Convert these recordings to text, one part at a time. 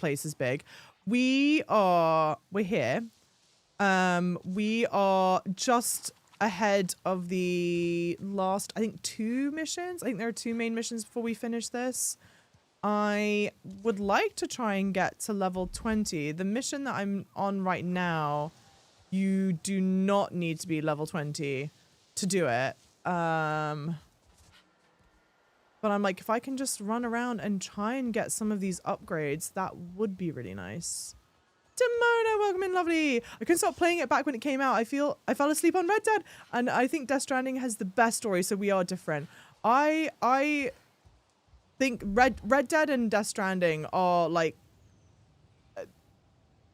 place is big. We're here. We are just ahead of the last, I think, 2 missions. I think there are 2 main missions before we finish this. I would like to try and get to level 20. The mission that I'm on right now, you do not need to be level 20 to do it. But I'm like, if I can just run around and try and get some of these upgrades, that would be really nice. Demona, welcome in, lovely. I couldn't stop playing it back when it came out. I fell asleep on Red Dead, and I think Death Stranding has the best story, so we are different. I think Red Dead and Death Stranding are like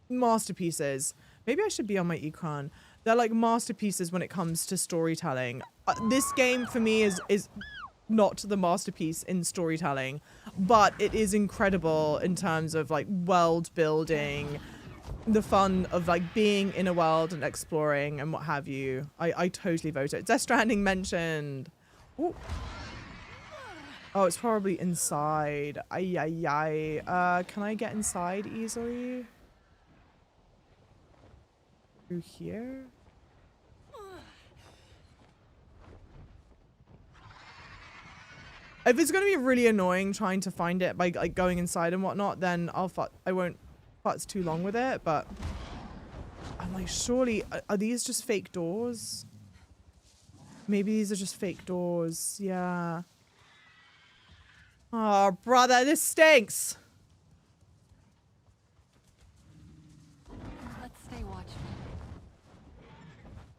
masterpieces. Maybe I should be on my ecran. They're like masterpieces when it comes to storytelling. This game for me is not the masterpiece in storytelling, but it is incredible in terms of like world building, the fun of like being in a world and exploring and what have you. I totally vote it. Death Stranding mentioned. Ooh. Oh, it's probably inside. Ay, ay, ay. Can I get inside easily? Through here? If it's going to be really annoying trying to find it by like going inside and whatnot, then I won't futz too long with it, but I'm like, surely, are these just fake doors? Maybe these are just fake doors. Yeah. Oh, brother, this stinks. Let's stay watchful.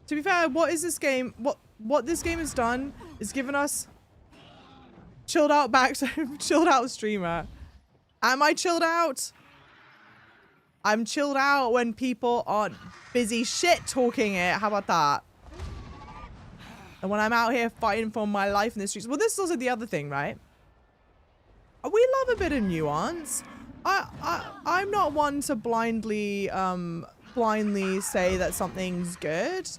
To be fair, what is this game? What this game has done is given us chilled out chilled out streamer. Am I chilled out? I'm chilled out when people aren't busy shit talking it. How about that? And when I'm out here fighting for my life in the streets. Well, this is also the other thing, right? We love a bit of nuance. I'm not one to blindly say that something's good.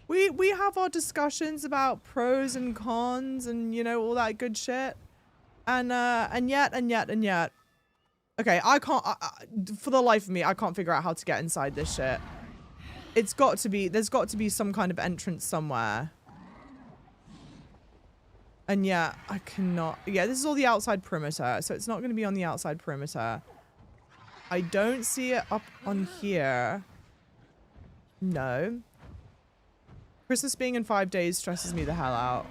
We have our discussions about pros and cons and, you know, all that good shit. And yet. Okay, I can't, for the life of me, I can't figure out how to get inside this shit. There's got to be some kind of entrance somewhere. And yeah, I cannot, yeah, this is all the outside perimeter, so it's not going to be on the outside perimeter. I don't see it up on here. No. Christmas being in 5 days stresses me the hell out.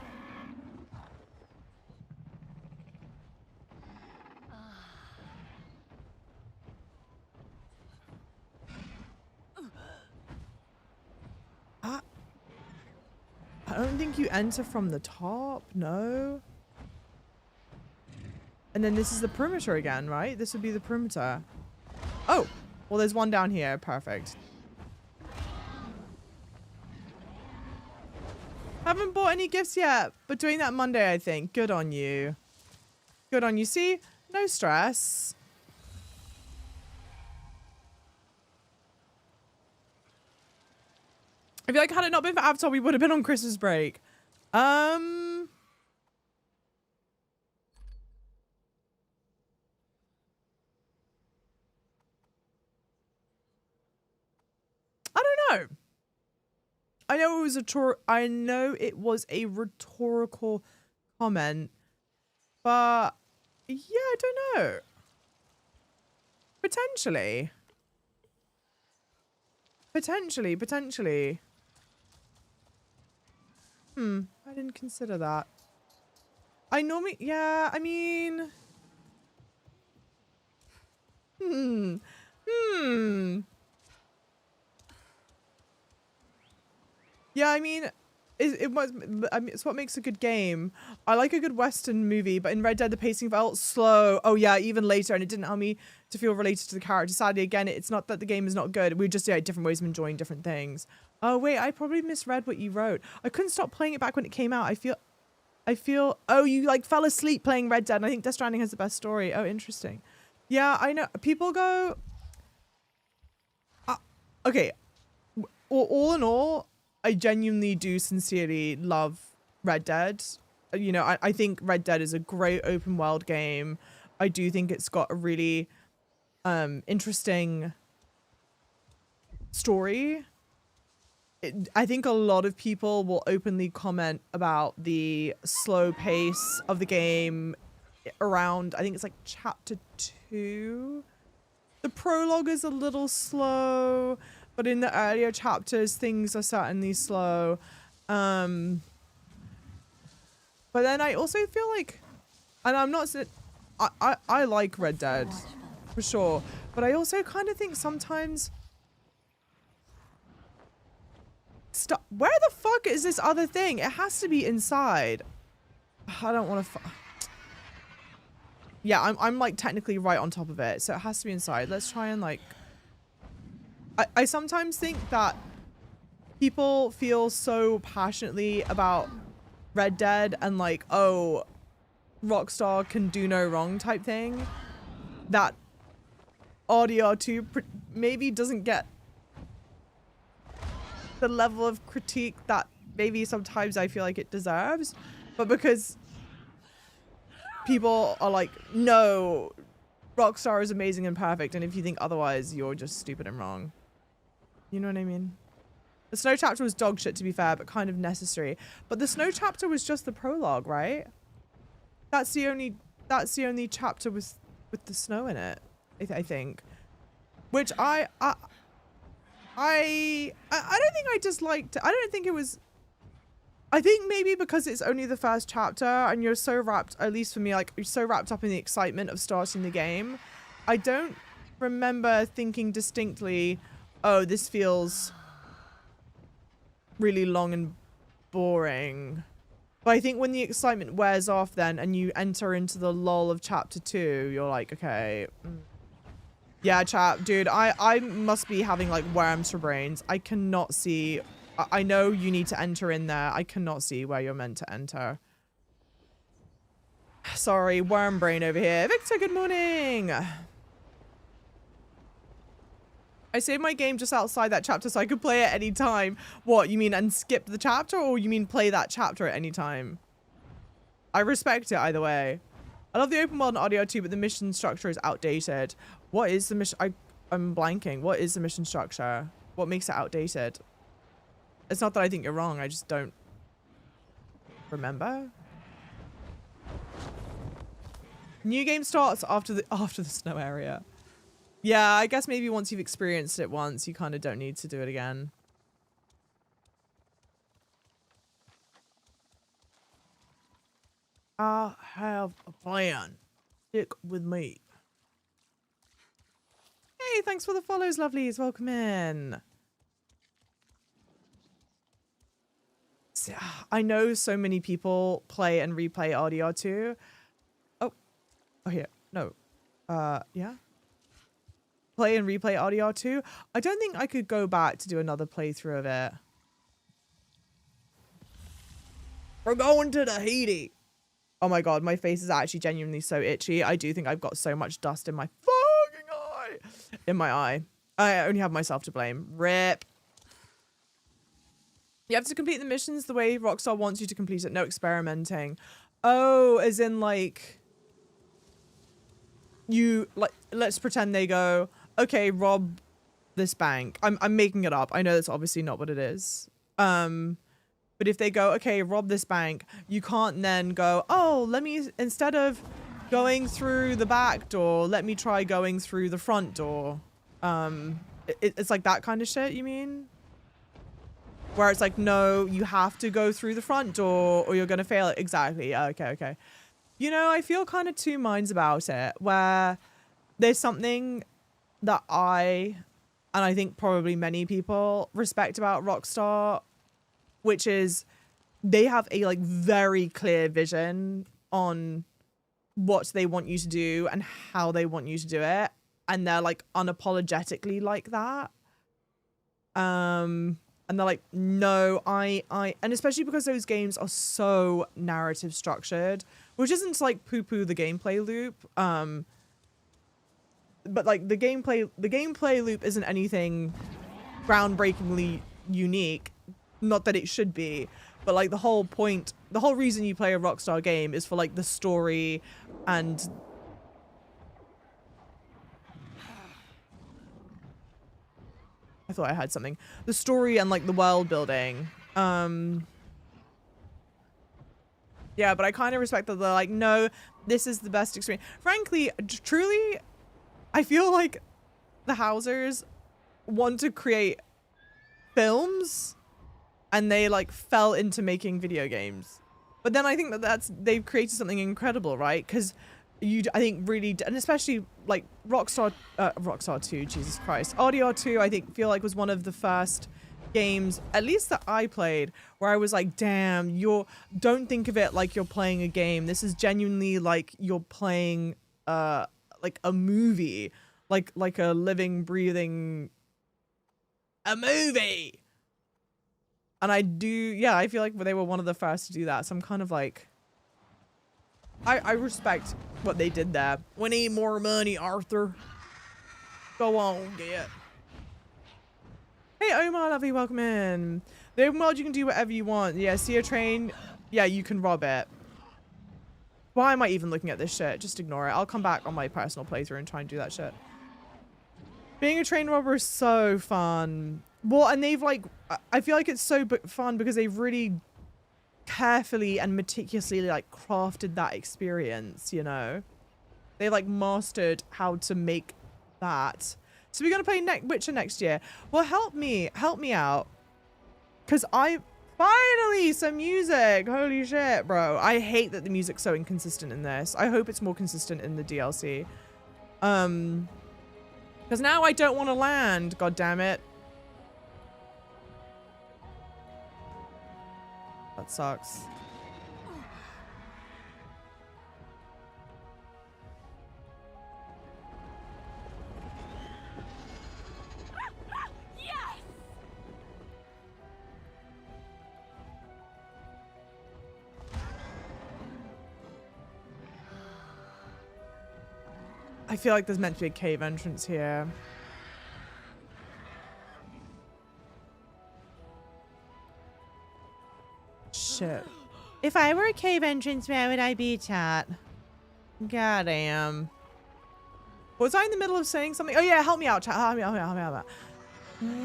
I don't think you enter from the top, no. And then this is the perimeter again, right? This would be the perimeter. Oh, well, there's one down here. Perfect. Haven't bought any gifts yet, but doing that Monday, I think. Good on you. Good on you. See? No stress. I feel like had it not been for Avatar, we would have been on Christmas break. I don't know. I know it was a rhetorical comment, but yeah, I don't know. Potentially. I didn't consider that. I normally, yeah, I mean, yeah, I mean, it's what makes a good game. I like a good Western movie, but in Red Dead, the pacing felt slow. Oh yeah, even later, and it didn't help me to feel related to the character. Sadly, again, it's not that the game is not good. We're just, yeah, different ways of enjoying different things. Oh wait, I probably misread what you wrote. I couldn't stop playing it back when it came out. I feel, oh, you like fell asleep playing Red Dead, and I think Death Stranding has the best story. Oh, interesting. Yeah, I know. People go, okay, all in all, I genuinely do sincerely love Red Dead. You know, I think Red Dead is a great open world game. I do think it's got a really interesting story. I think a lot of people will openly comment about the slow pace of the game around, I think it's like chapter 2. The prologue is a little slow, but in the earlier chapters, things are certainly slow. But then I also feel like, and I'm not, I like Red Dead, for sure. But I also kind of think sometimes, where the fuck is this other thing? It has to be inside. I don't want to, yeah, I'm like technically right on top of it, so it has to be inside. Let's try and like, I sometimes think that people feel so passionately about Red Dead and like, oh, Rockstar can do no wrong type thing, that RDR2 maybe doesn't get the level of critique that maybe sometimes I feel like it deserves. But because people are like, no, Rockstar is amazing and perfect, and if you think otherwise, you're just stupid and wrong. You know what I mean? The snow chapter was dog shit, to be fair, but kind of necessary. But the snow chapter was just the prologue, right? That's the only chapter with the snow in it, I think. Which I don't think I disliked it. I don't think it was, I think maybe because it's only the first chapter and you're so wrapped, at least for me, like you're so wrapped up in the excitement of starting the game. I don't remember thinking distinctly, oh, this feels really long and boring. But I think when the excitement wears off then and you enter into the lull of chapter 2, you're like, okay. Yeah, chap, dude, I must be having like worms for brains. I cannot see. I know you need to enter in there. I cannot see where you're meant to enter. Sorry, worm brain over here. Victor, good morning. I saved my game just outside that chapter so I could play it any time. What, you mean and skip the chapter, or you mean play that chapter at any time? I respect it either way. I love the open world in RDR2, but the mission structure is outdated. What is the mission? I'm blanking. What is the mission structure? What makes it outdated? It's not that I think you're wrong. I just don't remember. New game starts after the snow area. Yeah, I guess maybe once you've experienced it once, you kind of don't need to do it again. I have a plan. Stick with me. Hey, thanks for the follows, lovelies. Welcome in. I know so many people play and replay RDR2. Oh, here. No. Yeah. Play and replay RDR2. I don't think I could go back to do another playthrough of it. We're going to Tahiti. Oh my god, my face is actually genuinely so itchy. I do think I've got so much dust in my fucking eye. In my eye. I only have myself to blame. RIP. You have to complete the missions the way Rockstar wants you to complete it. No experimenting. Oh, as in like... You, like, let's pretend they go, okay, rob this bank. I'm making it up. I know that's obviously not what it is. But if they go, okay, rob this bank, you can't then go, oh, let me, instead of going through the back door, let me try going through the front door. It's like that kind of shit, you mean? Where it's like, no, you have to go through the front door or you're going to fail it. Exactly. Okay. You know, I feel kind of two minds about it, where there's something that and I think probably many people respect about Rockstar, which is they have a like very clear vision on what they want you to do and how they want you to do it. And they're like unapologetically like that. And they're like, no, and especially because those games are so narrative structured, which isn't to like poo-poo the gameplay loop. But like the gameplay loop isn't anything groundbreakingly unique. Not that it should be, but like the whole reason you play a Rockstar game is for like the story and I thought I had something. The story and like the world building. Yeah, but I kind of respect that they're like, no, this is the best experience. Frankly, truly, I feel like the Housers want to create films and they like fell into making video games. But then I think that they've created something incredible, right? Because I think really, and especially like Rockstar 2, Jesus Christ. RDR 2, I feel like was one of the first games, at least that I played, where I was like, damn, don't think of it like you're playing a game. This is genuinely like you're playing like a movie, like a living, breathing a movie. And I feel like they were one of the first to do that. So I'm kind of like, I respect what they did there. We need more money, Arthur. Go on, get. Hey, Omar, lovely, welcome in. The open world, you can do whatever you want. Yeah, see a train. Yeah, you can rob it. Why am I even looking at this shit? Just ignore it. I'll come back on my personal playthrough and try and do that shit. Being a train robber is so fun. Well, and they've like, I feel like it's so fun because they've really carefully and meticulously like crafted that experience, you know? They like mastered how to make that. So we're gonna play Witcher next year. Well, help me out. Cause finally some music. Holy shit, bro. I hate that the music's so inconsistent in this. I hope it's more consistent in the DLC. Cause now I don't want to land, god damn it. That sucks. I feel like there's meant to be a cave entrance here. Shit. If I were a cave entrance, where would I be, chat? Goddamn. Was I in the middle of saying something? Oh yeah, help me out, chat. Help me out.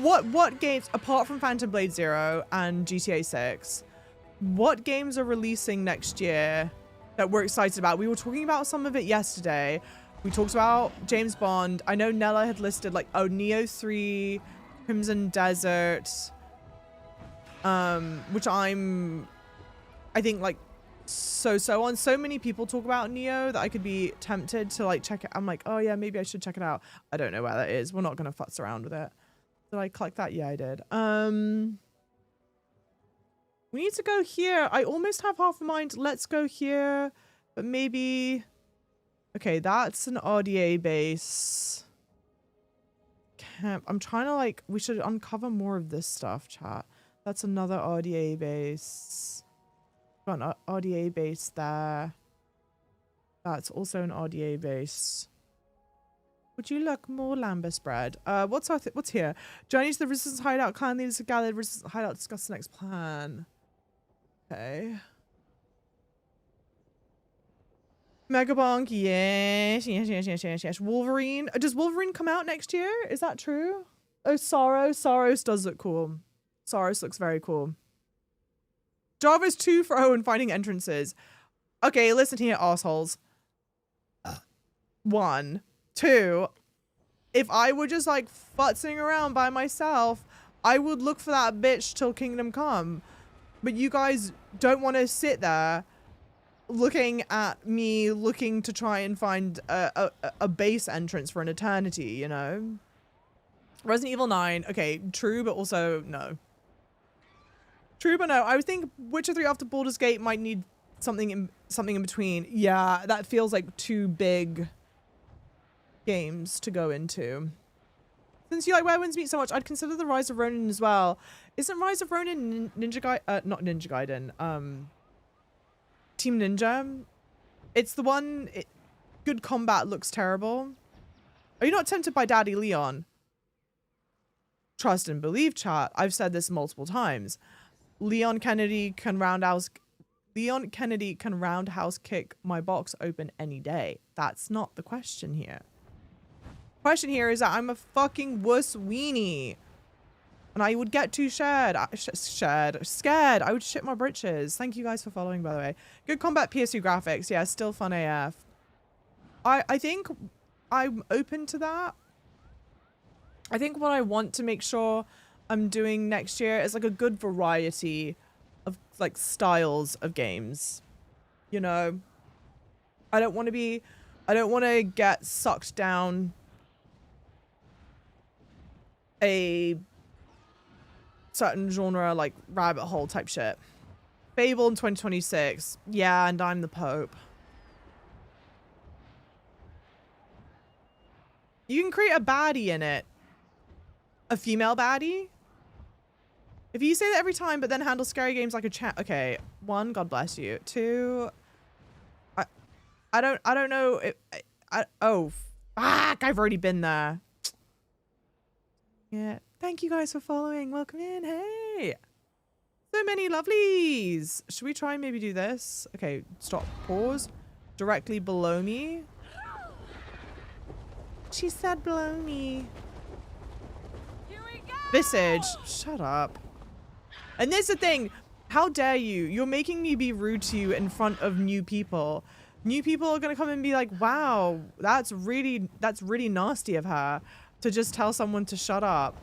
What games, apart from Phantom Blade Zero and GTA 6, what games are releasing next year that we're excited about? We were talking about some of it yesterday. We talked about James Bond. I know Nella had listed like, oh, Neo 3, Crimson Desert, which I think like so on. So many people talk about Neo that I could be tempted to like check it. I'm like, oh yeah, maybe I should check it out. I don't know where that is. We're not gonna futz around with it. Did I collect that? Yeah, I did. We need to go here. I almost have half a mind. Let's go here, but maybe. Okay, that's an RDA base. Camp. I'm trying to like, we should uncover more of this stuff, chat. That's another RDA base. Got an RDA base there. That's also an RDA base. Would you look more lambus bread? What's here? Journey to the Resistance hideout. Clan leaders have gathered. Resistance hideout. Discuss the next plan. Okay. Megabonk, yes. Wolverine. Does Wolverine come out next year? Is that true? Oh, Saros does look cool. Saros looks very cool. Java's too for and finding entrances. Okay, listen here, assholes. 1. 2. If I were just like futzing around by myself, I would look for that bitch till Kingdom Come. But you guys don't want to sit there looking at me looking to try and find a base entrance for an eternity, you know? Resident Evil 9, okay, true, but also no. True, but no. I would think Witcher 3 after Baldur's Gate might need something in between. Yeah, that feels like 2 big games to go into. Since you like Where Winds Meet so much, I'd consider the Rise of Ronin as well. Isn't Rise of Ronin not Ninja Gaiden, Team Ninja? It's the one, good combat looks terrible. Are you not tempted by Daddy Leon? Trust and believe, chat. I've said this multiple times. Leon Kennedy can roundhouse kick my box open any day. That's not the question here. Question here is that I'm a fucking wuss weenie. And I would get too scared. Scared. I would shit my britches. Thank you guys for following, by the way. Good combat PS2 graphics. Yeah, still fun AF. I think I'm open to that. I think what I want to make sure I'm doing next year is like a good variety of like styles of games. You know, I don't want to get sucked down a certain genre like rabbit hole type shit. Fable in 2026. Yeah, and I'm the Pope. You can create a baddie in it. A female baddie? If you say that every time, but then handle scary games like a chat. Okay, 1, God bless you. 2, I don't know if oh, fuck, I've already been there. Yeah, thank you guys for following. Welcome in. Hey, so many lovelies. Should we try and maybe do this? Okay, stop. Pause. Directly below me. She said below me. Here we go. Visage. Shut up. And there's the thing. How dare you? You're making me be rude to you in front of new people. New people are gonna come and be like, wow, that's really nasty of her to just tell someone to shut up.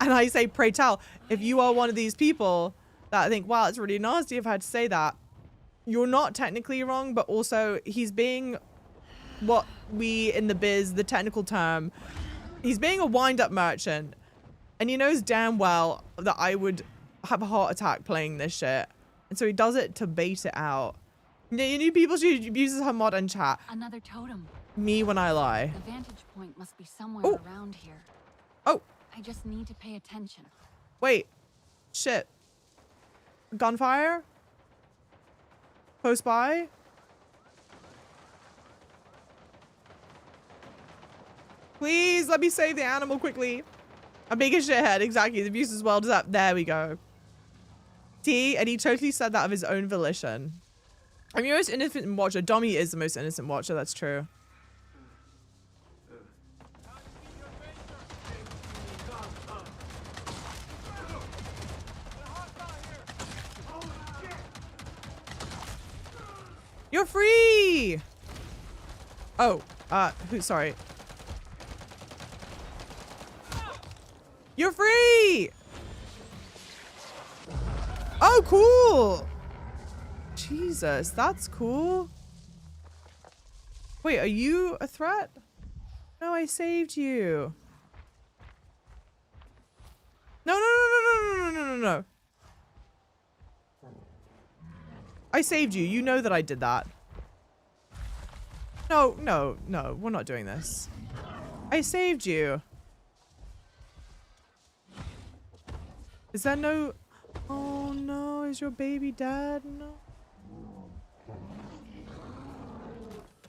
And I say, pray tell, if you are one of these people that think, wow, it's really nasty of her to say that, you're not technically wrong, but also he's being what we in the biz, the technical term, he's being a wind-up merchant. And he knows damn well that I would have a heart attack playing this shit. And so he does it to bait it out. You new people, she uses her mod and chat. Another totem. Me when I lie. The vantage point must be somewhere Oh. around here. Oh, I just need to pay attention. wait. Shit. Gunfire? Close by? Please, let me save the animal quickly. I'm being a shithead. Exactly. The abuse is well deserved. There we go. See? And he totally said that of his own volition. I'm your most innocent watcher. Dommy is the most innocent watcher. That's true. You're free! Oh, sorry. You're free! Oh, cool! Jesus, that's cool. Wait, are you a threat? No, I saved you. No, no, no, no, no, no, no, no, no. I saved you. You know that I did that. No, no, no. We're not doing this. I saved you. Is there no... Oh no, is your baby dead? No.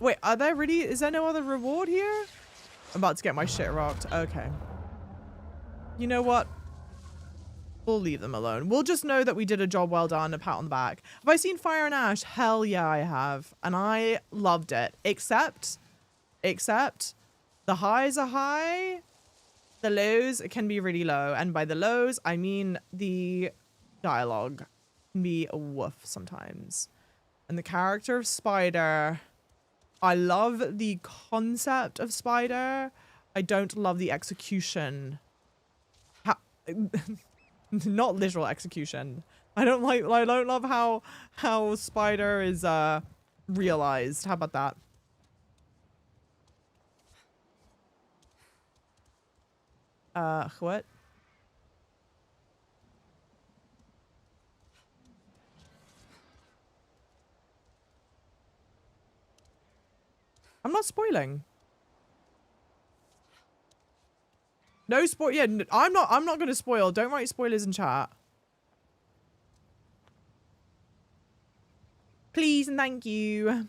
Wait, are there really... Is there no other reward here? I'm about to get my shit rocked. Okay. You know what? We'll leave them alone. We'll just know that we did a job well done, a pat on the back. Have I seen Fire and Ash? Hell yeah, I have. And I loved it. Except, the highs are high, the lows can be really low. And by the lows, I mean the dialogue can be a woof sometimes. And the character of Spider, I love the concept of Spider. I don't love the execution. Not literal execution. I don't love how Spider is realized. How about that? What? I'm not spoiling. No spoil. Yeah, I'm not going to spoil. Don't write spoilers in chat. Please and thank you.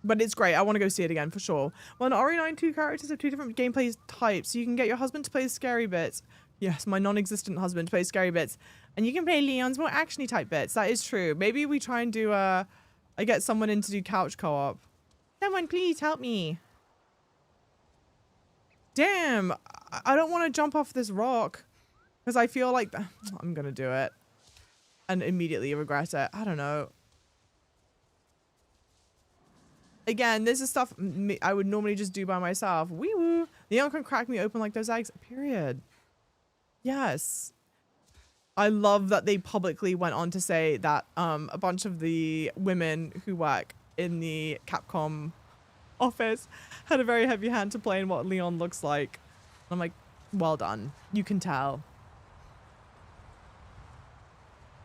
But it's great. I want to go see it again for sure. Well, in RE9, 2 characters have 2 different gameplay types. So you can get your husband to play the scary bits. Yes, my non-existent husband to play scary bits. And you can play Leon's more actiony type bits. That is true. Maybe we try and do I get someone in to do couch co-op. Someone please help me. Damn. I don't want to jump off this rock because I feel like I'm going to do it and immediately regret it. I don't know. Again, this is stuff I would normally just do by myself. Wee woo. Leon can crack me open like those eggs. Period. Yes. I love that they publicly went on to say that a bunch of the women who work in the Capcom office had a very heavy hand to play in what Leon looks like. I'm like, well done. You can tell.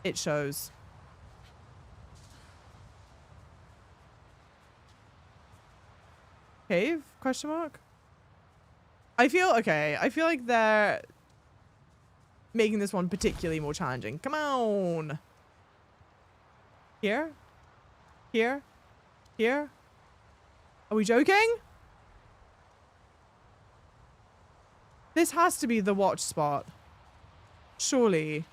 It shows. Cave? Question mark? I feel like they're making this one particularly more challenging. Come on. Here? Here? Here? Are we joking? This has to be the watch spot. Surely.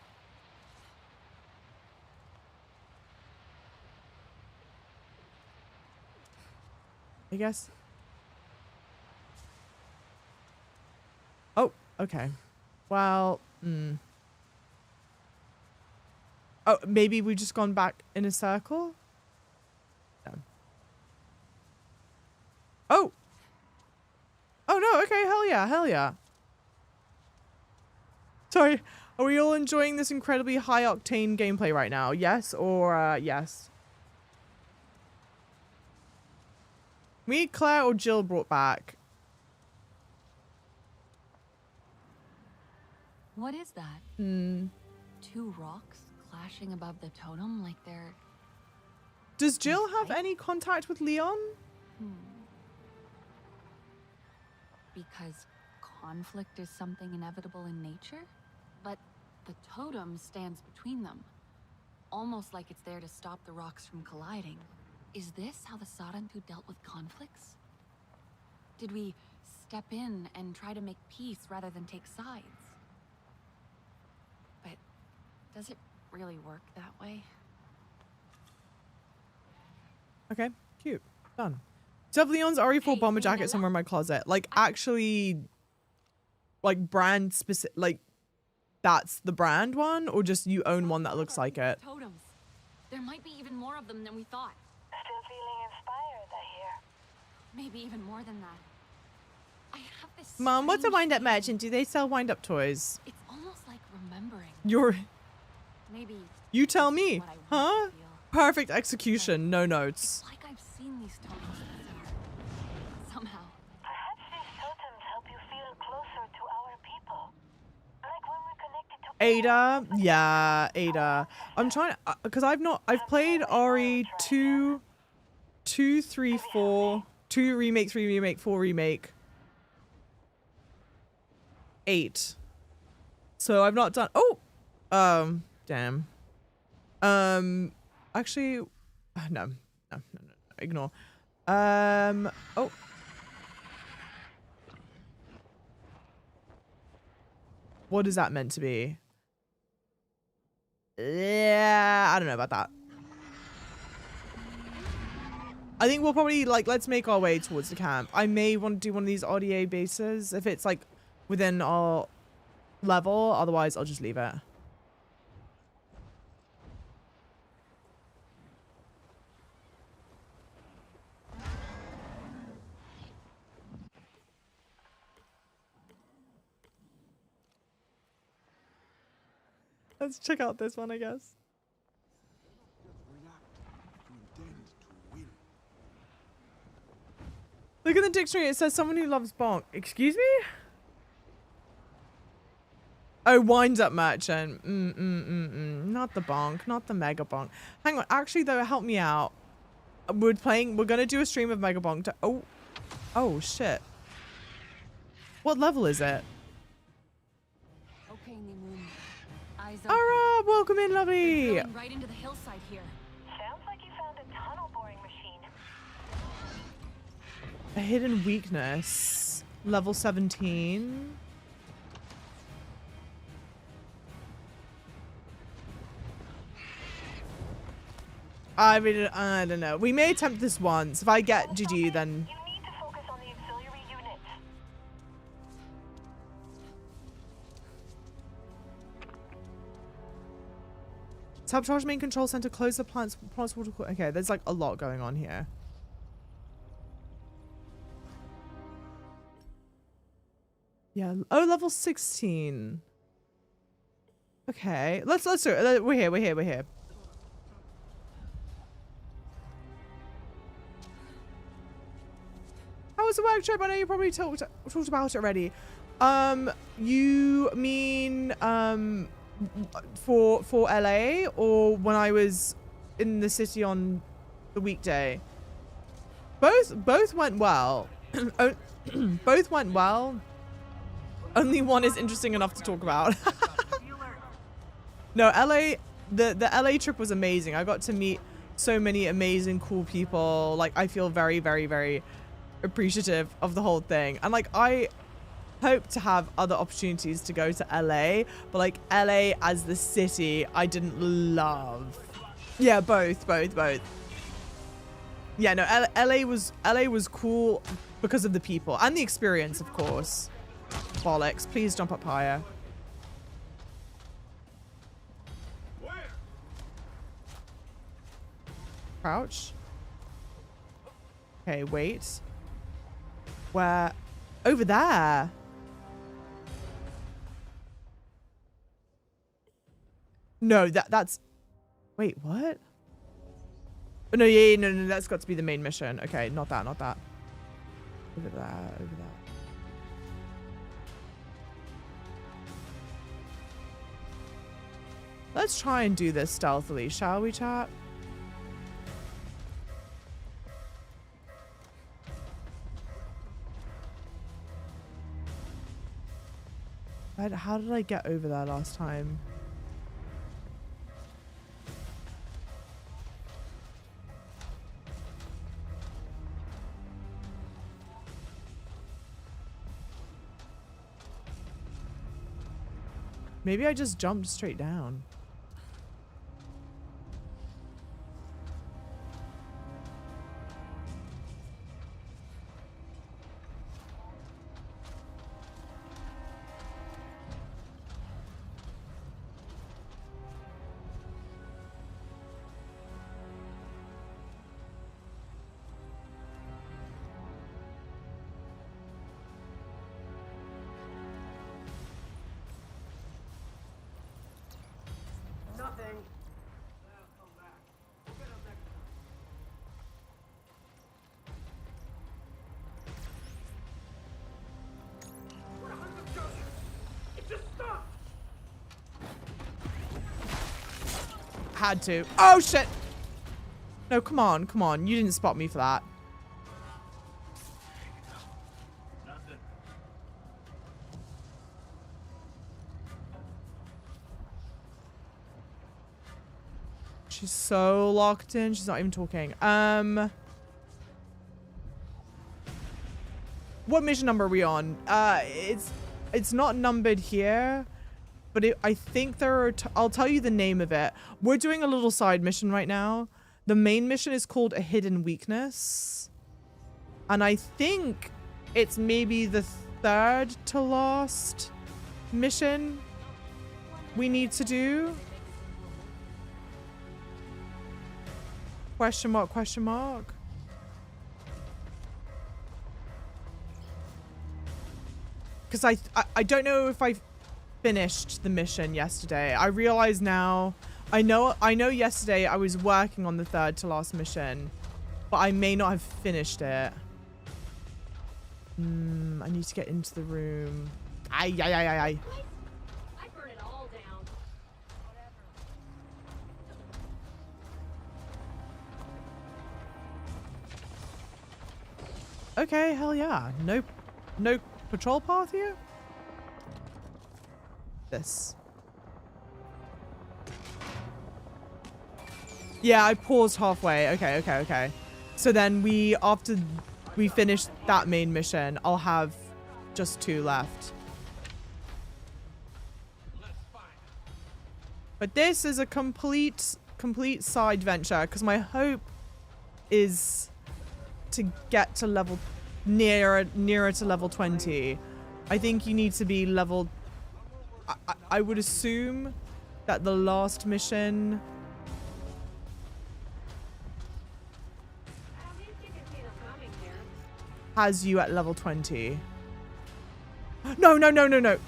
I guess. Oh, okay. Well, oh, maybe we've just gone back in a circle? No. Oh! Oh no, okay, hell yeah, hell yeah. Sorry, are we all enjoying this incredibly high-octane gameplay right now? Yes or, yes? We need Claire or Jill brought back. What is that? Two rocks clashing above the totem like they're... Does Jill have any contact with Leon? Because conflict is something inevitable in nature? But the totem stands between them. Almost like it's there to stop the rocks from colliding. Is this how the Sarantu dealt with conflicts? Did we step in and try to make peace rather than take sides? But does it really work that way? Okay, cute. Done. So I have Leon's RE4 bomber jacket somewhere in my closet. Like, actually, like, brand specific, like, that's the brand one? Or just you own one that looks like it? Totems. There might be even more of them than we thought. Still feeling inspired, I hear. Maybe even more than that. I have this Mom, what's a strange wind-up feeling. merchant? Do they sell wind-up toys? It's almost like remembering. Maybe You tell this me. is what I want Huh? to feel. Perfect execution. No notes. It's like I've seen these totems before. Somehow. Perhaps these totems help you feel closer to our people. Like when we're connected to Ada. Yeah, Ada. I'm trying to, because I've played RE 2, 3, 4, 2 remake, 3 remake, 4 remake, 8. So I've not done, damn. Actually, no, ignore. Oh. What is that meant to be? Yeah, I don't know about that. I think we'll probably, like, let's make our way towards the camp. I may want to do one of these RDA bases if it's, like, within our level. Otherwise, I'll just leave it. Let's check out this one, I guess. Look at the dictionary. It says someone who loves bonk. Excuse me? Oh, winds-up merchant. Not the bonk. Not the mega bonk. Hang on. Actually, though, help me out. We're gonna do a stream of mega bonk to... Oh, shit. What level is it? Okay, Nimoon. Eyes open. Ara, welcome in, lovely. Going right into the hillside here. Sounds like you found a tunnel boring machine. A hidden weakness. Level 17. I don't know. We may attempt this once. If I get GG, then... You need to focus on the auxiliary units. Sabotage main control center, close the plant's water course. Okay, there's like a lot going on here. Yeah. Oh, level 16. Okay, let's do it. We're here. How was the work trip? I know you probably talked about it already. You mean for LA or when I was in the city on the weekday? Both went well. Both went well. Only one is interesting enough to talk about. No, LA, the LA trip was amazing. I got to meet so many amazing, cool people. Like, I feel very, very, very appreciative of the whole thing. And like, I hope to have other opportunities to go to LA, but like LA as the city, I didn't love. Yeah, both. Yeah, no, LA was cool because of the people and the experience, of course. Bollocks, please jump up higher. Crouch. Okay, wait. Where? Over there. No, that's... Wait, what? Oh, no, yeah, no, that's got to be the main mission. Okay, not that. Over there. Let's try and do this stealthily, shall we, chat? How did I get over there last time? Maybe I just jumped straight down. Had to. Oh, shit. No, come on. You didn't spot me for that. She's so locked in. She's not even talking. What mission number are we on? It's not numbered here. But I think there are... I'll tell you the name of it. We're doing a little side mission right now. The main mission is called A Hidden Weakness. And I think it's maybe the third to last mission we need to do. Question mark, question mark. Because I don't know if I finished the mission yesterday. I realize now. I know yesterday I was working on the third to last mission, but I may not have finished it. I need to get into the room. Ay. I burn it all down. Okay, hell yeah. No patrol path here? This. Yeah, I paused halfway. Okay. So then after we finish that main mission, I'll have just 2 left. But this is a complete side venture because my hope is to get to level nearer to level 20. I think you need to be level... I would assume that the last mission has you at level 20. No, no, no, no, no.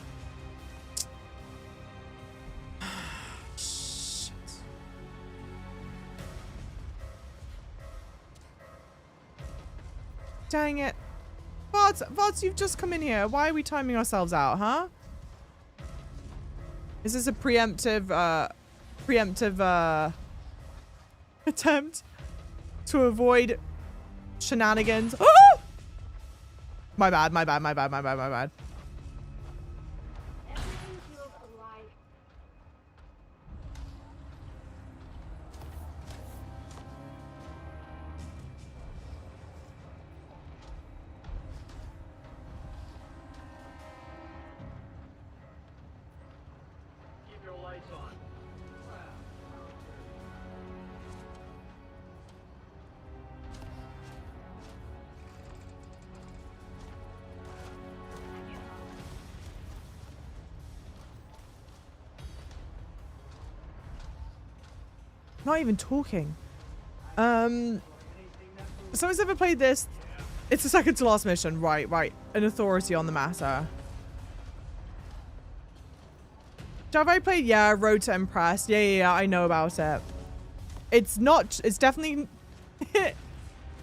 Shit. Dang it. Vods, you've just come in here. Why are we timing ourselves out, huh? Is this a preemptive attempt to avoid shenanigans? Oh! My bad, my bad, my bad, my bad, my bad. Everything feels alive. Keep your lights on. Not even talking. Someone's ever played this? It's the second to last mission. Right, right. An authority on the matter. Have I played? Yeah, Road to Impress. Yeah, I know about it. It's not, it's definitely,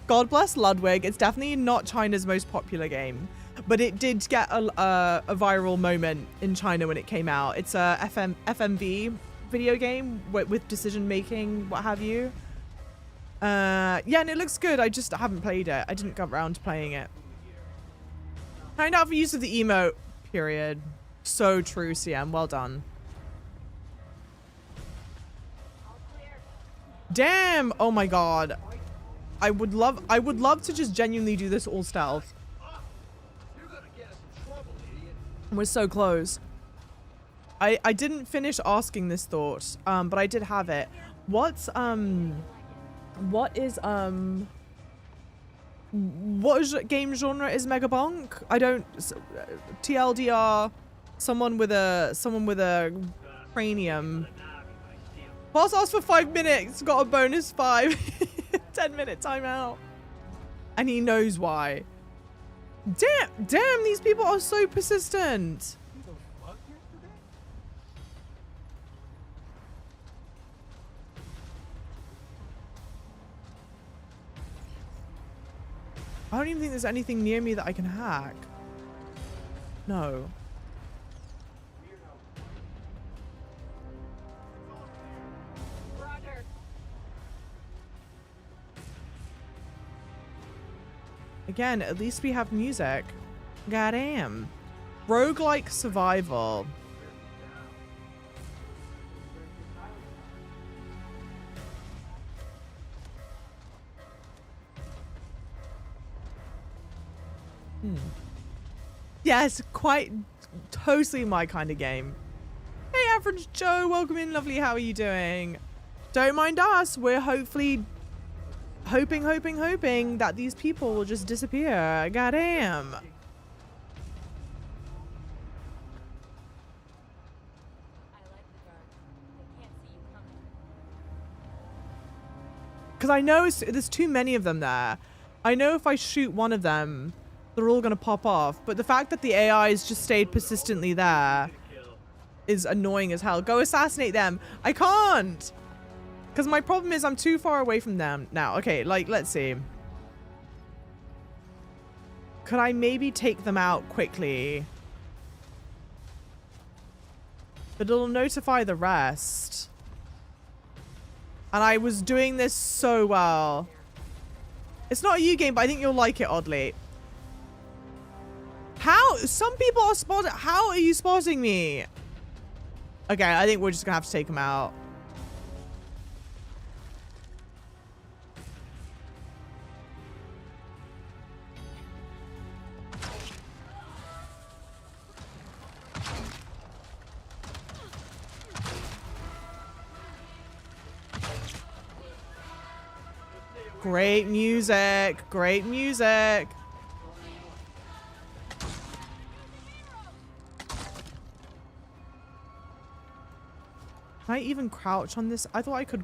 God bless Ludwig. It's definitely not China's most popular game, but it did get a viral moment in China when it came out. It's a FMV video game with decision making, what have you. Yeah, and it looks good. I just haven't played it. I didn't get around to playing it. Find out for use of the emote, period. So true, CM. Well done. Damn! Oh my god. I would love to just genuinely do this all stealth. You're gonna get us in trouble, idiot. We're so close. I didn't finish asking this thought, but I did have it. What is game genre is Megabonk? I don't TLDR. Someone with a cranium. Boss asked for 5 minutes, got a bonus 5. 10-minute timeout. And he knows why. Damn, these people are so persistent. I don't even think there's anything near me that I can hack. No. Roger. Again, at least we have music. Goddamn. Roguelike survival. Yes, quite totally my kind of game. Hey, Average Joe, welcome in, lovely. How are you doing? Don't mind us. We're hopefully hoping that these people will just disappear. Goddamn. I like the dark. They can't see you coming. Because I know there's too many of them there. I know if I shoot one of them, they're all going to pop off. But the fact that the AIs just stayed persistently there is annoying as hell. Go assassinate them. I can't. Because my problem is I'm too far away from them now. Okay, like, let's see. Could I maybe take them out quickly? But it'll notify the rest. And I was doing this so well. It's not a you game, but I think you'll like it, oddly. How? Some people are spotting. How are you spotting me? Okay, I think we're just gonna have to take them out. Great music. Great music. Can I even crouch on this? I thought I could.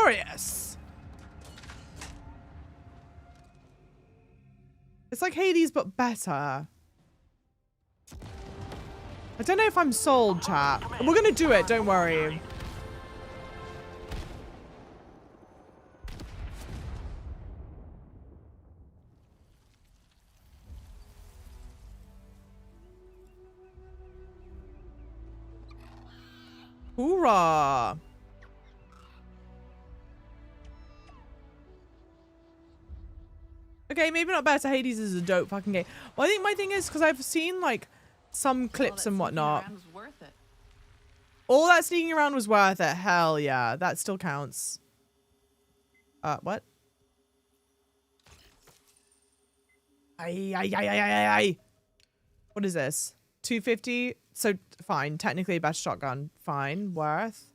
glorious. It's like Hades, but better. I don't know if I'm sold, chat. We're gonna do it, don't worry. Hoorah! Okay, maybe not better. Hades is a dope fucking game. Well, I think my thing is because I've seen like some clips and whatnot. All that sneaking around was worth it. Hell yeah, that still counts. What? Ay. What is this? 250. So fine. Technically a better shotgun. Fine. Worth.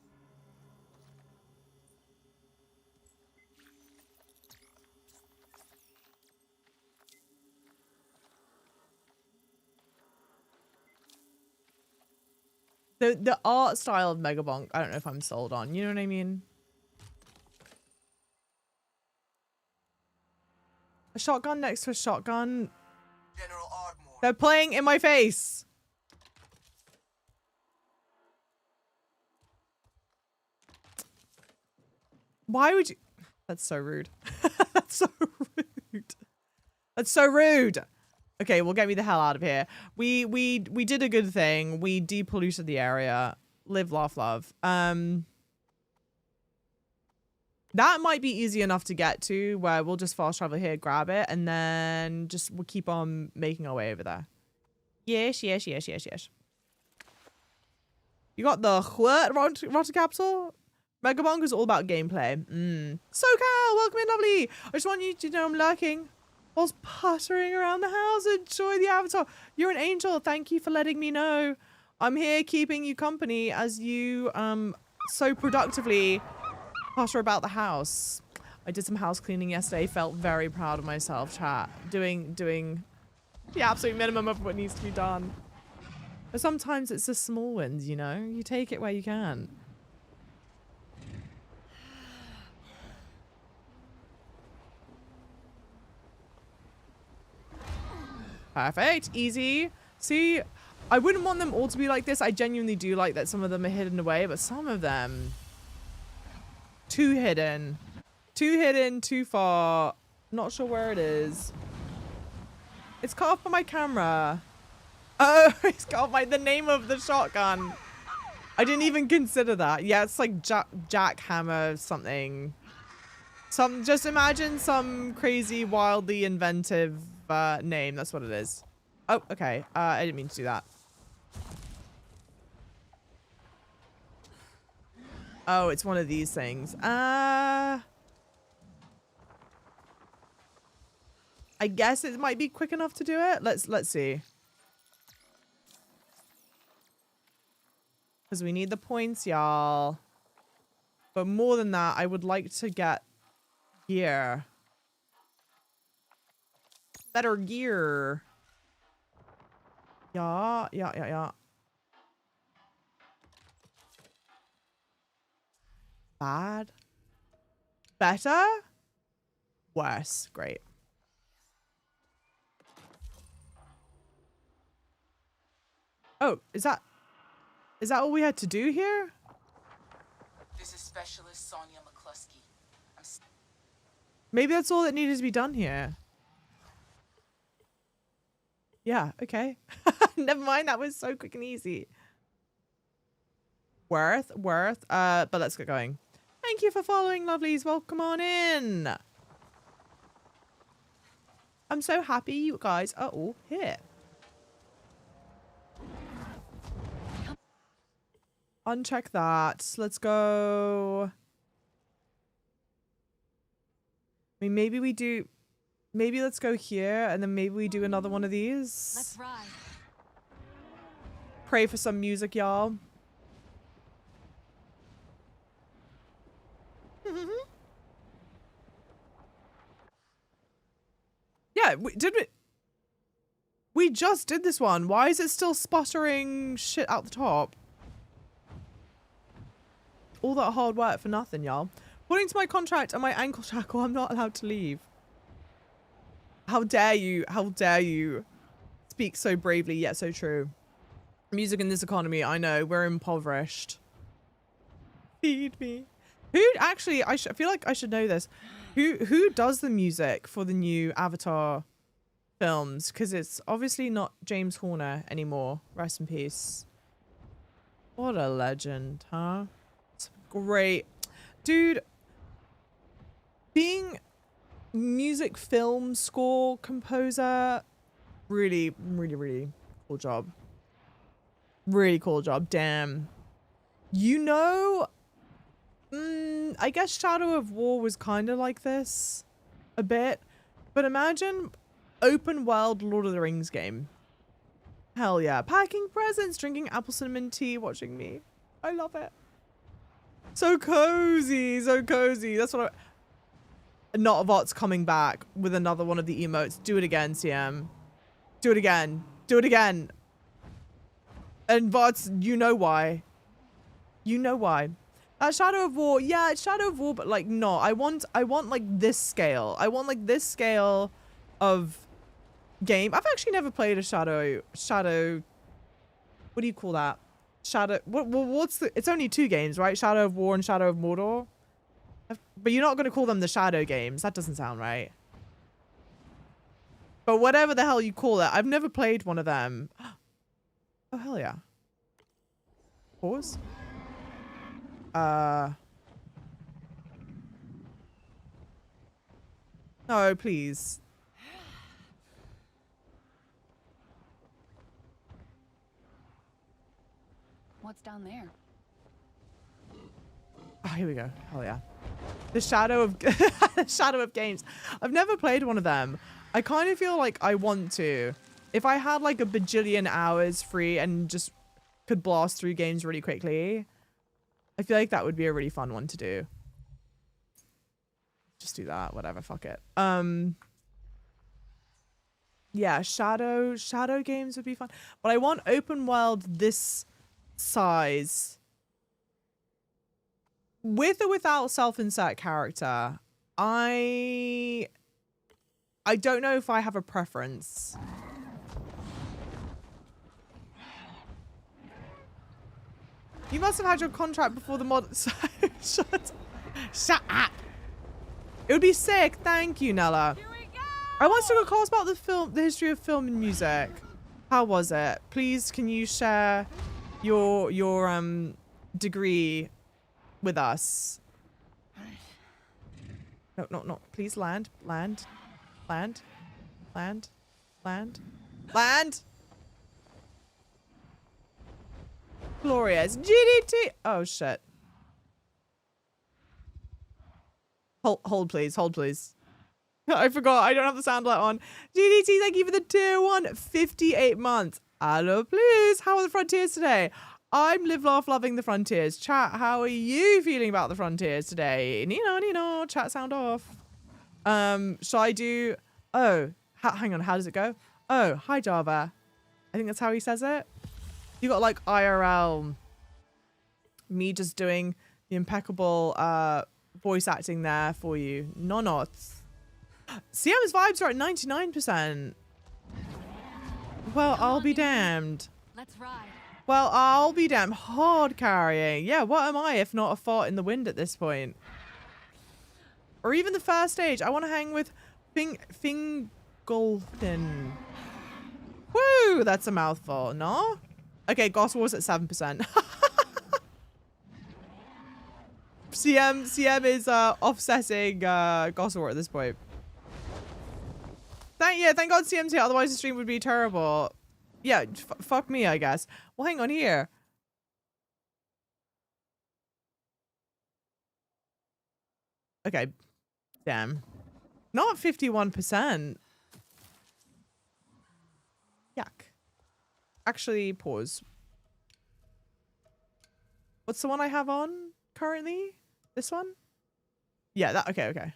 The art style of Megabonk, I don't know if I'm sold on. You know what I mean? A shotgun next to a shotgun. General Ardmore. They're playing in my face. Why would you? That's so rude. That's so rude. That's so rude. Okay, well, get me the hell out of here. We did a good thing. We depolluted the area. Live, laugh, love. That might be easy enough to get to, where we'll just fast travel here, grab it, and then we'll keep on making our way over there. Yes. You got the what? Rotter Capsule? Megabonk is all about gameplay. SoCal, welcome in, lovely. I just want you to know I'm lurking whilst puttering around the house. Enjoy the Avatar. You're an angel. Thank you for letting me know. I'm here keeping you company as you so productively putter about the house. I did some house cleaning yesterday. Felt very proud of myself, chat. Doing the absolute minimum of what needs to be done. But sometimes it's the small wins, you know? You take it where you can. Perfect. Easy. See, I wouldn't want them all to be like this. I genuinely do like that some of them are hidden away, but some of them... Too hidden. Too hidden, too far. Not sure where it is. It's cut off by my camera. Oh, it's cut off by the name of the shotgun. I didn't even consider that. Yeah, it's like jackhammer something. Just imagine some crazy, wildly inventive name. That's what it is. Oh, okay. I didn't mean to do that. Oh, it's one of these things. I guess it might be quick enough to do it. Let's see. Because we need the points, y'all. But more than that, I would like to get gear. Better gear. Yeah. Bad. Better? Worse. Great. Oh, is that all we had to do here? This is Specialist Sonia McCluskey. Maybe that's all that needed to be done here. Yeah, okay. Never mind, that was so quick and easy. Worth. But let's get going. Thank you for following, lovelies. Welcome on in. I'm so happy you guys are all here. Uncheck that. Let's go. I mean, maybe let's go here and then maybe we do another one of these. Let's ride. Pray for some music, y'all. Yeah, we just did this one. Why is it still sputtering shit out the top? All that hard work for nothing, y'all. According to my contract and my ankle shackle, I'm not allowed to leave. How dare you? How dare you speak so bravely yet so true? Music in this economy, I know, we're impoverished. Feed me. Who actually? I feel like I should know this. Who does the music for the new Avatar films? Because it's obviously not James Horner anymore. Rest in peace. What a legend, huh? It's great, dude. Being music film score composer, really cool job. Really cool job. Damn. You know, I guess Shadow of War was kind of like this a bit, but imagine open world Lord of the Rings game. Hell yeah. Packing presents, drinking apple cinnamon tea, watching me. I love it. So cozy, so cozy. That's what Notovot's coming back with another one of the emotes. Do it again, CM. Do it again. Do it again. And Vots, you know why. You know why. Shadow of War, yeah, it's Shadow of War, but like, no, I want like this scale. I want like this scale of game. I've actually never played a Shadow, what do you call that? What's the, it's only 2 games, right? Shadow of War and Shadow of Mordor. But you're not going to call them the Shadow games. That doesn't sound right. But whatever the hell you call it, I've never played one of them. Oh, hell yeah. Pause. No, please. What's down there? Oh, here we go. Hell yeah. The Shadow of the Shadow of Games. I've never played one of them. I kind of feel like I want to. If I had like a bajillion hours free and just could blast through games really quickly, I feel like that would be a really fun one to do. Just do that. Whatever. Fuck it. Yeah, Shadow games would be fun. But I want open world this size. With or without self-insert character, I don't know if I have a preference. You must have had your contract before the mod. Shut up. It would be sick. Thank you, Nella. I want to recall about the history of film and music. How was it? Please, can you share your degree with us? No. Please land. Glorious. GDT. Oh, shit. Hold, please. I forgot. I don't have the sound alert on. GDT, thank you for the tier 1. 58 months. Hello, please. How are the frontiers today? I'm Live Laugh loving the frontiers. Chat, how are you feeling about the frontiers today? Nino. Chat sound off. Shall I do... Oh, hang on. How does it go? Oh, hi, Java. I think that's how he says it. You got like IRL. Me just doing the impeccable voice acting there for you. Not. CM's vibes are at 99%. Well, I'll be damned. Let's ride. Well, I'll be damned. Hard carrying. Yeah, what am I if not a fart in the wind at this point? Or even the first stage. I want to hang with Fingolfin. Woo, that's a mouthful. No? Okay, Goss War's at 7%. CM is offsetting Goss War at this point. Thank God CM's here, otherwise the stream would be terrible. Yeah, fuck me, I guess. Well, hang on here. Okay. Damn. Not 51%. Yuck. Actually, pause. What's the one I have on currently? This one? Yeah, that, okay.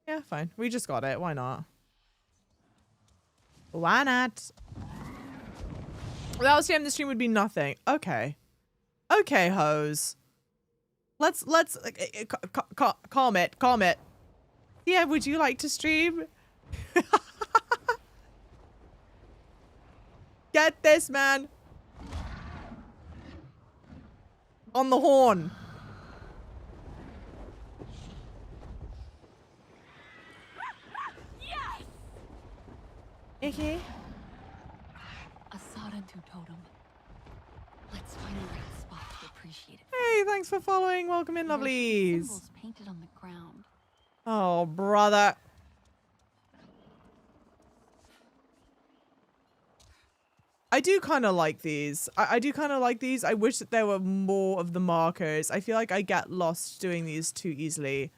Yeah, fine. We just got it. Why not? Why not? Without CM, the stream would be nothing. Okay. Okay, hoes. Let's calm it. Yeah, would you like to stream? Get this, man. On the horn. Yes! Okay. A Sarantu totem. Let's find the right spot to appreciate it. Hey, thanks for following. Welcome in, There should be lovelies. symbols painted on the ground. Oh, brother. I do kind of like these. I do kind of like these. I wish that there were more of the markers. I feel like I get lost doing these too easily.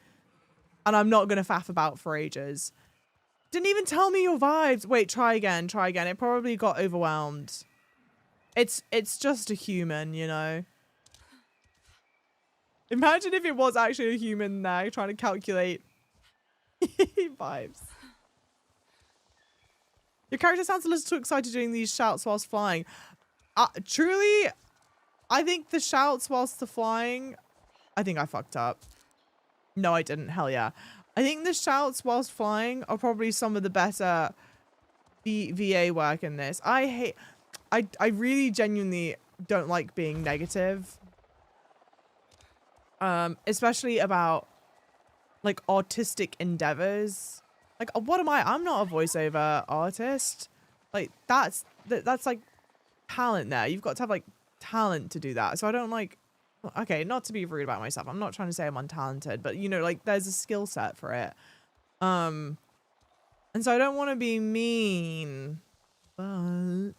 And I'm not going to faff about for ages. Didn't even tell me your vibes. Wait, try again. It probably got overwhelmed. It's just a human, you know. Imagine if it was actually a human there trying to calculate vibes. Your character sounds a little too excited doing these shouts whilst flying. Truly, I think the shouts whilst the flying... I think I fucked up. No, I didn't. Hell yeah. I think the shouts whilst flying are probably some of the better VA work in this. I really genuinely don't like being negative. Especially about, like, artistic endeavors. Like, what am I? I'm not a voiceover artist. Like, that's like talent there. You've got to have, like, talent to do that. So I don't like... Okay, not to be rude about myself. I'm not trying to say I'm untalented, but, you know, like, there's a skill set for it. And so I don't want to be mean, but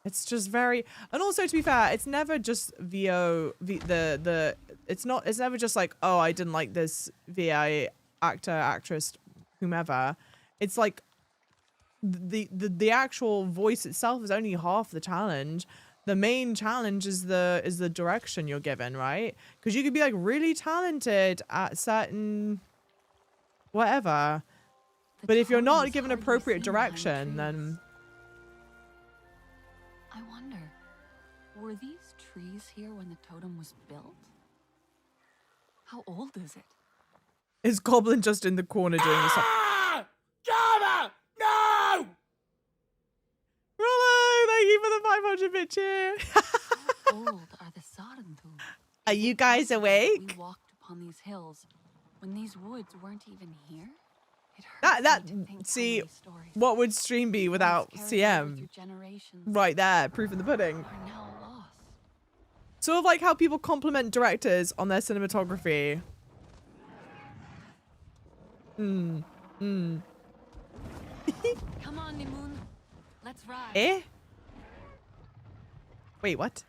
it's just very... And also, to be fair, it's never just it's never just like, oh, I didn't like this VA actor, actress, whomever. It's like the actual voice itself is only half the challenge. The main challenge is the direction you're given, right? Because you could be like really talented at certain whatever, but if you're not given appropriate direction, then I wonder, were these trees here when the totem was built? How old is it? is Goblin just in the corner doing this? Java! No! Rollo, thank you for the 500 bit cheer. How old are the Sarantu? Are you guys awake? We walked upon these hills when these woods weren't even here. It That hurts me to think how see, many stories what would stream be without carried over CM? through generations Right there, proof in the pudding. are now lost. Sort of like how people compliment directors on their cinematography. Come on, Nimoon. Let's ride. Eh? Wait, what?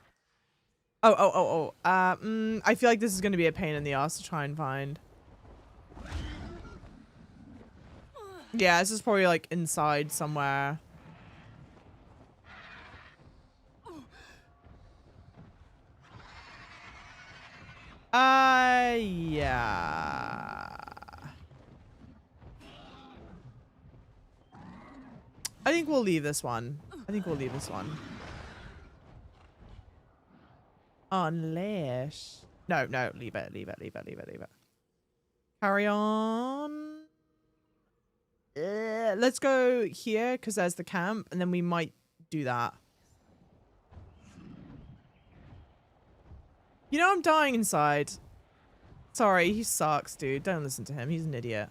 Oh. I feel like this is going to be a pain in the ass to try and find. Yeah, this is probably like inside somewhere. Yeah. I think we'll leave this one. Unless... No, leave it. Carry on. Let's go here, because there's the camp, and then we might do that. You know, I'm dying inside. Sorry, he sucks, dude. Don't listen to him. He's an idiot.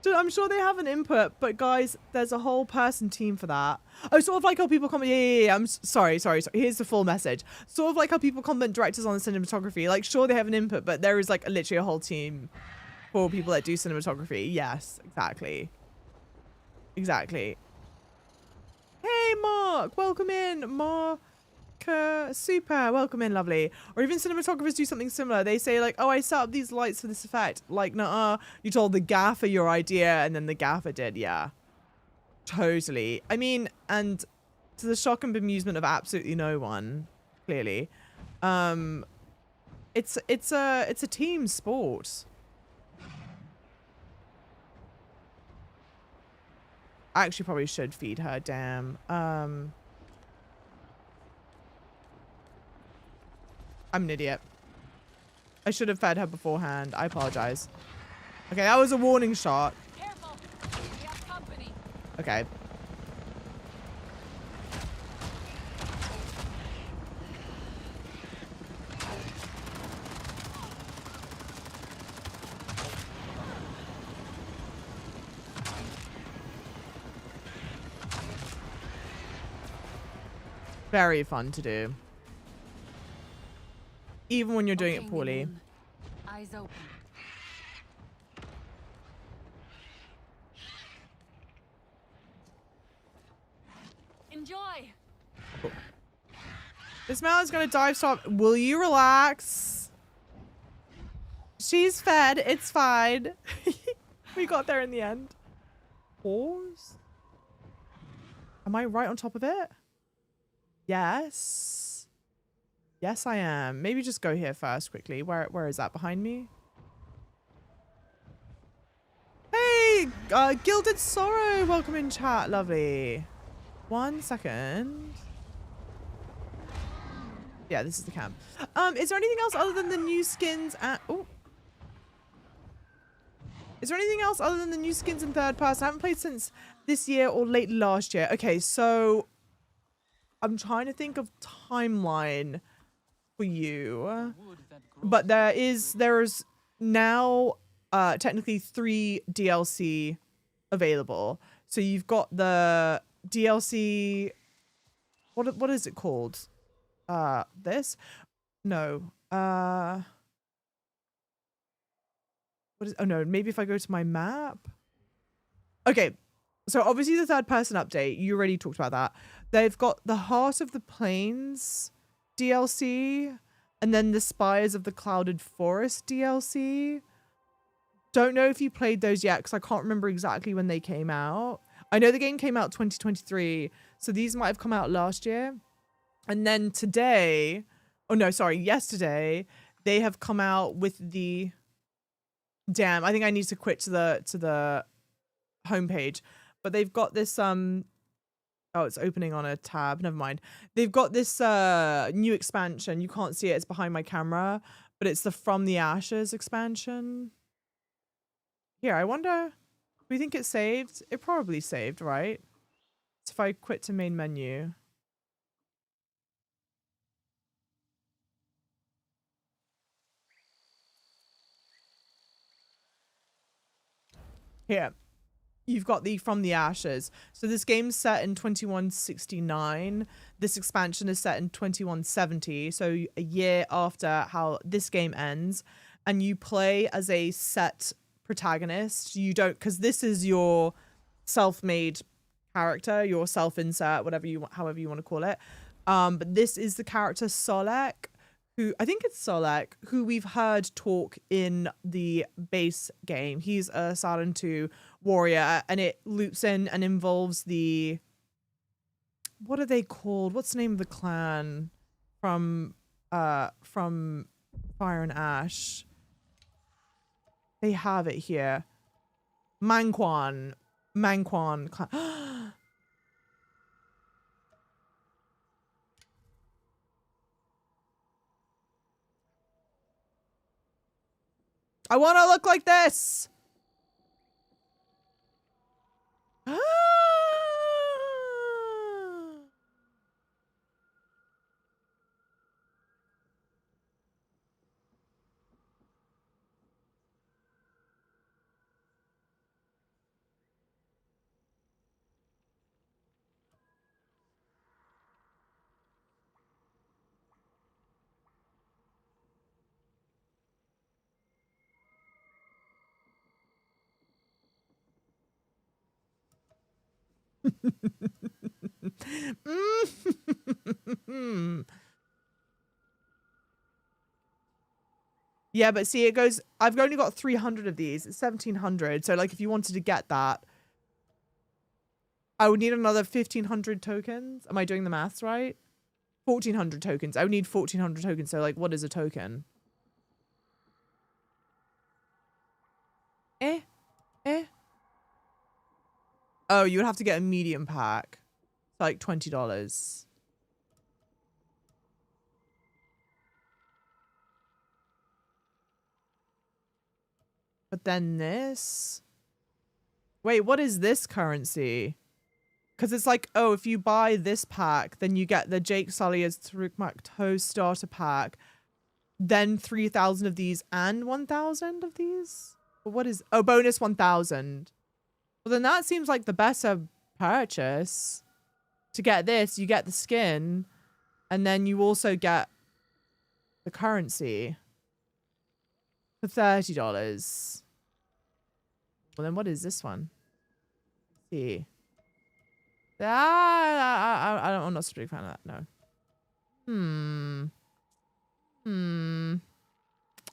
Dude, I'm sure they have an input, but guys, there's a whole person team for that. Oh, sort of like how people comment. Yeah. I'm sorry. Here's the full message. Sort of like how people comment directors on the cinematography. Like, sure, they have an input, but there is like literally a whole team for people that do cinematography. Yes, exactly. Hey, Mark, welcome in, Mark. Super, welcome in, lovely. Or even cinematographers do something similar. They say like, oh, I set up these lights for this effect. Like, nuh-uh, you told the gaffer your idea and then the gaffer did. Yeah, totally. I mean, and to the shock and bemusement of absolutely no one, clearly, it's a team sport. I actually probably should feed her, damn. I'm an idiot. I should have fed her beforehand. I apologize. Okay, that was a warning shot. Careful. We have company. Okay. Very fun to do. Even when you're doing it poorly. Minion. Eyes open. Enjoy. This mountain's gonna dive stop. Will you relax? She's fed. It's fine. We got there in the end. Pause. Am I right on top of it? Yes. Yes, I am. Maybe just go here first quickly. Where is that? Behind me? Hey, Gilded Sorrow. Welcome in chat. Lovely. 1 second. Yeah, this is the camp. Is there anything else other than the new skins and... Oh. Is there anything else other than the new skins in third person? I haven't played since this year or late last year. Okay, so... I'm trying to think of timeline for you. But there's now technically 3 DLC available. So you've got the DLC... What is it called? This? No. What is... Oh no, maybe if I go to my map? Okay. So obviously the third person update, you already talked about that. They've got the Heart of the Plains DLC and then the Spires of the Clouded Forest DLC. Don't know if you played those yet because I can't remember exactly when they came out. I know the game came out 2023, so these might have come out last year. And then today, oh no, sorry, yesterday, they have come out with the... Damn, I think I need to quit to the homepage. But they've got this oh, it's opening on a tab. Never mind. They've got this new expansion. You can't see it. It's behind my camera, but it's the From the Ashes expansion. Here, I wonder. Do we think it's saved? It probably saved, right? So if I quit to main menu. Here. You've got the From the Ashes. So this game's set in 2169. This expansion is set in 2170. So a year after how this game ends. And you play as a set protagonist. You don't, because this is your self-made character, your self-insert, however you want to call it. But this is the character Solek, who I think it's Solek, who we've heard talk in the base game. He's a Saturn 2 warrior, and it loops in and involves the... What are they called? What's the name of the clan from Fire and Ash? They have it here. Manquan clan. I want to look like this. Yeah, but see, it goes... I've only got 300 of these. It's 1,700. So, like, if you wanted to get that, I would need another 1,500 tokens. Am I doing the maths right? 1,400 tokens. I would need 1,400 tokens. So, like, what is a token? Oh, you would have to get a medium pack. It's like $20. But then this. Wait, what is this currency? Because it's like, oh, if you buy this pack, then you get the Jake Sully's Truckmac Toe starter pack. Then 3,000 of these and 1,000 of these? But what is... Oh, bonus 1,000. Well, then that seems like the better purchase. To get this, you get the skin. And then you also get the currency. For $30. Well, then what is this one? Let's see. I'm not such a big fan of that, no.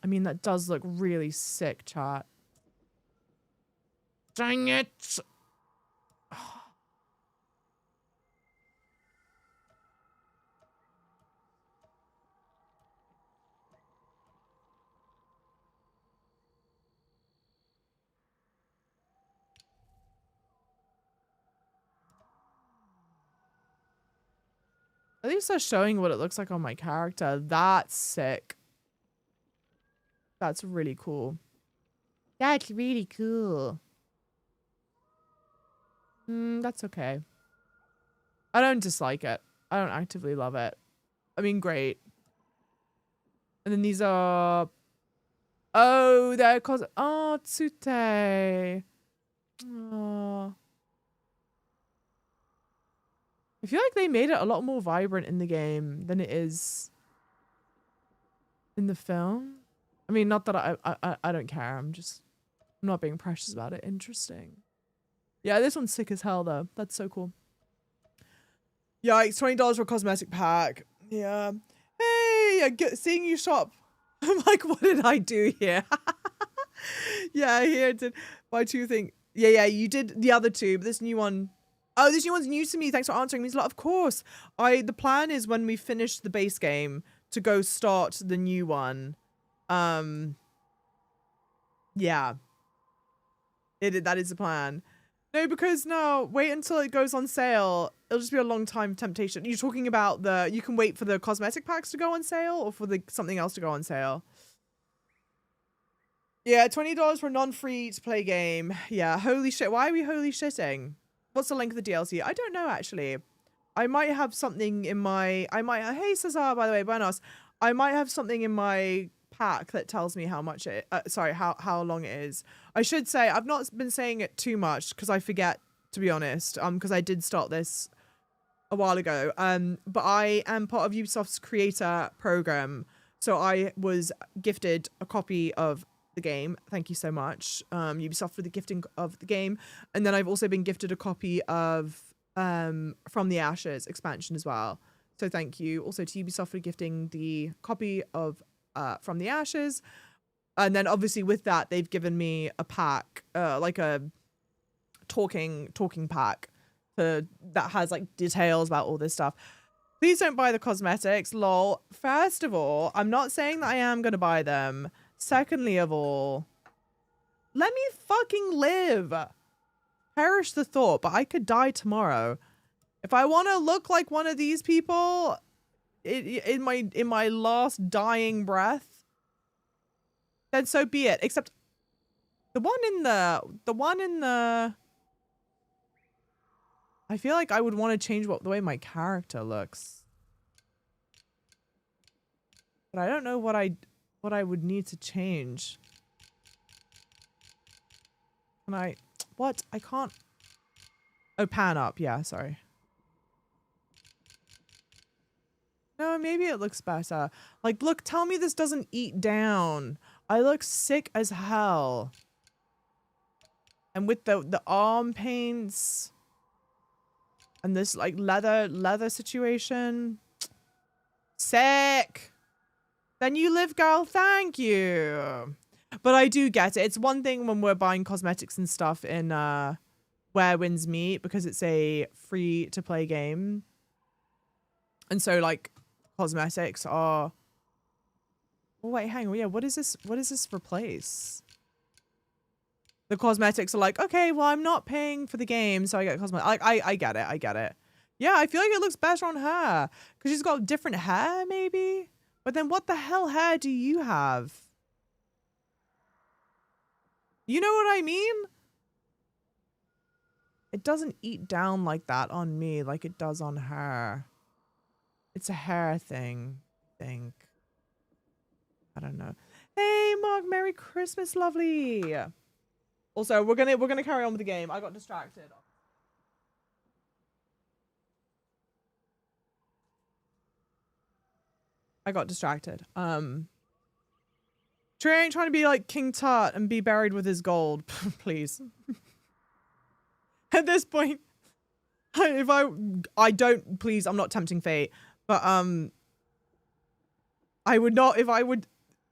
I mean, that does look really sick, chat. Dang it! At least they're showing what it looks like on my character. That's sick. That's really cool. That's really cool. That's okay. I don't dislike it. I don't actively love it. I mean, great. And then these are... Oh, they're cause... Oh, Tsute. Oh. I feel like they made it a lot more vibrant in the game than it is in the film. I mean, not that I don't care. I'm not being precious about it. Interesting. Yeah, this one's sick as hell though. That's so cool. Yeah, it's $20 for a cosmetic pack. Yeah. Hey, seeing you shop. I'm like, what did I do here? Yeah, here did buy two things. Yeah, you did the other two, but this new one. Oh, this new one's new to me. Thanks for answering. It means a lot. Of course. The plan is when we finish the base game to go start the new one. Yeah. That is the plan. No, because no, wait until it goes on sale. It'll just be a long time temptation. You're talking about you can wait for the cosmetic packs to go on sale or for something else to go on sale? Yeah, $20 for a non-free to play game. Yeah, holy shit. Why are we holy shitting? What's the link of the DLC? I don't know, actually. I might have something in my... Hey, Cesar, by the way, buenos. I might have something in my pack that tells me how much it... sorry, how long it is. I should say, I've not been saying it too much because I forget, to be honest, because I did start this a while ago. But I am part of Ubisoft's creator program. So I was gifted a copy of the game. Thank you so much, Ubisoft, for the gifting of the game. And then I've also been gifted a copy of From the Ashes expansion as well. So thank you also to Ubisoft for gifting the copy of From the Ashes. And then obviously with that, they've given me a pack, like a talking pack that has like details about all this stuff. Please don't buy the cosmetics, lol. First of all, I'm not saying that I am going to buy them. Secondly of all, let me fucking live. Perish the thought, but I could die tomorrow. If I want to look like one of these people in my last dying breath, then so be it. Except the one in the I feel like I would want to change the way my character looks. But I don't know what I would need to change. Can I... What? I can't... Oh, pan up. Yeah, sorry. No, maybe it looks better. Like, look, tell me this doesn't eat down. I look sick as hell. And with the arm paints... And this, like, leather situation. Sick! Then you live, girl. Thank you. But I do get it. It's one thing when we're buying cosmetics and stuff in Where Winds Meet because it's a free-to-play game. And so, like, cosmetics are... Oh, wait, hang on. Yeah, what is this? What does this replace? The cosmetics are like, okay, well, I'm not paying for the game, so I get cosmetics. I get it. I get it. Yeah, I feel like it looks better on her. Because she's got different hair, maybe? But then what the hell hair do you have? You know what I mean? It doesn't eat down like that on me like it does on her. It's a hair thing, I think. I don't know. Hey, Mark, Merry Christmas, lovely. Also, we're gonna carry on with the game. I got distracted. Trey ain't trying to be like King Tut and be buried with his gold. Please. At this point, if I don't, please, I'm not tempting fate, but I would not, if I would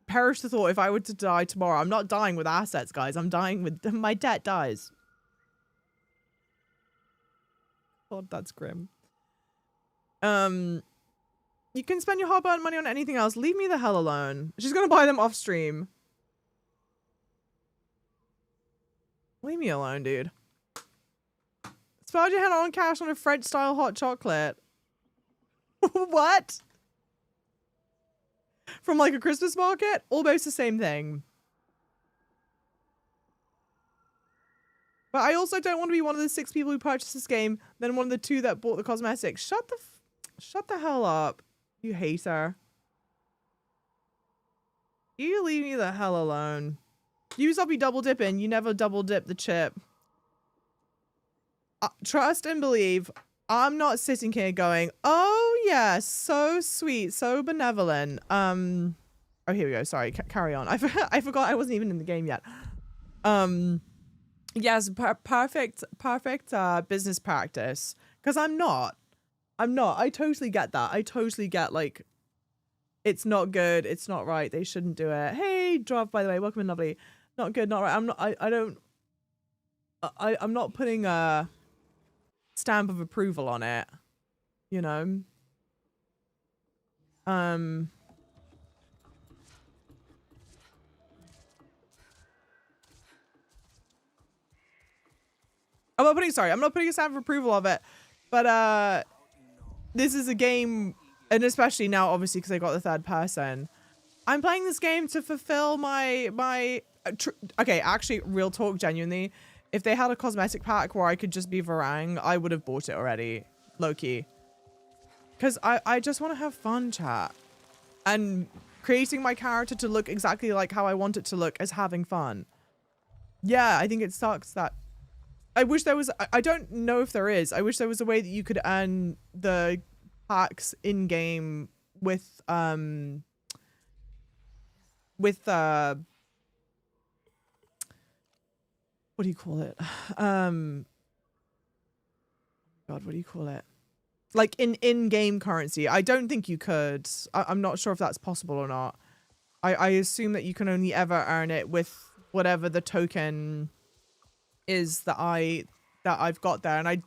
perish the thought, if I were to die tomorrow, I'm not dying with assets, guys. I'm dying with, my debt dies. God, that's grim. You can spend your hard-earned money on anything else. Leave me the hell alone. She's gonna buy them off stream. Leave me alone, dude. Spend your hand on cash on a French-style hot chocolate. What? From like a Christmas market? Almost the same thing. But I also don't want to be one of the 6 people who purchased this game, then one of the 2 that bought the cosmetics. Shut the hell up, you hater. You leave me the hell alone. You stop be double dipping. You never double dip the chip. Trust and believe. I'm not sitting here going, oh yeah, so sweet, so benevolent. Oh, here we go. Sorry, carry on. I forgot I wasn't even in the game yet. Yes, perfect business practice. Because I'm not. I totally get that. I totally get, like, it's not good. It's not right. They shouldn't do it. Hey, Drov, by the way, welcome in, lovely. Not good, not right. I'm not putting a stamp of approval on it, you know. I'm not putting a stamp of approval of it, but this is a game, and especially now, obviously, because I got the 3rd person, I'm playing this game to fulfill my okay, actually, real talk, genuinely, if they had a cosmetic pack where I could just be Varang, I would have bought it already, low-key. Because I just want to have fun, chat. And creating my character to look exactly like how I want it to look is having fun. Yeah, I think it sucks that... I wish there was... I don't know if there is. I wish there was a way that you could earn the packs in-game with what do you call it? God, what do you call it? Like in-game currency. I don't think you could. I'm not sure if that's possible or not. I assume that you can only ever earn it with whatever the token is that I've got there, and I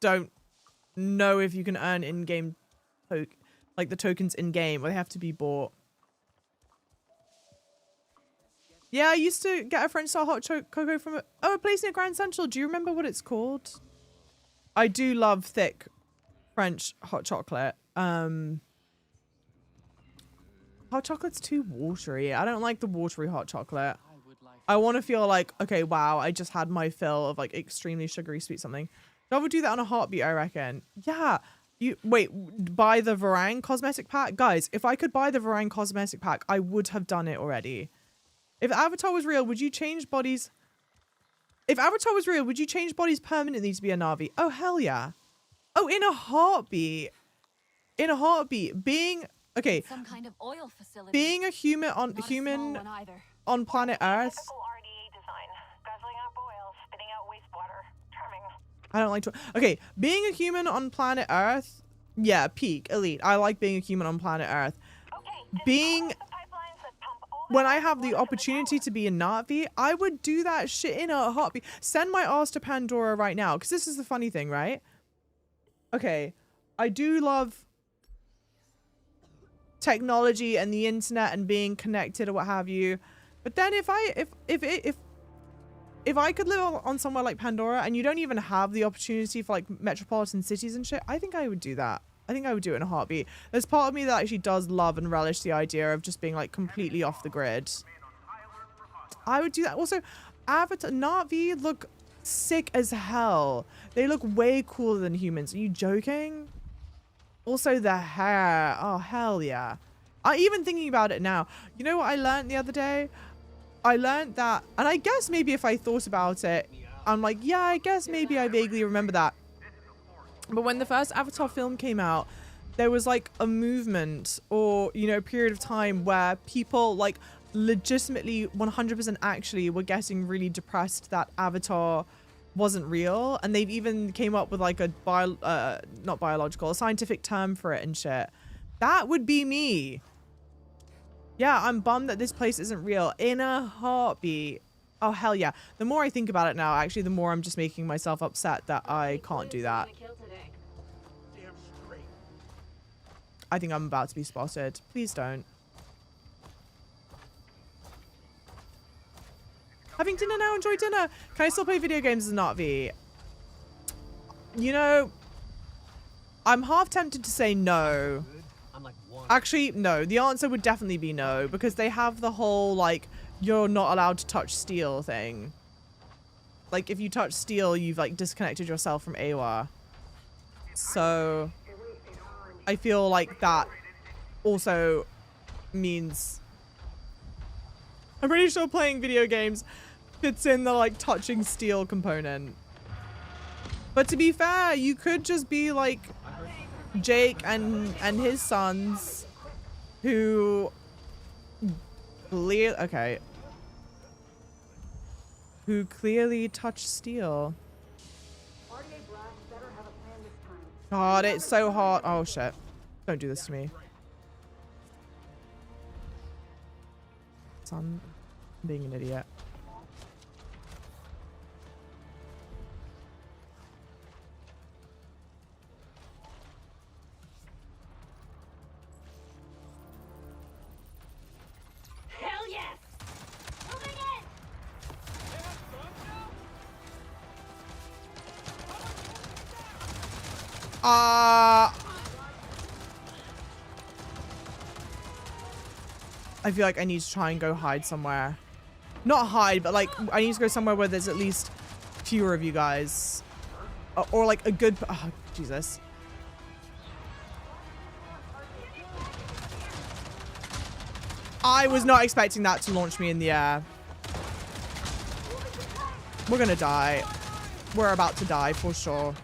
don't know if you can earn in-game like the tokens in-game, or they have to be bought. Yeah, I used to get a French style hot cocoa from a place near Grand Central. Do you remember what it's called? I do love thick French hot chocolate. Hot chocolate's too watery. I don't like the watery hot chocolate. I want to feel like, okay, wow, I just had my fill of like extremely sugary sweet something. I would do that on a heartbeat, I reckon. Yeah. Buy the Varang cosmetic pack? Guys, if I could buy the Varang cosmetic pack, I would have done it already. If Avatar was real, would you change bodies? If Avatar was real, would you change bodies permanently to be a Na'vi? Oh, hell yeah. Oh, in a heartbeat. In a heartbeat. Being, okay. Some kind of oil facility. Being a human on planet Earth. Typical RDA design. Guzzling up oil, spitting out wastewater. Charming. I don't like to. Okay, being a human on planet Earth. Yeah, peak, elite. I like being a human on planet Earth. Okay, Being... When I have the opportunity to be a Na'vi, I would do that shit in a heartbeat. Send my ass to Pandora right now. Because this is the funny thing, right? Okay. I do love technology and the internet and being connected or what have you. But then if I could live on somewhere like Pandora and you don't even have the opportunity for like metropolitan cities and shit, I think I would do that. I think I would do it in a heartbeat. There's part of me that actually does love and relish the idea of just being like completely off the grid. I would do that. Also, Avatar Na'vi look sick as hell. They look way cooler than humans. Are you joking? Also the hair. Oh, hell yeah. Even thinking about it now. You know what I learned the other day? I learned that, and I guess maybe if I thought about it, I'm like, yeah, I guess maybe I vaguely remember that. But when the first Avatar film came out, there was like a movement or, you know, a period of time where people like legitimately 100% actually were getting really depressed that Avatar wasn't real. And they've even came up with like a not biological, a scientific term for it and shit. That would be me. Yeah, I'm bummed that this place isn't real. In a heartbeat. Oh, hell yeah. The more I think about it now, actually, the more I'm just making myself upset that I can't do that. I think I'm about to be spotted. Please don't. Having dinner now, enjoy dinner. Can I still play video games as not V? You know, I'm half tempted to say no. Actually, no. The answer would definitely be no, because they have the whole, like, you're not allowed to touch steel thing. Like, if you touch steel, you've, like, disconnected yourself from AWA. So, I feel like that also means... I'm pretty sure playing video games fits in the, like, touching steel component. But to be fair, you could just be, like... Jake and his sons who clearly touch steel. God, it's so hot. Oh shit. Don't do this to me. Son, I'm being an idiot. I feel like I need to try and go hide somewhere. Not hide, but like I need to go somewhere where there's at least fewer of you guys. Or like a good... Oh, Jesus. I was not expecting that to launch me in the air. We're gonna die. We're about to die for sure.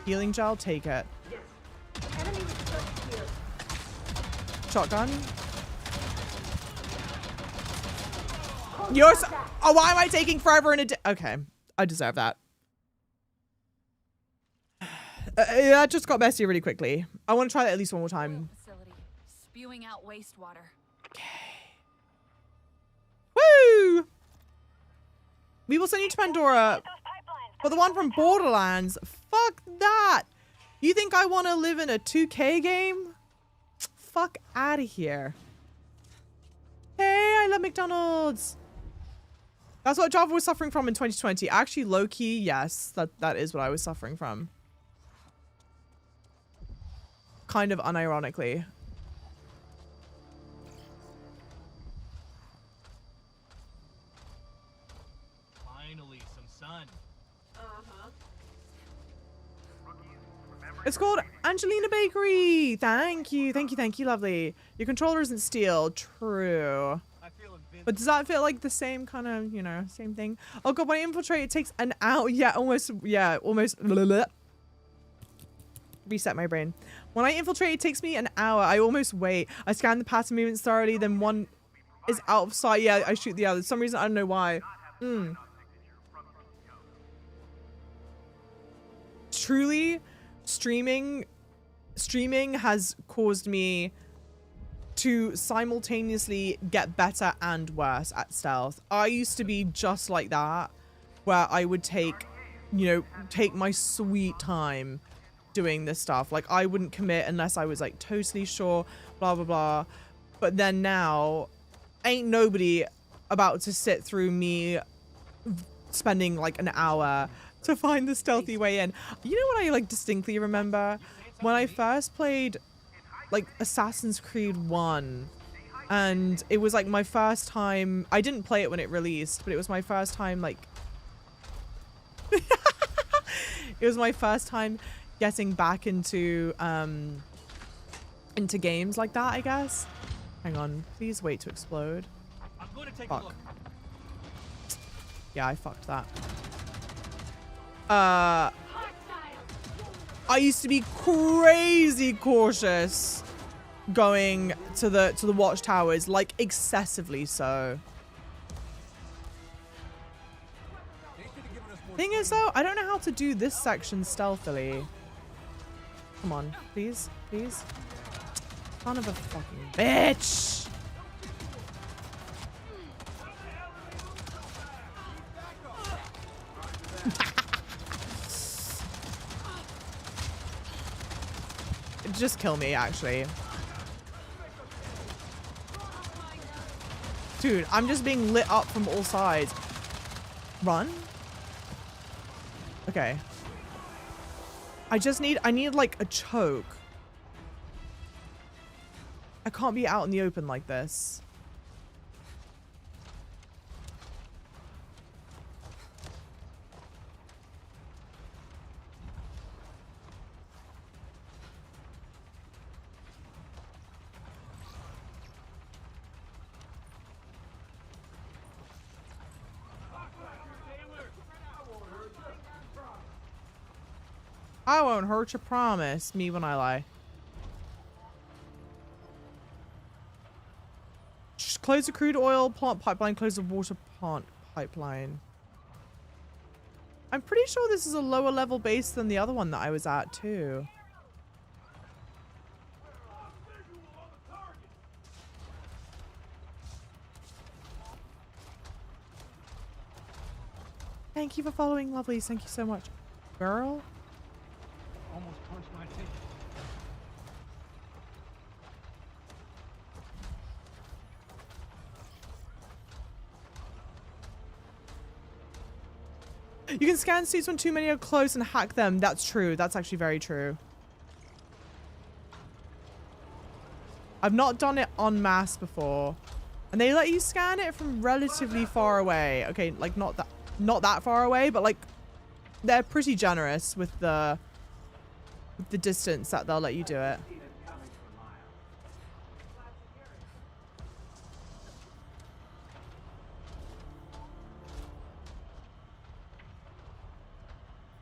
Healing gel, take it. Shotgun. You're so, oh, why am I taking forever in a okay, I deserve that. That just got messy really quickly. I want to try that at least one more time. Facility, spewing out wastewater. Okay. Woo! We will send you to Pandora. But the one from Borderlands, fuck that. You think I want to live in a 2K game? Fuck out of here. Hey, I love McDonald's. That's what Java was suffering from in 2020. Actually, low-key, yes, that is what I was suffering from. Kind of unironically. Finally, some sun. It's called Angelina Bakery. Thank you. Thank you. Thank you. Lovely. Your controller isn't steel. True. But does that feel like the same kind of, you know, same thing? Oh god, when I infiltrate, it takes an hour. Yeah, almost. Yeah, almost. Reset my brain. When I infiltrate, it takes me an hour. I almost wait. I scan the pattern movements thoroughly. Then one is out of sight. Yeah, I shoot the other. For some reason, I don't know why. Truly, streaming has caused me to simultaneously get better and worse at stealth. I used to be just like that, where I would take my sweet time doing this stuff. Like, I wouldn't commit unless I was like totally sure, blah blah blah. But then now, ain't nobody about to sit through me spending like an hour to find the stealthy way in. You know what I like distinctly remember? When I first played like Assassin's Creed 1. And it was like my first time. I didn't play it when it released, but it was my first time like it was my first time getting back into games like that, I guess. Hang on, please wait to explode. I'm going to take Fuck. a look. Yeah, I fucked that. I used to be crazy cautious going to the watchtowers, like excessively so. Thing is though, I don't know how to do this section stealthily. Come on, please, please. Son of a fucking bitch. Just kill me, actually. Dude, I'm just being lit up from all sides. Run? Okay. I need like a choke. I can't be out in the open like this. I won't hurt you, promise. Me when I lie. Close the crude oil plant pipeline, close the water plant pipeline. I'm pretty sure this is a lower level base than the other one that I was at too. Thank you for following, lovelies. Thank you so much. Girl? Almost punched my ticket. You can scan suits when too many are close and hack them. That's true. That's actually very true. I've not done it en masse before. And they let you scan it from relatively far away. Okay, like not that far away, but like they're pretty generous with the distance that they'll let you do it.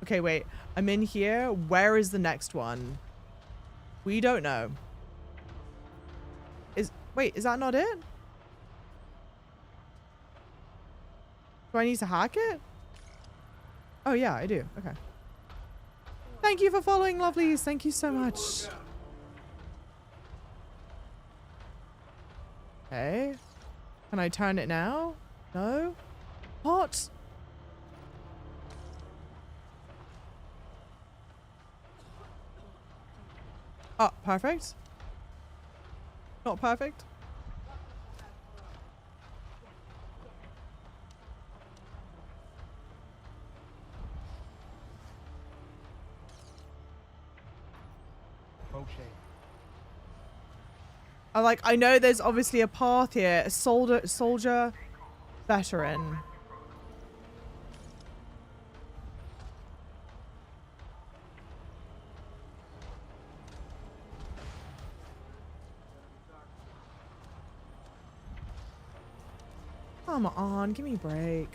Okay, wait. I'm in here. Where is the next one? We don't know. Wait, is that not it? Do I need to hack it? Oh yeah, I do. Okay. Thank you for following, lovelies. Thank you so much. Okay. Can I turn it now? No? What? Oh, perfect. Not perfect. I know there's obviously a path here. A soldier veteran. Come on, give me a break.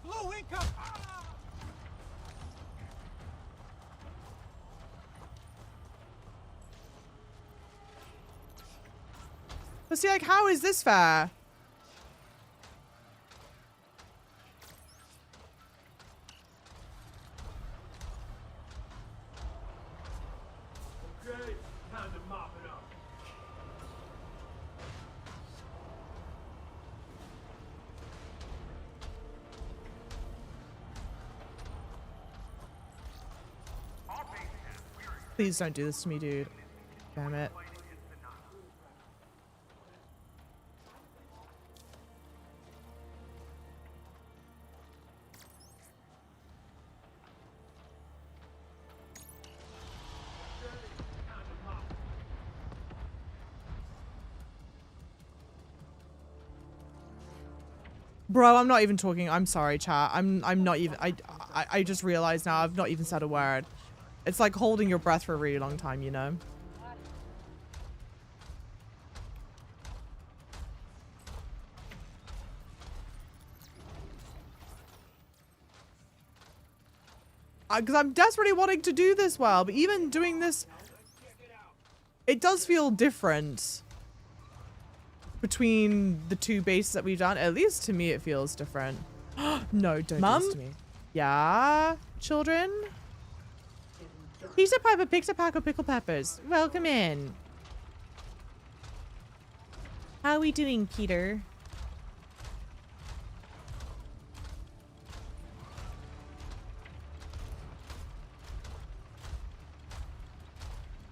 Blue income! But see, like, how is this fair? Okay, time to mop it up. Please don't do this to me, dude. Damn it. Bro, I'm not even talking. I'm sorry, chat. I'm not even. I just realized now I've not even said a word. It's like holding your breath for a really long time, you know? Because I'm desperately wanting to do this well, but even doing this, it does feel different between the two bases that we've done. At least to me, it feels different. No, don't do this to me. Yeah, children? Peter Piper picked a pack of pickle peppers. Welcome in. How are we doing, Peter?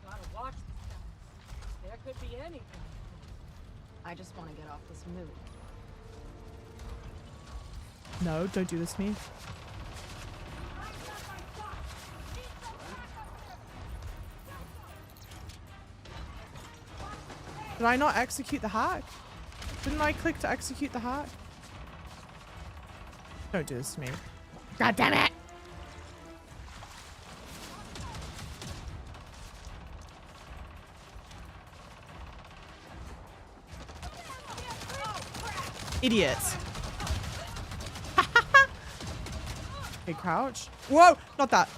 Gotta watch the skies. There could be anything. I just want to get off this mood. No, don't do this to me. Did I not execute the hack? Didn't I click to execute the hack? Don't do this to me. God damn it! Idiots. Okay, crouch. Whoa! Not that.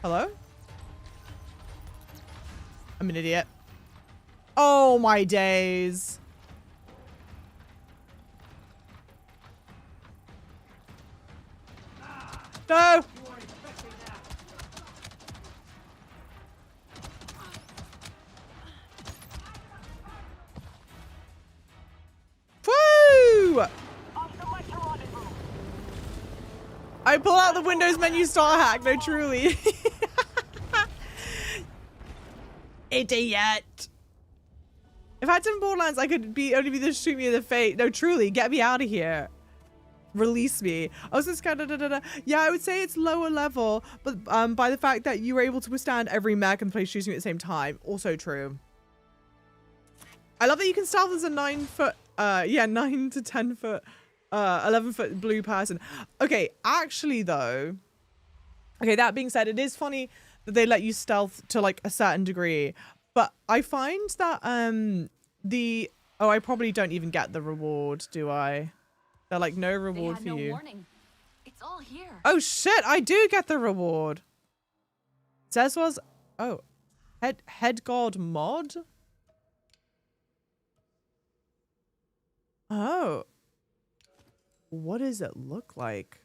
Hello? I'm an idiot. Oh my days. No! Woo! I pull out the Windows menu star hack, no truly. Idiot. If I had some Borderlands, I could only be this shoot me in the face. No, truly, get me out of here. Release me. I was just kind of yeah, I would say it's lower level, but by the fact that you were able to withstand every mech and play shooting at the same time, also true. I love that you can stealth as a 9 foot, yeah, 9 to 10 foot, 11 foot blue person. Okay, actually though, okay, that being said, it is funny that they let you stealth to like a certain degree, but I find that oh, I probably don't even get the reward, do I? They're like no reward for you. Warning. It's all here. Oh shit, I do get the reward. Says was oh, head god mod. Oh, what does it look like?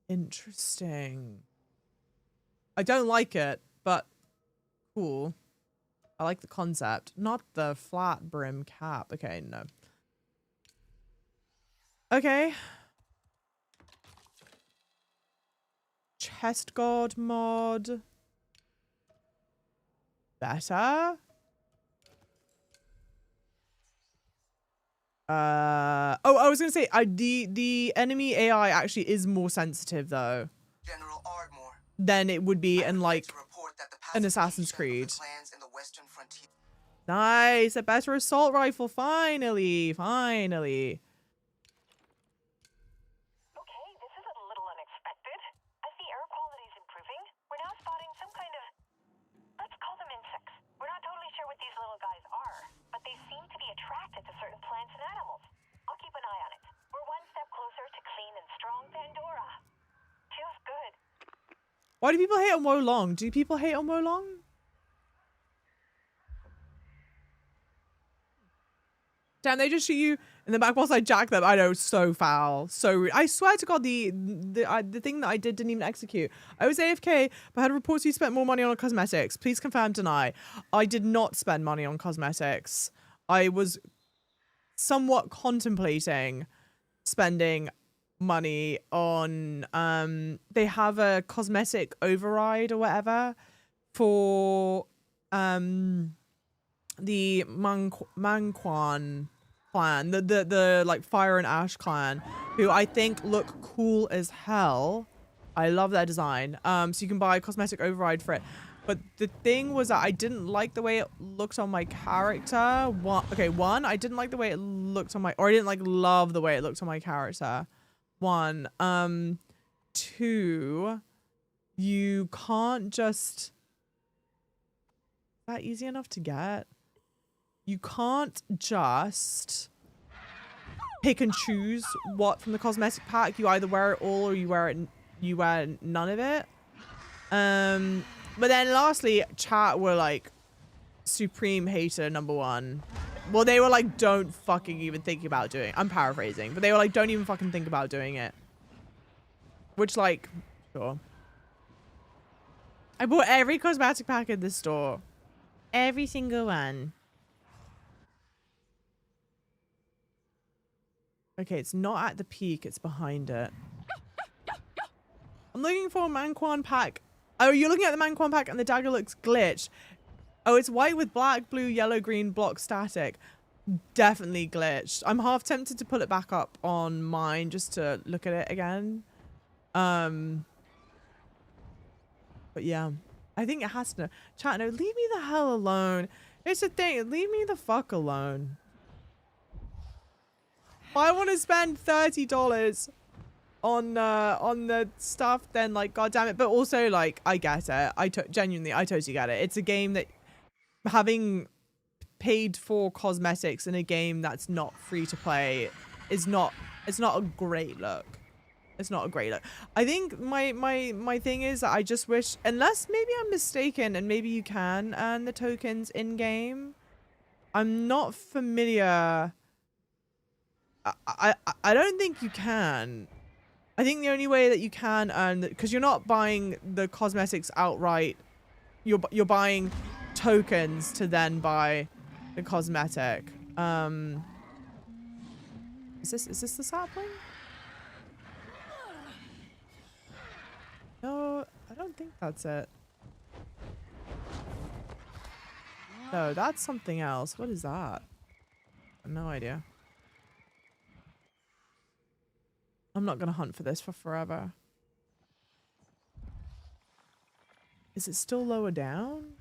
Interesting. I don't like it, but cool. I like the concept, not the flat brim cap. Okay, no. Okay. Chest guard mod. Better. Oh, I was gonna say, the enemy AI actually is more sensitive though General Ardmore than it would be in like to report that the an Assassin's pacification of Creed. the clans in the Western Frontier. Nice, a better assault rifle. Finally, finally. Okay, this is a little unexpected. As the air quality is improving, we're now spotting some kind of, let's call them insects. We're not totally sure what these little guys are, but they seem to be attracted to certain plants and animals. I'll keep an eye on it. We're one step closer to clean and strong Pandora. Feels good. Why do people hate on Wolong? Do people hate on Wolong? Damn, they just shoot you in the back whilst I jack them. I know, so foul. So rude. I swear to God, the thing that I didn't even execute. I was AFK, but I had reports you spent more money on cosmetics. Please confirm, deny. I did not spend money on cosmetics. I was somewhat contemplating spending money on, they have a cosmetic override or whatever for, the Manquan clan, the like Fire and Ash clan, who I think look cool as hell. I love their design. So you can buy a cosmetic override for it. But the thing was that I didn't like the way it looked on my character. One, I didn't like the way it looked on my, or I didn't like love the way it looked on my character. One. Two, you can't just, is that easy enough to get? You can't just pick and choose what from the cosmetic pack. You either wear it all or you wear none of it. But then lastly, chat were like supreme hater #1. Well, they were like, don't fucking even think about doing it. I'm paraphrasing, but they were like, don't even fucking think about doing it. Which, like, sure. I bought every cosmetic pack in this store. Every single one. Okay, it's not at the peak, it's behind it. I'm looking for a Manquan pack. Oh, you're looking at the Manquan pack and the dagger looks glitched. Oh, it's white with black, blue, yellow, green, block static. Definitely glitched. I'm half tempted to pull it back up on mine just to look at it again. But yeah, I think it has to. Chat, no, leave me the hell alone. It's the thing, leave me the fuck alone. If I want to spend $30 on the stuff, then like, god damn it. But also, like, I get it. Genuinely, I totally get it. It's a game that, having paid for cosmetics in a game that's not free to play is not, it's not a great look. It's not a great look. I think my thing is that I just wish, unless maybe I'm mistaken and maybe you can earn the tokens in game. I'm not familiar. I don't think you can. I think the only way that you can earn, because you're not buying the cosmetics outright, you're buying tokens to then buy the cosmetic. Is this the sapling? No, I don't think that's it. No, that's something else. What is that? I have no idea. I'm not gonna hunt for this for forever. Is it still lower down?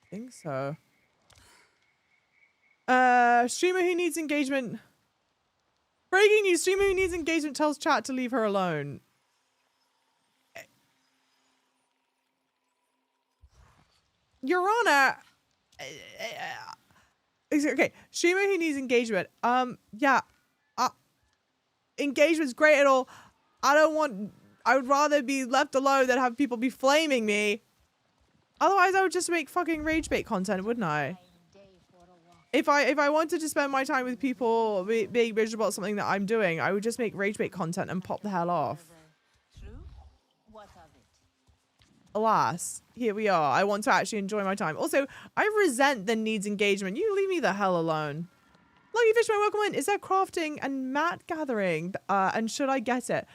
I think so. Streamer who needs engagement. Breaking news, streamer who needs engagement tells chat to leave her alone. Your Honor. Okay, streamer who needs engagement. Yeah. Engagement's great at all. I would rather be left alone than have people be flaming me. Otherwise, I would just make fucking rage bait content, wouldn't I? If I wanted to spend my time with people being miserable about something that I'm doing, I would just make rage bait content and pop the hell off. Alas, here we are. I want to actually enjoy my time. Also, I resent the needs engagement. You leave me the hell alone. Lucky Fishman, welcome in. Is there crafting and mat gathering? And should I get it?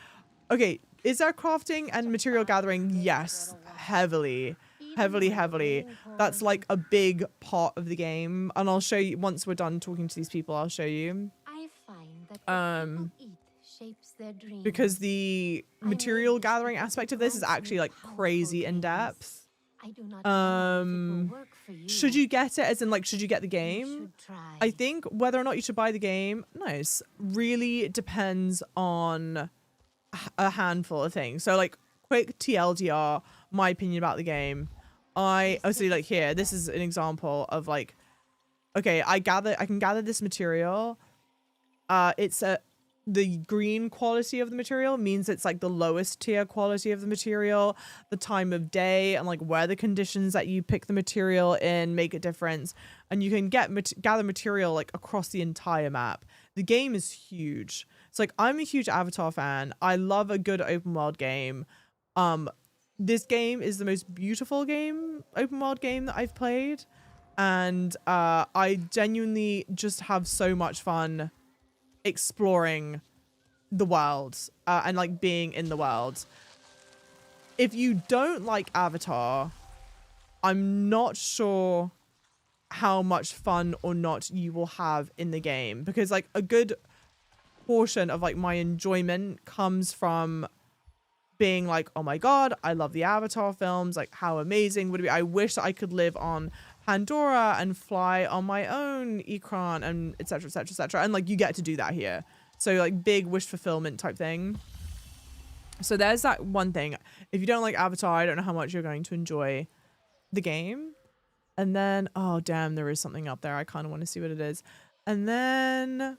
Okay, is there crafting and material gathering? Yes, heavily. Heavily. That's like a big part of the game. And I'll show you, once we're done talking to these people, I'll show you. I find that what people eat shapes their dreams. Because the material gathering aspect of this is actually like crazy in depth. I do not know if it will work for you. Should you get it, as in like, should you get the game? I think whether or not you should buy the game, nice, really depends on a handful of things. So like, quick TLDR, my opinion about the game. Obviously, like here, this is an example of like, okay, I can gather this material. It's the green quality of the material means it's like the lowest tier quality of the material. The time of day and like where the conditions that you pick the material in make a difference. And you can gather material like across the entire map. The game is huge. It's like, I'm a huge Avatar fan. I love a good open world game. This game is the most beautiful open world game that I've played. And I genuinely just have so much fun exploring the world and like being in the world. If you don't like Avatar, I'm not sure how much fun or not you will have in the game, because like a good portion of like my enjoyment comes from being like, oh my god, I love the Avatar films, like how amazing would it be? I wish that I could live on Pandora and fly on my own Ikran and etc etc etc, and like you get to do that here. So like big wish fulfillment type thing. So there's that one thing. If you don't like Avatar, I don't know how much you're going to enjoy the game. And then, oh damn, there is something up there. I kind of want to see what it is. And then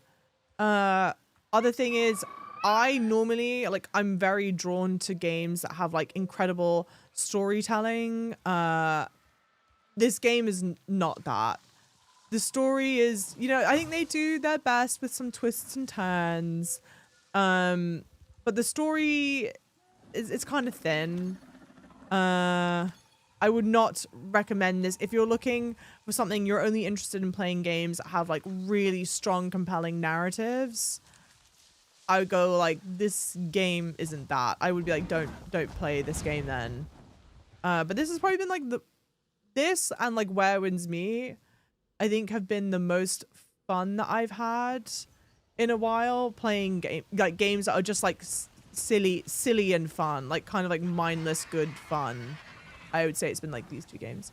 other thing is, I normally, like, I'm very drawn to games that have like incredible storytelling. This game is not that. The story is, you know, I think they do their best with some twists and turns. But the story is, it's kind of thin. I would not recommend this. If you're looking for something, you're only interested in playing games that have like really strong, compelling narratives, I would go like, this game isn't that. I would be like, don't play this game then. But this has probably been like this and like Where Winds Me, I think have been the most fun that I've had in a while playing games that are just like silly and fun, like kind of like mindless good fun. I would say it's been like these two games.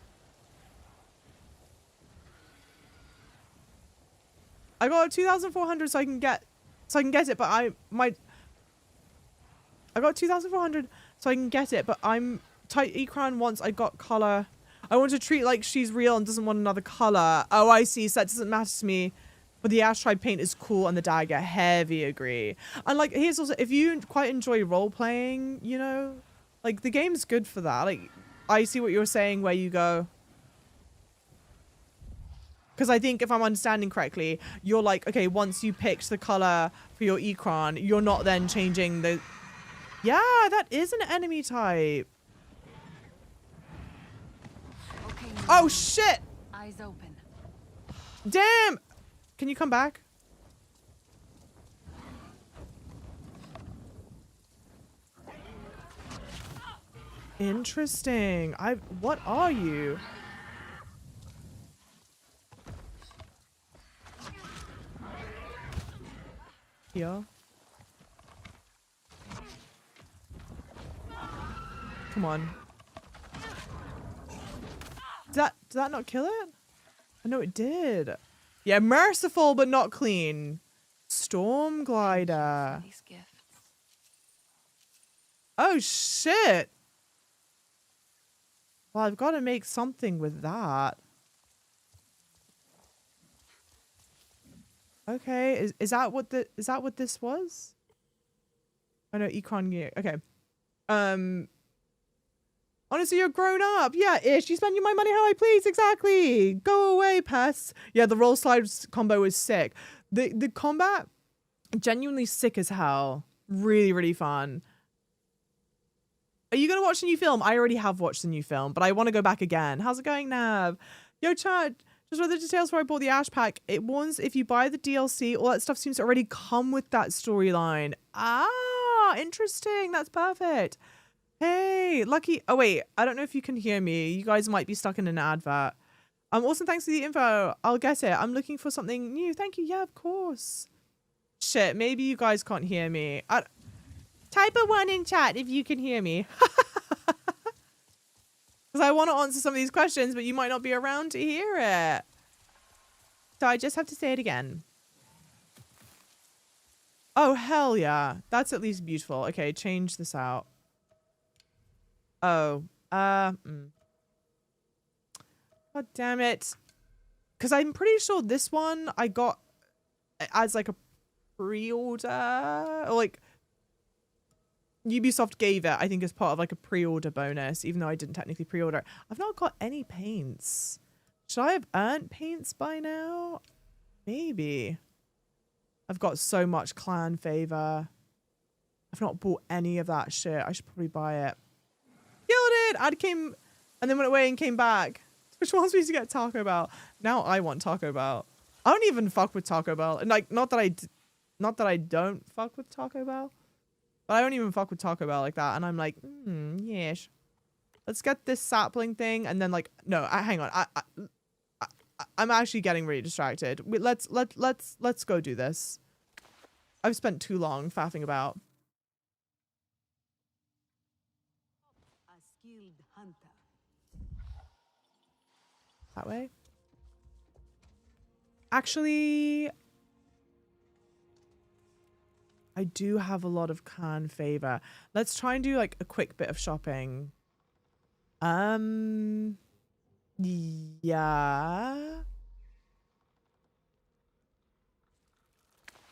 I got 2,400 so I can get it, but I got 2,400 so I can get it, but I'm tight Ikran once I got color. I want to treat like she's real and doesn't want another color. Oh, I see. So that doesn't matter to me. But the Ash Tribe paint is cool and the dagger. Heavy agree. And like, here's also, if you quite enjoy role playing, you know, like the game's good for that. Like, I see what you're saying where you go. Because I think if I'm understanding correctly, you're like, okay, once you picked the color for your Ikran, you're not then changing the... Yeah, that is an enemy type. Okay, Oh, shit. eyes open. Damn. Can you come back? Interesting. What are you? Here. Come on. Did that not kill it? I know it did. Yeah, merciful but not clean. Storm glider. These gifts. Oh shit. Well, I've got to make something with that. Okay, is that what this was? Oh no, Econ gear. Okay. Honestly, you're grown up. Yeah, ish. You spend my money how I please. Exactly. Go away, pests. Yeah, the roll slide combo is sick. The combat, genuinely sick as hell. Really, really fun. Are you gonna watch the new film? I already have watched the new film, but I want to go back again. How's it going, Nav? Yo, chat. Just read the details before I bought the Ash pack. It warns if you buy the DLC, all that stuff seems to already come with that storyline. Ah, interesting. That's perfect. Hey, lucky. Oh, wait. I don't know if you can hear me. You guys might be stuck in an advert. Awesome. Thanks for the info. I'll get it. I'm looking for something new. Thank you. Yeah, of course. Shit. Maybe you guys can't hear me. Type a 1 in chat if you can hear me. Because I want to answer some of these questions, but you might not be around to hear it. So I just have to say it again. Oh, hell yeah. That's at least beautiful. Okay, change this out. Oh. God damn it. Because I'm pretty sure this one I got as like a pre-order. Or like... Ubisoft gave it, I think, as part of like a pre-order bonus, even though I didn't technically pre-order it. I've not got any paints. Should I have earned paints by now? Maybe. I've got so much clan favor. I've not bought any of that shit. I should probably buy it. Killed it! Ad came and then went away and came back. Which wants me to get Taco Bell. Now I want Taco Bell. I don't even fuck with Taco Bell. And like, not that I don't fuck with Taco Bell. But I don't even fuck with Taco Bell like that. And I'm like, yes. Let's get this sapling thing. And then like, no, hang on. I'm actually getting really distracted. Let's go do this. I've spent too long faffing about. A skilled hunter. That way. Actually, I do have a lot of clan favor. Let's try and do like a quick bit of shopping. Yeah.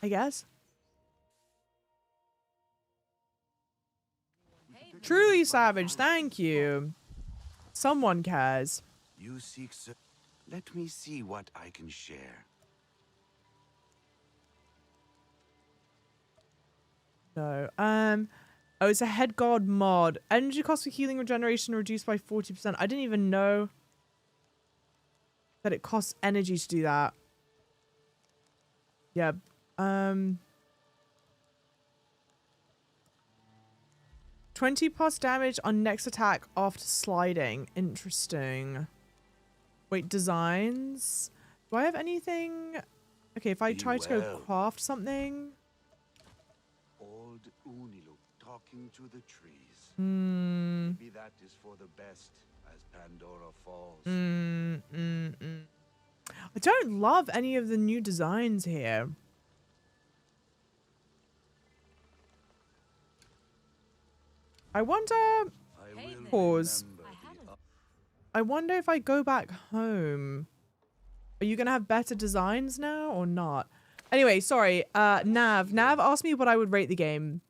I guess. Truly savage, thank you. Someone cares. You seek, sir. Let me see what I can share. No. Oh, it's a head guard mod. Energy cost for healing regeneration reduced by 40%. I didn't even know that it costs energy to do that. Yeah. 20 plus damage on next attack after sliding. Interesting. Wait, designs? Do I have anything? Okay, if I try to go craft something. Old Unilu talking to the trees. Maybe that is for the best as Pandora falls. I don't love any of the new designs here. I wonder. Pause. I wonder if I go back home. Are you gonna have better designs now or not? Anyway, sorry. Nav asked me what I would rate the game.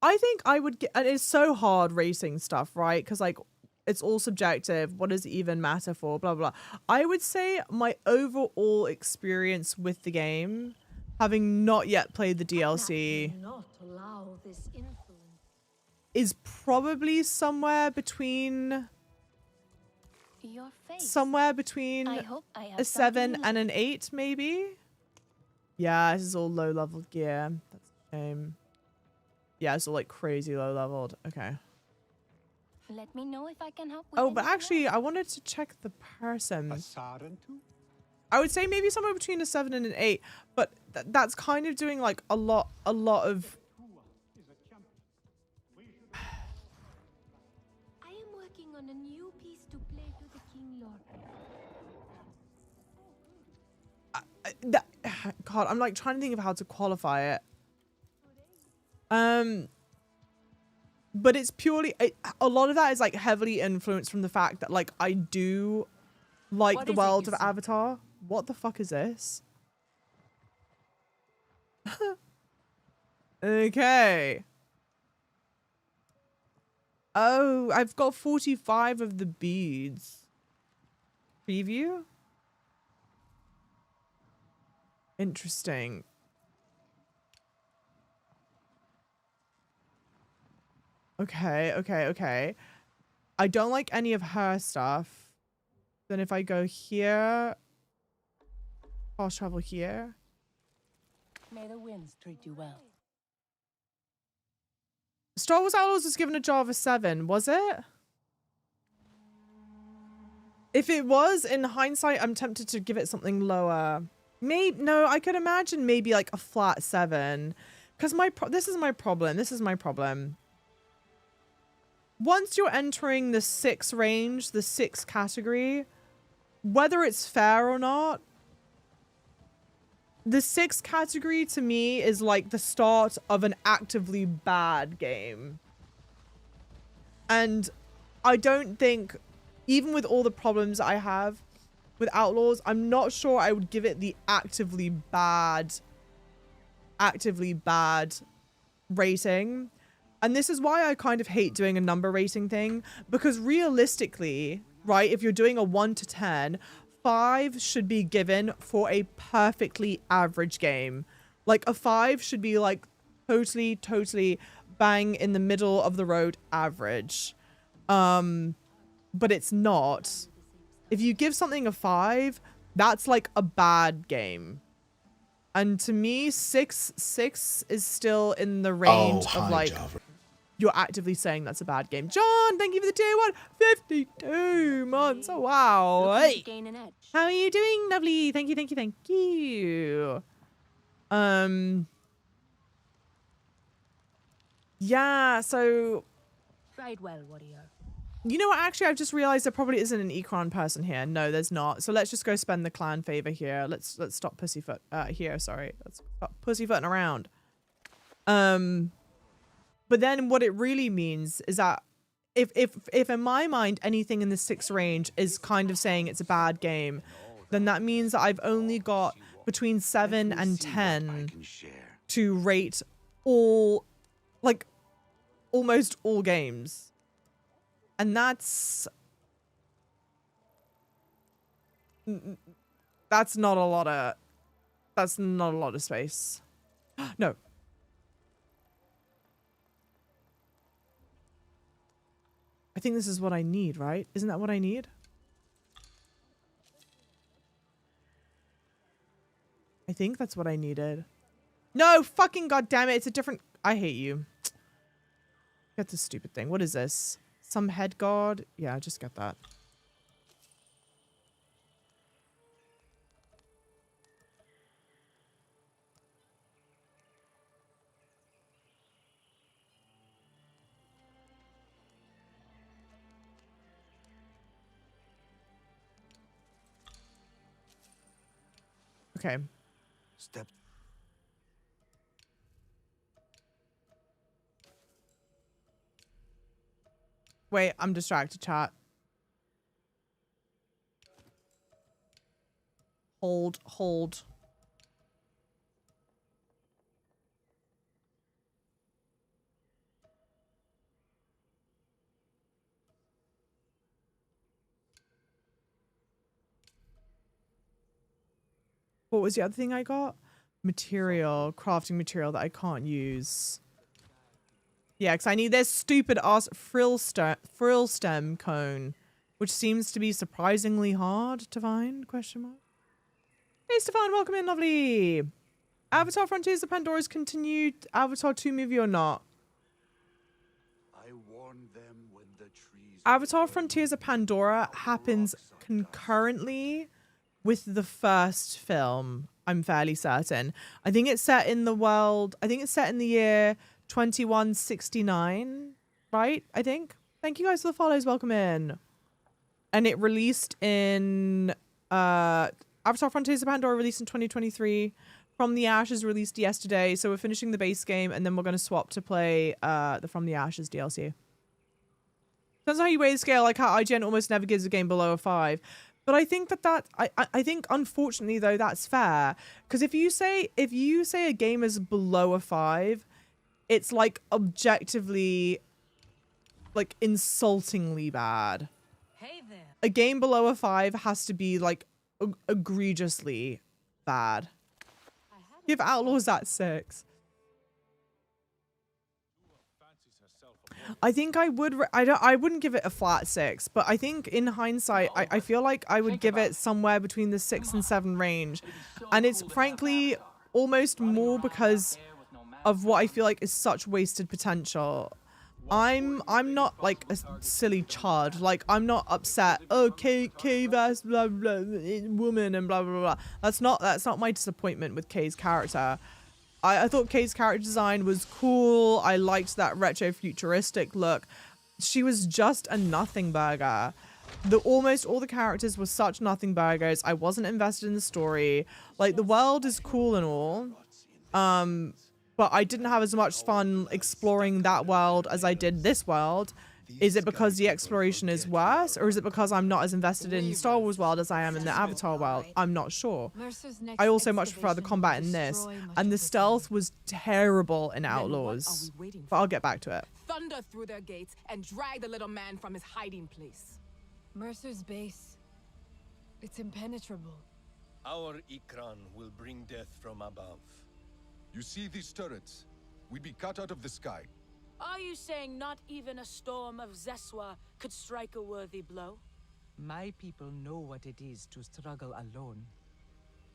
I think I would get, and it's so hard racing stuff, right? Because like it's all subjective. What does it even matter for? Blah, blah, blah. I would say my overall experience with the game, having not yet played the DLC, Not allow this influence. is probably somewhere between Your face. somewhere between I hope I have a 7 something and an 8, maybe. Yeah, this is all low leveled gear. That's a shame. Yeah, it's all like crazy low leveled. Okay. Let me know if I can help with Oh, but anything actually, else. I wanted to check the person. A Sarentu? I would say maybe somewhere between a 7 and an 8, but that's kind of doing like a lot of. I am working on a new piece to play to the King Lord. God, I'm like trying to think of how to qualify it. But it's purely a lot of that is like heavily influenced from the fact that like I do like What the is it world you of see? Avatar. What the fuck is this? Okay. Oh, I've got 45 of the beads. Preview? Interesting. Okay. I don't like any of her stuff. Then if I go here, fast travel here. May the winds treat you well. Star Wars Outlaws was given a Java 7, was it? If it was, in hindsight, I'm tempted to give it something lower. No, I could imagine maybe like a flat 7. Because this is my problem. Once you're entering the 6 range, the 6 category, whether it's fair or not, the 6 category to me is like the start of an actively bad game. And I don't think, even with all the problems I have with Outlaws, I'm not sure I would give it the actively bad rating. And this is why I kind of hate doing a number rating thing, because realistically, right, if you're doing a 1 to 10, 5 should be given for a perfectly average game. Like a 5 should be like totally bang in the middle of the road average. But it's not. If you give something a 5, that's like a bad game. And to me, 6 is still in the range of like, you're actively saying that's a bad game. John, thank you for the tier 1. 52 months. Oh, wow. Looking to Hey. gain an edge. How are you doing, lovely? Thank you. Yeah, so Ride well, warrior. you know what? Actually, I've just realized there probably isn't an Ecron person here. No, there's not. So let's just go spend the clan favor here. Let's stop pussyfoot here. Sorry, let's stop pussyfooting around. But then what it really means is that if in my mind anything in the 6 range is kind of saying it's a bad game, then that means that I've only got between 7 and 10 to rate all, like, almost all games. And that's not a lot of space. No. I think this is what I need, right? Isn't that what I need? I think that's what I needed. No, fucking goddamn it. It's a different... I hate you. Get this stupid thing. What is this? Some head guard? Yeah, just get that. Okay. Step. Wait, I'm distracted, chat. Hold. What was the other thing I got? Material, crafting material that I can't use. Yeah, because I need this stupid ass frill stem cone, which seems to be surprisingly hard to find, question mark. Hey Stefan, welcome in, lovely. Avatar Frontiers of Pandora's continued Avatar 2 movie or not? I warned them when the trees Avatar Frontiers of Pandora happens concurrently with the first film, I'm fairly certain. I think it's set in the world, I think it's set in the year 2169, right? I think. Thank you guys for the follows, welcome in. And it released in, Avatar Frontiers of Pandora released in 2023. From the Ashes released yesterday, so we're finishing the base game and then we're going to swap to play the From the Ashes DLC. Depends on how you weigh the scale, like how IGN almost never gives a game below a 5. But I think I think unfortunately though that's fair, because if you say a game is below a 5, it's like objectively, like insultingly bad. Hey there. A game below a 5 has to be like egregiously bad. Give Outlaws that 6. I think I would. I wouldn't give it a flat 6, but I think in hindsight, I feel like I would give it somewhere between the 6 and 7 range, and it's frankly almost more because of what I feel like is such wasted potential. I'm not like a silly chud. Like I'm not upset. Oh, Kay's blah blah woman and blah blah blah. That's not my disappointment with Kay's character. I thought Kay's character design was cool. I liked that retro futuristic look. She was just a nothing burger. Almost all the characters were such nothing burgers. I wasn't invested in the story. Like the world is cool and all. But I didn't have as much fun exploring that world as I did this world. Is it because the exploration is worse, or is it because I'm not as invested in Star Wars world as I am in the Avatar world? I'm not sure. I also much prefer the combat in this, and the stealth was terrible in Outlaws. But I'll get back to it. Thunder through their gates and drag the little man from his hiding place. Mercer's base. It's impenetrable. Our Ikran will bring death from above. You see these turrets? We'd be cut out of the sky. Are you saying not even a storm of Zeswa could strike a worthy blow? My people know what it is to struggle alone.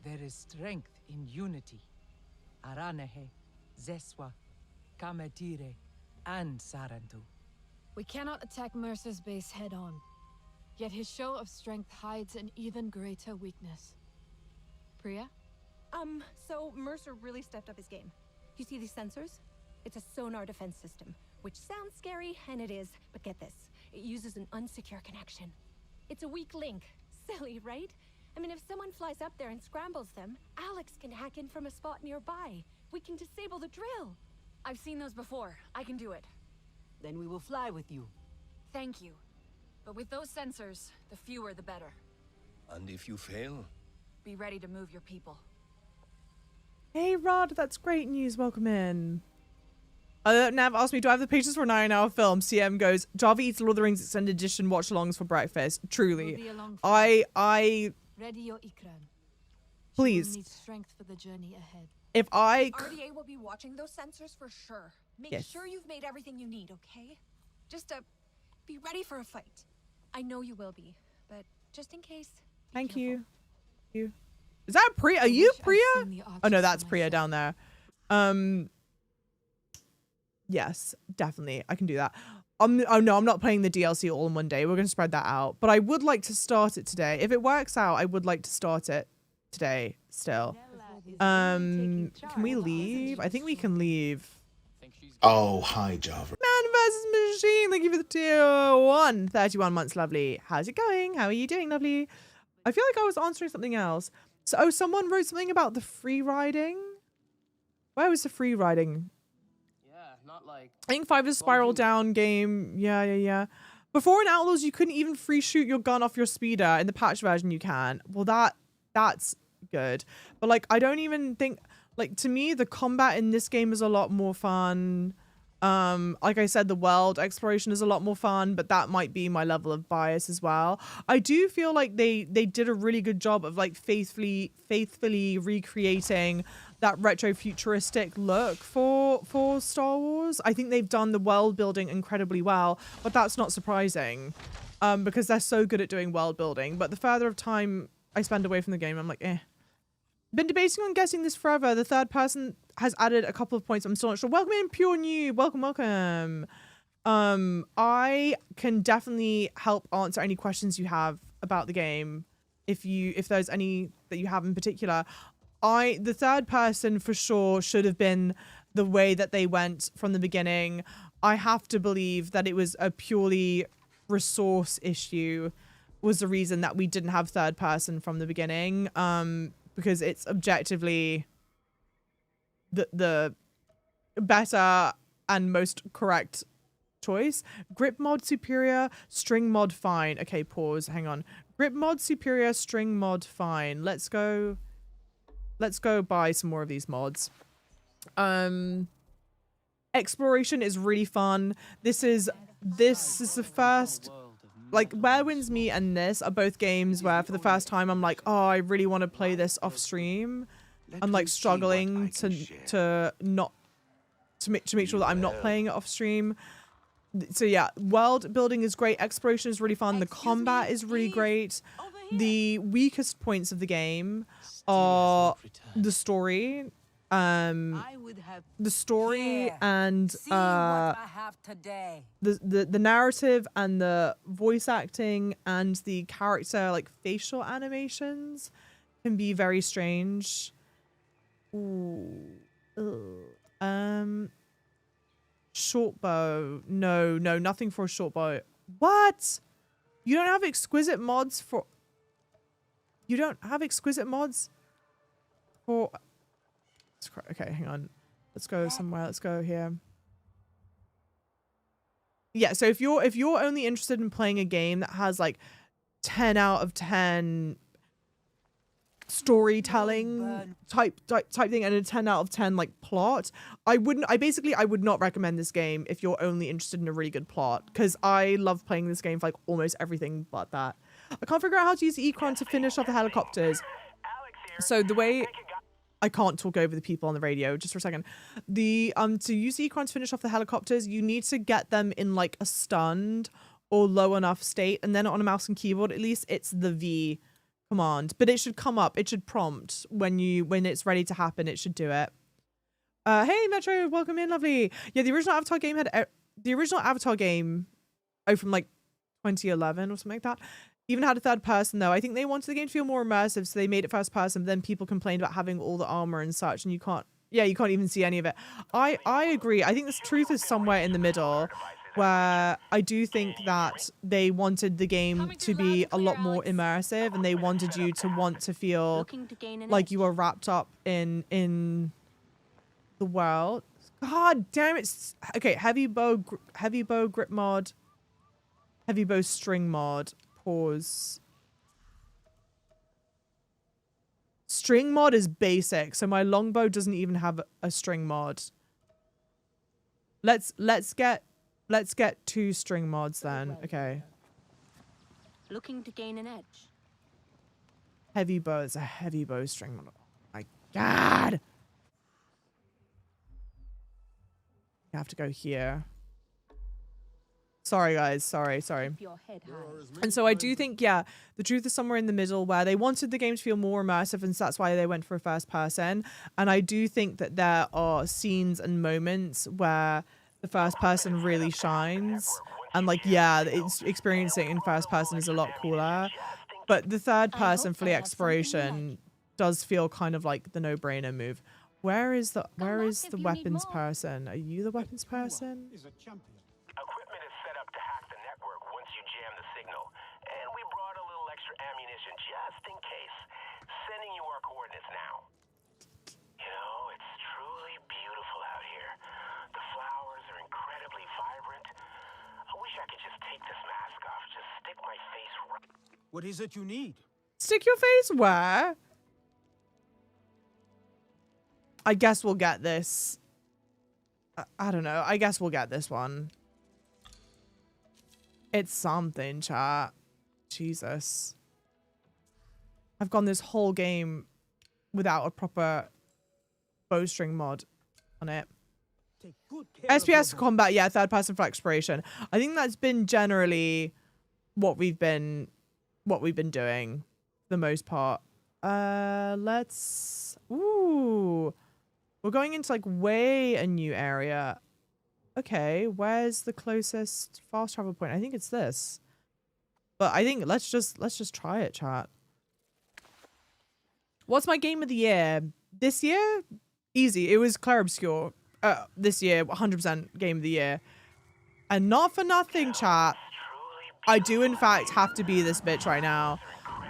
There is strength in unity. Aranehe, Zeswa, Kametire, and Sarantu. We cannot attack Mercer's base head-on. Yet his show of strength hides an even greater weakness. Priya, So Mercer really stepped up his game. You see these sensors? It's a sonar defense system, which sounds scary, and it is, but get this. It uses an unsecure connection. It's a weak link. Silly, right? I mean, if someone flies up there and scrambles them, Alex can hack in from a spot nearby. We can disable the drill. I've seen those before. I can do it. Then we will fly with you. Thank you. But with those sensors, the fewer the better. And if you fail? Be ready to move your people. Hey Rod, that's great news. Welcome in. Nav asked me, do I have the patience for a 9-hour film? CM goes, Java eats Lord of the Rings Extended Edition watch-alongs for breakfast. Truly. I Ready your Ikran. please. Need strength for the journey ahead. If I RDA will be watching those sensors for sure. Make sure you've made everything you need, okay? Just be ready for a fight. I know you will be, but just in case. Thank you. Is that Priya? Are you Priya? Oh no, that's Priya down there. Yes, definitely. I can do that. Oh no, I'm not playing the DLC all in one day. We're going to spread that out. But I would like to start it today. If it works out, I would like to start it today still. Can we leave? I think we can leave. Oh, hi, Java. Man versus machine. Thank you for the tier 1. 31 months, lovely. How's it going? How are you doing, lovely? I feel like I was answering something else. So, someone wrote something about the free riding. Where was the free riding? Not like I think 5 is spiral down game. Yeah. Before in Outlaws, you couldn't even free shoot your gun off your speeder. In the patch version, you can. Well, that's good. But like, I don't even think, like, to me, the combat in this game is a lot more fun. Like I said, the world exploration is a lot more fun, but that might be my level of bias as well. I do feel like they did a really good job of like faithfully recreating that retro futuristic look for Star Wars. I think they've done the world building incredibly well, but that's not surprising because they're so good at doing world building. But the further of time I spend away from the game, I'm like, eh. Been debating on guessing this forever. The third person has added a couple of points. I'm still not sure. Welcome in, Pure New. Welcome. I can definitely help answer any questions you have about the game. If there's any that you have in particular. The third person for sure should have been the way that they went from the beginning. I have to believe that it was a purely resource issue was the reason that we didn't have third person from the beginning. Because it's objectively the better and most correct choice. Grip mod superior, string mod fine. Okay, pause, hang on. Grip mod superior, string mod fine. Let's go buy some more of these mods. Exploration is really fun. This is the first, like, Where Winds Meet and this are both games where for the first time I'm like, oh, I really want to play this off stream. I'm like struggling to make sure that I'm not playing it off stream. So yeah, world building is great. Exploration is really fun. The combat is really great. The weakest points of the game are the story. The story and the narrative and the voice acting and the character like facial animations can be very strange. Short bow. No, nothing for a short bow. What? You don't have exquisite mods for okay, hang on. Let's go somewhere. Let's go here. Yeah, so if you're only interested in playing a game that has like 10 out of 10 storytelling type thing and a 10 out of 10 like plot, I would not recommend this game if you're only interested in a really good plot, because I love playing this game for like almost everything but that. I can't figure out how to use the Ecron to finish off the helicopters. So the way I can't talk over the people on the radio just for a second. To use the Ecron to finish off the helicopters, you need to get them in like a stunned or low enough state, and then on a mouse and keyboard at least it's the V command, but it should come up, it should prompt when it's ready to happen, it should do it. Hey Metro, welcome in, lovely. Yeah, the original Avatar game from like 2011 or something like that. Even had a third person though. I think they wanted the game to feel more immersive, so they made it first person, but then people complained about having all the armor and such, and you can't even see any of it. I agree. I think this truth is somewhere in the middle, where I do think that they wanted the game to be a lot more immersive, and they wanted you to want to feel like you were wrapped up in the world. God damn it. Okay, heavy bow grip mod, heavy bow string mod. Pause. String mod is basic, so my longbow doesn't even have a string mod. Let's get 2 string mods then. Okay. Looking to gain an edge. Heavy bow is a heavy bow string mod. Oh my god. You have to go here. Sorry guys, sorry. And so I do think, yeah, the truth is somewhere in the middle, where they wanted the game to feel more immersive, and so that's why they went for a first person. And I do think that there are scenes and moments where the first person really shines, and like, yeah, it's experiencing in first person is a lot cooler, but the third person for the exploration does feel kind of like the no-brainer move. Where is the weapons person? Are you the weapons person? Equipment is set up to hack the network once you jam the signal, and we brought a little extra ammunition just in case. Sending you our coordinates now. You know, it's truly beautiful out here. The flowers are incredibly vibrant. I wish I could just take this mask off, just stick my face right. What is it you need? Stick your face where? I guess we'll get this. I don't know. I guess we'll get this one. It's something, chat. Jesus. I've gone this whole game without a proper bowstring mod on it. SPS for combat, yeah, third person for exploration. I think that's been generally what we've been doing for the most part. Ooh. We're going into like way a new area. Okay, where's the closest fast travel point? I think it's this. But I think let's just try it, chat. What's my game of the year? This year? Easy. It was Clair Obscur. This year, 100% game of the year. And not for nothing, chat. I do in fact have to be this bitch right now.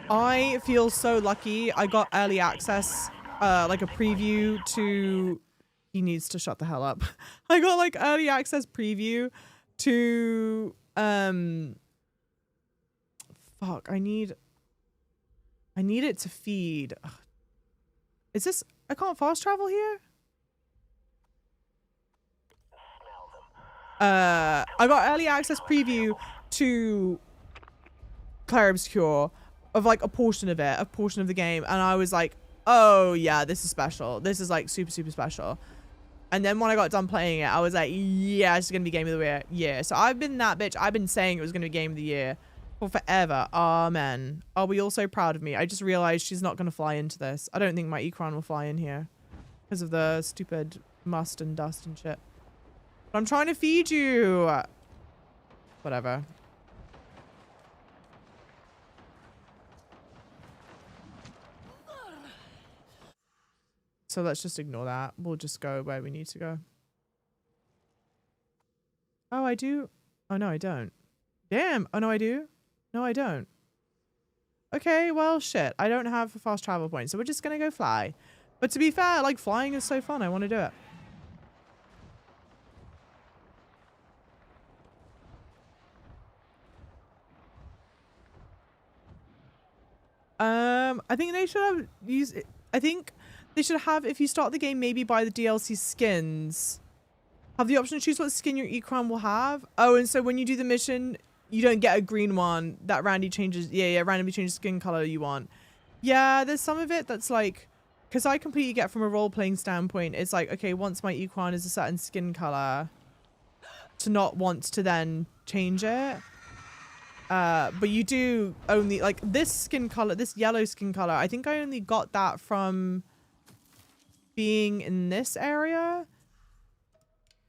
I feel so lucky. I got early access, like a preview to... He needs to shut the hell up. I got like early access preview to fuck, I need it to feed. Ugh. Is this, I can't fast travel here? I got early access preview to Clair Obscur of like a portion of the game, and I was like, oh yeah, this is special. This is like super, super special. And then when I got done playing it, I was like, yeah, it's going to be game of the year. So I've been that bitch. I've been saying it was going to be game of the year for forever. Amen. Are we all so proud of me? I just realized she's not going to fly into this. I don't think my Ikran will fly in here because of the stupid must and dust and shit. But I'm trying to feed you. Whatever. So let's just ignore that. We'll just go where we need to go. Oh, I do? Oh, no, I don't. Damn. Oh, no, I do? No, I don't. Okay, well, shit. I don't have a fast travel point, so we're just gonna go fly. But to be fair, like, flying is so fun. I want to do it. I think they should have used it. I think they should have, if you start the game, maybe buy the DLC skins. Have the option to choose what skin your Ikran will have. Oh, and so when you do the mission, you don't get a green one. That randomly changes. Yeah, randomly changes skin color you want. Yeah, there's some of it that's like, because I completely get from a role-playing standpoint, it's like, okay, once my Ikran is a certain skin color, to not want to then change it. But you do only, like, this skin color, this yellow skin color, I think I only got that from being in this area.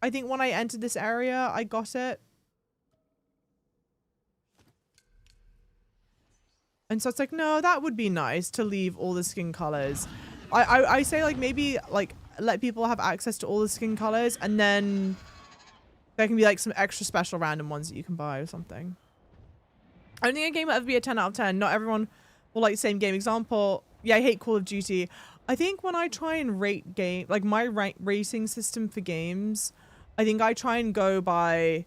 I think when I entered this area, I got it. And so it's like, no, that would be nice to leave all the skin colors. I say like maybe like let people have access to all the skin colors, and then there can be like some extra special random ones that you can buy or something. I don't think a game will ever be a 10 out of 10. Not everyone will like the same game. Example, yeah, I hate Call of Duty. I think when I try and rate game, like my rating system for games, I think I try and go by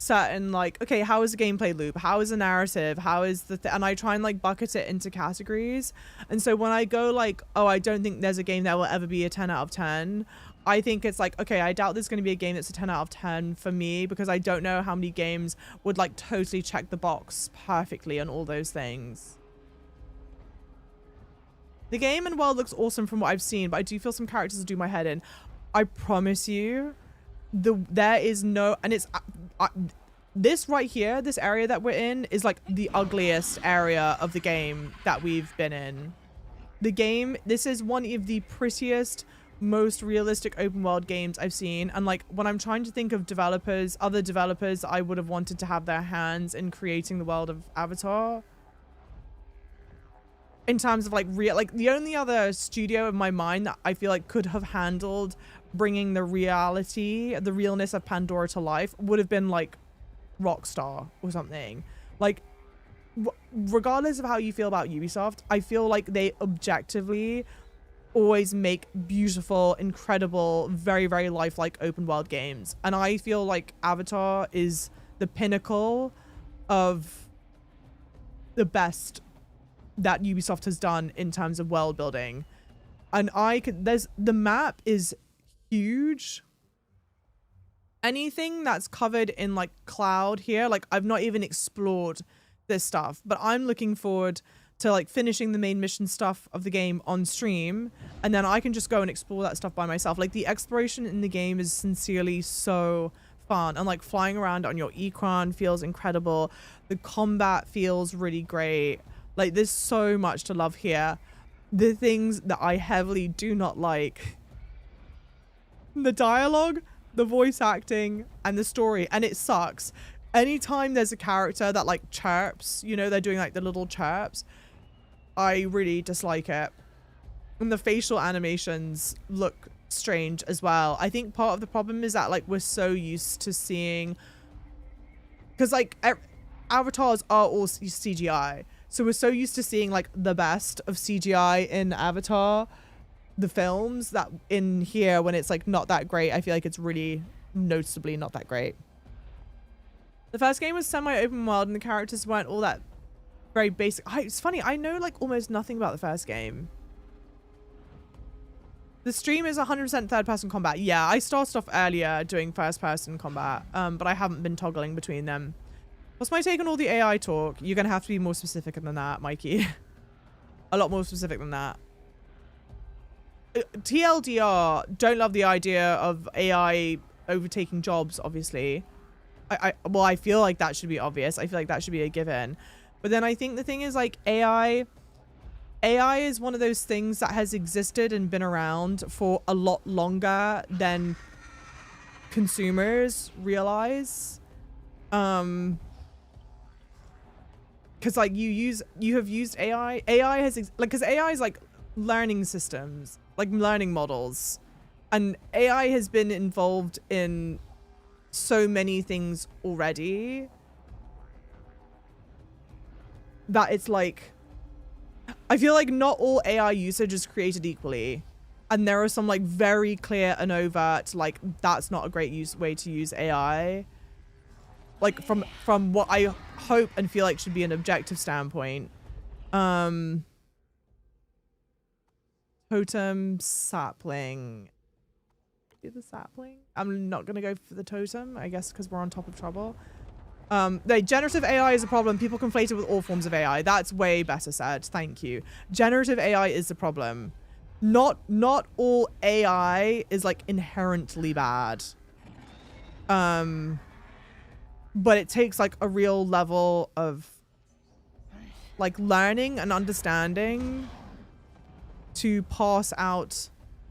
certain like, okay, how is the gameplay loop? How is the narrative? How is the and I try and like bucket it into categories. And so when I go like, oh, I don't think there's a game that will ever be a 10 out of 10. I think it's like, okay, I doubt there's going to be a game that's a 10 out of 10 for me, because I don't know how many games would like totally check the box perfectly on all those things. The game and world looks awesome from what I've seen, but I do feel some characters will do my head in. I promise you, there is no, and it's this right here, this area that we're in is like the ugliest area of the game that we've been in. The game, this is one of the prettiest, most realistic open world games I've seen. And like when I'm trying to think of developers, other developers I would have wanted to have their hands in creating the world of Avatar, in terms of like real, like the only other studio in my mind that I feel like could have handled bringing the reality, the realness of Pandora to life would have been like Rockstar or something. Like regardless of how you feel about Ubisoft, I feel like they objectively always make beautiful, incredible, very, very lifelike open world games. And I feel like Avatar is the pinnacle of the best that Ubisoft has done in terms of world building. And the map is huge. Anything that's covered in like cloud here, like I've not even explored this stuff, but I'm looking forward to like finishing the main mission stuff of the game on stream, and then I can just go and explore that stuff by myself. Like the exploration in the game is sincerely so fun, and like flying around on your Ecran feels incredible. The combat feels really great. Like there's so much to love here. The things that I heavily do not like: the dialogue, the voice acting, and the story. And it sucks. Anytime there's a character that like chirps, you know, they're doing like the little chirps, I really dislike it. And the facial animations look strange as well. I think part of the problem is that like we're so used to seeing, because like avatars are all CGI. So we're so used to seeing like the best of CGI in Avatar, the films, that in here when it's like not that great, I feel like it's really noticeably not that great. The first game was semi-open world and the characters weren't all that very basic. It's funny, I know like almost nothing about the first game. The stream is 100% third-person combat. Yeah, I started off earlier doing first-person combat, but I haven't been toggling between them. What's my take on all the AI talk? You're going to have to be more specific than that, Mikey. A lot more specific than that. TLDR, don't love the idea of AI overtaking jobs, obviously. Well, I feel like that should be obvious. I feel like that should be a given. But then I think the thing is like AI is one of those things that has existed and been around for a lot longer than consumers realize. Because like you have used AI has like, because AI is like learning systems, like learning models, and AI has been involved in so many things already that it's like, I feel like not all AI usage is created equally, and there are some like very clear and overt like that's not a great way to use AI, like from what I hope and feel like should be an objective standpoint. Totem, sapling. Do the sapling? I'm not gonna go for the totem, I guess, because we're on top of trouble. The generative AI is a problem. People conflate it with all forms of AI. That's way better said. Thank you. Generative AI is the problem. Not all AI is like inherently bad. But it takes like a real level of like learning and understanding to pass out.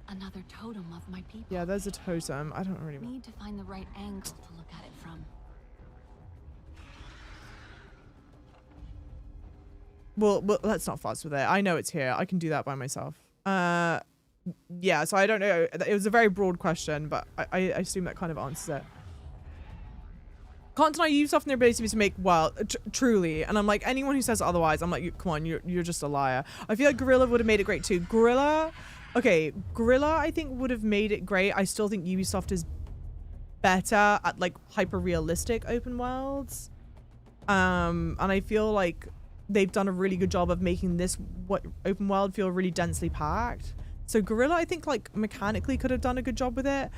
Another totem of my people. Yeah, there's a totem. I don't really need to find the right angle to look at it from. well, let's not fuss with it. I know it's here. I can do that by myself. Yeah, so I don't know. It was a very broad question, but I assume that kind of answers it. Can't deny Ubisoft and their ability to make, well, truly. And I'm like, anyone who says otherwise, I'm like, come on, you're just a liar. I feel like Guerrilla would have made it great too. Guerrilla, I think would have made it great. I still think Ubisoft is better at like hyper-realistic open worlds. And I feel like they've done a really good job of making this open world feel really densely packed. So Guerrilla, I think like mechanically could have done a good job with it.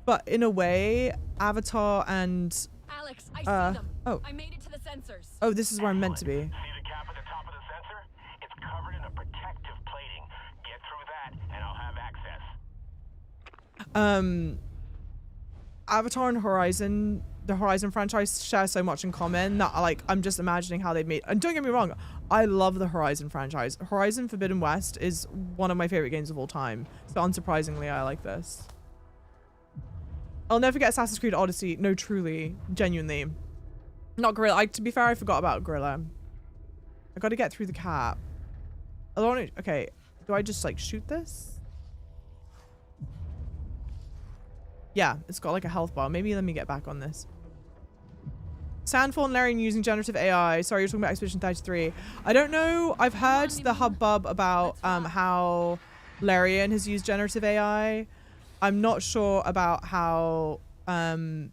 But in a way, Avatar and... Alex, I see them. Oh. I made it to the sensors. Oh, this is where I'm meant to be. See the cap at the top of the sensor? It's covered in a protective plating. Get through that, and I'll have access. Avatar and Horizon, the Horizon franchise share so much in common that like I'm just imagining how they've made. And don't get me wrong, I love the Horizon franchise. Horizon Forbidden West is one of my favorite games of all time. So unsurprisingly, I like this. I'll never forget Assassin's Creed Odyssey. No, truly, genuinely. Not Gorilla. To be fair, I forgot about Gorilla. I got to get through the cap. I don't want to, okay, do I just like shoot this? Yeah, it's got like a health bar. Maybe let me get back on this. Sandfall and Larian using generative AI. Sorry, you're talking about Expedition 33. I don't know. I've heard the hubbub about how Larian has used generative AI. I'm not sure about how I'm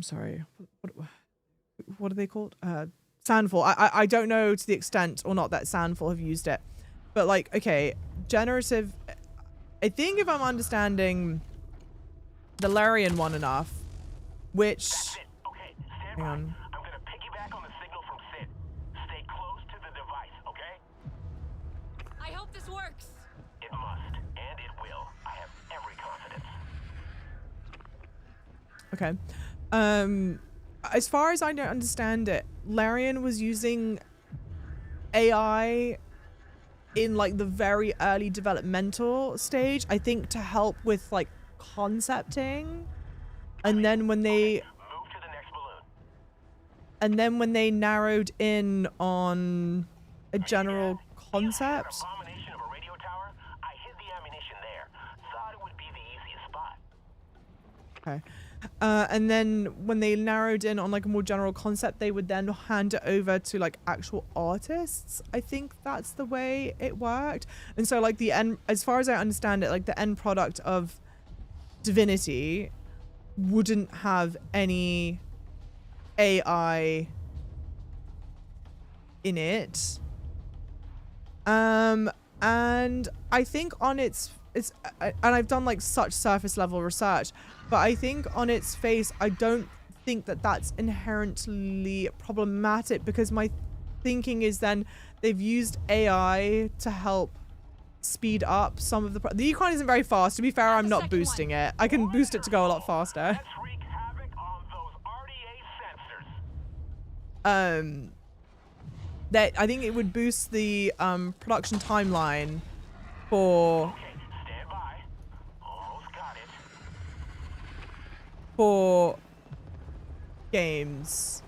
sorry, what are they called? Sandfall. I don't know to the extent or not that Sandfall have used it, but like, okay, generative, I think if I'm understanding the Larian one enough, which hang on. Okay. As far as I don't understand it, Larian was using AI in like the very early developmental stage, I think, to help with like concepting. And then when they narrowed in on a general concept. Okay. And then when they narrowed in on like a more general concept, they would then hand it over to like actual artists. I think that's the way it worked. And so like the end, as far as I understand it, like the end product of Divinity wouldn't have any AI in it. And I think on its and I've done like such surface level research, but I think on its face, I don't think that that's inherently problematic, because my thinking is then they've used AI to help speed up some of the Yukon isn't very fast. To be fair, I'm not boosting it. I can boost it to go a lot faster. That I think it would boost the production timeline for games.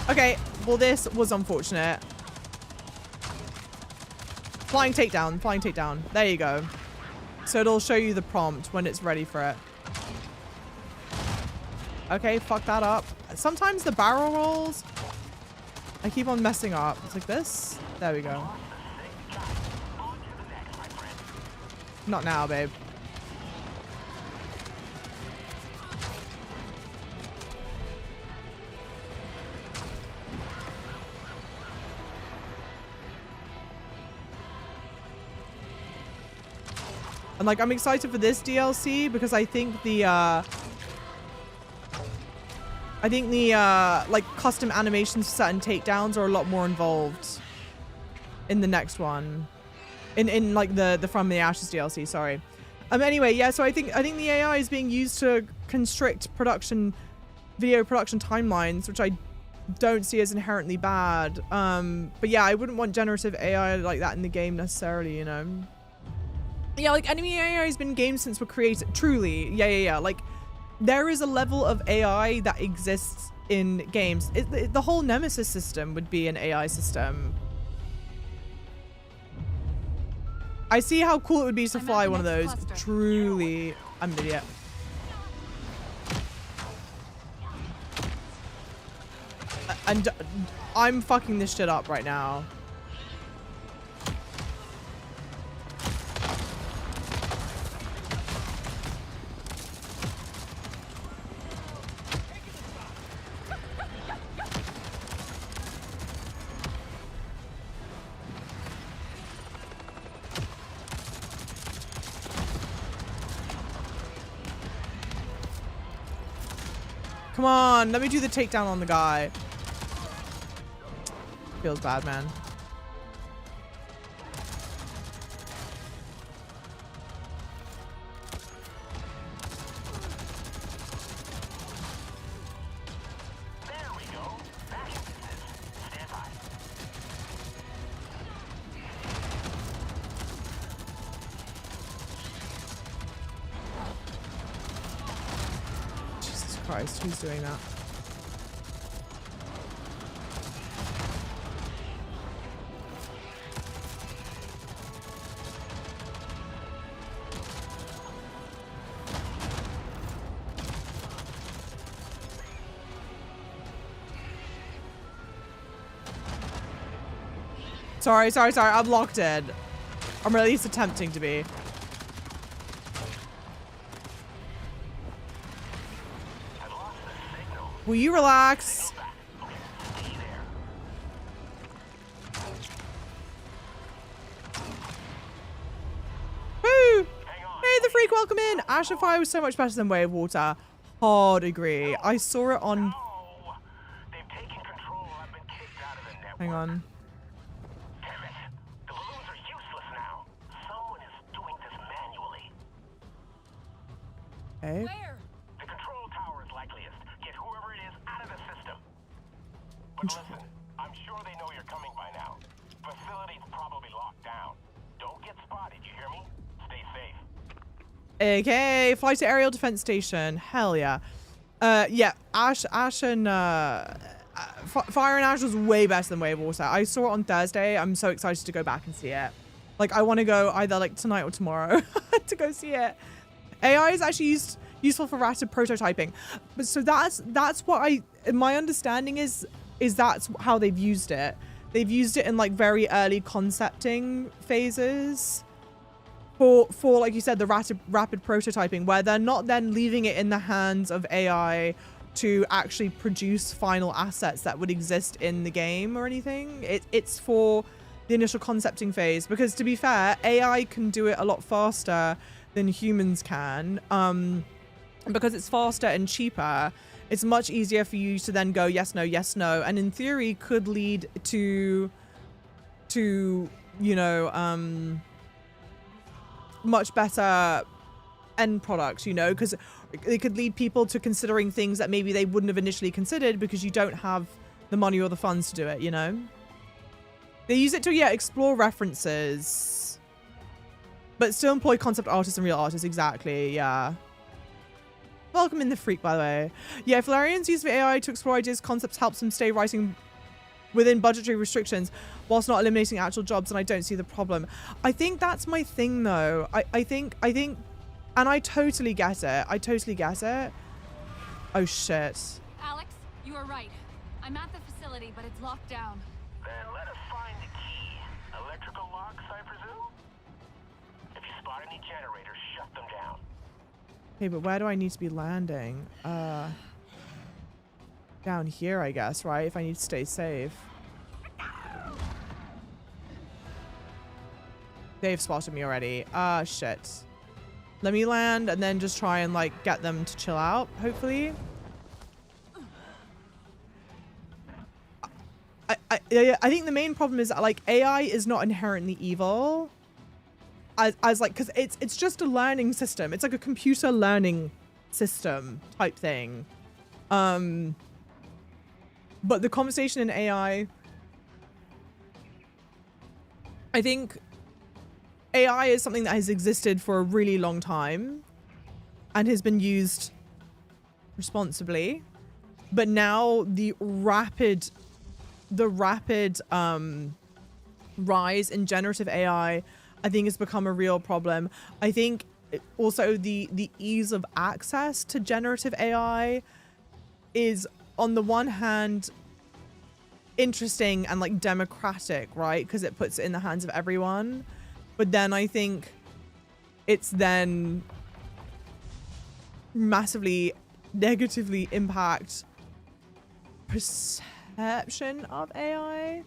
Okay, well this was unfortunate. Flying takedown. There you go. So it'll show you the prompt when it's ready for it. Okay, fuck that up. Sometimes the barrel rolls, I keep on messing up. It's like this. There we go. Not now, babe. And like, I'm excited for this DLC because I think the like custom animations for certain takedowns are a lot more involved in the next one, in like the From the Ashes DLC. Sorry. Anyway, yeah. So I think the AI is being used to constrict video production timelines, which I don't see as inherently bad. But yeah, I wouldn't want generative AI like that in the game necessarily, you know? Yeah, like enemy AI has been games since we're created. Truly, yeah. Like there is a level of AI that exists in games. The whole Nemesis system would be an AI system. I see how cool it would be to fly one of those. cluster. Truly, I'm an idiot. And I'm fucking this shit up right now. Come on, let me do the takedown on the guy. Feels bad, man. There we go. Back in business. Stand by. Jesus Christ, who's doing that? Sorry. I'm locked in. I'm at least attempting to be. Will you relax? Woo! Hey, the freak, welcome in. Ash of Fire was so much better than Way of Water. Hard agree. I saw it on... Hang on. Okay. Where? The control tower is likeliest. Get whoever it is out of the system. But listen, I'm sure they know you're coming by now. Facility's probably locked down. Don't get spotted, you hear me? Stay safe. Okay, fly to aerial defense station. Hell yeah. Yeah, Ash and Fire and Ash was way better than Way of Water. I saw it on Thursday. I'm so excited to go back and see it. Like, I want to go either like tonight or tomorrow to go see it. AI is actually useful for rapid prototyping, but so that's what my understanding is that's how they've used it. They've used it in like very early concepting phases for like you said, the rapid prototyping, where they're not then leaving it in the hands of AI to actually produce final assets that would exist in the game or anything. It's for the initial concepting phase, because to be fair, AI can do it a lot faster than humans can, because it's faster and cheaper. It's much easier for you to then go yes, no, and in theory could lead to you know, much better end products, you know, because it could lead people to considering things that maybe they wouldn't have initially considered because you don't have the money or the funds to do it, you know. They use it to, yeah, explore references, but still employ concept artists and real artists. Exactly, yeah. Welcome in the freak, by the way. Yeah, if Valerian's use of AI to explore ideas, concepts helps them stay writing within budgetary restrictions whilst not eliminating actual jobs, and I don't see the problem. I think that's my thing, though. I think, and I totally get it. I totally get it. Oh, shit. Alex, you are right. I'm at the facility, but it's locked down. Then let us find the key. Electrical locks, I presume? If you spot any generators, shut them down. Okay, but where do I need to be landing? Down here, I guess, right? If I need to stay safe. They've spotted me already. Shit. Let me land and then just try and, like, get them to chill out, hopefully. I think the main problem is that, like, AI is not inherently evil. As like, because it's just a learning system. It's like a computer learning system type thing. But the conversation in AI, I think AI is something that has existed for a really long time and has been used responsibly. But now the rapid rise in generative AI, I think, has become a real problem. I think also the ease of access to generative AI is, on the one hand, interesting and like democratic, right? Because it puts it in the hands of everyone. But then I think it's then massively negatively impact perception of AI.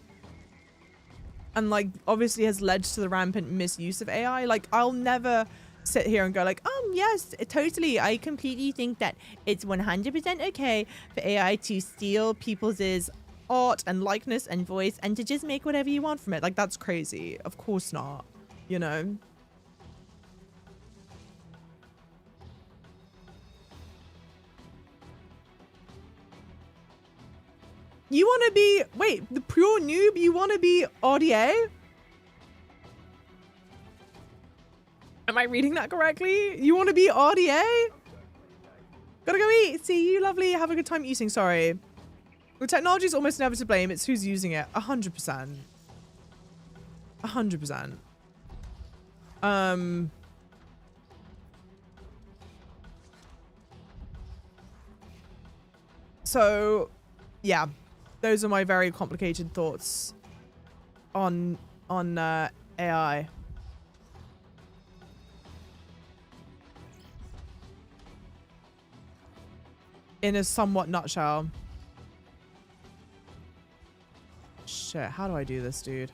And like obviously has led to the rampant misuse of AI. Like I'll never sit here and go like, yes, totally. I completely think that it's 100% okay for AI to steal people's art and likeness and voice and to just make whatever you want from it. Like that's crazy. Of course not, you know? You want to be, wait, the pure noob, you want to be RDA? Am I reading that correctly? You want to be RDA? Gotta go eat. See you, lovely. Have a good time eating. Sorry. The technology is almost never to blame. It's who's using it. 100%. 100%. So, yeah. Those are my very complicated thoughts on AI. In a somewhat nutshell. Shit, how do I do this, dude?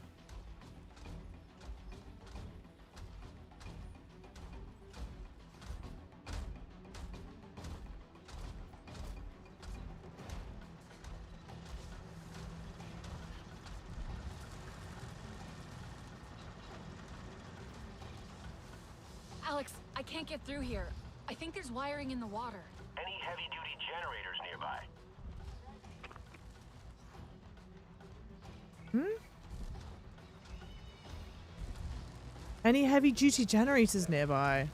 Alex, I can't get through here. I think there's wiring in the water. Any heavy-duty generators nearby? Any heavy-duty generators nearby?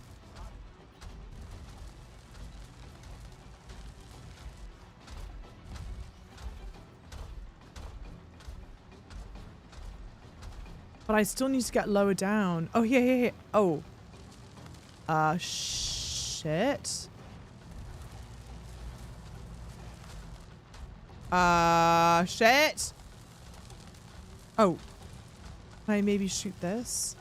But I still need to get lower down. Oh, yeah. Oh. Shit. Shit. Oh. Can I maybe shoot this?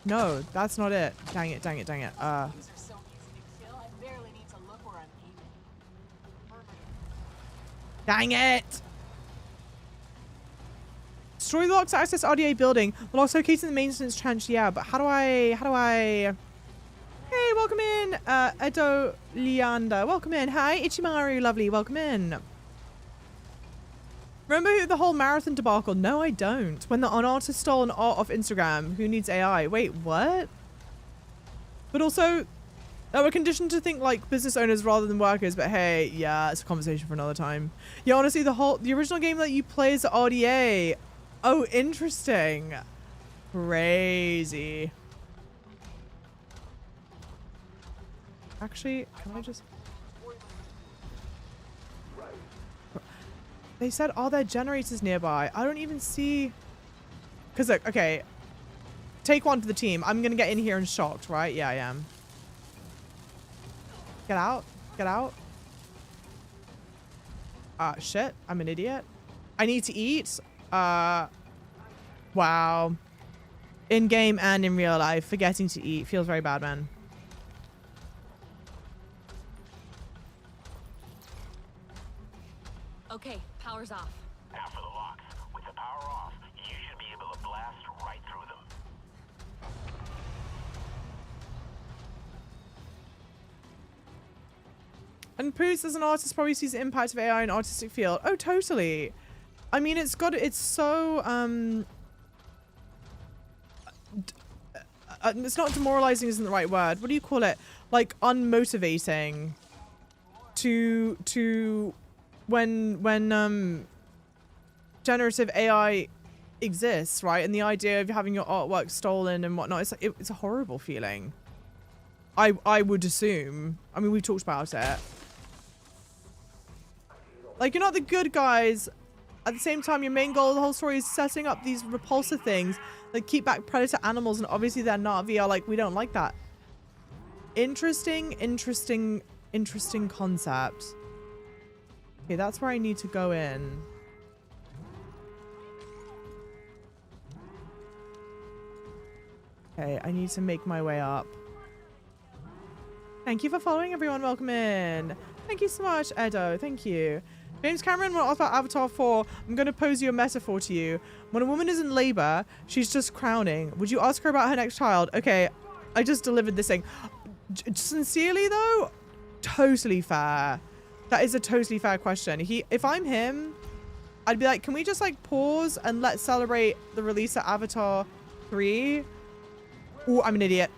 No, that's not it. Dang it. These are so easy to kill, I barely need to look where I'm aiming. Dang it. Destroy the lock to access RDA building. Well, also locating the maintenance trench. Yeah, but how do I... Hey, welcome in. Edo Leander. Welcome in. Hi, Ichimaru. Lovely. Welcome in. Remember the whole marathon debacle? No, I don't. When an artist stole an art off Instagram. Who needs AI? Wait, what? But also, we're conditioned to think like business owners rather than workers. But hey, yeah, it's a conversation for another time. Yeah, honestly, the original game that you play is RDA. Oh, interesting. Crazy. Actually, can I just... They said, are there generators nearby? I don't even see... Because, look, okay. Take one for the team. I'm going to get in here and shocked, right? Yeah, I am. Get out. Get out. Shit. I'm an idiot. I need to eat. Wow. In game and in real life, forgetting to eat feels very bad, man. Okay, power's off. Now for the locks. With the power off, you should be able to blast right through them. And Poos, as an artist, probably sees the impact of AI in artistic field. Oh, totally. I mean, it's so, it's not demoralizing isn't the right word. What do you call it? Like, unmotivating to generative AI exists, right? And the idea of having your artwork stolen and whatnot, it's a horrible feeling. I would assume. I mean, we've talked about it. Like, you're not the good guys. At the same time, your main goal of the whole story is setting up these repulsive things that keep back predator animals, and obviously they're not. We are like, we don't like that. Interesting concept. Okay, that's where I need to go in. Okay, I need to make my way up. Thank you for following, everyone. Welcome in. Thank you so much, Edo. Thank you. James Cameron, when asked about Avatar 4, I'm going to pose you a metaphor to you. When a woman is in labor, she's just crowning. Would you ask her about her next child? Okay, I just delivered this thing. Sincerely, though, totally fair. That is a totally fair question. If I'm him, I'd be like, can we just like pause and let's celebrate the release of Avatar 3? Ooh, I'm an idiot.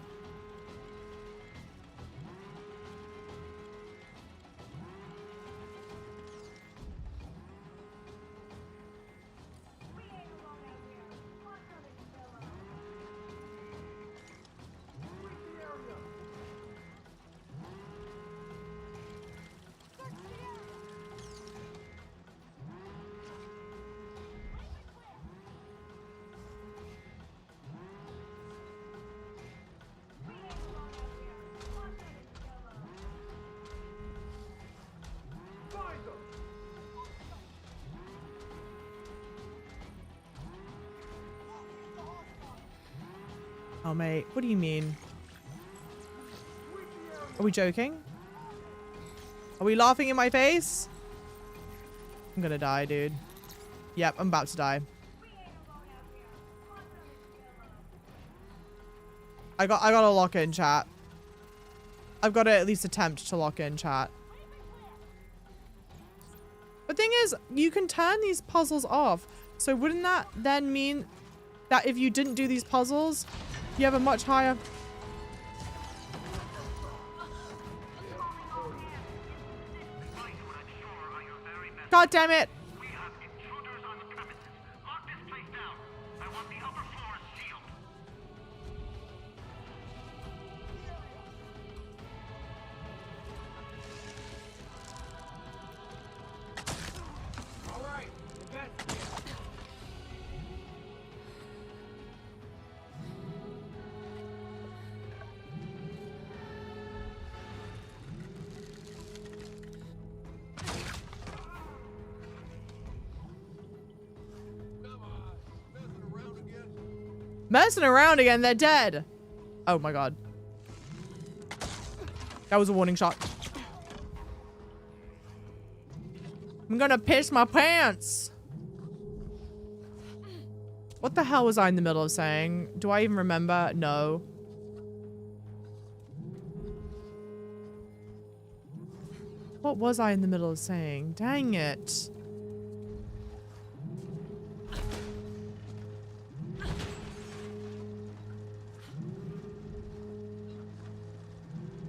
Oh, mate, what do you mean? Are we joking? Are we laughing in my face? I'm gonna die, dude. Yep, I'm about to die. I gotta lock in, chat. I've got to at least attempt to lock in, chat. The thing is, you can turn these puzzles off. So wouldn't that then mean that if you didn't do these puzzles, you have a much higher... God damn it! Messing around again, they're dead. Oh my god. That was a warning shot. I'm gonna piss my pants. What the hell was I in the middle of saying? Do I even remember? No. What was I in the middle of saying? Dang it.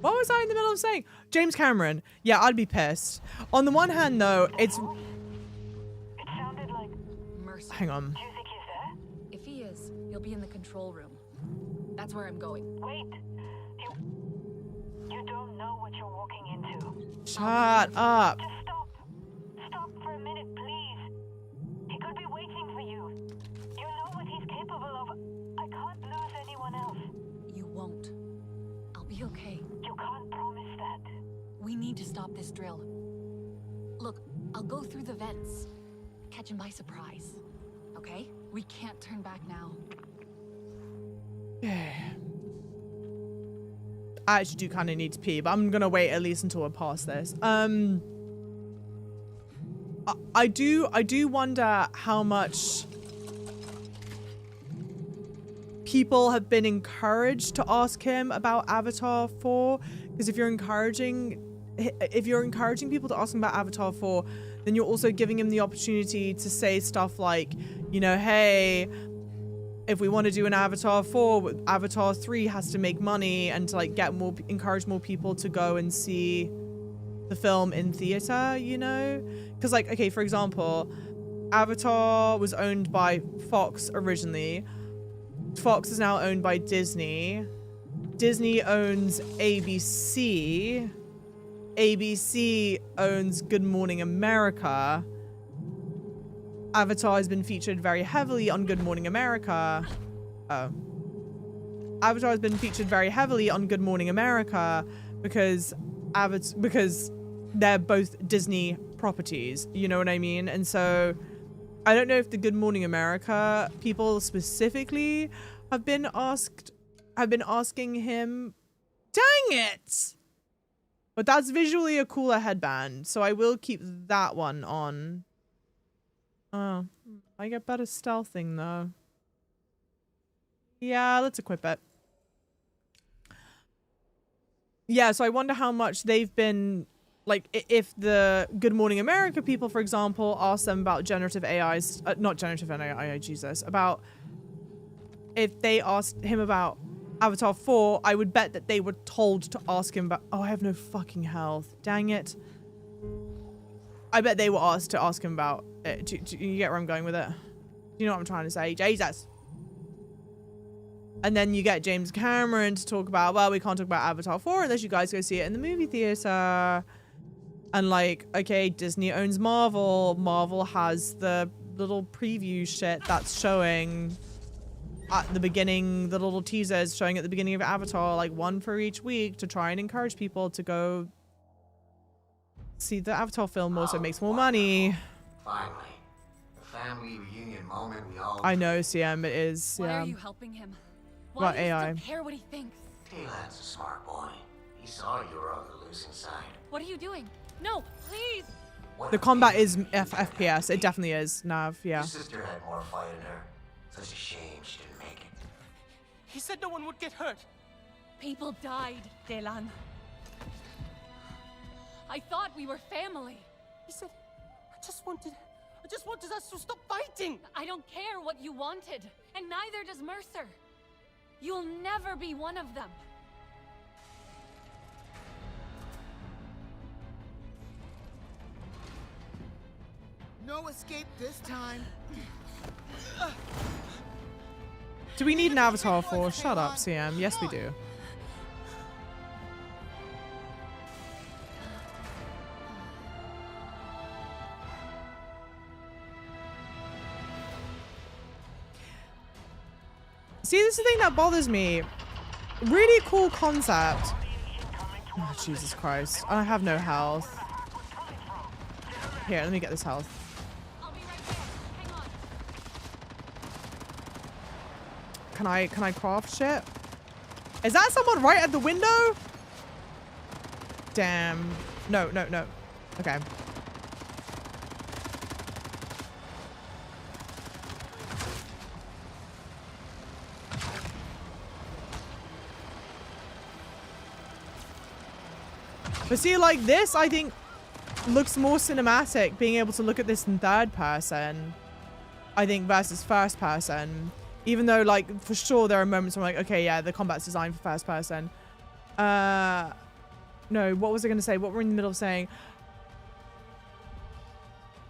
What was I in the middle of saying? James Cameron. Yeah, I'd be pissed. On the one hand, though, it's... It sounded like... Mercer. Hang on. Do you think he's there? If he is, he'll be in the control room. That's where I'm going. Wait. You don't know what you're walking into. Shut up. Just stop. Stop for a minute, please. He could be waiting for you. You know what he's capable of. I can't lose anyone else. You won't. I'll be okay. You can't promise that. We need to stop this drill. Look, I'll go through the vents. Catch him by surprise. Okay? We can't turn back now. I actually do kind of need to pee, but I'm gonna wait at least until we're past this. I do wonder how much people have been encouraged to ask him about Avatar 4, because if you're encouraging people to ask him about Avatar 4, then you're also giving him the opportunity to say stuff like, you know, hey, if we want to do an Avatar 4, Avatar 3 has to make money, and to like encourage more people to go and see the film in theater, you know? Because like, okay, for example, Avatar was owned by Fox originally. Fox is now owned by Disney. Disney owns ABC. ABC owns Good Morning America. Avatar has been featured very heavily on Good Morning America. Oh. Avatar has been featured very heavily on Good Morning America because they're both Disney properties. You know what I mean? And so I don't know if the Good Morning America people specifically have been asking him. Dang it! But that's visually a cooler headband, so I will keep that one on. Oh, I get better stealthing though. Yeah, let's equip it. Yeah, so I wonder how much they've been, like, if the Good Morning America people, for example, ask them about generative AIs, not generative AI, Jesus, about if they asked him about Avatar 4, I would bet that they were told to ask him about, oh, I have no fucking health. Dang it. I bet they were asked to ask him about it. Do you get where I'm going with it? Do you know what I'm trying to say? Jesus. And then you get James Cameron to talk about, well, we can't talk about Avatar 4 unless you guys go see it in the movie theater. And like, okay, Disney owns Marvel. Marvel has the little preview shit that's showing at the beginning, the little teasers showing at the beginning of Avatar, like one for each week to try and encourage people to go see the Avatar film. Also makes more money. Finally, the family reunion moment we all. I know, CM, it is. Why yeah. are you helping him? What Why do you AI? still care what he thinks? Taylor's a smart boy. He saw you were on the losing side. What are you doing? No, please. The combat is FPS. It definitely is, Nav. Yeah. Your sister had more fight in her. Such a shame she didn't make it. He said no one would get hurt. People died, Delan. I thought we were family. He said, I just wanted us to stop fighting. I don't care what you wanted, and neither does Mercer. You'll never be one of them. No escape this time. Do we need an Avatar 4? Shut up, CM. Yes, we do. See, this is the thing that bothers me. Really cool concept. Oh, Jesus Christ. I have no health. Here, let me get this health. Can I craft shit? Is that someone right at the window? Damn. No. Okay. But see, like this, I think, looks more cinematic, being able to look at this in third person, I think, versus first person. Even though, like, for sure there are moments where I'm like, okay, yeah, the combat's designed for first person. No, what was I going to say? What we're in the middle of saying?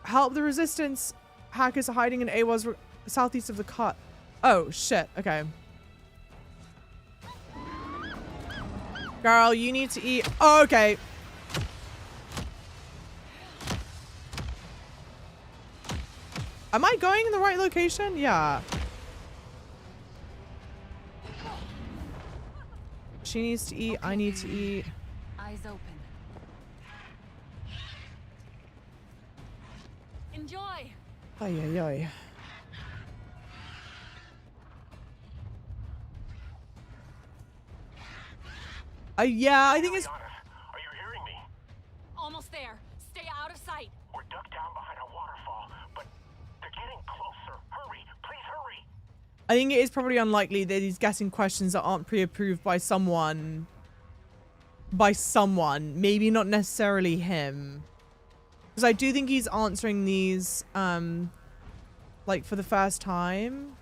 Help the resistance. Hackers are hiding in AWA's southeast of the cut. Oh, shit. Okay. Girl, you need to eat. Oh, okay. Am I going in the right location? Yeah. She needs to eat. I need to eat. Eyes open. Enjoy. Ay, ay, ay. Yeah, I think it's... Are you hearing me? Almost there. Stay out of sight. We're ducked down behind a waterfall, but they're getting closer. Hurry, please hurry. I think it is probably unlikely that he's guessing questions that aren't pre-approved by someone. Maybe not necessarily him. Because I do think he's answering these, like, for the first time.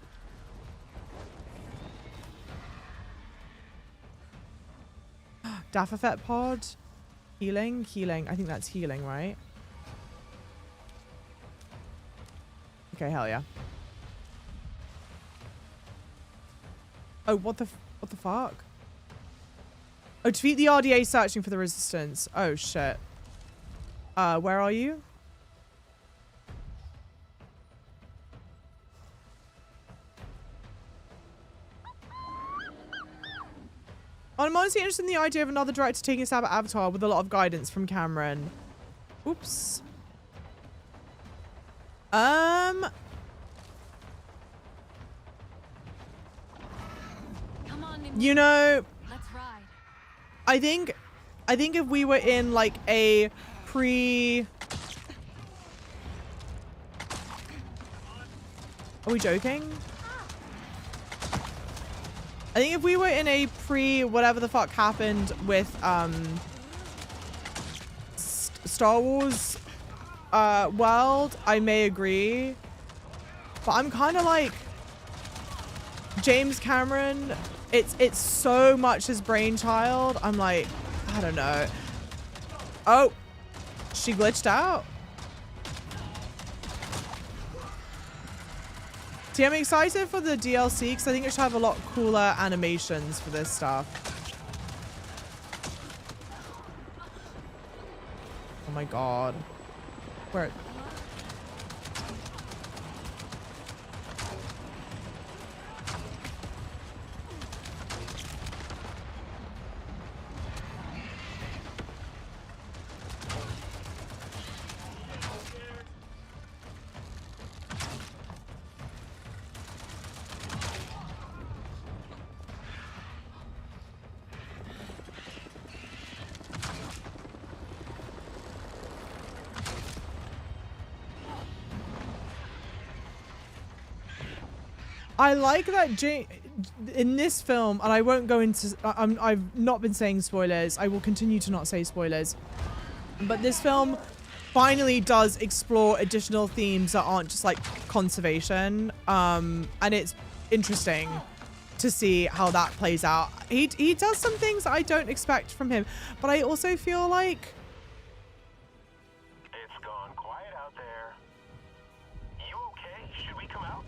Daffafet pod. Healing? Healing. I think that's healing, right? Okay, hell yeah. Oh, what the fuck? Oh, defeat the RDA searching for the resistance. Oh, shit. Where are you? I'm honestly interested in the idea of another director taking a stab at Avatar with a lot of guidance from Cameron. Oops. Come on, you know, let's ride. I think if we were in like a pre... Are we joking? I think if we were in a pre whatever the fuck happened with Star Wars world, I may agree. But I'm kind of like James Cameron, it's so much his brainchild. I'm like, I don't know. Oh, she glitched out. See, I'm excited for the DLC because I think it should have a lot cooler animations for this stuff. Oh my god. Where? I like that in this film, and I won't go into... I've not been saying spoilers. I will continue to not say spoilers. But this film finally does explore additional themes that aren't just like conservation. And it's interesting to see how that plays out. He does some things I don't expect from him. But I also feel like... It's gone quiet out there. You okay? Should we come out?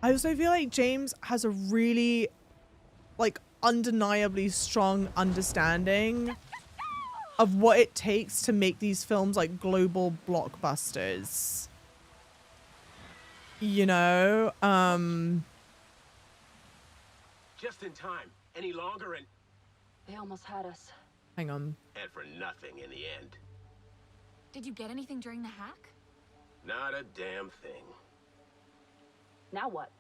I also feel like James has a really, like, undeniably strong understanding of what it takes to make these films, like, global blockbusters. You know? Just in time. Any longer and... They almost had us. Hang on. And for nothing in the end. Did you get anything during the hack? Not a damn thing. Now what?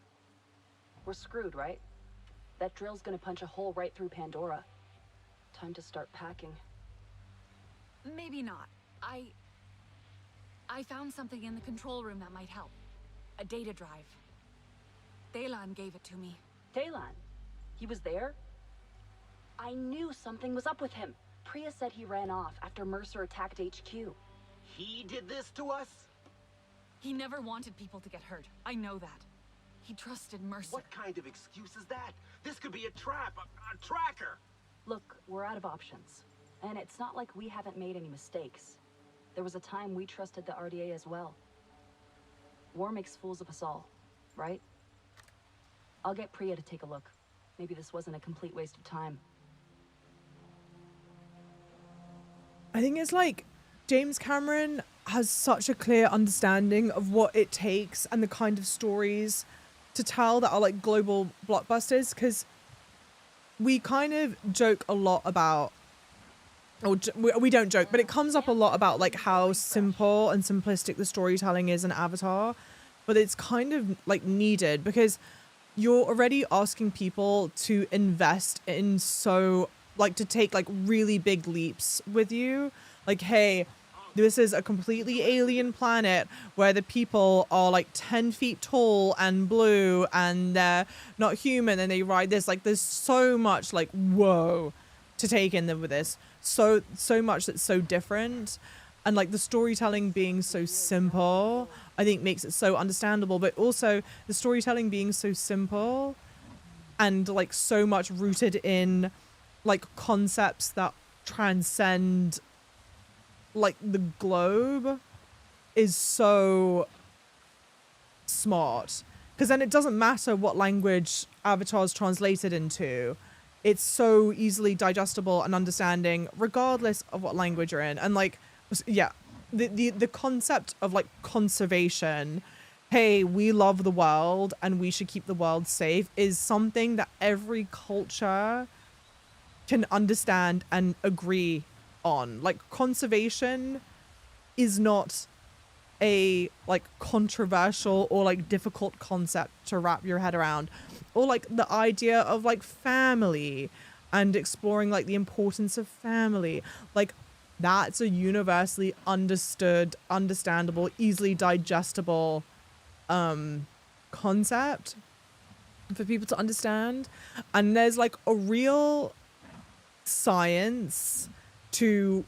We're screwed, right? That drill's gonna punch a hole right through Pandora. Time to start packing. Maybe not. I found something in the control room that might help. A data drive. Daylan gave it to me. Daylan? He was there? I knew something was up with him. Priya said he ran off after Mercer attacked HQ. He did this to us? He never wanted people to get hurt. I know that. He trusted Mercer. What kind of excuse is that? This could be a trap, a tracker. Look, we're out of options. And it's not like we haven't made any mistakes. There was a time we trusted the RDA as well. War makes fools of us all, right? I'll get Priya to take a look. Maybe this wasn't a complete waste of time. I think it's like James Cameron has such a clear understanding of what it takes and the kind of stories to tell that are like global blockbusters, because we kind of joke a lot about, or we don't joke, but it comes up a lot about like how simple and simplistic the storytelling is in Avatar, but it's kind of like needed because you're already asking people to invest in to take like really big leaps with you. Like, hey, this is a completely alien planet where the people are like 10 feet tall and blue and they're not human and they ride this. Like, there's so much like, whoa, to take in with this. So much that's so different. And like the storytelling being so simple, I think makes it so understandable. But also the storytelling being so simple and like so much rooted in like concepts that transcend like the globe is so smart, because then it doesn't matter what language Avatar's translated into. It's so easily digestible and understanding regardless of what language you're in. And like, yeah, the concept of like conservation, hey, we love the world and we should keep the world safe, is something that every culture can understand and agree on. Like, conservation is not a like controversial or like difficult concept to wrap your head around. Or like the idea of like family and exploring like the importance of family, like that's a universally understood, understandable, easily digestible concept for people to understand. And there's like a real science to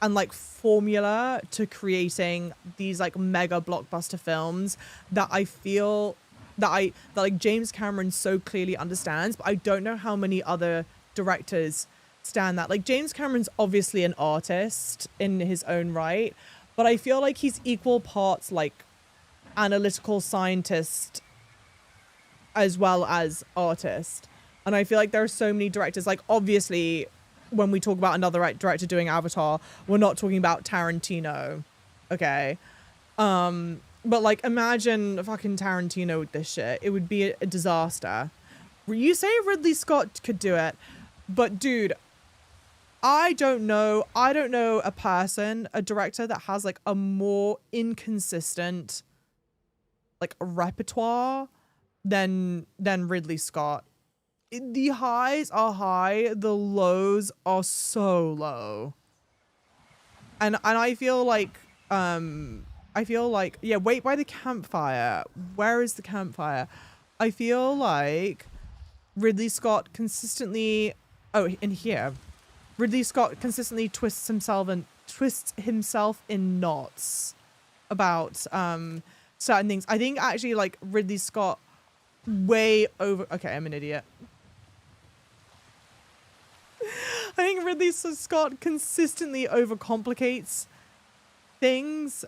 and like formula to creating these like mega blockbuster films that I feel that like James Cameron so clearly understands, but I don't know how many other directors stand that. Like, James Cameron's obviously an artist in his own right, but I feel like he's equal parts like analytical scientist as well as artist. And I feel like there are so many directors, like obviously when we talk about another director doing Avatar, we're not talking about Tarantino, okay? But like, imagine fucking Tarantino with this shit. It would be a disaster. You say Ridley Scott could do it, but dude, I don't know a person, a director that has like a more inconsistent like repertoire than Ridley Scott. The highs are high, the lows are so low. And I feel like yeah, wait by the campfire. Where is the campfire? I feel like Ridley Scott consistently, oh, in here, Ridley Scott consistently twists himself in knots about certain things. I think actually like Ridley Scott okay, I'm an idiot. I think Ridley Scott consistently overcomplicates things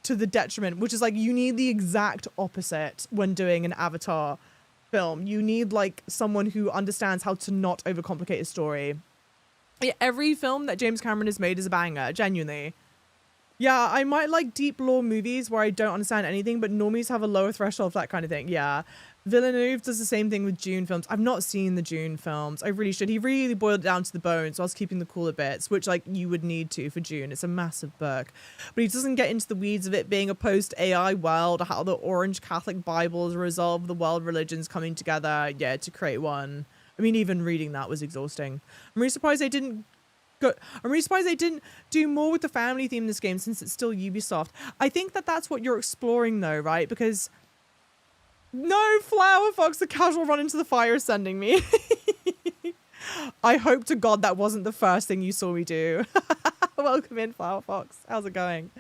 to the detriment, which is like, you need the exact opposite when doing an Avatar film. You need like someone who understands how to not overcomplicate a story. Yeah, every film that James Cameron has made is a banger, genuinely. Yeah, I might like deep lore movies where I don't understand anything, but normies have a lower threshold for that kind of thing. Yeah. Villeneuve does the same thing with Dune films. I've not seen the Dune films. I really should. He really boiled it down to the bones whilst keeping the cooler bits, which like you would need to for Dune. It's a massive book. But he doesn't get into the weeds of it being a post-AI world, or how the Orange Catholic Bibles resolve the world religions coming together, yeah, to create one. I mean, even reading that was exhausting. I'm really surprised they didn't do more with the family theme in this game, since it's still Ubisoft. I think that that's what you're exploring though, right? Because no, Flower Fox, the casual run into the fire is sending me. I hope to God that wasn't the first thing you saw me do. Welcome in, Flower Fox. How's it going?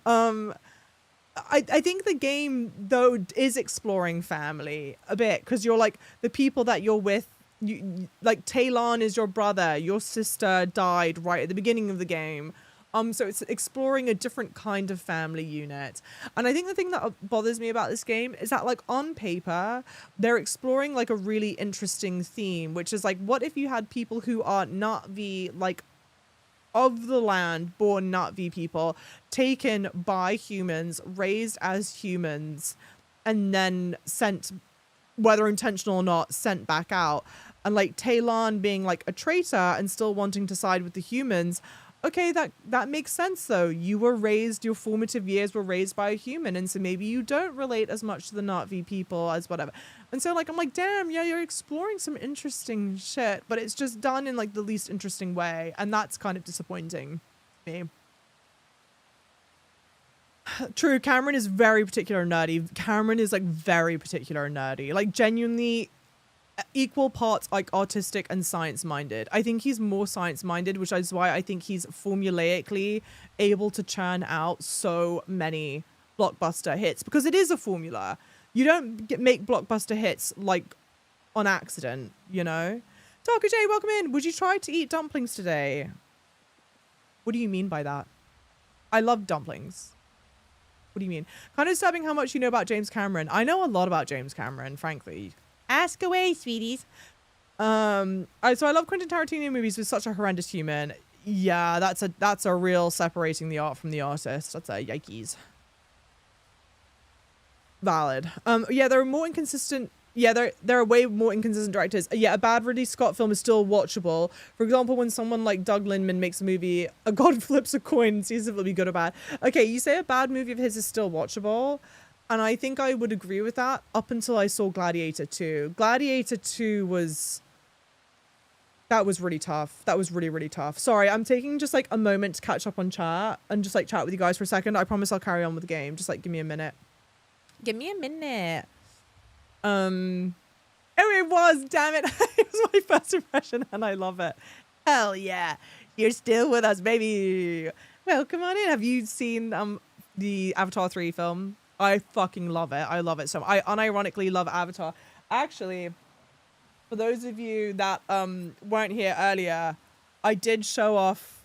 I think the game though is exploring family a bit, because you're like the people that you're with. Like Talon is your brother, your sister died right at the beginning of the game, so it's exploring a different kind of family unit. And I think the thing that bothers me about this game is that like on paper they're exploring like a really interesting theme, which is like, what if you had people who are Na'vi, like of the land, born Na'vi people, taken by humans, raised as humans, and then sent, whether intentional or not, sent back out. And like Talon being like a traitor and still wanting to side with the humans. Okay, that makes sense though. You were raised, your formative years were raised by a human, and so maybe you don't relate as much to the Na'vi people as whatever. And so like, I'm like, damn, yeah, you're exploring some interesting shit, but it's just done in like the least interesting way, and that's kind of disappointing to me. True, Cameron is very particular and nerdy. Cameron is like very particular and nerdy. Like genuinely equal parts like artistic and science-minded. I think he's more science-minded, which is why I think he's formulaically able to churn out so many blockbuster hits, because it is a formula. You don't make blockbuster hits like on accident, you know? Taco J, welcome in. Would you try to eat dumplings today? What do you mean by that? I love dumplings. What do you mean? Kind of disturbing how much you know about James Cameron. I know a lot about James Cameron, frankly. Ask away, sweeties. So I love Quentin Tarantino movies with such a horrendous human. Yeah, that's a real separating the art from the artist. That's a yikes. Valid. Yeah, there are more inconsistent. Yeah, there are way more inconsistent directors. Yeah, a bad Ridley Scott film is still watchable. For example, when someone like Doug Liman makes a movie, a god flips a coin and sees if it'll be good or bad. Okay, you say a bad movie of his is still watchable, and I think I would agree with that up until I saw Gladiator 2. Gladiator 2 was... That was really tough. That was really, really tough. Sorry, I'm taking just like a moment to catch up on chat and just like chat with you guys for a second. I promise I'll carry on with the game. Just like give me a minute. Give me a minute. Oh, it was, damn it. It was my first impression and I love it. Hell yeah. You're still with us, baby. Well, come on in. Have you seen the Avatar 3 film? I fucking love it. I love it so much. I unironically love Avatar. Actually, for those of you that weren't here earlier, I did show off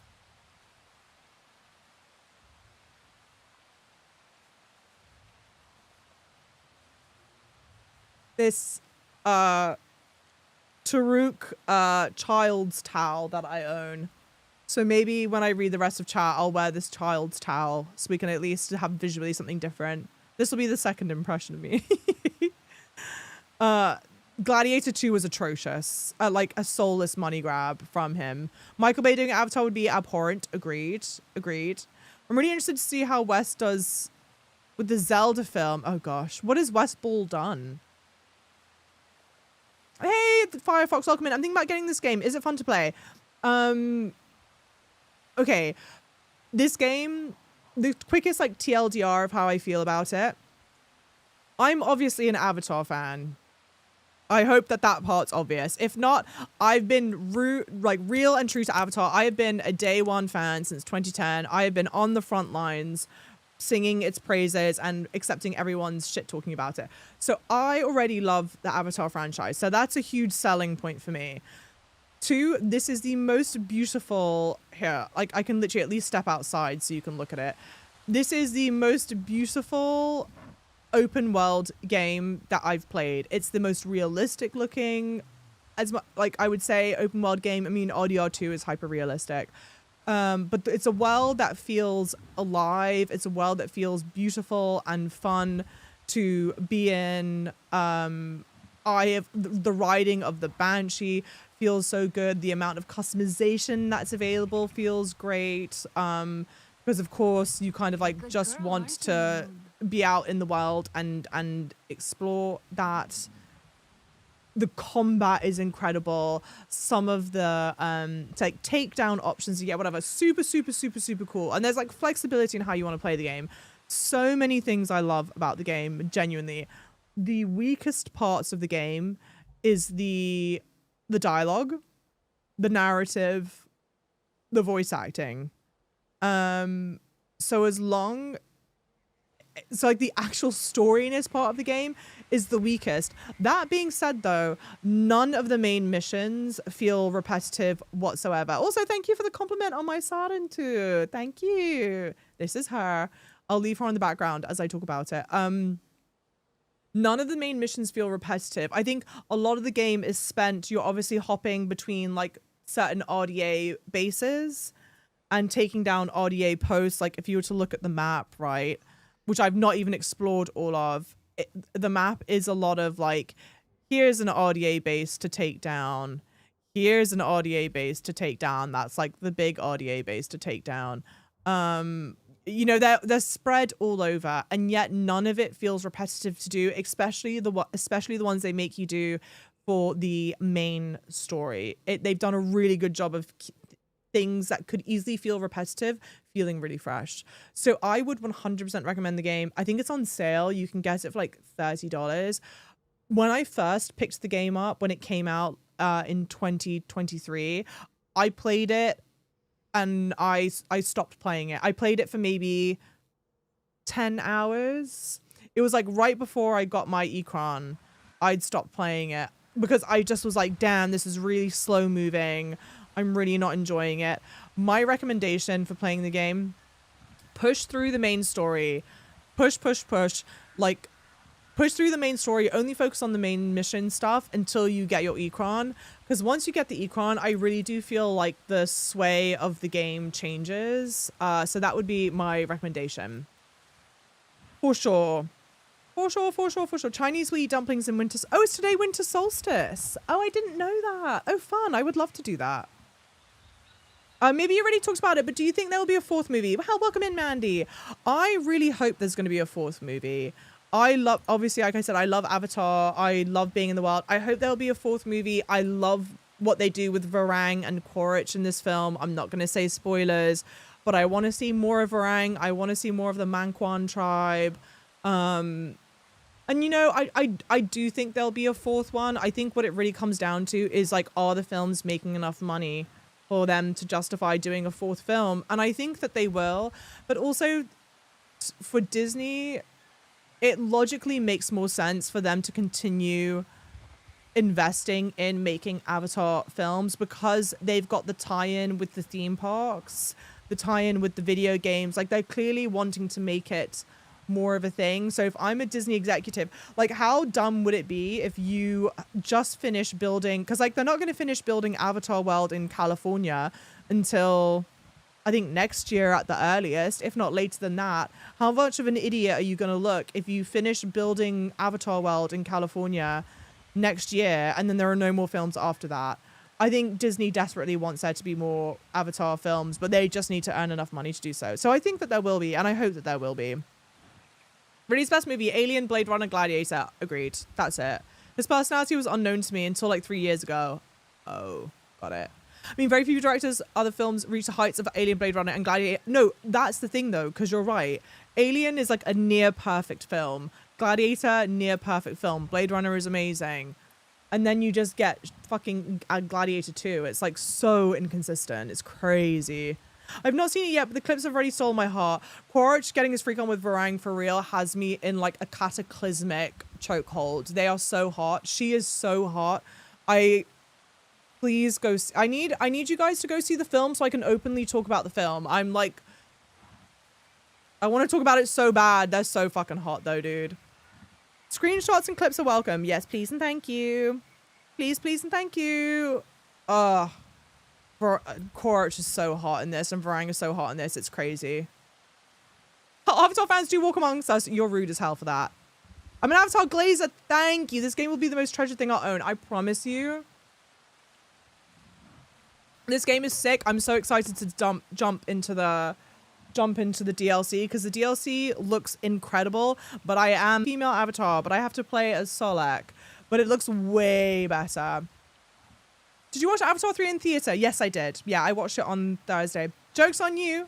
this Taruk child's towel that I own. So maybe when I read the rest of chat, I'll wear this child's towel so we can at least have visually something different. This will be the second impression of me. Gladiator 2 was atrocious. Like a soulless money grab from him. Michael Bay doing Avatar would be abhorrent. Agreed. Agreed. I'm really interested to see how West does with the Zelda film. Oh gosh. What has West Ball done? Hey, Firefox, welcome in. I'm thinking about getting this game. Is it fun to play? Okay. This game, the quickest like TLDR of how I feel about it. I'm obviously an Avatar fan. I hope that part's obvious. If not, I've been real and true to Avatar. I have been a day one fan since 2010. I have been on the front lines singing its praises and accepting everyone's shit talking about it. So I already love the Avatar franchise. So that's a huge selling point for me. 2, this is the most beautiful here. Like I can literally at least step outside so you can look at it. This is the most beautiful open world game that I've played. It's the most realistic looking, as much like I would say open world game. I mean, Audio 2 is hyper realistic. But it's a world that feels alive. It's a world that feels beautiful and fun to be in. The riding of the Banshee feels so good. The amount of customization that's available feels great. Because of course you kind of like just want to be out in the world and explore that. The combat is incredible. Some of the like takedown options you get, whatever, super cool. And there's like flexibility in how you want to play the game. So many things I love about the game, genuinely. The weakest parts of the game is the dialogue, the narrative, the voice acting. So like the actual storiness part of the game is the weakest. That being said though, none of the main missions feel repetitive whatsoever. Also, thank you for the compliment on my Sarin too. Thank you. This is her. I'll leave her on the background as I talk about it. None of the main missions feel repetitive. I think a lot of the game is spent, you're obviously hopping between like certain RDA bases and taking down RDA posts. Like if you were to look at the map, right, which I've not even explored all of, the map is a lot of like, here's an RDA base to take down. Here's an RDA base to take down. That's like the big RDA base to take down. You know, they're spread all over, and yet none of it feels repetitive to do, especially the ones they make you do for the main story. They've done a really good job of things that could easily feel repetitive feeling really fresh. So I would 100% recommend the game. I think it's on sale. You can get it for like $30. When I first picked the game up, when it came out in 2023, I played it and I stopped playing it. I played it for maybe 10 hours. It was like right before I got my Ecron. I'd stopped playing it. because I just was like, damn, this is really slow moving. I'm really not enjoying it. My recommendation for playing the game, push through the main story. Push. Like, push through the main story, only focus on the main mission stuff until you get your Ecron. Because once you get the Ecron, I really do feel like the sway of the game changes. So that would be my recommendation. For sure. For sure. Chinese will eat dumplings in winter. Oh, it's today winter solstice. Oh, I didn't know that. Oh, fun. I would love to do that. Maybe you already talked about it, but do you think there will be a fourth movie? Well, welcome in, Mandy. I really hope there's going to be a fourth movie. I love, obviously, like I said, I love Avatar. I love being in the world. I hope there'll be a fourth movie. I love what they do with Varang and Quaritch in this film. I'm not going to say spoilers, but I want to see more of Varang. I want to see more of the Manquan tribe. And, you know, I do think there'll be a fourth one. I think what it really comes down to is, like, are the films making enough money for them to justify doing a fourth film? And I think that they will. But also, for Disney, it logically makes more sense for them to continue investing in making Avatar films because they've got the tie-in with the theme parks, the tie-in with the video games. Like, they're clearly wanting to make it more of a thing. So if I'm a Disney executive, like, how dumb would it be if you just finish building, because, like, they're not going to finish building Avatar World in California until I think next year at the earliest, if not later than that. How much of an idiot are you going to look if you finish building Avatar World in California next year and then there are no more films after that? I think Disney desperately wants there to be more Avatar films, but they just need to earn enough money to do so. So I think that there will be, and I hope that there will be. Release best movie, Alien, Blade Runner, Gladiator. Agreed. That's it. His personality was unknown to me until like 3 years ago. Oh, got it. I mean, very few directors' other films reach the heights of Alien, Blade Runner, and Gladiator. No, that's the thing, though, because you're right. Alien is like a near-perfect film. Gladiator, near-perfect film. Blade Runner is amazing. And then you just get fucking Gladiator 2. It's like so inconsistent. It's crazy. I've not seen it yet, but the clips have already stolen my heart. Quaritch getting his freak on with Varang for real has me in like a cataclysmic chokehold. They are so hot. She is so hot. Please go. I need you guys to go see the film so I can openly talk about the film. I'm like, I want to talk about it so bad. They're so fucking hot though, dude. Screenshots and clips are welcome. Yes, please and thank you. Please and thank you. Quaritch is so hot in this, and Varang is so hot in this. It's crazy. Avatar fans do walk amongst us. You're rude as hell for that. I'm an Avatar Glazer. Thank you. This game will be the most treasured thing I'll own. I promise you. This game is sick. I'm so excited to jump into the DLC because the DLC looks incredible. But I am female Avatar, but I have to play as Solek. But it looks way better. Did you watch Avatar 3 in theater? Yes, I did. Yeah, I watched it on Thursday. Joke's on you.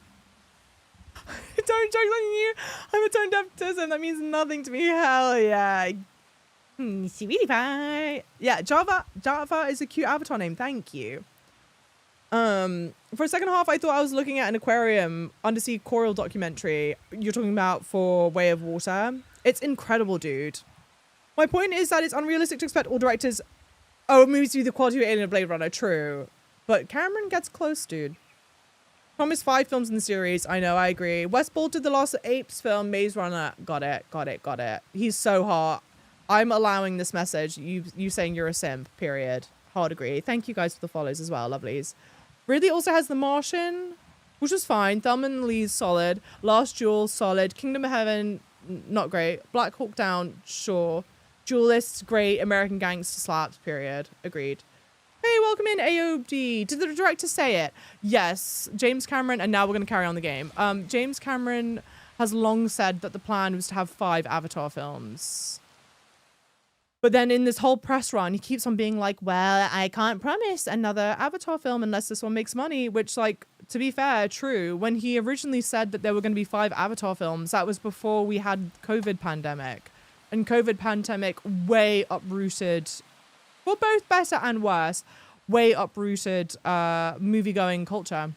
Don't joke on you. I'm a tone deaf person. That means nothing to me. Hell yeah. Sweetie pie. Yeah, Java is a cute Avatar name. Thank you. For a second half, I thought I was looking at an aquarium undersea coral documentary. You're talking about for Way of Water. It's incredible, dude. My point is that it's unrealistic to expect all directors movies to be the quality of Alien and Blade Runner. True. But Cameron gets close, dude. Promised 5 films in the series. I know, I agree. Westball did the Lost Apes film, Maze Runner. Got it. He's so hot. I'm allowing this message. You saying you're a simp, period. Hard agree. Thank you guys for the follows as well, lovelies. Ridley also has The Martian, which was fine. Thelma and Lee's solid. Last Duel, solid. Kingdom of Heaven, not great. Black Hawk Down, sure. Duelists, great. American Gangster slaps, period. Agreed. Hey, welcome in, AOD. Did the director say it? Yes, James Cameron, and now we're going to carry on the game. James Cameron has long said that the plan was to have 5 Avatar films. But then in this whole press run, he keeps on being like, well, I can't promise another Avatar film unless this one makes money, which, like, to be fair, true. When he originally said that there were going to be 5 Avatar films, that was before we had COVID pandemic. And COVID pandemic way uprooted, for both better and worse, way uprooted movie-going culture.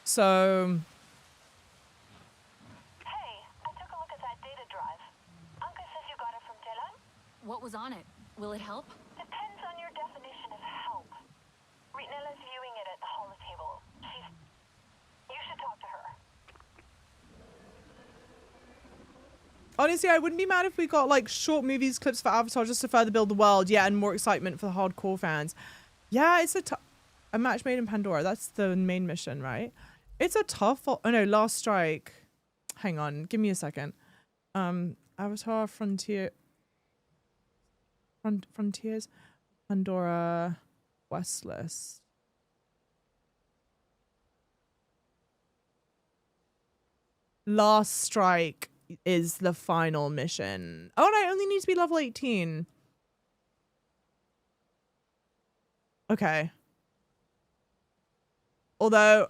So... Hey, I took a look at that data drive. Anka says you got it from Telan? What was on it? Will it help? Depends on your definition of help. Nella's viewing it at the holotable. You should talk to her. Honestly, I wouldn't be mad if we got like short movies, clips for Avatar just to further build the world. Yeah, and more excitement for the hardcore fans. Yeah, it's a match made in Pandora. That's the main mission, right? It's a tough. Oh no, Last Strike. Hang on, give me a second. Avatar Frontiers Pandora Westlist. Last Strike is the final mission. Oh, and I only need to be level 18. Okay. Although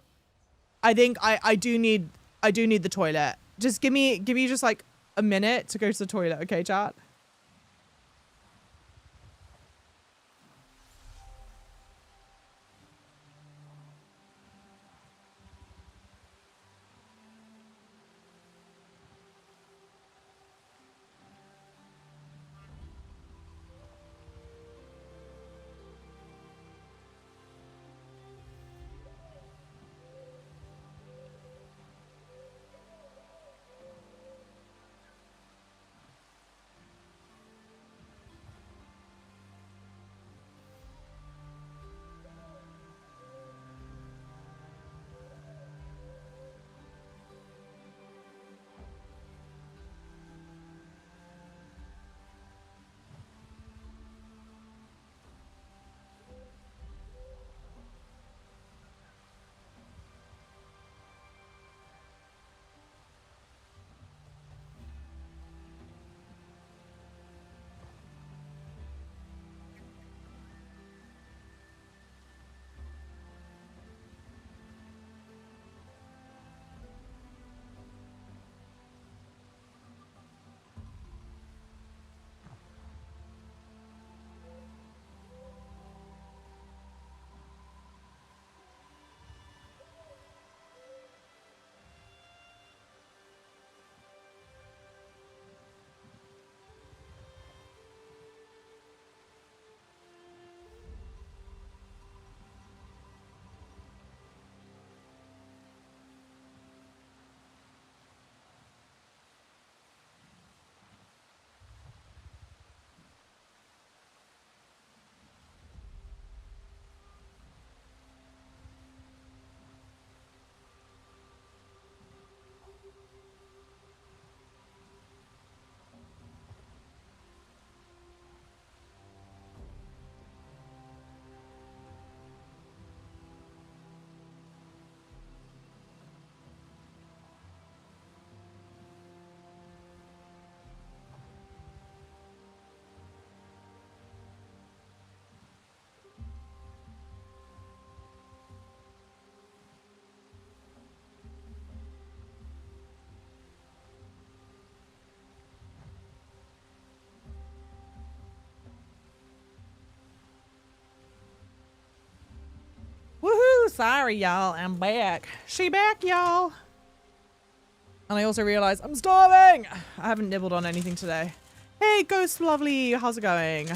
I think I do need the toilet. Just give me just like a minute to go to the toilet, okay, chat? Woohoo! Sorry, y'all. I'm back. She back, y'all. And I also realized I'm starving. I haven't nibbled on anything today. Hey, Ghost Lovely. How's it going?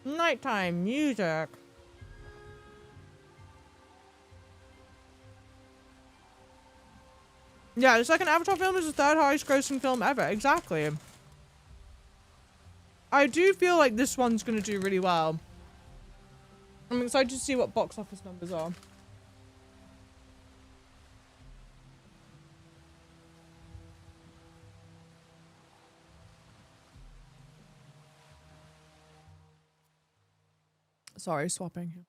Nighttime music. Yeah, the second Avatar film is the third highest grossing film ever. Exactly. I do feel like this one's going to do really well. I'm excited to see what box office numbers are. Sorry, swapping.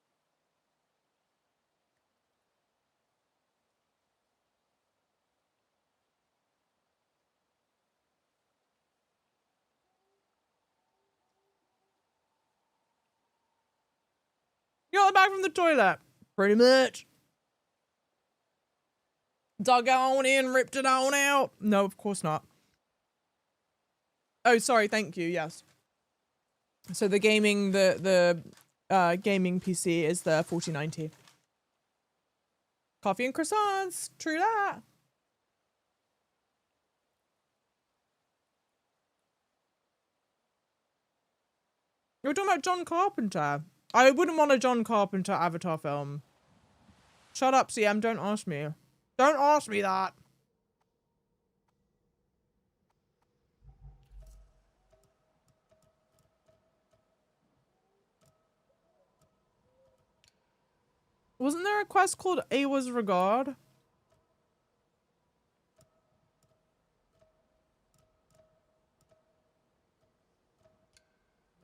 You got back from the toilet. Pretty much. Dug on in, ripped it on out. No, of course not. Oh, sorry. Thank you. Yes. So the gaming, gaming PC is the 4090. Coffee and croissants. True that. You're talking about John Carpenter. I wouldn't want a John Carpenter Avatar film. Shut up, CM. Don't ask me. Don't ask me that. Wasn't there a quest called Awa's Regard?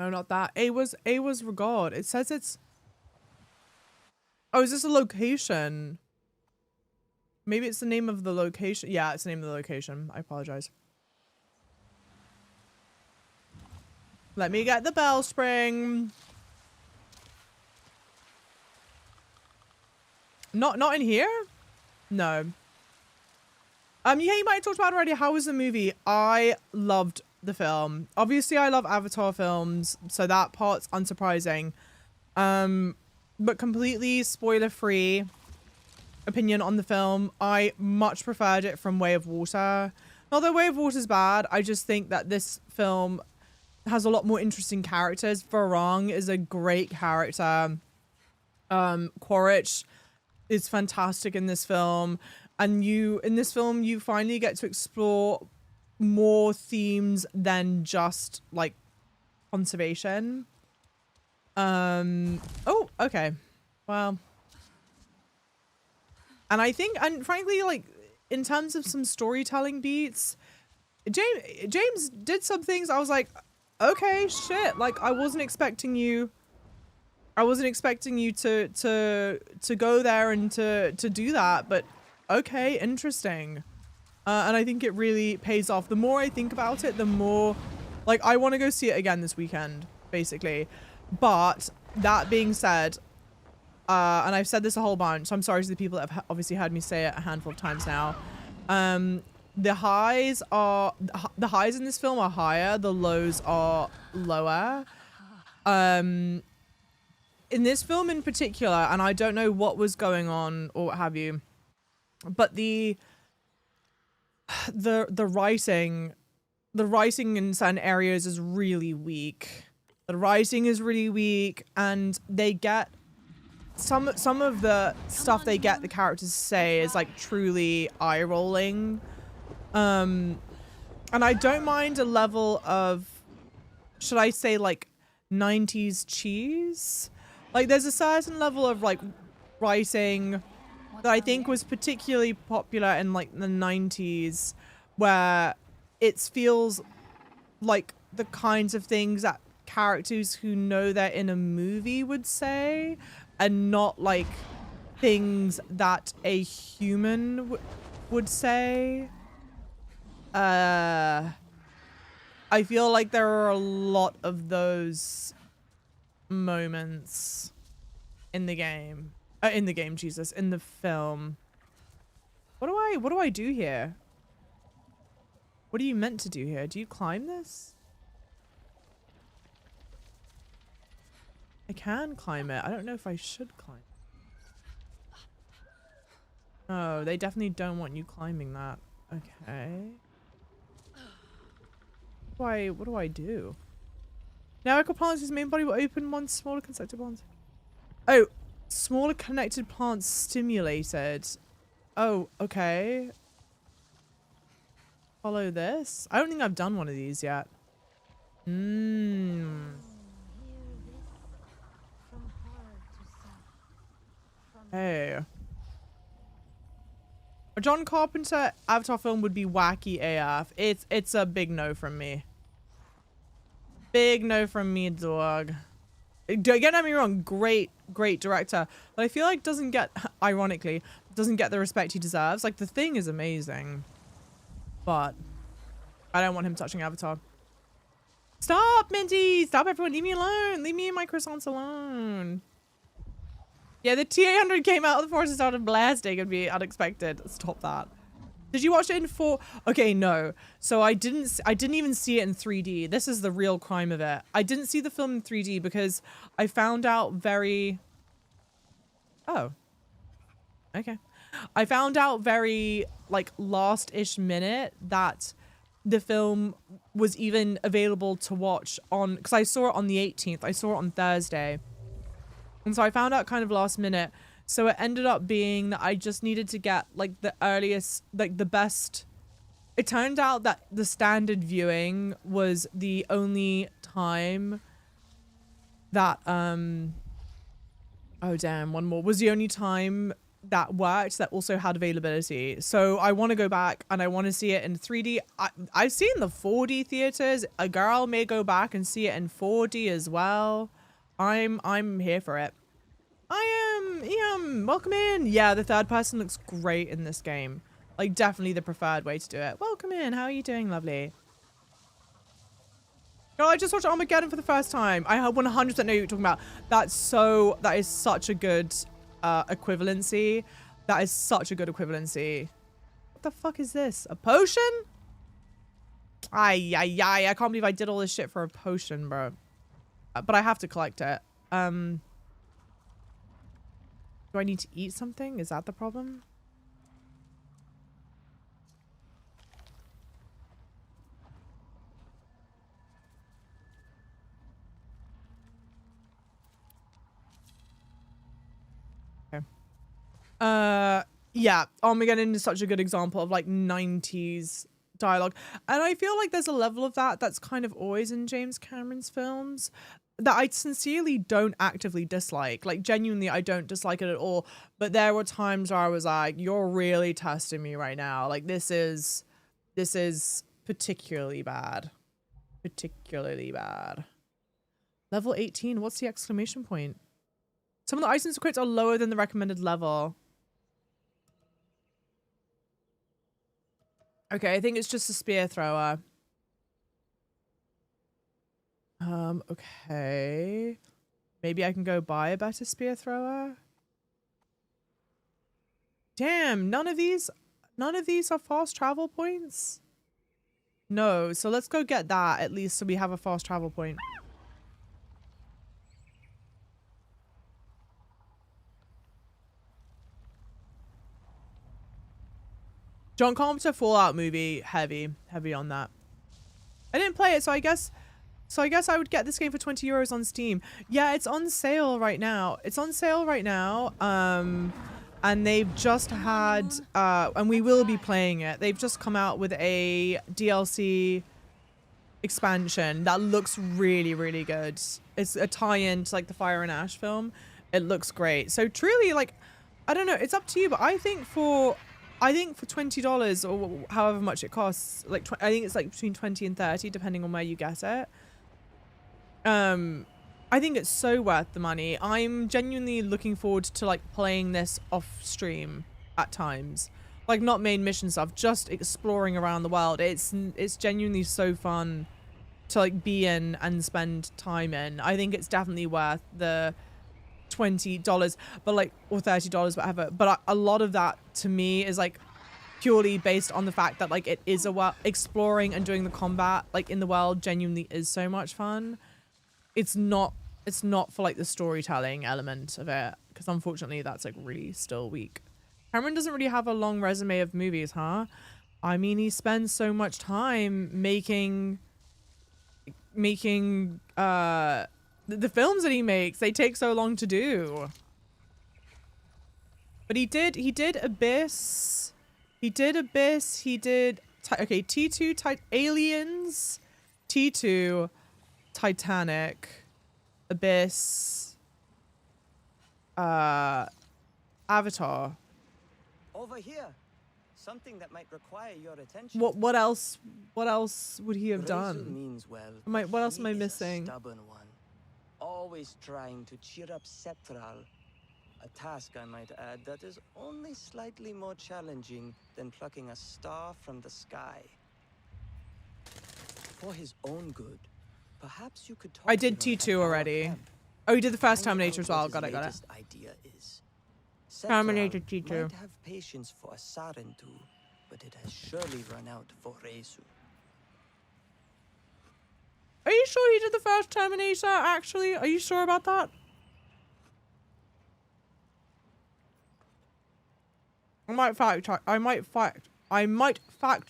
No, not that. Awa's Regard. It says it's... Oh, is this a location? Maybe it's the name of the location. Yeah, it's the name of the location. I apologize. Let me get the bell spring. Not in here? No. Yeah, you might have talked about it already. How was the movie? I loved the film. Obviously, I love Avatar films, so that part's unsurprising. But completely spoiler-free opinion on the film. I much preferred it from Way of Water. Not that Way of Water's bad. I just think that this film has a lot more interesting characters. Varang is a great character. Quaritch is fantastic in this film. And in this film, you finally get to explore more themes than just, like, conservation. Oh, okay. Well. And I think, and frankly, like, in terms of some storytelling beats, James did some things I was like, okay, shit. Like, I wasn't expecting you to go there and to do that, but okay, interesting. And I think it really pays off. The more I think about it, the more, like, I want to go see it again this weekend, basically. But that being said, and I've said this a whole bunch, so I'm sorry to the people that have obviously heard me say it a handful of times now. The highs in this film are higher, the lows are lower. In this film in particular, and I don't know what was going on or what have you, but the writing in certain areas is really weak. The writing is really weak, and they get some of the stuff they get the characters say is like truly eye-rolling. And I don't mind a level of, should I say, like 90s cheese? Like there's a certain level of like writing that I think was particularly popular in like the 90s, where it feels like the kinds of things that characters who know they're in a movie would say, and not like things that a human would say. I feel like there are a lot of those moments in the game. Jesus, in the film. What do I do here? What are you meant to do here? Do you climb this? I can climb it. I don't know if I should climb. Oh, they definitely don't want you climbing that. Okay. What do I do? Now Ecoplants' main body will open once smaller connected plants. Oh, smaller connected plants stimulated. Oh, okay. Follow this. I don't think I've done one of these yet. Hey. A John Carpenter Avatar film would be wacky AF. It's a big no from me. Big no from me, dog. Don't get me wrong, great director, but I feel like ironically, doesn't get the respect he deserves. Like, The Thing is amazing, but I don't want him touching Avatar. Stop, Minty! Stop, everyone! Leave me alone! Leave me and my croissants alone! Yeah, the T-800 came out of the forest and started blasting. It'd be unexpected. Stop that. Did you watch it in 4? Okay, no. So I didn't even see it in 3D. This is the real crime of it. I didn't see the film in 3D because I found out very... Oh. Okay. I found out very like last-ish minute that the film was even available to watch on, because I saw it on the 18th. I saw it on Thursday. And so I found out kind of last minute. So it ended up being that I just needed to get like the earliest, like the best. It turned out that the standard viewing was the only time that, oh damn, one more, was the only time that worked that also had availability. So I want to go back and I want to see it in 3D. I've seen the 4D theaters. A girl may go back and see it in 4D as well. I'm here for it. Welcome in. Yeah, the third person looks great in this game. Like, definitely the preferred way to do it. Welcome in. How are you doing, lovely? Girl, I just watched Armageddon for the first time. I 100% know what you're talking about. That is such a good equivalency. That is such a good equivalency. What the fuck is this? A potion? I can't believe I did all this shit for a potion, bro. But I have to collect it. Do I need to eat something? Is that the problem? Okay. Yeah, Armageddon is such a good example of like 90s dialogue. And I feel like there's a level of that that's kind of always in James Cameron's films that I sincerely don't actively dislike. Like, genuinely, I don't dislike it at all. But there were times where I was like, you're really testing me right now. Like, this is particularly bad. Particularly bad. Level 18, what's the exclamation point? Some of the items equipped are lower than the recommended level. Okay, I think it's just a spear thrower. Okay. Maybe I can go buy a better spear thrower. Damn, none of these are fast travel points? No, so let's go get that at least so we have a fast travel point. John Carpenter Fallout movie, heavy on that. I didn't play it, so I guess I would get this game for 20 euros on Steam. Yeah, it's on sale right now. It's on sale right now. And they've just had, and we will be playing it. They've just come out with a DLC expansion that looks really, really good. It's a tie-in to like the Fire and Ash film. It looks great. So truly, like, I don't know, it's up to you, but I think for $20 or however much it costs, like I think it's like between 20 and 30 depending on where you get it. I think it's so worth the money. I'm genuinely looking forward to like playing this off stream at times, like not main mission stuff, just exploring around the world. It's genuinely so fun to like be in and spend time in. I think it's definitely worth the $20, but like, or $30, whatever. But a lot of that to me is like purely based on the fact that like it is exploring and doing the combat like in the world genuinely is so much fun. It's not for like the storytelling element of it, because unfortunately that's like really still weak. Cameron doesn't really have a long resume of movies, huh? I mean, he spends so much time making the films that he makes. They take so long to do. But he did Abyss. He did okay, T2 Aliens, T2 Titanic, Abyss, Avatar. Over here. Something that might require your attention. What else would he have done? Means well. What else am I missing? Stubborn one. Always trying to cheer up Septral. A task, I might add, that is only slightly more challenging than plucking a star from the sky. For his own good, perhaps you could talk I did T2 already. Oh, you did the first Terminator as well. Got it. Idea is. Terminator T2. Might have patience for Sarentu, but it has surely run out for Resu. Are you sure he did the first Terminator, actually? Are you sure about that? I might fact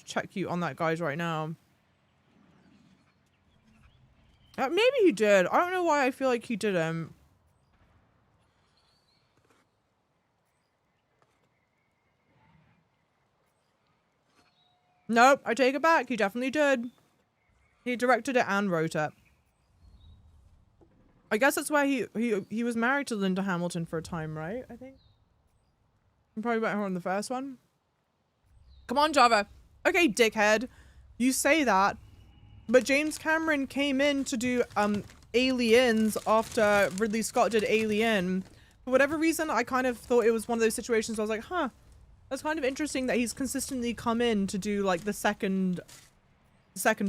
check you on that, guys, right now. Maybe he did. I don't know why I feel like he didn't. Nope, I take it back. He definitely did. He directed it and wrote it. I guess that's why he was married to Linda Hamilton for a time, right? I think. You probably met her on the first one. Come on, Java. Okay, dickhead. You say that. But James Cameron came in to do Aliens after Ridley Scott did Alien. For whatever reason, I kind of thought it was one of those situations where I was like, huh, that's kind of interesting that he's consistently come in to do like the second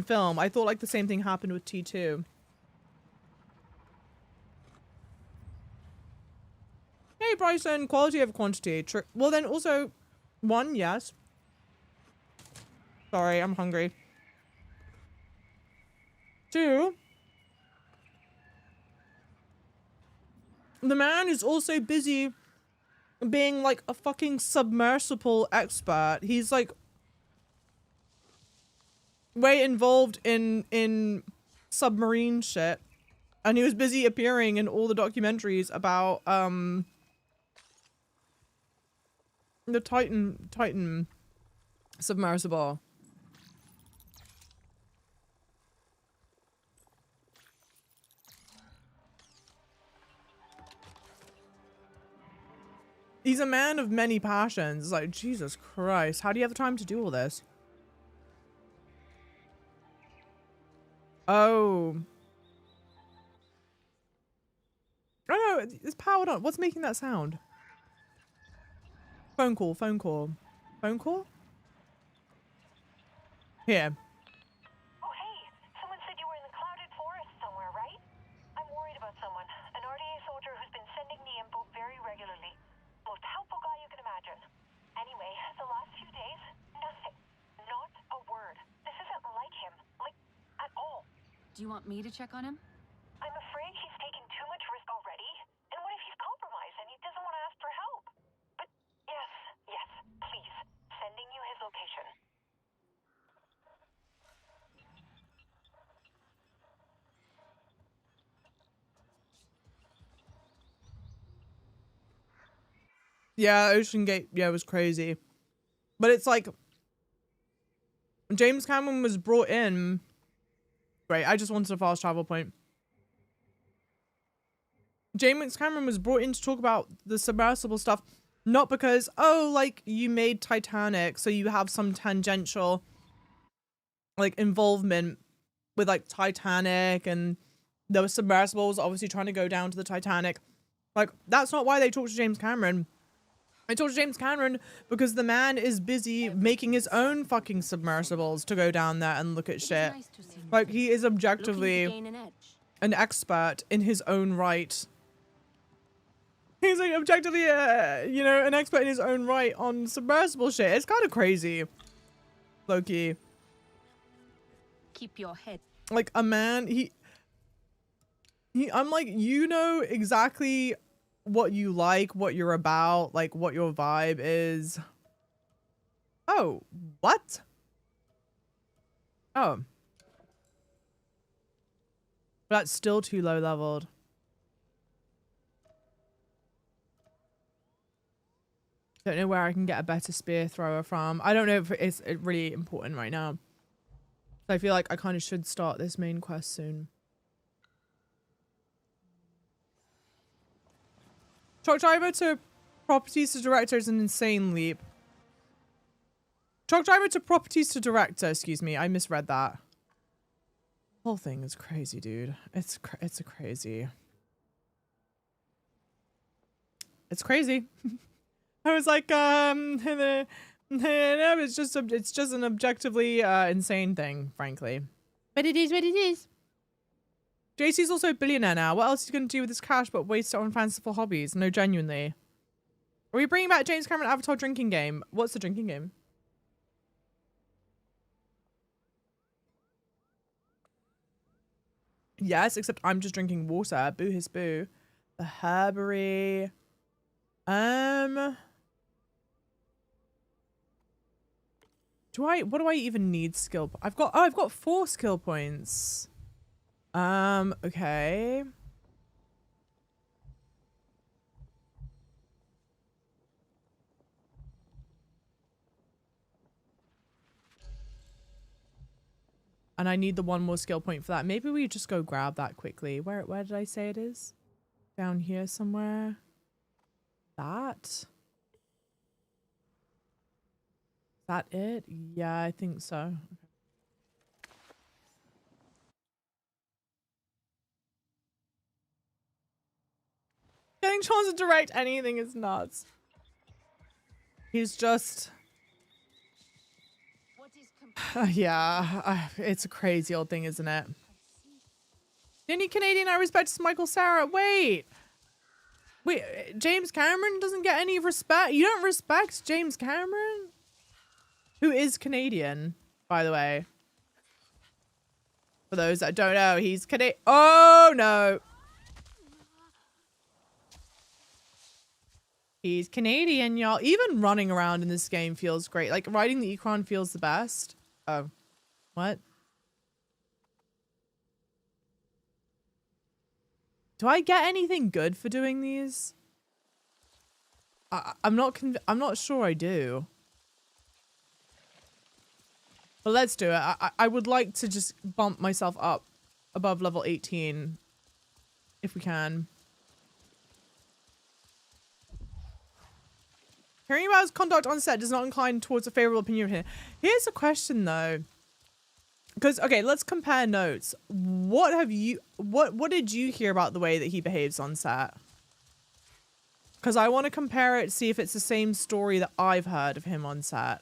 film. I thought like the same thing happened with T2. Hey Bryson, quality over quantity. Well then also, one, yes. Sorry, I'm hungry. Two, the man is also busy being like a fucking submersible expert. He's like way involved in submarine shit. And he was busy appearing in all the documentaries about the Titan submersible. He's a man of many passions. Like, Jesus Christ. How do you have the time to do all this? Oh. Oh no, it's powered on. What's making that sound? Phone call, phone call. Phone call? Here. Oh, hey. Someone said you were in the clouded forest somewhere, right? I'm worried about someone. An RDA soldier who's been sending me info very regularly. Most helpful guy you can imagine. Anyway, the last few days, nothing. Not a word. This isn't like him. Like, at all. Do you want me to check on him? I'm afraid he's taking too much risk already. And what if he's compromised and he doesn't want to ask for help? But yes, please. Sending you his location. Yeah, Ocean Gate, yeah, it was crazy. But it's like, James Cameron was brought in. Great, I just wanted a fast travel point. James Cameron was brought in to talk about the submersible stuff, not because, oh, like, you made Titanic, so you have some tangential, like, involvement with, like, Titanic, and the submersibles obviously trying to go down to the Titanic. Like, that's not why they talked to James Cameron. I talked to James Cameron because the man is busy making his own fucking submersibles to go down there and look at shit. Like, he is objectively an expert in his own right. He's like objectively, you know, an expert in his own right on submersible shit. It's kind of crazy. Loki. Keep your head. Like, a man, I'm like, you know exactly what you like, what you're about, like what your vibe is. Oh, what? Oh. That's still too low leveled. Don't know where I can get a better spear thrower from. I don't know if it's really important right now. So I feel like I kind of should start this main quest soon. Truck driver to properties to director is an insane leap. Truck driver to properties to director, excuse me. I misread that. Whole thing is crazy, dude. It's crazy. It's crazy. I was like, no, it's just an objectively insane thing, frankly. But it is what it is. JC's also a billionaire now. What else is he going to do with his cash but waste it on fanciful hobbies? No, genuinely. Are we bringing back James Cameron Avatar drinking game? What's the drinking game? Yes, except I'm just drinking water. Boo his boo. The herbery. what do I even need skill? I've got 4 skill points. Okay. And I need the 1 more skill point for that. Maybe we just go grab that quickly. Where did I say it is? Down here somewhere. That? Is that it? Yeah, I think so. Okay. Getting chance to direct anything is nuts. He's just... yeah, it's a crazy old thing, isn't it? The only Canadian I respect is Michael Cera. Wait, James Cameron doesn't get any respect? You don't respect James Cameron? Who is Canadian, by the way. For those that don't know, he's Canadian. Oh, no. He's Canadian, y'all. Even running around in this game feels great. Like, riding the Ecron feels the best. Oh. What? Do I get anything good for doing these? I'm not sure I do. But let's do it. I would like to just bump myself up above level 18 if we can. Hearing about his conduct on set does not incline towards a favorable opinion here. Here's a question though. Because, okay, let's compare notes. What did you hear about the way that he behaves on set? Because I want to compare it, see if it's the same story that I've heard of him on set.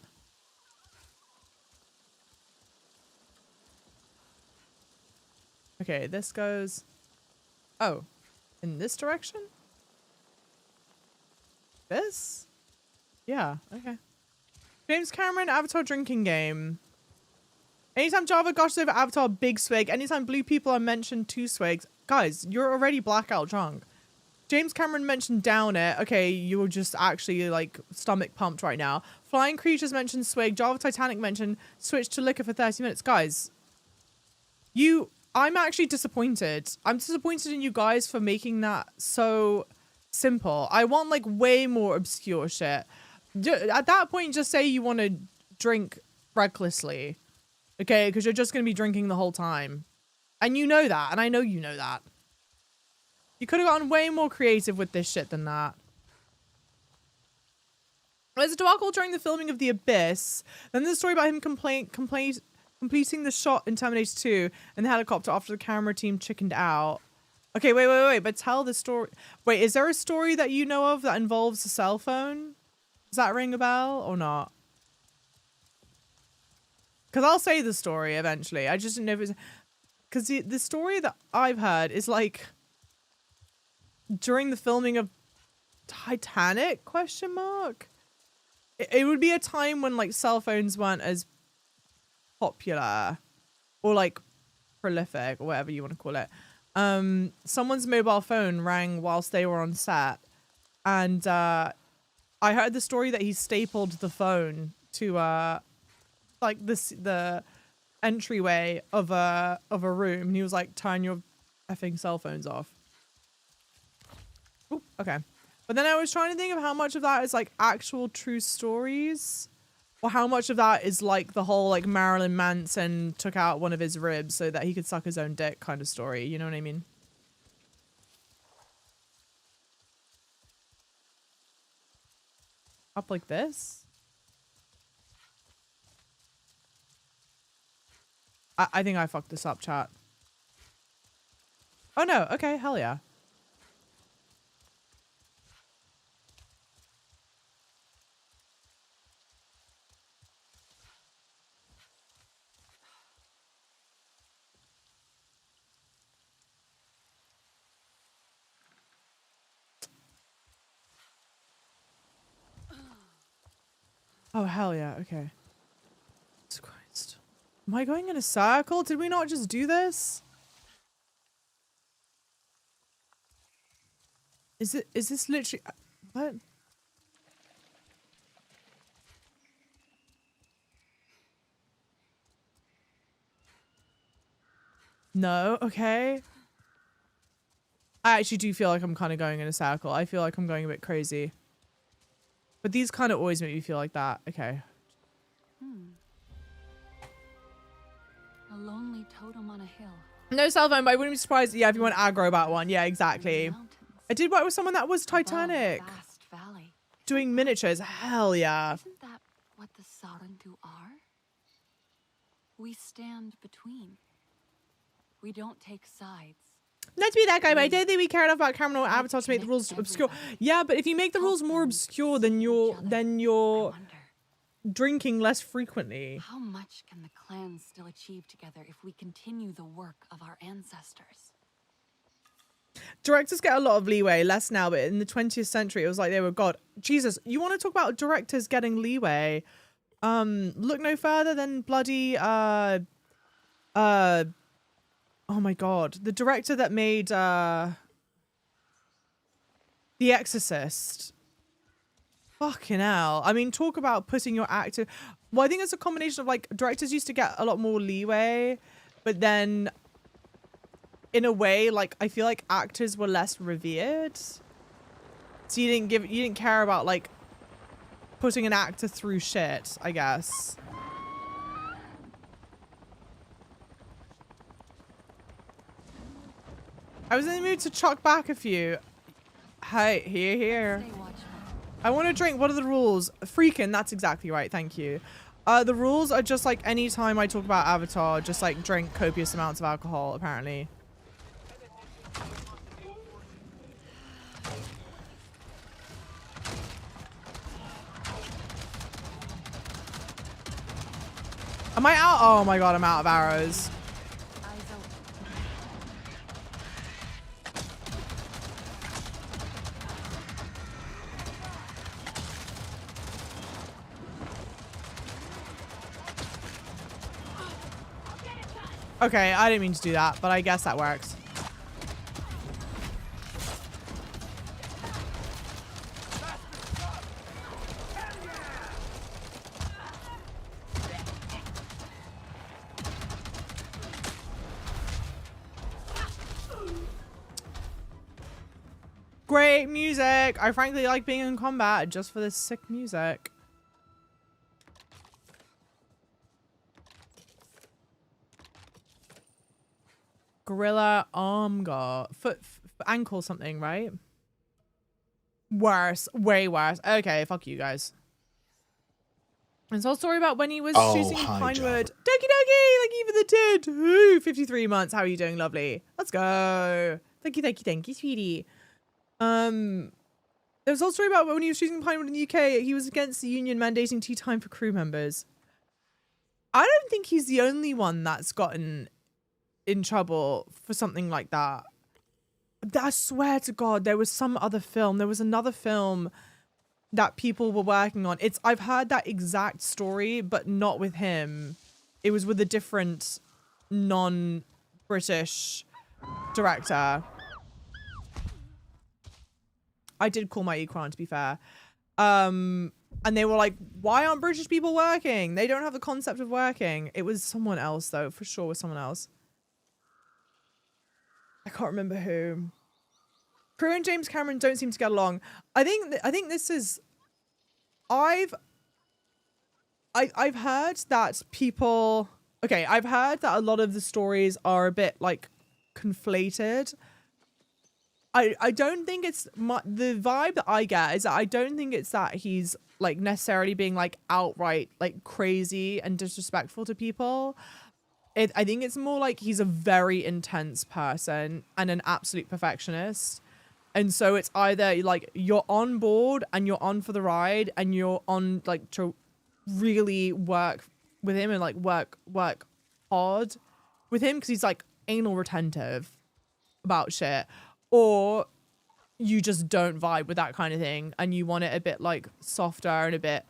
Okay, this goes... Oh, in this direction? This? Yeah, okay. James Cameron, Avatar drinking game. Anytime Java gushes over Avatar, big swig. Anytime blue people are mentioned, 2 swigs. Guys, you're already blackout drunk. James Cameron mentioned down it. Okay, you were just actually like stomach pumped right now. Flying creatures mentioned swig. Java Titanic mentioned switch to liquor for 30 minutes. Guys, I'm actually disappointed. I'm disappointed in you guys for making that so simple. I want like way more obscure shit. At that point, just say you want to drink recklessly. Okay, because you're just going to be drinking the whole time. And you know that, and I know you know that. You could have gotten way more creative with this shit than that. There's a debacle during the filming of The Abyss. Then there's a story about him completing the shot in Terminator 2 and the helicopter after the camera team chickened out. Okay, wait, but tell the story. Wait, is there a story that you know of that involves a cell phone? Does that ring a bell or not? Because I'll say the story eventually. I just didn't know if it's... Because the story that I've heard is like... During the filming of Titanic, question mark? It would be a time when like cell phones weren't as popular. Or like prolific or whatever you want to call it. Someone's mobile phone rang whilst they were on set. And I heard the story that he stapled the phone to... like the entryway of a room, and he was like, turn your effing cell phones off. Ooh, okay. But then I was trying to think of how much of that is like actual true stories, or how much of that is like the whole like Marilyn Manson took out one of his ribs so that he could suck his own dick kind of story. You know what I mean? Up like this? I think I fucked this up, chat. Oh no, okay, hell yeah. Oh hell yeah, okay. Jesus Christ. Am I going in a circle? Did we not just do this? Is this literally... What? No? Okay. I actually do feel like I'm kind of going in a circle. I feel like I'm going a bit crazy. But these kind of always make me feel like that. Okay. A lonely totem on a hill. No cell phone, but I wouldn't be surprised. Yeah, if you want aggro about one. Yeah, exactly. I did work with someone that was Titanic. Doing miniatures. Hell yeah. Isn't that what the Sarentu are? We stand between. We don't take sides. Not to be that guy, but I don't think we care enough about Cameron or Avatar to make the rules obscure. Yeah, but if you make the rules more obscure, then you're drinking less frequently. How much can the clans still achieve together if we continue the work of our ancestors? Directors get a lot of leeway, less now, but in the 20th century, it was like they were God. Jesus, you want to talk about directors getting leeway? Look no further than bloody, oh my God. The director that made, The Exorcist. Fucking hell. I mean, talk about putting your actor... Well, I think it's a combination of, like, directors used to get a lot more leeway, but then... in a way, like, I feel like actors were less revered. So you didn't care about, like, putting an actor through shit, I guess. I was in the mood to chuck back a few. Hey, here. I want to drink. What are the rules? Freaking, that's exactly right. Thank you. The rules are just like any time I talk about Avatar, just like drink copious amounts of alcohol, apparently. Am I out? Oh my God, I'm out of arrows. Okay, I didn't mean to do that, but I guess that works. Great music. I frankly like being in combat just for this sick music. Gorilla arm guard. Foot ankle something, right? Worse. Way worse. Okay, fuck you guys. It's all story about when he was shooting Pinewood. Doki doki! Thank you for the tid. Ooh, 53 months. How are you doing? Lovely. Let's go. Thank you, sweetie. There's also a story about when he was shooting Pinewood in the UK, he was against the union mandating tea time for crew members. I don't think he's the only one that's gotten in trouble for something like that. I swear to God, there was some other film. There was another film that people were working on. I've heard that exact story, but not with him. It was with a different non-British director. I did call my Ecron, to be fair. And they were like, why aren't British people working? They don't have the concept of working. It was someone else, though. For sure, it was someone else. I can't remember who. Crew and James Cameron don't seem to get along. I think this is... I've heard that people... Okay, I've heard that a lot of the stories are a bit, like, conflated. I don't think it's... the vibe that I get is that I don't think it's that he's, like, necessarily being, like, outright, like, crazy and disrespectful to people. I think it's more like he's a very intense person and an absolute perfectionist. And so it's either like you're on board and you're on for the ride and you're on like to really work with him and like work hard with him because he's like anal retentive about shit, or you just don't vibe with that kind of thing and you want it a bit like softer and a bit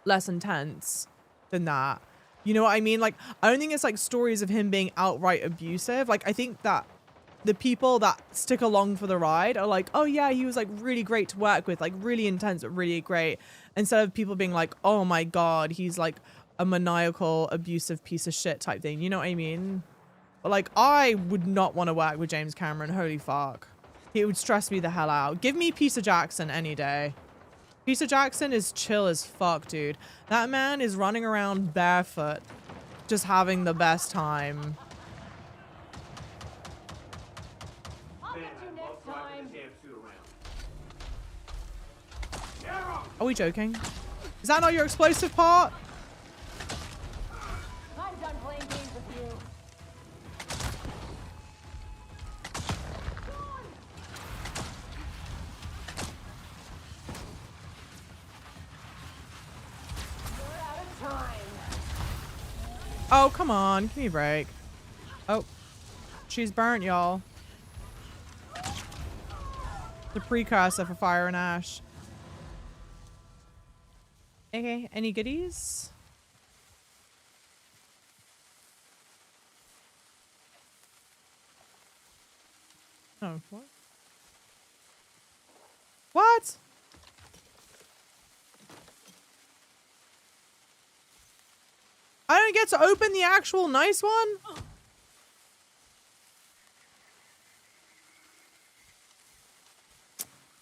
less intense than that. You know what I mean? Like, I don't think it's like stories of him being outright abusive. Like, I think that the people that stick along for the ride are like, oh yeah, he was like really great to work with, like really intense, but really great. Instead of people being like, oh my God, he's like a maniacal, abusive piece of shit type thing. You know what I mean? But like, I would not want to work with James Cameron. Holy fuck. He would stress me the hell out. Give me Peter Jackson any day. Peter Jackson is chill as fuck, dude. That man is running around barefoot, just having the best time. Are we joking? Is that not your explosive part? I'm done playing games with you. You're out of time. Oh, come on. Give me a break. Oh. She's burnt, y'all. The precursor for fire and ash. Okay, any goodies? Oh, what? What? I don't get to open the actual nice one?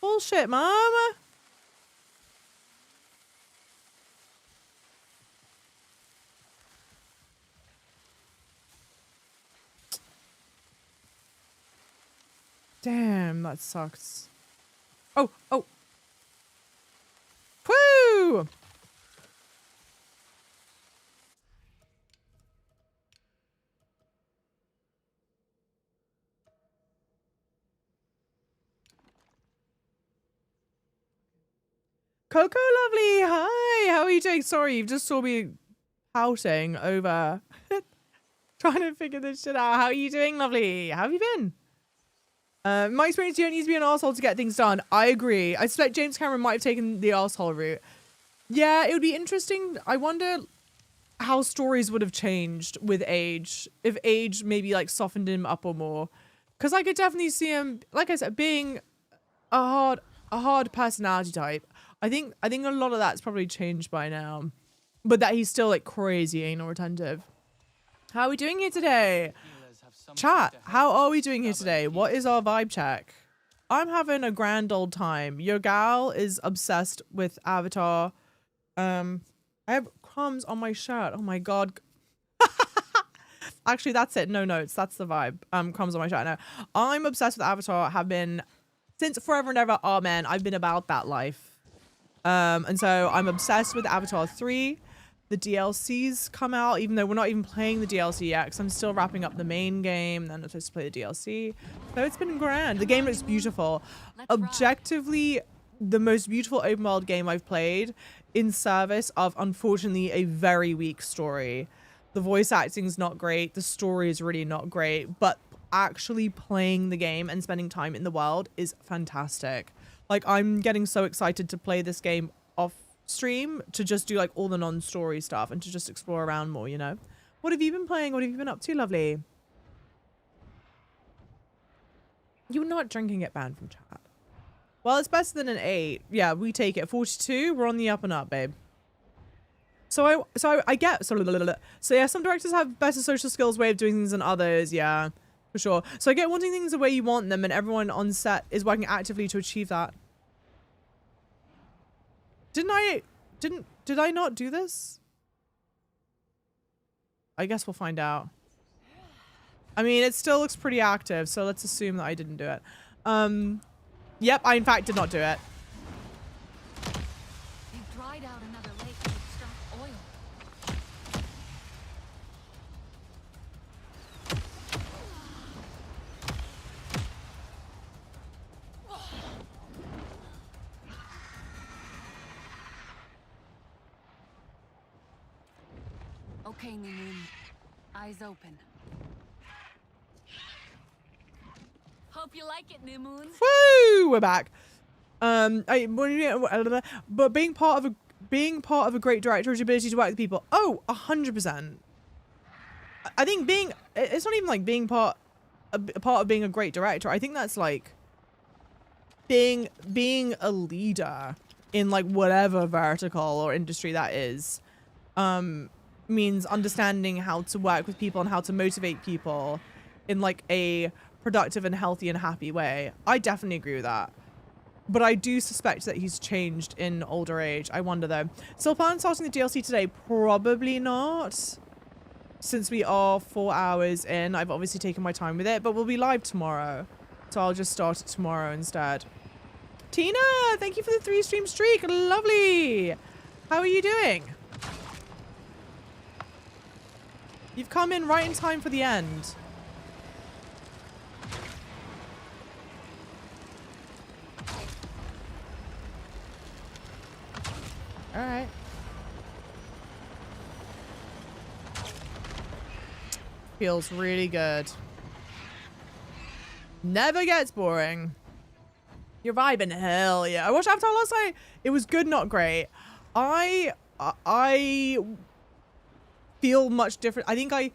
Bullshit, mama. Damn, that sucks. Oh, oh. Woo! Coco Lovely, hi. How are you doing? Sorry, you just saw me pouting over trying to figure this shit out. How are you doing, Lovely? How have you been? My experience, you don't need to be an arsehole to get things done. I agree. I suspect James Cameron might have taken the arsehole route. Yeah, it would be interesting. I wonder how stories would have changed with age. If age maybe like softened him up or more. Because I could definitely see him, like I said, being a hard personality type. I think a lot of that's probably changed by now. But that he's still like crazy anal retentive. How are we doing here today? Chat, how are we doing here today? What is our vibe check? I'm having a grand old time. Your gal is obsessed with Avatar. I have crumbs on my shirt. Oh my god. Actually, that's it. No notes. That's the vibe. Crumbs on my shirt. No, I'm obsessed with Avatar. Have been since forever and ever. Oh man, I've been about that life. And so I'm obsessed with Avatar 3. The DLCs come out, even though we're not even playing the DLC yet, because I'm still wrapping up the main game, then I'm supposed to play the DLC. So it's been grand. The game looks beautiful. Objectively, the most beautiful open world game I've played in service of, unfortunately, a very weak story. The voice acting is not great. The story is really not great, but actually playing the game and spending time in the world is fantastic. Like, I'm getting so excited to play this game off stream to just do like all the non-story stuff and to just explore around more, you know. What have you been playing? What have you been up to, Lovely? You're not drinking it, banned from chat. Well, it's better than an 8. Yeah, we take it. 42, we're on the up and up, babe. So I get so yeah, some directors have better social skills way of doing things than others, yeah, for sure. So I get wanting things the way you want them, and everyone on set is working actively to achieve that. Did I not do this? I guess we'll find out. I mean, it still looks pretty active, so let's assume that I didn't do it. Yep, I in fact did not do it. You dried out another lake to extract oil. Okay, New Moon. Eyes open. Hope you like it, New Moon. Woo! We're back. But being part of a great director is your ability to work with people. Oh, 100%. I think it's not even like being part of being a great director. I think that's like being a leader in like whatever vertical or industry that is. means understanding how to work with people and how to motivate people in like a productive and healthy and happy way. I definitely agree with that. But I do suspect that he's changed in older age. I wonder though. Still plan on starting the DLC today? Probably not. Since we are 4 hours in, I've obviously taken my time with it, but we'll be live tomorrow. So I'll just start it tomorrow instead. Tina, thank you for the 3-stream streak. Lovely. How are you doing? You've come in right in time for the end. All right. Feels really good. Never gets boring. You're vibing, hell yeah. I watched Avatar last night. It was good, not great. I feel much different. I think I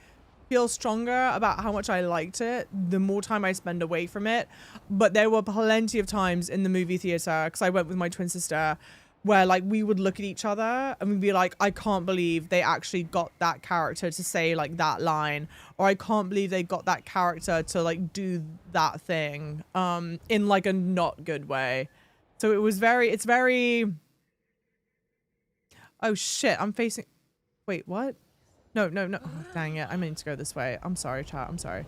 feel stronger about how much I liked it the more time I spend away from it. But there were plenty of times in the movie theater, because I went with my twin sister, where like we would look at each other and we'd be like, I can't believe they actually got that character to say like that line, or I can't believe they got that character to like do that thing in like a not good way. So it was it's very, oh shit, I'm facing, wait, what? No. Oh, dang it, I meant to go this way. I'm sorry, chat, I'm sorry.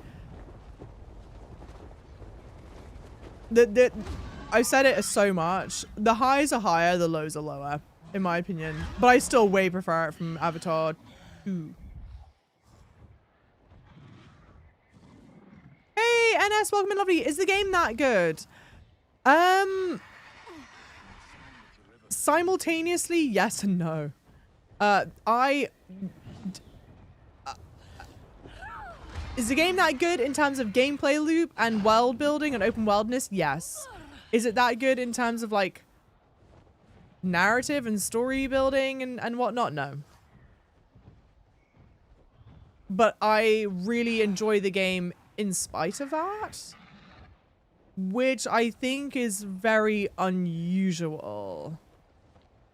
I said it so much. The highs are higher, the lows are lower, in my opinion. But I still way prefer it from Avatar 2. Hey, NS, welcome in, lovely. Is the game that good? Simultaneously, yes and no. Is the game that good in terms of gameplay loop and world building and open worldness? Yes. Is it that good in terms of like narrative and story building and whatnot? No. But I really enjoy the game in spite of that, which I think is very unusual.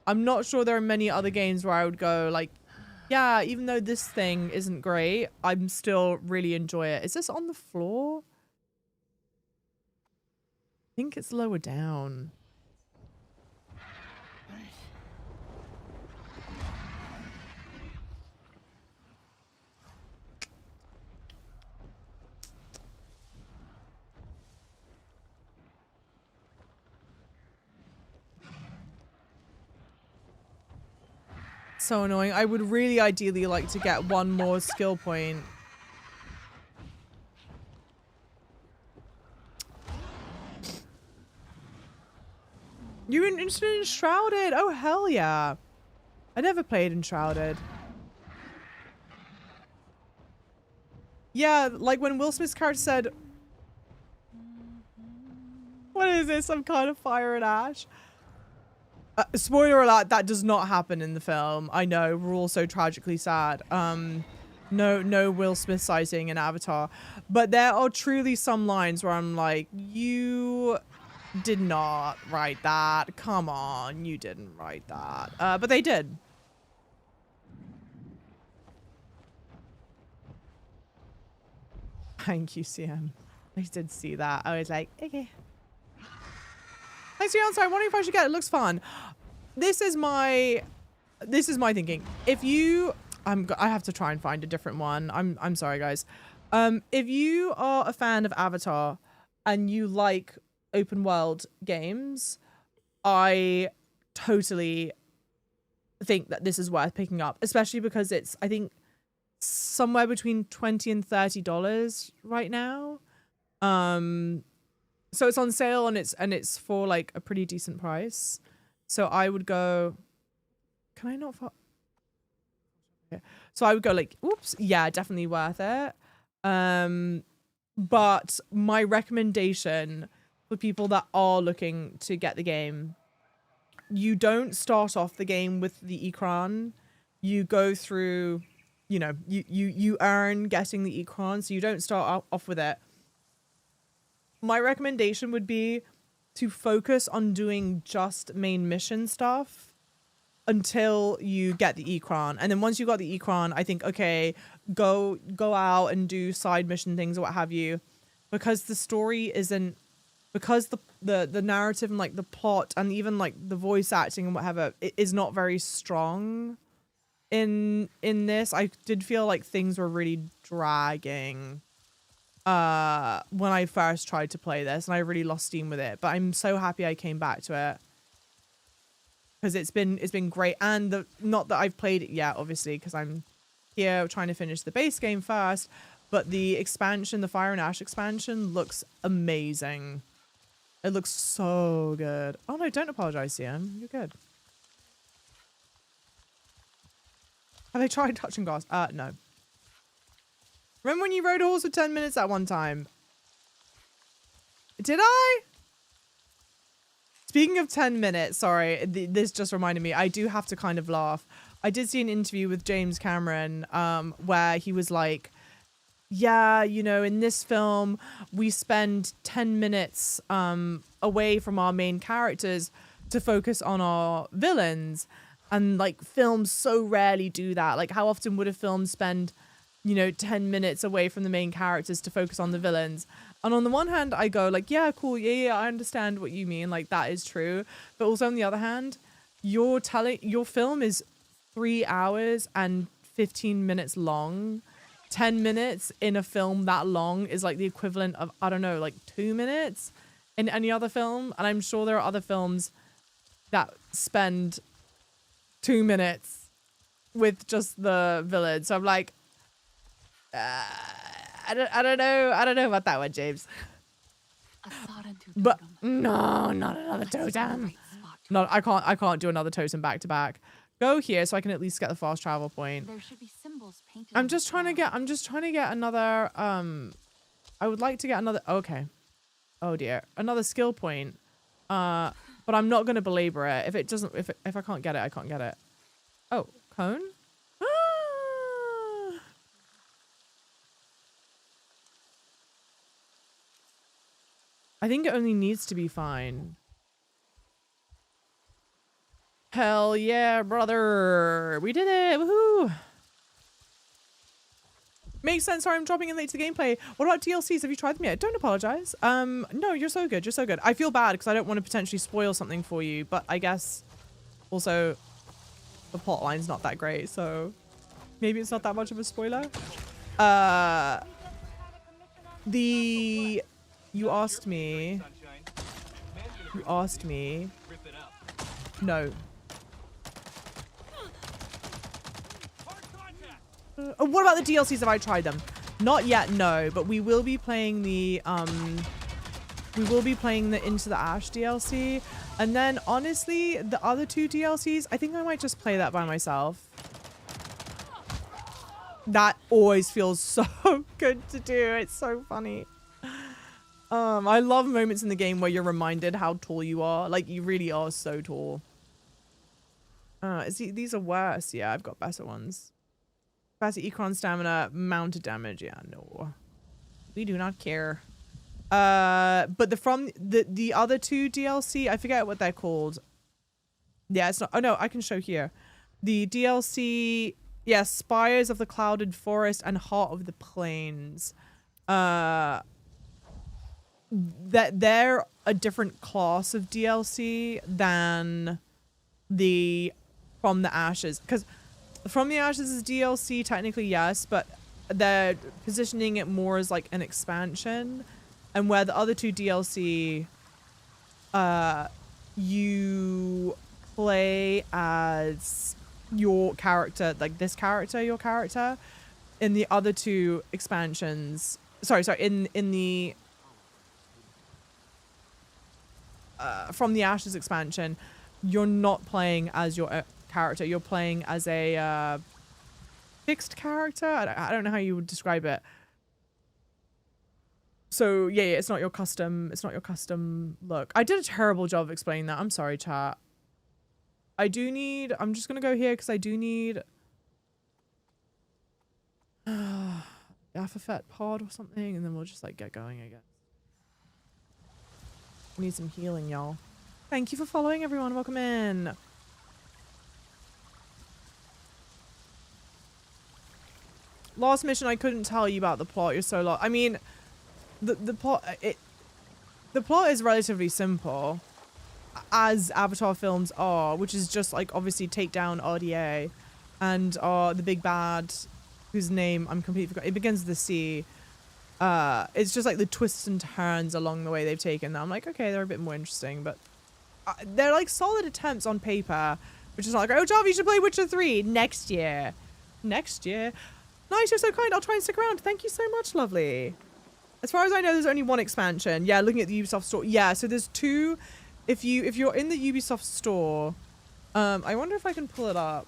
I'm not sure there are many other games where I would go like, yeah, even though this thing isn't great, I'm still really enjoy it. Is this on the floor? I think it's lower down. So annoying. I would really ideally like to get one more skill point. You were interested in Shrouded? Oh, hell yeah. I never played Enshrouded. Yeah, like when Will Smith's character said, what is this? Some kind of fire and ash? Spoiler alert, that does not happen in the film. I know, we're all so tragically sad. No Will Smith sighting in Avatar. But there are truly some lines where I'm like, you did not write that. Come on, you didn't write that. But they did. Thank you, CM. I did see that. I was like, okay. Thanks for your answer. I'm wondering if I should get it. It looks fun. This is my thinking. If you, I have to try and find a different one. I'm sorry, guys. If you are a fan of Avatar and you like open world games, I totally think that this is worth picking up, especially because it's, I think, somewhere between $20 and $30 right now. So it's on sale and it's for like a pretty decent price. So I would go, can I not? Okay. So I would go like, oops, yeah, definitely worth it. But my recommendation for people that are looking to get the game, you don't start off the game with the Ikran. You go through, you know, you earn getting the Ikran, so you don't start off with it. My recommendation would be to focus on doing just main mission stuff until you get the Ekron. And then once you got the Ekron, I think, okay, go out and do side mission things or what have you, because the story isn't, because the narrative and like the plot and even like the voice acting and whatever, it is not very strong in this. I did feel like things were really dragging when I first tried to play this, and I really lost steam with it. But I'm so happy I came back to it, because it's been great. And not that I've played it yet, obviously, because I'm here trying to finish the base game first, but the expansion, the Fire and Ash expansion, looks amazing. It looks so good. Oh no, don't apologize, CM. You're good. Have they tried touching grass? No. Remember when you rode a horse for 10 minutes at one time? Did I? Speaking of 10 minutes, sorry, this just reminded me. I do have to kind of laugh. I did see an interview with James Cameron where he was like, yeah, you know, in this film, we spend 10 minutes away from our main characters to focus on our villains. And like films so rarely do that. Like how often would a film spend, you know, 10 minutes away from the main characters to focus on the villains? And on the one hand, I go like, yeah, cool. Yeah, I understand what you mean. Like that is true. But also on the other hand, your film is 3 hours and 15 minutes long. 10 minutes in a film that long is like the equivalent of, I don't know, like 2 minutes in any other film. And I'm sure there are other films that spend 2 minutes with just the villain. So I'm like, I don't know about that one, James. But no, not another totem. No, I can't do another totem back to back. Go here so I can at least get the fast travel point. There should be symbols painted. I'm just trying to get another I would like to get another, okay. Oh dear. Another skill point. But I'm not gonna belabor it. If I can't get it, I can't get it. Oh, cone? I think it only needs to be fine. Hell yeah, brother. We did it. Woohoo. Makes sense. Sorry, I'm dropping in late to the gameplay. What about DLCs? Have you tried them yet? Don't apologize. No, you're so good. You're so good. I feel bad because I don't want to potentially spoil something for you, but I guess also the plot line's not that great, so maybe it's not that much of a spoiler. You asked me. No. What about the DLCs? Have I tried them? Not yet, no. But we will be playing the Into the Ash DLC, and then honestly, the other 2 DLCs, I think I might just play that by myself. That always feels so good to do. It's so funny. I love moments in the game where you're reminded how tall you are. Like, you really are so tall. These are worse. Yeah, I've got better ones. Better Ekron stamina, mounted damage. Yeah, no. We do not care. But the other 2 DLC, I forget what they're called. Yeah, it's not. Oh no, I can show here. The DLC, yeah, Spires of the Clouded Forest and Heart of the Plains. That they're a different class of DLC than the From the Ashes, because From the Ashes is DLC technically, yes, but they're positioning it more as like an expansion, and where the other 2 DLC, you play as your character, like this character, your character. In the other 2 expansions, sorry, in the From the Ashes expansion, you're not playing as your character. You're playing as a fixed character. I don't know how you would describe it. So yeah, it's not your custom. It's not your custom look. I did a terrible job of explaining that. I'm sorry, chat. I'm just gonna go here because I do need Affafet pod or something, and then we'll just like get going again. I need some healing, y'all. Thank you for following, everyone. Welcome in. last mission I couldn't tell you about the plot. You're so lost. I mean, the plot is relatively simple, as Avatar films are, which is just like obviously take down RDA and the big bad, whose name I'm completely forgot. It begins with the C. It's just like the twists and turns along the way they've taken that. I'm like, okay, they're a bit more interesting, but they're like solid attempts on paper, which is not like, oh, Java, you should play Witcher 3 next year. Next year. Nice, you're so kind. I'll try and stick around. Thank you so much, lovely. As far as I know, there's only one expansion. Yeah, looking at the Ubisoft store. Yeah, so there's two. If you're in the Ubisoft store, I wonder if I can pull it up.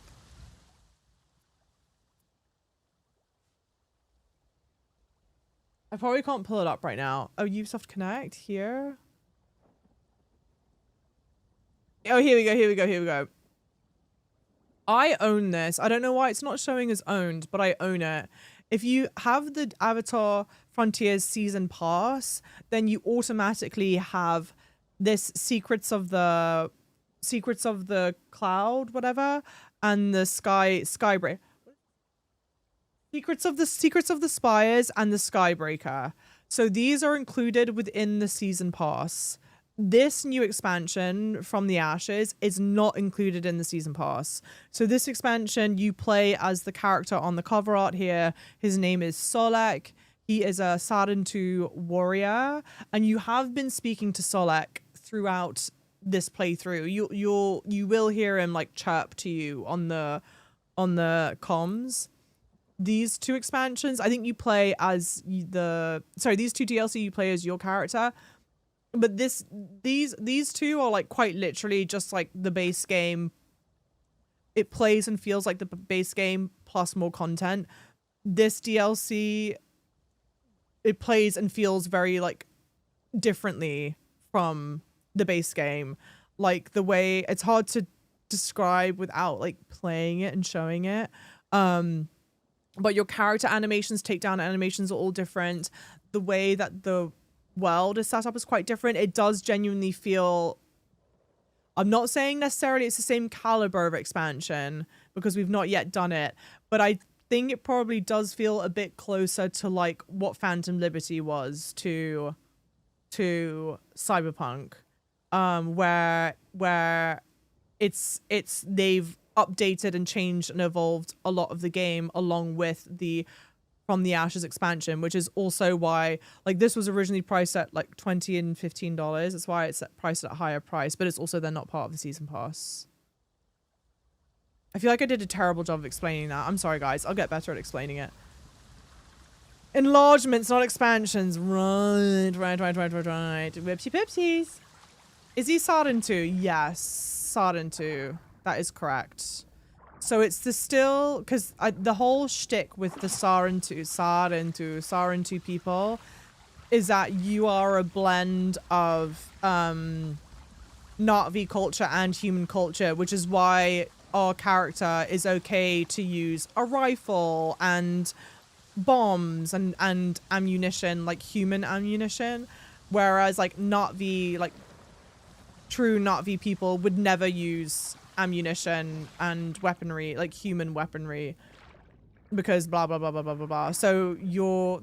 I probably can't pull it up right now. Oh, Ubisoft Connect here. Oh, here we go, here we go, here we go. I own this. I don't know why it's not showing as owned, but I own it. If you have the Avatar Frontiers season pass, then you automatically have this Secrets of the Cloud, whatever, and the Skybreaker. Secrets of the Spires and the Skybreaker. So these are included within the season pass. This new expansion from the Ashes is not included in the season pass. So this expansion, you play as the character on the cover art here. His name is Solek. He is a Saturn 2 warrior, and you have been speaking to Solek throughout this playthrough. You will hear him like chirp to you on the comms. These two expansions, I think you play as these two DLC you play as your character. But these two are like quite literally just like the base game. It plays and feels like the base game plus more content. This DLC, it plays and feels very like differently from the base game. Like the way it's hard to describe without like playing it and showing it. But your character animations, takedown animations are all different. The way that the world is set up is quite different. It does genuinely feel, I'm not saying necessarily it's the same caliber of expansion because we've not yet done it, but I think it probably does feel a bit closer to like what Phantom Liberty was to Cyberpunk, where it's they've updated and changed and evolved a lot of the game along with the From the Ashes expansion, which is also why like this was originally priced at like $20 and $15. That's why it's priced at a higher price, but it's also then not part of the season pass. I feel like I did a terrible job of explaining that. I'm sorry, guys. I'll get better at explaining it. Enlargements, not expansions. Right. Whipsy pipsies. Is he Saturn 2? Yes, Saturn 2. That is correct. So it's the still, because the whole shtick with the Saturn 2 people is that you are a blend of Na'vi culture and human culture, which is why our character is okay to use a rifle and bombs and ammunition, like human ammunition, whereas like Na'vi, like true Na'vi people would never use ammunition and weaponry, like human weaponry, because blah blah blah blah blah blah blah. So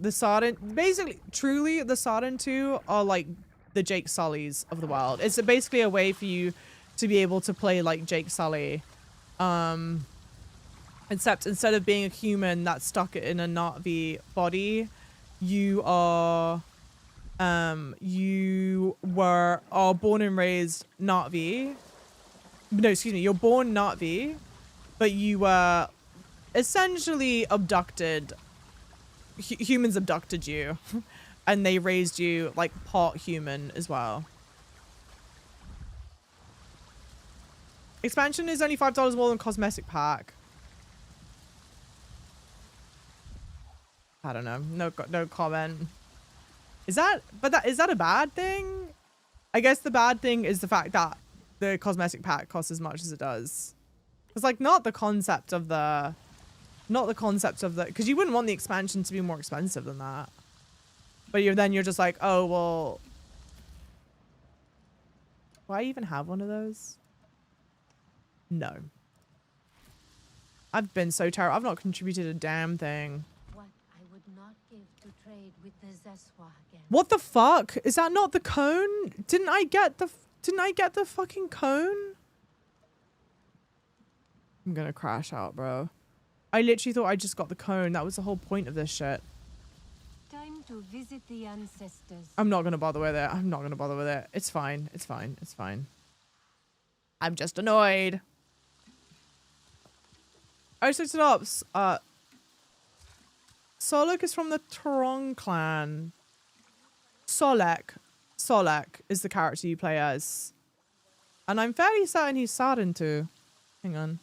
the Saturn, basically truly the Saturn 2 are like the Jake Sullys of the world. It's basically a way for you to be able to play like Jake Sully, except instead of being a human that's stuck in a Na'vi body, you are born and raised Na'vi. No, excuse me, you're born Na'vi, but you were essentially abducted. Humans abducted you, and they raised you like part human as well. Expansion is only $5 more than cosmetic pack. I don't know. No comment. Is that a bad thing? I guess the bad thing is the fact that the cosmetic pack costs as much as it does. It's like not the concept of the, because you wouldn't want the expansion to be more expensive than that. But you're just like, oh well, why even have one of those? No. I've been so terrible. I've not contributed a damn thing. What to trade with the Zeswa again. What the fuck? Is that not the cone? Didn't I get the fucking cone? I'm gonna crash out, bro. I literally thought I just got the cone. That was the whole point of this shit. Time to visit the ancestors. I'm not gonna bother with it. I'm not gonna bother with it. It's fine. It's fine. It's fine. I'm just annoyed. I just looked it up. Solek is from the Trong clan. Solek is the character you play as. And I'm fairly certain he's Sardin too. Hang on.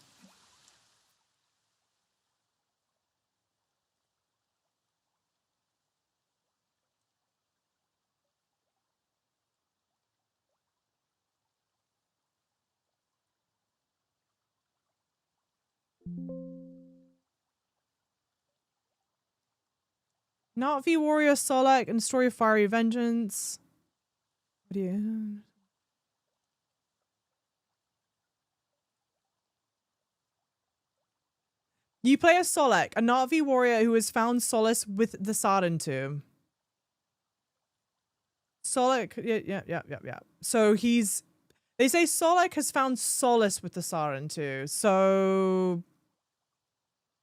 Not V Warrior Solek and Story of Fiery Vengeance. What do you... You play as Solek, a Na'vi warrior who has found solace with the Sardin tomb. Solek, yeah. So he's... They say Solek has found solace with the Sardin tomb. So...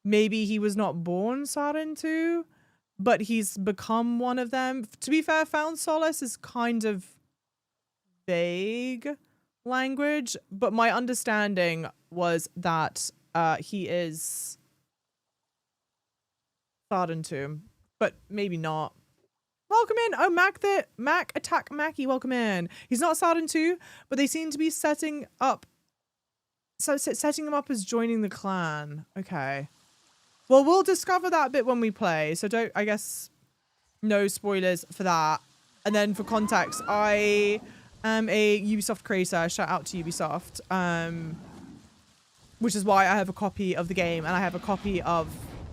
Maybe he was not born Sardin tomb, but he's become one of them. To be fair, found solace is kind of vague language, but my understanding was that he is Sardin tomb, but maybe not. Welcome in. Oh, Mac Attack Mackie, welcome in. He's not Sardin 2, but they seem to be setting him up as joining the clan. Okay. Well, we'll discover that bit when we play, so don't, I guess, no spoilers for that. And then for context, I am a Ubisoft creator. Shout out to Ubisoft. Which is why I have a copy of the game and I have a copy of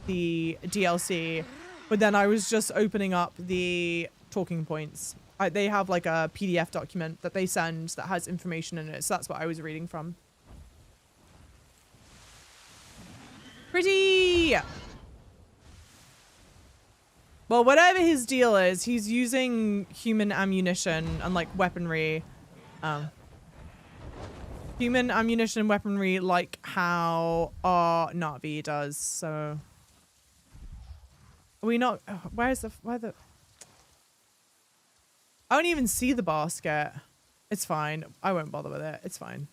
the DLC. But then I was just opening up the talking points. They have like a PDF document that they send that has information in it. So that's what I was reading from. Pretty! Well, whatever his deal is, he's using human ammunition and like weaponry. Human ammunition and weaponry like how our Na'vi does, so... Are we not... Oh, where the... I don't even see the basket. It's fine. I won't bother with it. It's fine.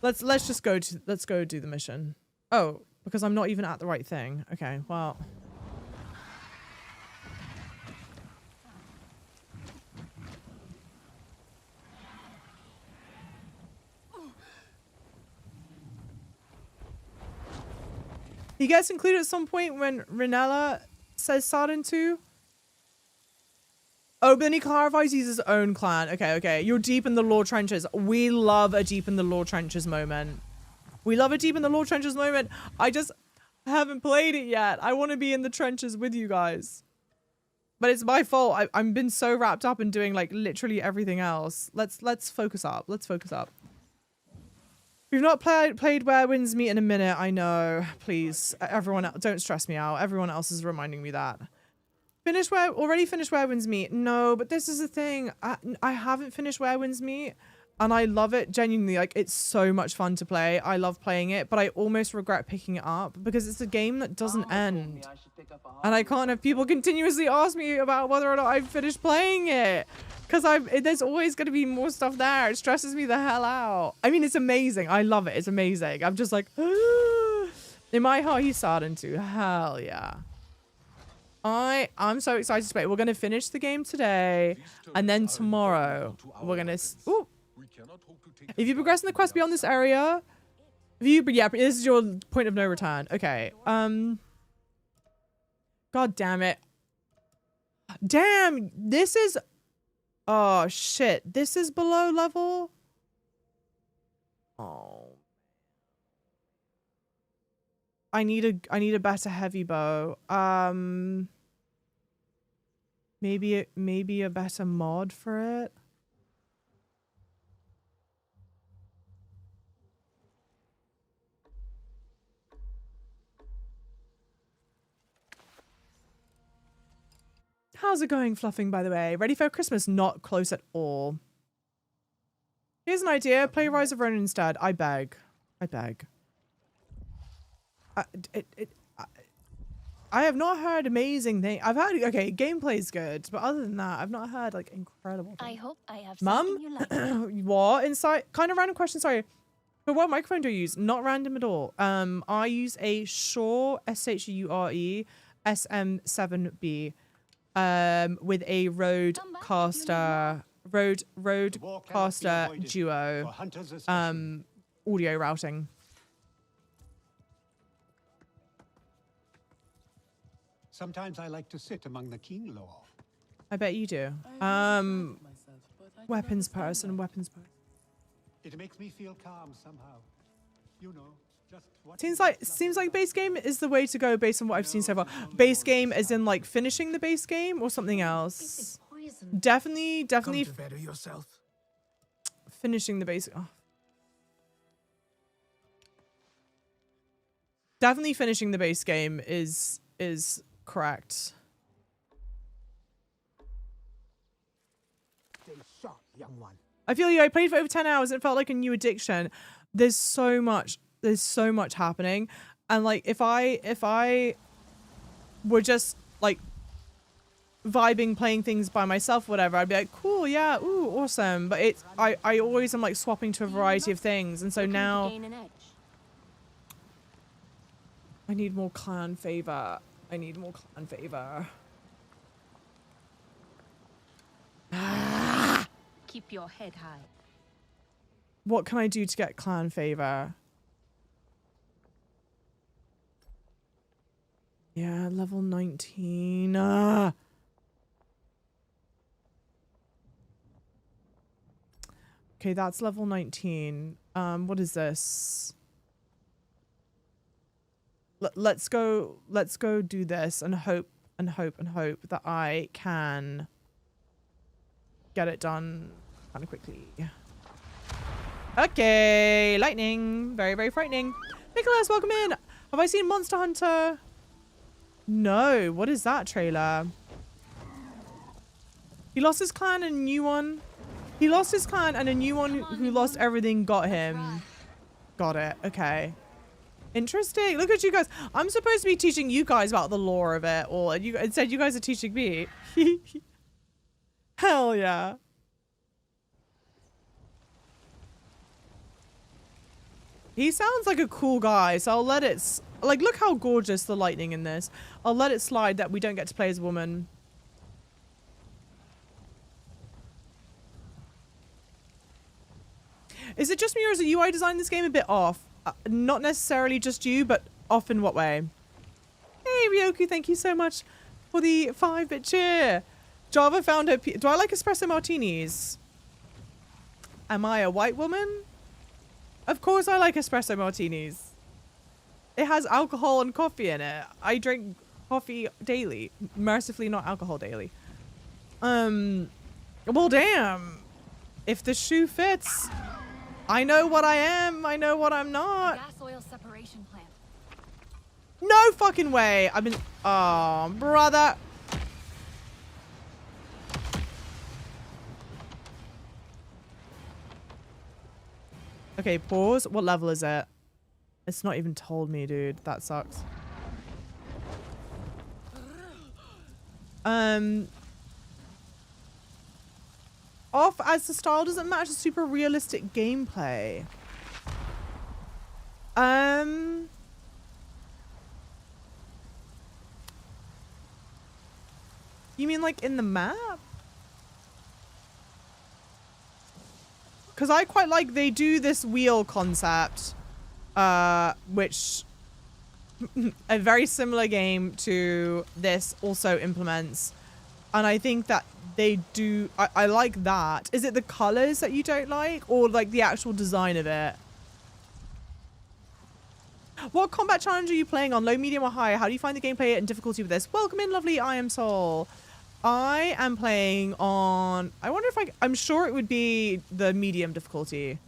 Let's just go to... Let's go do the mission. Oh, because I'm not even at the right thing. Okay, well... He gets included at some point when Renella says Sardin 2. Oh, but then he clarifies he's his own clan. Okay. You're deep in the lore trenches. We love a deep in the lore trenches moment. We love a deep in the lore trenches moment. I just haven't played it yet. I want to be in the trenches with you guys. But it's my fault. I've been so wrapped up in doing like literally everything else. Let's focus up. Let's focus up. We've not played Where Winds Meet in a minute. I know. Please, everyone else, don't stress me out. Everyone else is reminding me that. Already finished Where Winds Meet? No, but this is the thing. I haven't finished Where Winds Meet, and I love it genuinely. Like, it's so much fun to play. I love playing it, but I almost regret picking it up because it's a game that doesn't end. And I can't have people continuously ask me about whether or not I've finished playing it. Because there's always going to be more stuff there. It stresses me the hell out. I mean, it's amazing. I love it. It's amazing. I'm just like, in my heart, he's Sardin too. Hell yeah. I'm so excited to play. We're going to finish the game today. And then tomorrow, we're going to... Ooh. If you progress in the quest beyond this area... Yeah, this is your point of no return. Okay. God damn it. Damn, this is... Oh, shit. This is below level? Oh. I need a better heavy bow. Maybe a better mod for it. How's it going, Fluffing, by the way? Ready for Christmas? Not close at all. Here's an idea. Play Rise of Ronin instead. I beg. I beg. I have not heard amazing things. I've heard, okay, gameplay's good, but other than that, I've not heard, like, incredible things. I hope I have Mum? something you like. What? Inside? Kind of random question, sorry. But what microphone do you use? Not random at all. I use a Shure, S-H-U-R-E, SM7B. With a Rodecaster Duo audio routing. Sometimes I like to sit among the king law. I bet you do. Weapons person. It makes me feel calm somehow. You know, just what Seems like base game is the way to go based on what I've seen so far. Base game as in like finishing the base game or something else. Definitely Come to better yourself. finishing the base. Oh. Definitely finishing the base game is correct. Stay sharp, young one. I feel you. I played for over 10 hours. It felt like a new addiction. There's so much happening. And like, if I were just like vibing, playing things by myself, whatever, I'd be like, cool, yeah, ooh, awesome. But I always am like swapping to a variety of things. And so now I need more clan favor. Keep your head high. What can I do to get clan favor? Yeah, level 19. Okay, that's level 19. What is this? Let's go do this and hope that I can get it done kind of quickly. Okay, lightning. Very, very frightening. Nicholas, welcome in. Have I seen Monster Hunter? No. What is that trailer? He lost his clan and a new one. He lost his clan and a new one who lost everything got him. Got it. Okay. Interesting. Look at you guys. I'm supposed to be teaching you guys about the lore of it, or instead you guys are teaching me. Hell yeah. He sounds like a cool guy, so I'll let it... Like, look how gorgeous the lightning in this. I'll let it slide that we don't get to play as a woman. Is it just me, or is the UI design in this game a bit off? Not necessarily just you, but off in what way? Hey, Ryoku, thank you so much for the 5-bit cheer. Java found her... Do I like espresso martinis? Am I a white woman? Of course I like espresso martinis. It has alcohol and coffee in it. I drink coffee daily. Mercifully not alcohol daily. Well, damn. If the shoe fits... I know what I am. I know what I'm not. Gas oil separation plant. No fucking way. I've been... Oh, brother. Okay, pause. What level is it? It's not even told me, dude. That sucks. Off as the style doesn't match the super realistic gameplay. You mean like in the map? Because I quite like they do this wheel concept, which a very similar game to this also implements. And I think that they do, I like that. Is it the colors that you don't like, or like the actual design of it? What combat challenge are you playing on? Low, medium, or high? How do you find the gameplay and difficulty with this? Welcome in, lovely I Am Soul. I am playing on, I wonder if I'm sure it would be the medium difficulty.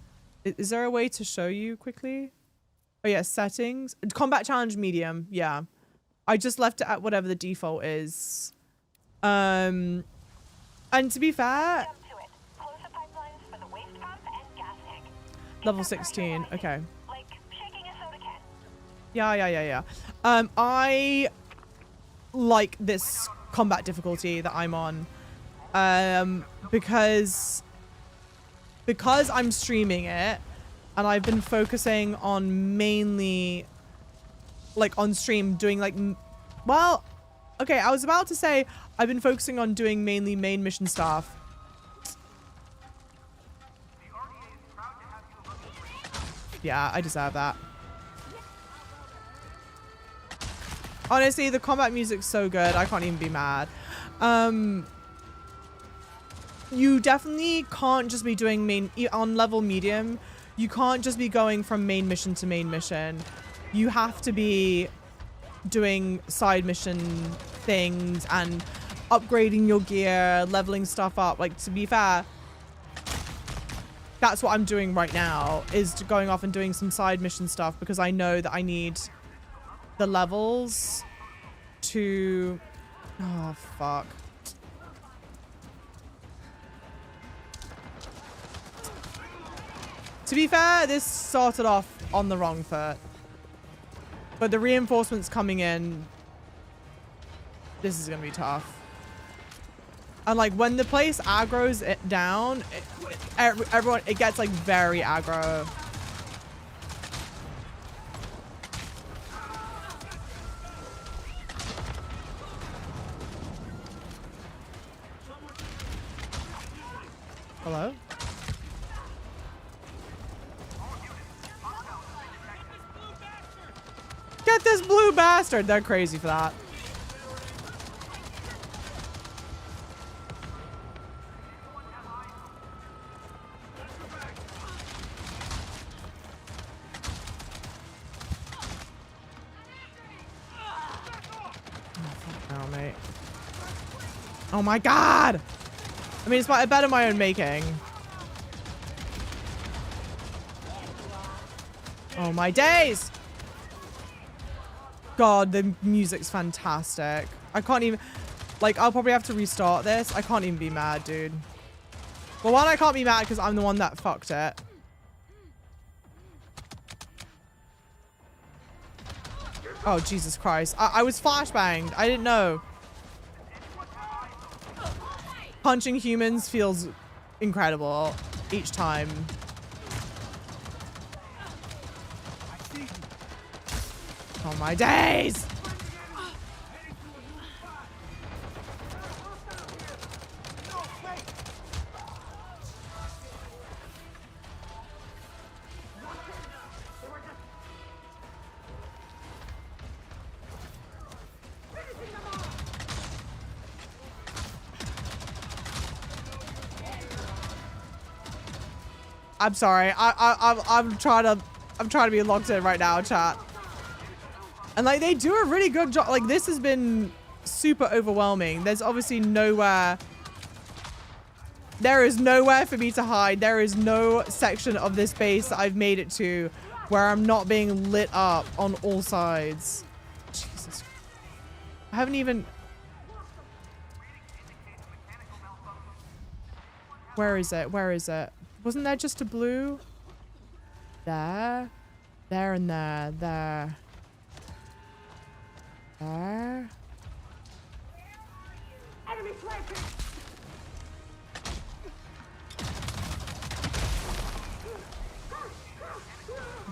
Is there a way to show you quickly? Oh yeah, settings. Combat challenge medium, yeah. I just left it at whatever the default is. And to be fair, level 16. Okay. Yeah. I like this combat difficulty that I'm on, because I'm streaming it, and I've been focusing on mainly, like, on stream doing like, well, okay, I was about to say I've been focusing on doing mainly main mission stuff. Yeah, I deserve that. Honestly, the combat music's so good, I can't even be mad. You definitely can't just be doing main, on level medium, you can't just be going from main mission to main mission. You have to be doing side mission things and upgrading your gear, leveling stuff up. Like, to be fair, that's what I'm doing right now, is going off and doing some side mission stuff, because I know that I need the levels to... Oh, fuck. To be fair, this started off on the wrong foot. But the reinforcements coming in, this is going to be tough. And like when the place aggro's it down, everyone, it gets like very aggro. Hello? Get this blue bastard! They're crazy for that. Oh, mate. Oh my god! I mean, it's a bet of my own making. Oh my days! God, the music's fantastic. I can't even... Like, I'll probably have to restart this. I can't even be mad, dude. Well, one, I can't be mad because I'm the one that fucked it. Oh, Jesus Christ. I was flashbanged. I didn't know. Punching humans feels incredible each time. Oh my days! I'm sorry. I'm trying to be locked in right now, chat. And like they do a really good job. Like this has been super overwhelming. There's obviously nowhere. There is nowhere for me to hide. There is no section of this base that I've made it to where I'm not being lit up on all sides. Jesus. I haven't even... Where is it? Where is it? Wasn't there just a blue? There. There and there. There. There. Enemy flanking!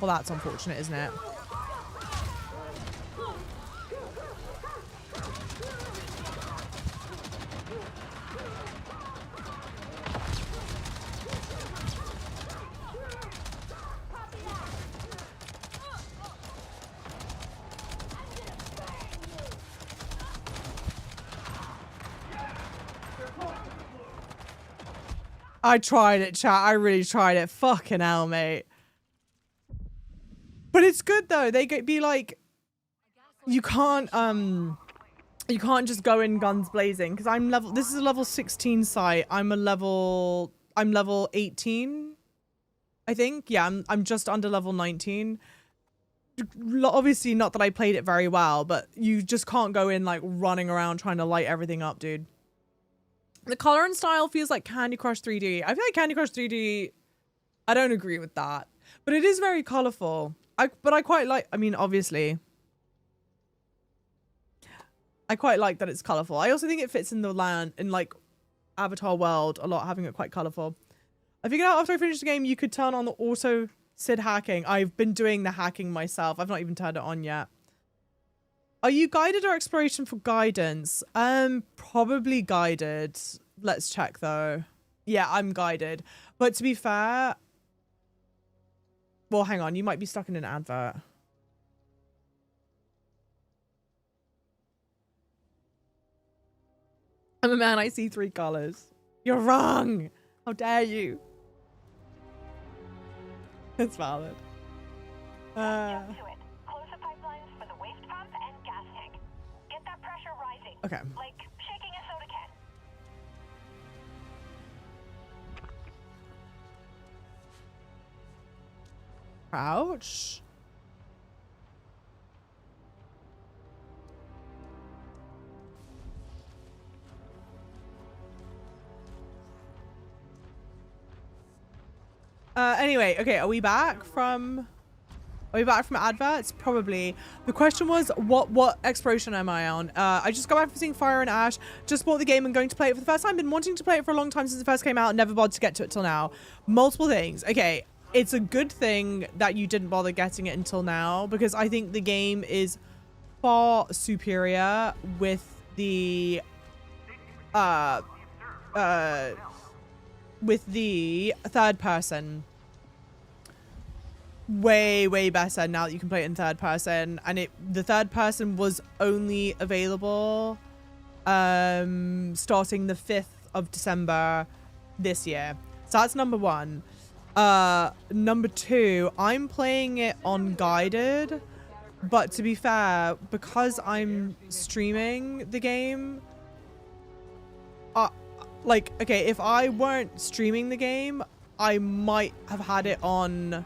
Well, that's unfortunate, isn't it? I tried it, chat. I really tried it. Fucking hell, mate. But it's good though. They be like, you can't just go in guns blazing because I'm level. This is a level 16 site. I'm level 18, I think. Yeah, I'm just under level 19. Obviously, not that I played it very well, but you just can't go in like running around trying to light everything up, dude. The color and style feels like Candy Crush 3D. I feel like Candy Crush 3D, I don't agree with that. But it is very colorful. But I quite like, I mean, obviously, I quite like that it's colorful. I also think it fits in the land, in like Avatar world a lot, having it quite colorful. I figured out after I finished the game, you could turn on the auto SID hacking. I've been doing the hacking myself. I've not even turned it on yet. Are you guided or exploration for guidance? Probably guided. Let's check though. Yeah, I'm guided. But to be fair, well, hang on. You might be stuck in an advert. I'm a man. I see 3 colors. You're wrong. How dare you? It's valid. Jump to it. Close the pipelines for the waste pump and gas tank. Get that pressure rising. Okay. Like shaking a soda can. Crouch. Anyway, okay, are we back from adverts? Probably. The question was, what exploration am I on? I just got back from seeing Fire and Ash, just bought the game and going to play it for the first time. Been wanting to play it for a long time since it first came out, never bothered to get to it till now. Multiple things. Okay, it's a good thing that you didn't bother getting it until now, because I think the game is far superior with the third person. Way better now that you can play it in third person, and the third person was only available starting the 5th of December this year. So that's number 1. Number 2, I'm playing it on guided, but to be fair, because I'm streaming the game, like, okay, if I weren't streaming the game, I might have had it on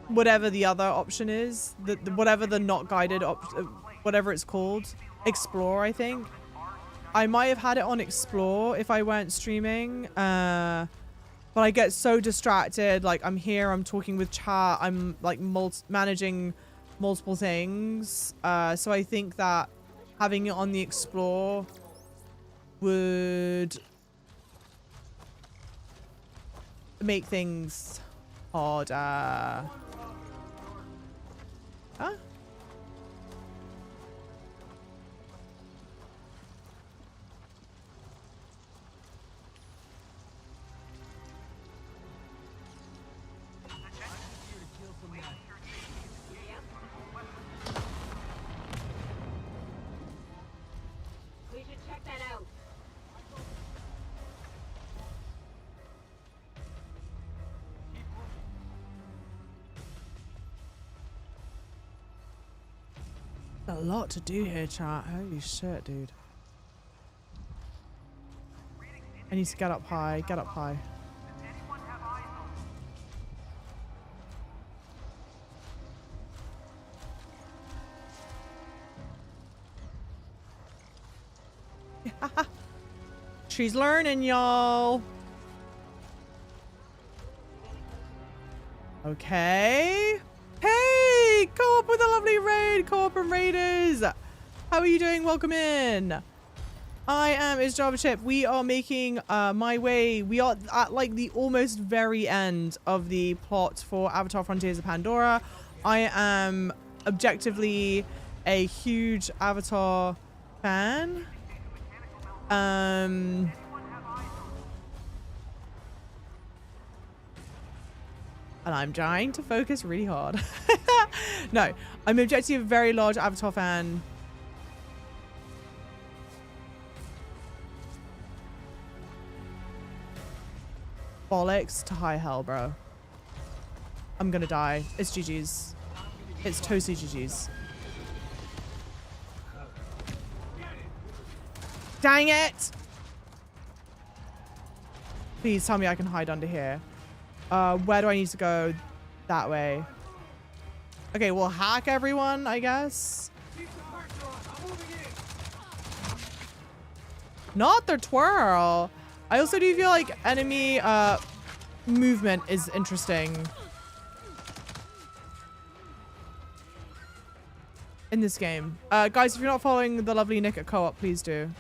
whatever the other option is, whatever the not guided option, whatever it's called, Explore, I think. I might have had it on Explore if I weren't streaming, but I get so distracted. Like, I'm here, I'm talking with chat, I'm like managing multiple things, so I think that having it on the Explore would make things harder. Huh? We should check that out. A lot to do here, chat. Holy shit, dude. I need to get up high. Get up high. She's learning, y'all. Okay. Hey, co-op with a lovely raid, co-op and raiders. How are you doing? Welcome in. I am itsjavachip. We are making my way. We are at like the almost very end of the plot for Avatar Frontiers of Pandora. I am objectively a huge Avatar fan. And I'm trying to focus really hard. No, I'm objectively a very large Avatar fan. Bollocks to high hell, bro. I'm gonna die. It's GG's. It's totally GG's. Dang it! Please tell me I can hide under here. Where do I need to go? That way. Okay, we'll hack everyone, I guess. Not the twirl. I also do feel like enemy movement is interesting in this game. Guys, if you're not following the lovely Nick at Co-op, please do.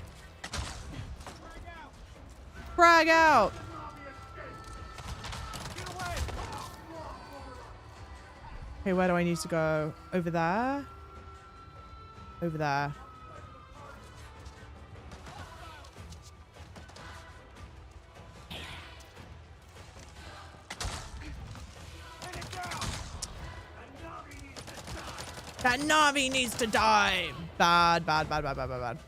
Frag out! Okay, where do I need to go? Over there? Over there. That Navi needs to die! Bad, bad, bad, bad, bad, bad, bad.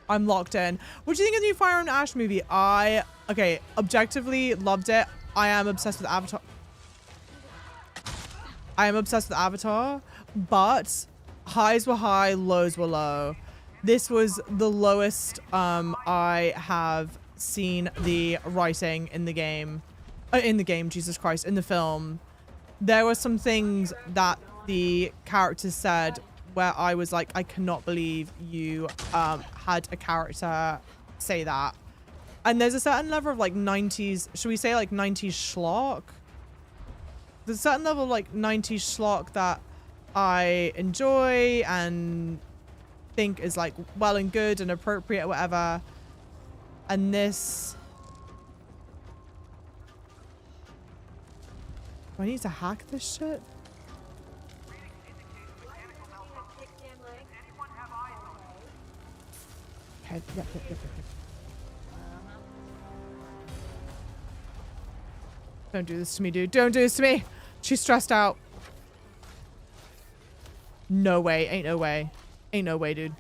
I'm locked in. What do you think of the new Fire and Ash movie? Okay, objectively loved it. I am obsessed with Avatar. I am obsessed with Avatar, but highs were high, lows were low. This was the lowest I have seen the writing in the game. Jesus Christ, in the film. There were some things that the characters said where I was like, I cannot believe you had a character say that. And there's a certain level of like 90s, should we say like 90s schlock? There's a certain level of like 90s schlock that I enjoy and think is like well and good and appropriate, whatever. And this... Do I need to hack this shit? Okay, yep. Don't do this to me, dude. Don't do this to me. She's stressed out. No way. Ain't no way. Ain't no way, dude.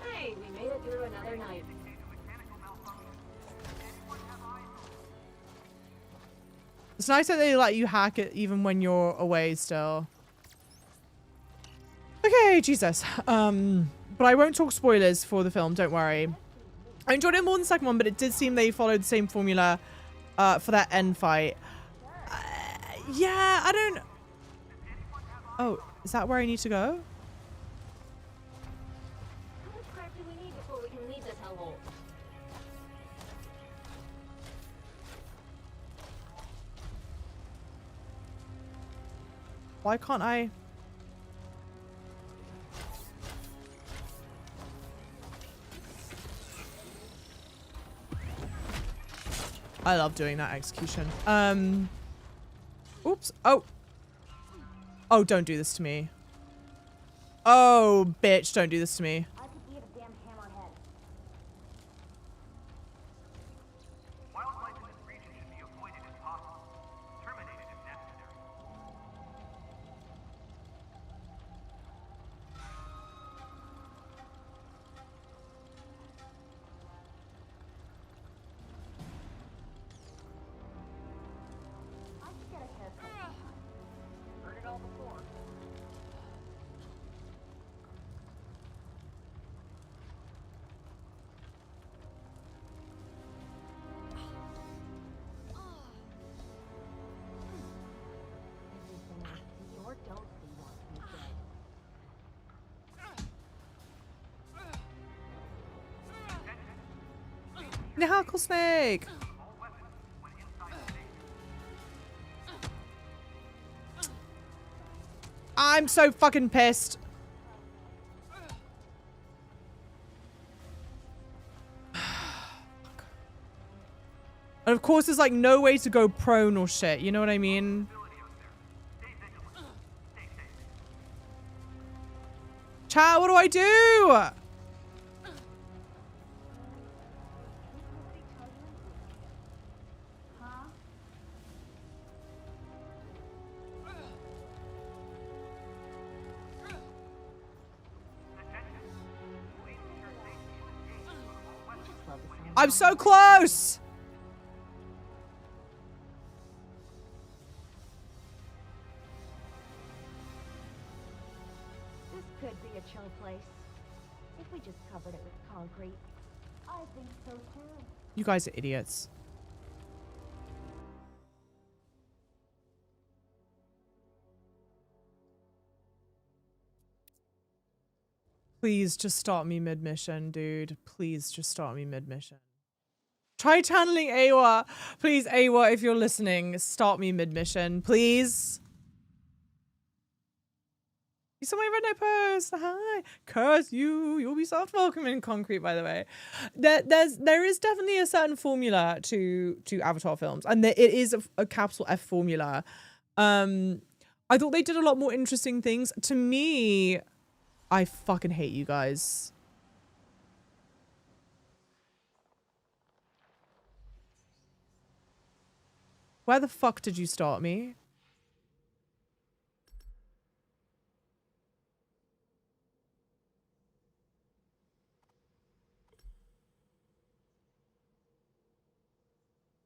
Hey, we made it through another night. It's nice that they let you hack it even when you're away still. Okay, Jesus. But I won't talk spoilers for the film, don't worry. I enjoyed it more than the second one, but it did seem they followed the same formula for that end fight. Yeah, I don't... Oh, is that where I need to go? How much crap do we need before we can leave this hellhole? Why can't I... I love doing that execution. Oops. Oh. Oh, don't do this to me. Oh, bitch, don't do this to me. I could be a damn hammerhead. Wildlife in this region should be avoided if possible. Terminated if necessary. I could get a haircut. Heard it all before. Everything I see or don't see wants me dead. The Hackle Snake. I'm so fucking pissed. And of course, there's like no way to go prone or shit. You know what I mean? Chat, what do I do? I'm so close. This could be a chill place. If we just covered it with concrete. I think so too. You guys are idiots. Please just start me mid-mission, dude. Please just start me mid-mission. Try channeling Awa. Please, Awa, if you're listening, start me mid-mission, please. You saw my Red Knight post. Hi. Curse you. You'll be soft welcome in concrete, by the way. There is definitely a certain formula to Avatar films. And it is a capital F formula. I thought they did a lot more interesting things. To me, I fucking hate you guys. Where the fuck did you start me?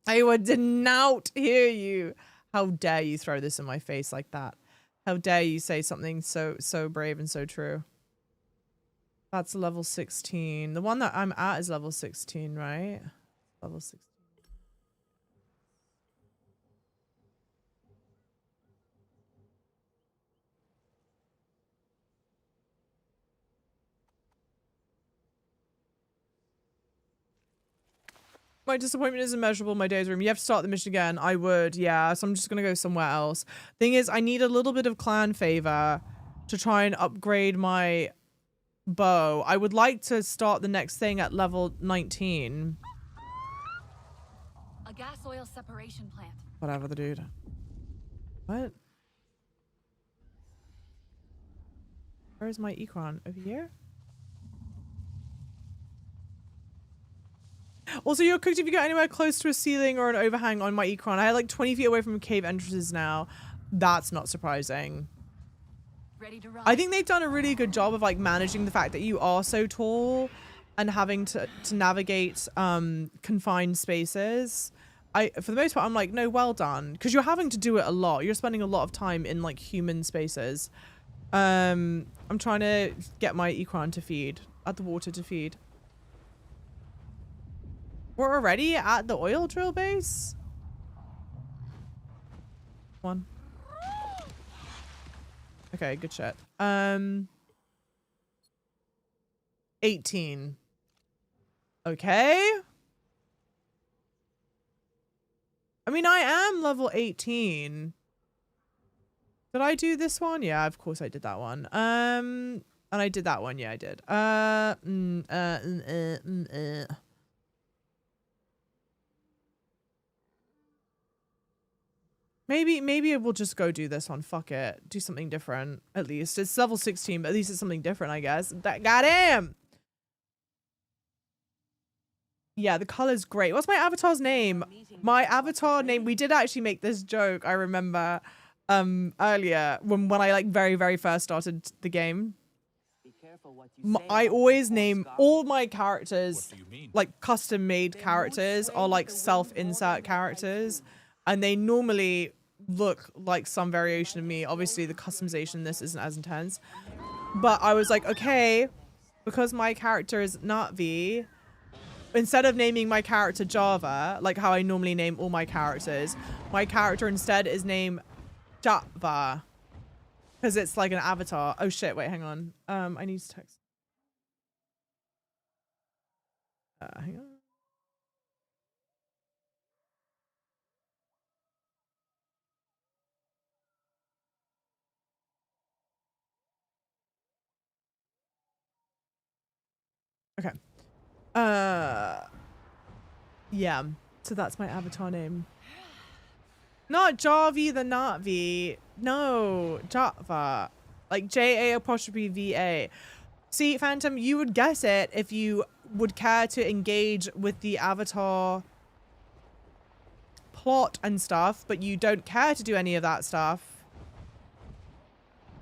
I did not hear you. How dare you throw this in my face like that? How dare you say something so brave and so true? That's level 16. The one that I'm at is level 16, right? Level 16. My disappointment is immeasurable. My days room. You have to start the mission again. I would, yeah. So I'm just gonna go somewhere else. Thing is, I need a little bit of clan favor to try and upgrade my bow. I would like to start the next thing at level 19. A gas oil separation plant. Whatever, the dude. What? Where is my Ecron? Over here? Also, you're cooked if you get anywhere close to a ceiling or an overhang on my Ecron. I had like 20 feet away from cave entrances now. That's not surprising. Ready to run. I think they've done a really good job of like managing the fact that you are so tall and having to navigate confined spaces. For the most part, I'm like, no, well done. Because you're having to do it a lot. You're spending a lot of time in like human spaces. I'm trying to get my Ecron to feed. At the water to feed. We're already at the oil drill base? One. Okay, good shit. 18. Okay. I mean, I am level 18. Did I do this one? Yeah, of course I did that one. And I did that one. Yeah, I did. Maybe we'll just go do this one. Fuck it. Do something different. At least. It's level 16, but at least it's something different, I guess. Goddamn! Yeah, the color's great. What's my avatar's name? My avatar name, we did actually make this joke, I remember, earlier, when I, like, very first started the game. I always name all my characters, like, custom-made characters, or, like, self-insert characters, and they normally look like some variation of me. Obviously, the customization in this isn't as intense. But I was like, okay, because my character is not V, instead of naming my character Java, like how I normally name all my characters, my character instead is named Java. Because it's like an avatar. Oh shit, wait, hang on. I need to text. Hang on. Okay. Yeah. So that's my avatar name. Not Javi the not V. No, Java. Like J-A''VA. See, Phantom, you would guess it if you would care to engage with the avatar plot and stuff, but you don't care to do any of that stuff.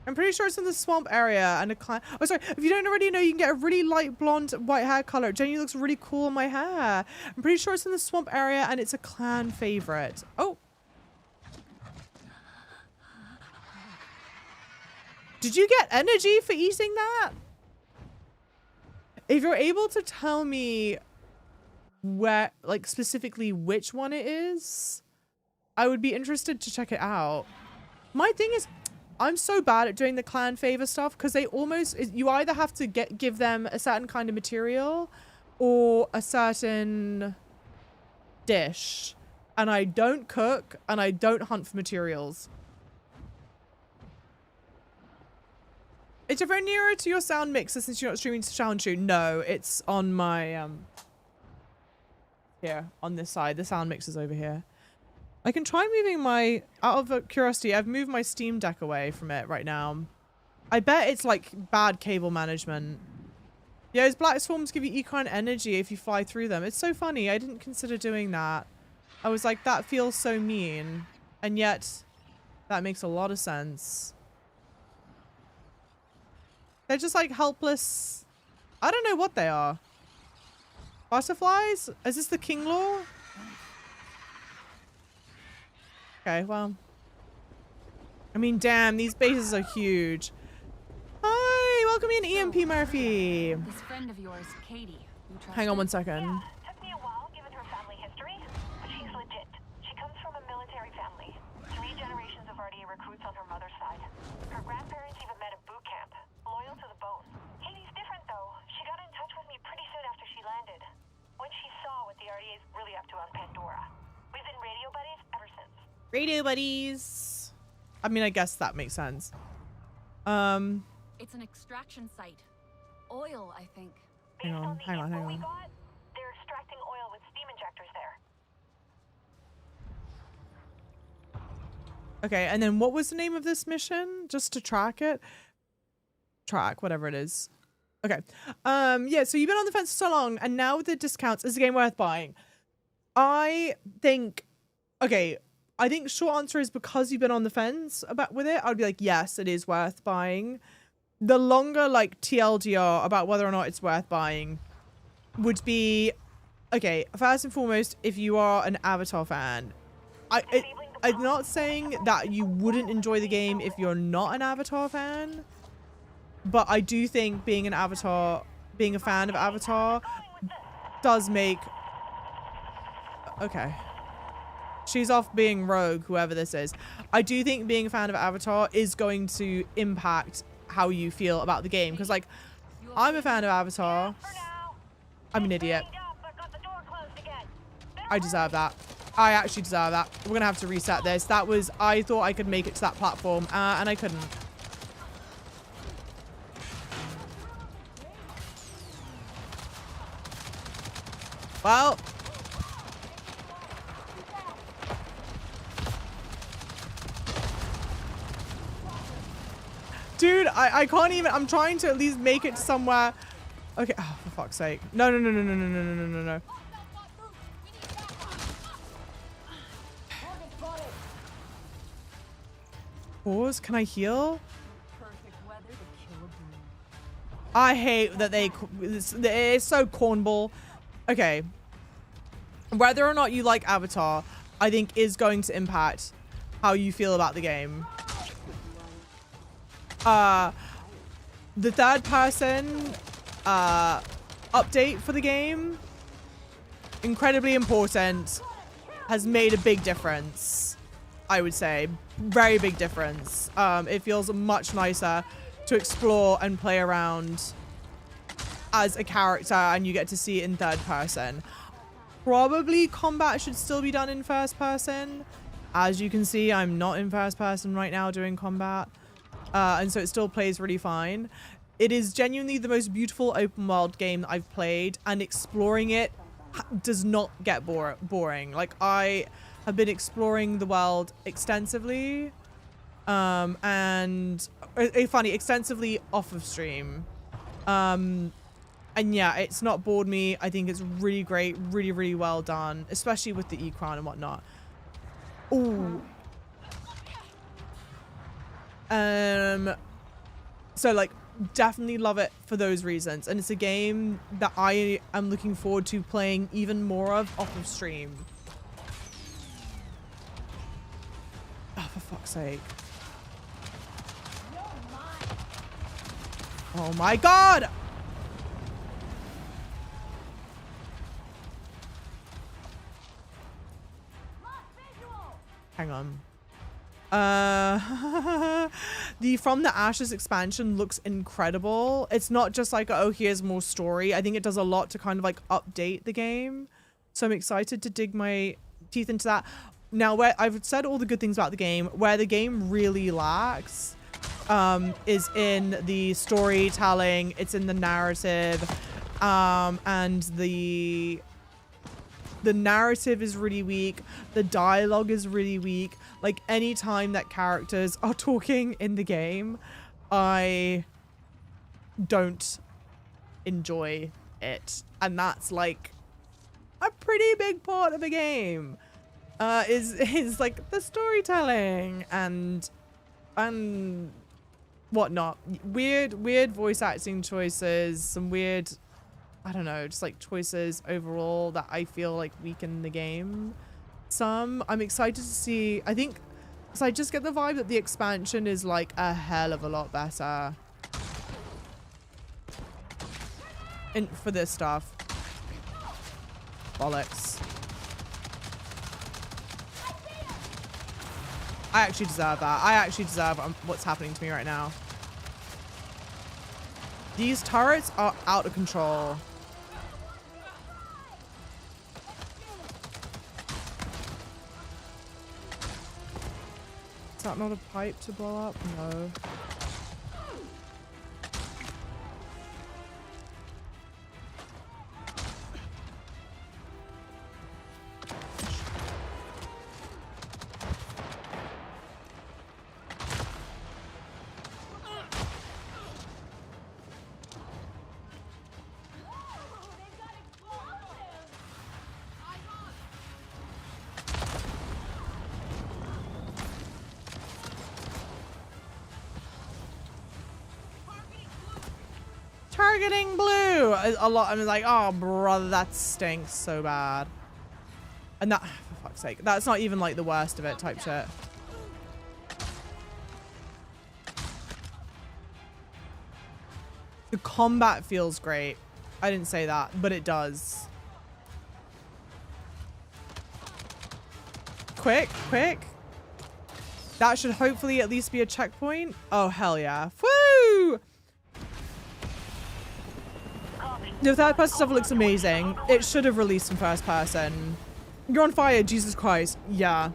I'm pretty sure it's in the swamp area and a clan. Oh, sorry. If you don't already know, you can get a really light blonde white hair color. It genuinely looks really cool on my hair. I'm pretty sure it's in the swamp area and it's a clan favorite. Oh. Did you get energy for eating that? If you're able to tell me where, like, specifically which one it is, I would be interested to check it out. My thing is, I'm so bad at doing the clan favor stuff because they almost, you either have to give them a certain kind of material or a certain dish. And I don't cook and I don't hunt for materials. Is your phone nearer to your sound mixer since you're not streaming to sound tune? No, it's on my, here, on this side. The sound mixer's over here. I can try moving my, out of curiosity, I've moved my Steam Deck away from it right now. I bet it's like bad cable management. Yeah, those black swarms give you econ energy if you fly through them. It's so funny. I didn't consider doing that. I was like, that feels so mean. And yet, that makes a lot of sense. They're just like helpless. I don't know what they are. Butterflies? Is this the king law? Okay, well. I mean, damn, these bases are huge. Hi, welcome in, EMP Murphy. This friend of yours, Katie. Hang on 1 second. Yeah, took me a while given her family history, but she's legit. She comes from a military family. 3 generations of RDA recruits on her mother's side. Her grandparents even met at boot camp. Loyal to the bone. Katie's different though. She got in touch with me pretty soon after she landed. When she saw what the RDA is really up to on Pandora. We've been radio buddies ever since. Radio buddies. I mean, I guess that makes sense. It's an extraction site. Oil, I think. Hang on. They're extracting oil with steam injectors there. Okay, and then what was the name of this mission? Just to track it? Track, whatever it is. Okay. Yeah, so you've been on the fence for so long, and now with the discounts, is the game worth buying? I think, okay, I think short answer is because you've been on the fence with it, I'd be like, yes, it is worth buying. The longer, like, TLDR about whether or not it's worth buying would be, okay, first and foremost, if you are an Avatar fan, I'm not saying that you wouldn't enjoy the game if you're not an Avatar fan, but I do think being a fan of Avatar does make, okay. She's off being rogue, whoever this is. I do think being a fan of Avatar is going to impact how you feel about the game. Because, like, I'm a fan of Avatar. I'm an idiot. I deserve that. I actually deserve that. We're going to have to reset this. That was... I thought I could make it to that platform, and I couldn't. Well... Dude, I can't even. I'm trying to at least make it somewhere. Okay. Oh, for fuck's sake. No, no, no, no, no, no, no, no, no, no. Pause. Can I heal? I hate that it's so cornball. Okay. Whether or not you like Avatar, I think is going to impact how you feel about the game. The third person update for the game, incredibly important, has made a big difference. I would say very big difference. It feels much nicer to explore and play around as a character, and you get to see it in third person. Probably combat should still be done in first person. As you can see, I'm not in first person right now doing combat. And so it still plays really fine. It is genuinely the most beautiful open world game that I've played, and exploring it does not get boring. Like, I have been exploring the world extensively, and extensively off of stream. And yeah, it's not bored me. I think it's really great, really, really well done, especially with the Ecron and whatnot. Ooh. So like definitely love it for those reasons, and it's a game that I am looking forward to playing even more of off of stream. Oh, for fuck's sake. Oh my god! Hang on. The From the Ashes expansion looks incredible. It's not just like, oh, here's more story. I think it does a lot to kind of like update the game. So I'm excited to dig my teeth into that. Now, where I've said all the good things about the game, where the game really lacks is in the storytelling, it's in the narrative, and the narrative is really weak. The dialogue is really weak. Like, any time that characters are talking in the game, I don't enjoy it. And that's like a pretty big part of the game. Is like the storytelling and whatnot. Weird voice acting choices, some weird, I don't know, just like choices overall that I feel like weaken the game some. I'm excited to see, I think, because I just get the vibe that the expansion is like a hell of a lot better for this stuff. Bollocks. I actually deserve that. I actually deserve what's happening to me right now. These turrets are out of control. Is that not a pipe to blow up? No. Targeting blue a lot. I'm like, oh brother, that stinks so bad. And that, for fuck's sake, that's not even like the worst of it type shit. The combat feels great. I didn't say that, but it does. Quick. That should hopefully at least be a checkpoint. Oh, hell yeah. Woo! The third person stuff looks amazing. It should have released in first person. You're on fire, Jesus Christ. Yeah.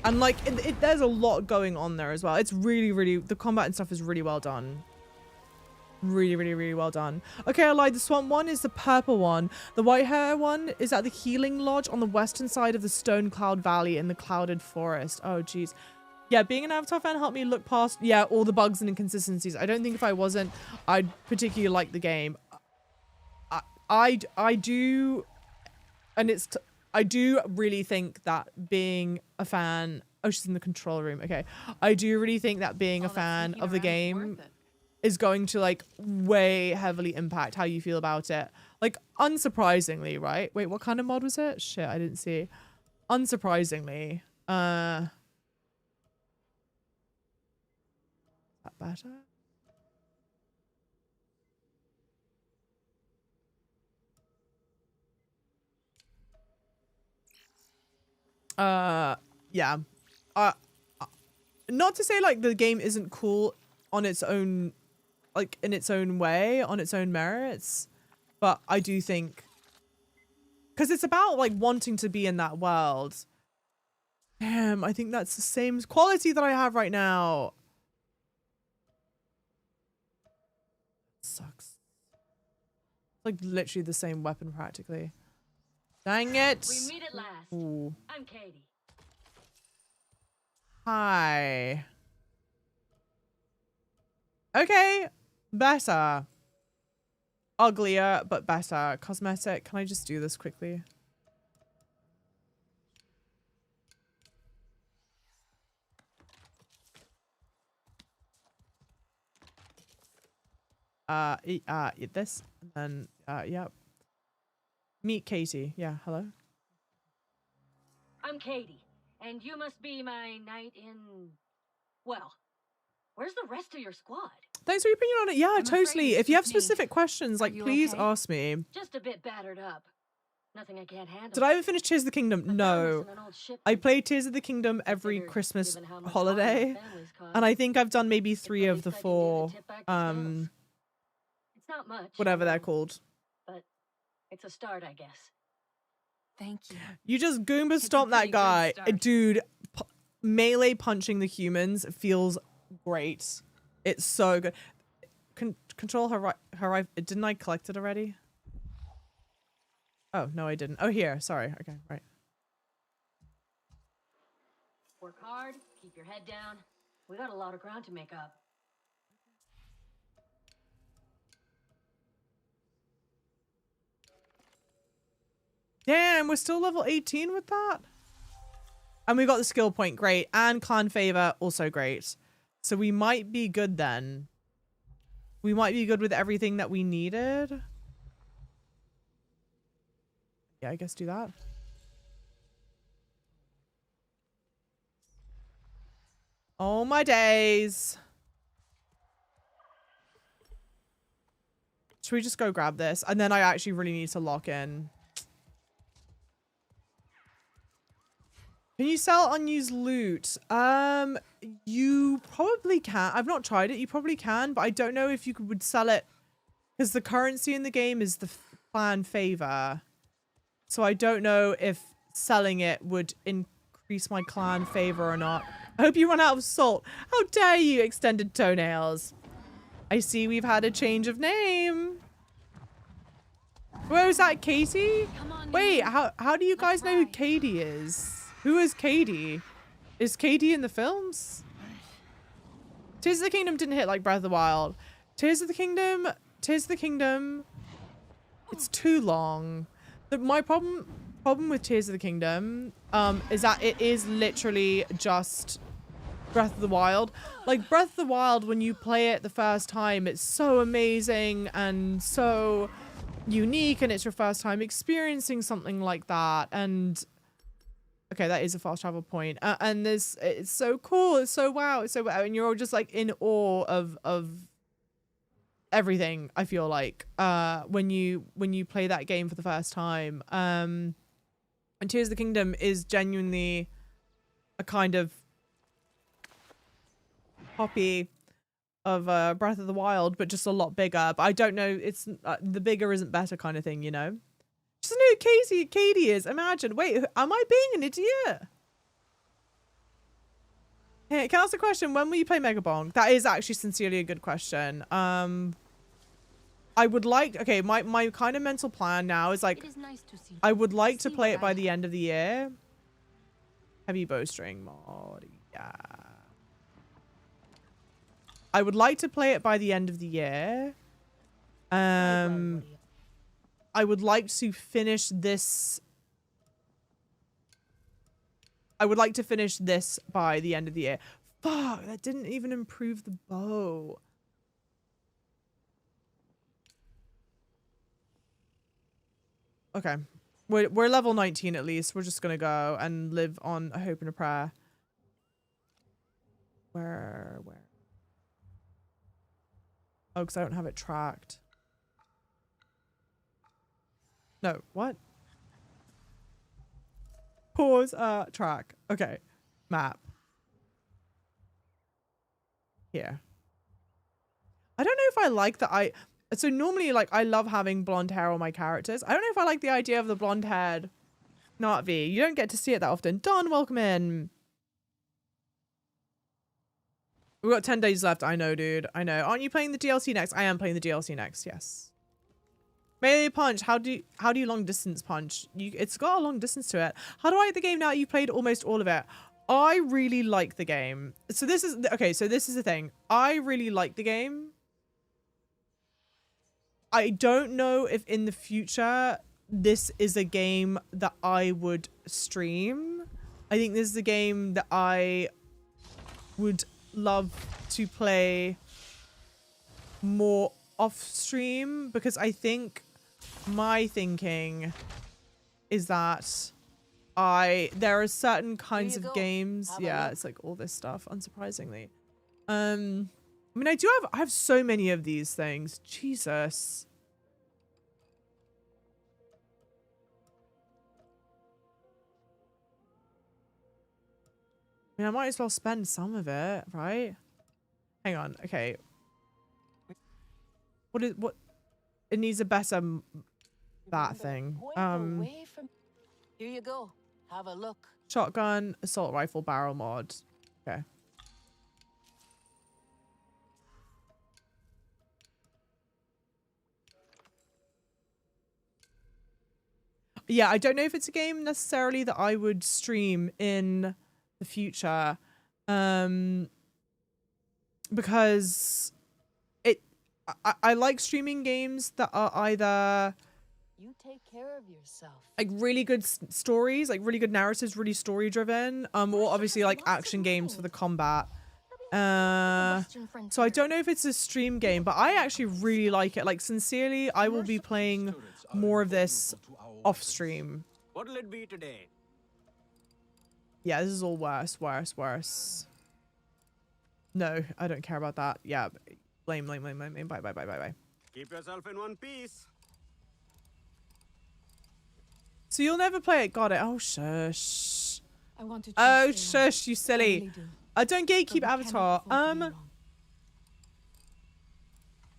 And like, there's a lot going on there as well. It's really, the combat and stuff is really well done. Really well done. Okay, I lied. The swamp one is the purple one. The white hair one is at the healing lodge on the western side of the Stone Cloud Valley in the clouded forest. Oh, jeez. Yeah, being an Avatar fan helped me look past, yeah, all the bugs and inconsistencies. I don't think if I wasn't, I'd particularly like the game. I do, and I do really think that being a fan, oh, she's in the control room. Okay. I do really think that being a fan of the game is going to like way heavily impact how you feel about it. Like, unsurprisingly, right? Wait, what kind of mod was it? Shit, I didn't see. Unsurprisingly, is that better? Yeah. Not to say like the game isn't cool on its own, like in its own way, on its own merits, but I do think, because it's about like wanting to be in that world. Damn, I think that's the same quality that I have right now. Sucks. Like literally the same weapon practically. Dang it. We meet at last. Ooh. I'm Katie. Hi. Okay. Better. Uglier, but better. Cosmetic. Can I just do this quickly? Eat this. And then, yep. Meet Katie. Yeah, hello. I'm Katie, and you must be my knight in... Well, where's the rest of your squad? Thanks for your opinion on it. Yeah, totally. If you have specific questions, like, please ask me. Just a bit battered up. Nothing I can't handle. Did I ever finish Tears of the Kingdom? No. I played Tears of the Kingdom every Christmas holiday. And I think I've done maybe 3 of the 4, It's not much. whatever they're called. But it's a start, I guess. Thank you. You just Goomba stomp that guy. Dude, melee punching the humans feels great. It's so good. Control her right. Didn't I collect it already? Oh, no, I didn't. Oh, here. Sorry. Okay, right. Work hard, keep your head down. We got a lot of ground to make up. Damn, we're still level 18 with that? And we got the skill point. Great. And clan favor. Also great. So we might be good then. We might be good with everything that we needed. Yeah, I guess do that. Oh my days. Should we just go grab this? And then I actually really need to lock in. Can you sell unused loot? You probably can. I've not tried it. You probably can, but I don't know if you would sell it because the currency in the game is the clan favor. So I don't know if selling it would increase my clan favor or not. I hope you run out of salt. How dare you, extended toenails. I see we've had a change of name. Where is that, Katie? Wait, how do you guys know who Katie is? Who is Katie? Is Katie in the films? Tears of the Kingdom didn't hit like Breath of the Wild. Tears of the Kingdom, it's too long. My problem with Tears of the Kingdom is that it is literally just Breath of the Wild. Like Breath of the Wild, when you play it the first time, it's so amazing and so unique, and it's your first time experiencing something like that. And okay, that is a fast travel point. And this, it's so cool. It's so wow. It's so wow. And you're all just like in awe of everything, I feel like, when you play that game for the first time. And Tears of the Kingdom is genuinely a kind of copy of Breath of the Wild, but just a lot bigger. But I don't know, it's the bigger isn't better kind of thing, you know? Just know who Katie is. Imagine. Wait, am I being an idiot? Hey, can I ask a question? When will you play Megabong? That is actually sincerely a good question. I would like, okay, my kind of mental plan now is like, I would like to play it by the end of the year. Heavy bowstring mod, yeah. I would like to play it by the end of the year. I would like to finish this. I would like to finish this by the end of the year. Fuck, that didn't even improve the bow. Okay. We're level 19 at least. We're just gonna go and live on a hope and a prayer. Where? Oh, because I don't have it tracked. No, what? Pause, track. Okay. Map. Here. I don't know if I like that so normally, like, I love having blonde hair on my characters. I don't know if I like the idea of the blonde-haired Na'vi. You don't get to see it that often. Don, welcome in. We've got 10 days left. I know, dude. I know. Aren't you playing the DLC next? I am playing the DLC next, yes. Melee punch. How do you long distance punch? It's got a long distance to it. How do I like the game now? You played almost all of it. I really like the game. So this is okay. So this is the thing. I really like the game. I don't know if in the future this is a game that I would stream. I think this is a game that I would love to play more off stream, because I think my thinking is that there are certain kinds of games. Yeah, it's like all this stuff, unsurprisingly. I mean, I have so many of these things. Jesus. I mean, I might as well spend some of it, right? Hang on. Okay. What? It needs a better that thing. Away from... Here you go. Have a look. Shotgun, assault rifle, barrel mod. Okay. Yeah, I don't know if it's a game necessarily that I would stream in the future. Because I like streaming games that are either You take care of yourself. like really good stories, like really good narratives, really story driven, or obviously like action games for the combat. So I don't know if it's a stream game, but I actually really like it. Like sincerely, I will be playing more of this off stream. What'll it be today? Yeah, this is all worse. No, I don't care about that. Yeah, lame. Bye. Keep yourself in one piece. So you'll never play it. Got it. Oh, shush. I want to Oh, shush, you silly. I don't gatekeep Avatar.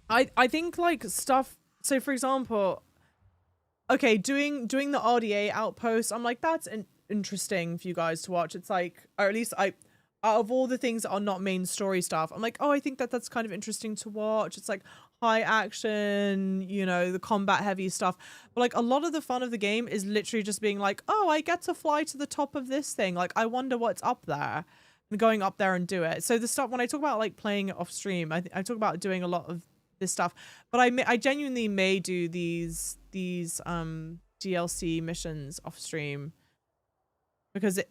I think like stuff. So for example, okay, doing the RDA outpost. I'm like, that's interesting for you guys to watch. It's like, or at least out of all the things that are not main story stuff, I'm like, oh, I think that's kind of interesting to watch. It's like high action, you know, the combat heavy stuff. But like a lot of the fun of the game is literally just being like, oh, I get to fly to the top of this thing. Like, I wonder what's up there, and going up there and do it. So the stuff, when I talk about like playing it off stream, I talk about doing a lot of this stuff. But I genuinely may do these DLC missions off stream, because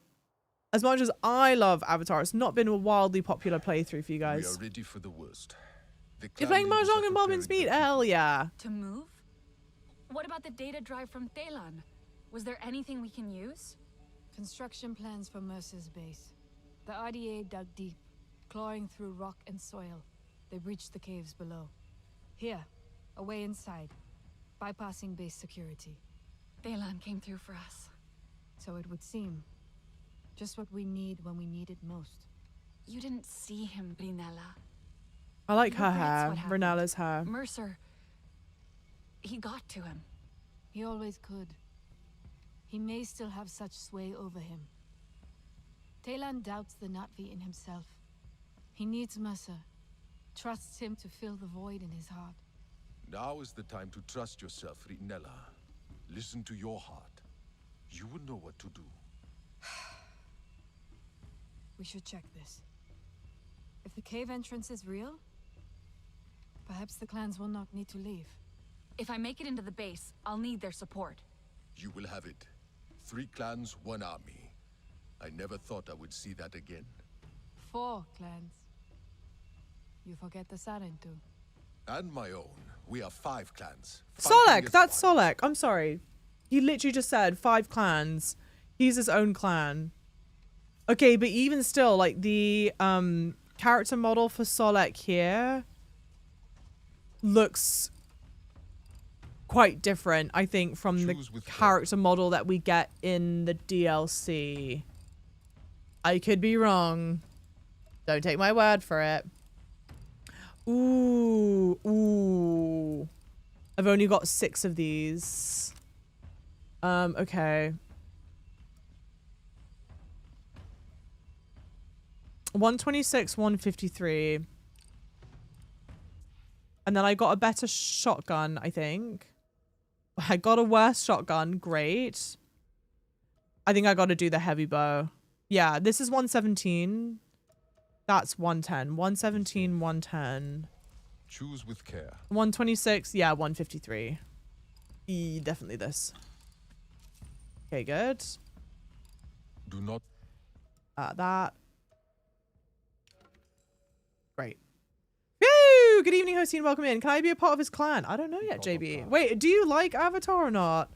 as much as I love Avatar, it's not been a wildly popular playthrough for you guys. We are ready for the worst. You're playing Mahjong and Bobbin's Meat? Hell yeah. To move? What about the data drive from Thailand? Was there anything we can use? Construction plans for Mercer's base. The RDA dug deep, clawing through rock and soil. They breached the caves below. Here, away inside, bypassing base security. Thailand came through for us. So it would seem. Just what we need when we need it most. You didn't see him, Brinella. I like her hair, Renella's hair. Mercer, he got to him. He always could. He may still have such sway over him. Thailand doubts the Na'vi in himself. He needs Mercer. Trusts him to fill the void in his heart. Now is the time to trust yourself, Rinella. Listen to your heart. You will know what to do. We should check this. If the cave entrance is real, perhaps the clans will not need to leave. If I make it into the base, I'll need their support. You will have it. 3 clans, 1 army. I never thought I would see that again. 4 clans. You forget the Sarin too. And my own. We are 5 clans. Solek! That's Solek. I'm sorry. He literally just said 5 clans. He's his own clan. Okay, but even still, like the character model for Solek here looks quite different, I think, from the character model that we get in the DLC. I could be wrong. Don't take my word for it. Ooh. I've only got 6 of these. Okay. 126, 153. And then I got a better shotgun, I think. I got a worse shotgun. Great. I think I got to do the heavy bow. Yeah, this is 117. That's 110. 117, 110. Choose with care. 126. Yeah, 153. Definitely this. Okay, good. Do not. That. Great. Woo! Good evening, Hosteen. Welcome in. Can I be a part of his clan? I don't know yet, JB. Wait, do you like Avatar or not?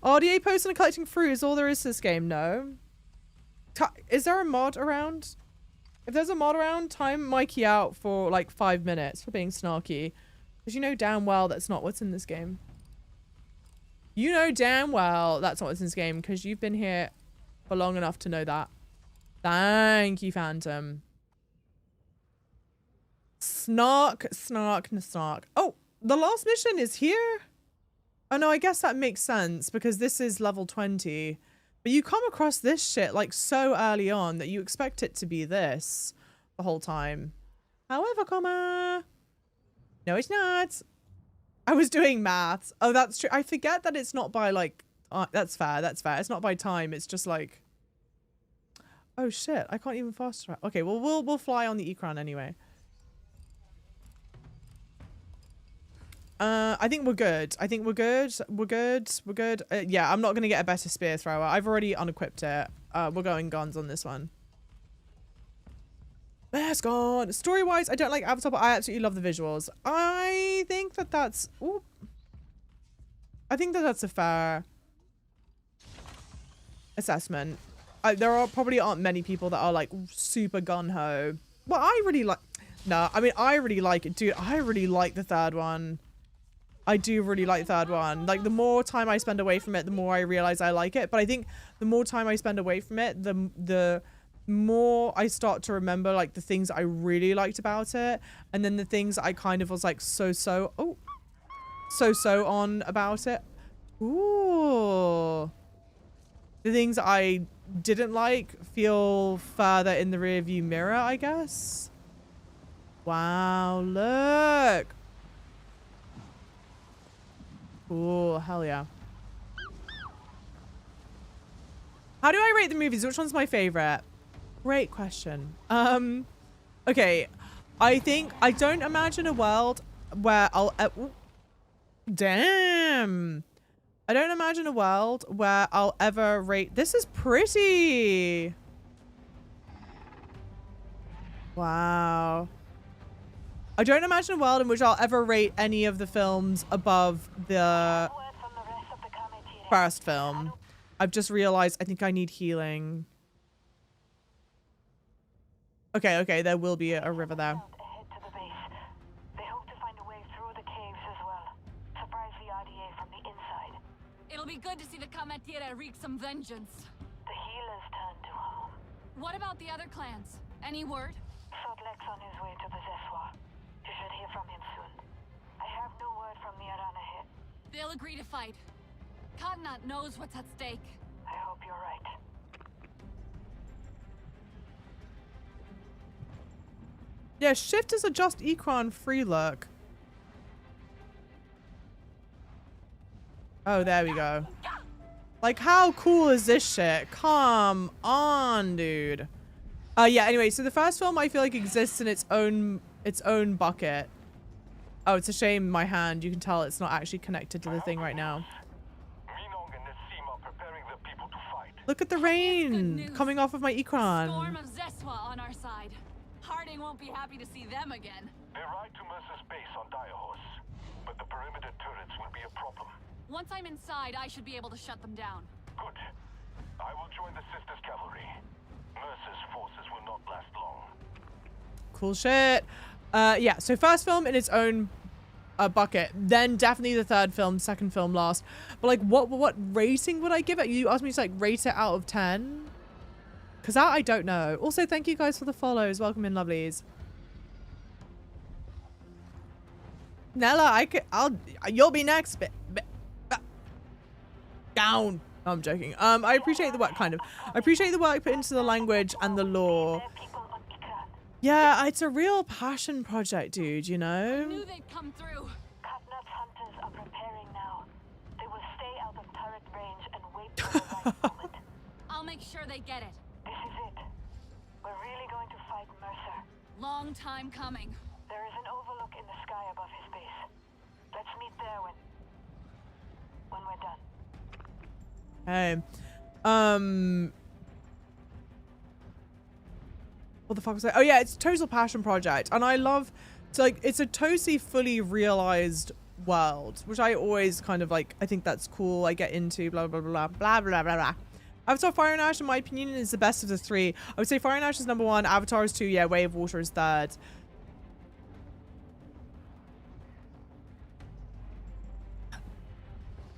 RDA posting and collecting fruit is all there is to this game. No. Is there a mod around? If there's a mod around, time Mikey out for like 5 minutes for being snarky. Because you know damn well that's not what's in this game. You know damn well that's not what's in this game because you've been here for long enough to know that. Thank you, Phantom. Snark, snark, snark. Oh, the last mission is here? Oh no, I guess that makes sense because this is level 20. But you come across this shit like so early on that you expect it to be this the whole time. However, comma. No, it's not. I was doing maths. Oh, that's true. I forget that it's not by like, that's fair. That's fair. It's not by time. It's just like, oh shit. I can't even fast travel. Okay, well, we'll fly on the Ekran anyway. I think we're good. I think we're good. We're good. We're good. Yeah, I'm not going to get a better spear thrower. I've already unequipped it. We're going guns on this one. Let's go. Story-wise, I don't like Avatar, but I absolutely love the visuals. I think that that's... Ooh. I think that that's a fair assessment. There probably aren't many people that are like super gun-ho. Well, I really like... No, I mean, I really like it. Dude, I really like the third one. I do really like the third one. Like, the more time I spend away from it, the more I realize I like it. But I think the more time I spend away from it, the more I start to remember, like, the things I really liked about it. And then the things I kind of was, like, so on about it. Ooh. The things I didn't like feel further in the rearview mirror, I guess. Wow, look. Cool, hell yeah. How do I rate the movies? Which one's my favorite? Great question. Okay. I don't imagine a world where I'll... damn. I don't imagine a world where I'll ever rate... This is pretty. Wow. I don't imagine a world in which I'll ever rate any of the films above the first film. I've just realized I think I need healing. Okay, okay, there will be a river there. They hope to find a way through the caves as well. Surprise the RDA from the inside. It'll be good to see the Kamatira wreak some vengeance. The healers turn to home. What about the other clans? Any word? Sodlek's on his way to the Zeswa. You should hear from him soon. I have no word from the Arana hit. They'll agree to fight. Katnat knows what's at stake. I hope you're right. Yeah, shift is a just Ekran free look. Oh, there we go. Like, how cool is this shit? Come on, dude. Yeah, anyway, so the first film I feel like exists in its own bucket. Oh, it's a shame my hand. You can tell it's not actually connected to the thing right now. Look at the rain coming off of my Ekran. Storm of Zeswa on our side. Harding won't be happy to see them again. They ride to Mercer's base on Direhorse, but the perimeter turrets will be a problem. Once I'm inside, I should be able to shut them down. Good. I will join the Sisters' cavalry. Mercer's forces will not last long. Cool shit. Yeah, so first film in its own bucket, then definitely the third film, second film last. But like, what rating would I give it? You asked me to like rate it out of 10, because that I don't know. Also, thank you guys for the follows. Welcome in, lovelies. Nella, you'll be next. Down. No, I'm joking. I appreciate the work, kind of. I appreciate the work put into the language and the lore. Yeah, it's a real passion project, dude, you know? I knew they'd come through. Katnat's hunters are preparing now. They will stay out of turret range and wait for the right moment. I'll make sure they get it. This is it. We're really going to fight Mercer. Long time coming. There is an overlook in the sky above his base. Let's meet there when we're done. Hey. What the fuck was I? Oh yeah, it's a total passion project. And I love, it's like, it's a totally fully realized world, which I always kind of like, I think that's cool. I get into blah, blah, blah, blah, blah, blah, blah. Avatar Fire and Ash, in my opinion, is the best of the three. I would say Fire and Ash is number 1. Avatar is 2. Yeah, Way of Water is 3rd.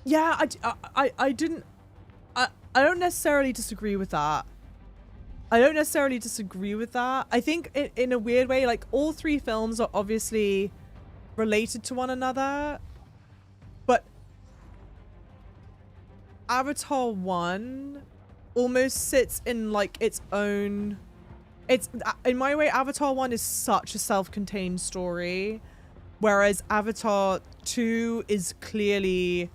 Yeah, I don't necessarily disagree with that. I don't necessarily disagree with that. I think in a weird way, like all three films are obviously related to one another, but Avatar 1 almost sits in like its own, it's in my way, Avatar 1 is such a self-contained story, whereas Avatar 2 is clearly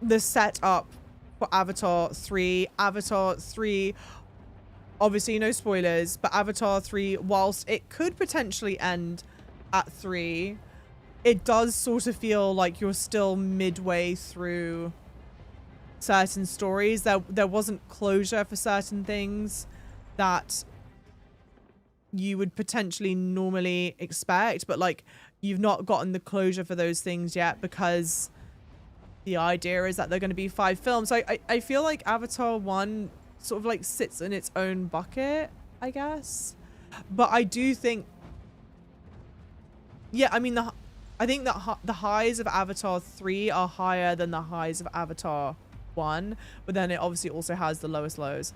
the setup for Avatar 3. Avatar 3, obviously no spoilers, but Avatar 3, whilst it could potentially end at 3, it does sort of feel like you're still midway through certain stories. There wasn't closure for certain things that you would potentially normally expect, but like you've not gotten the closure for those things yet because the idea is that they're going to be 5 films. So I feel like Avatar 1 sort of like sits in its own bucket, I guess. But I do think, yeah, I mean, I think that the highs of Avatar 3 are higher than the highs of Avatar 1, but then it obviously also has the lowest lows.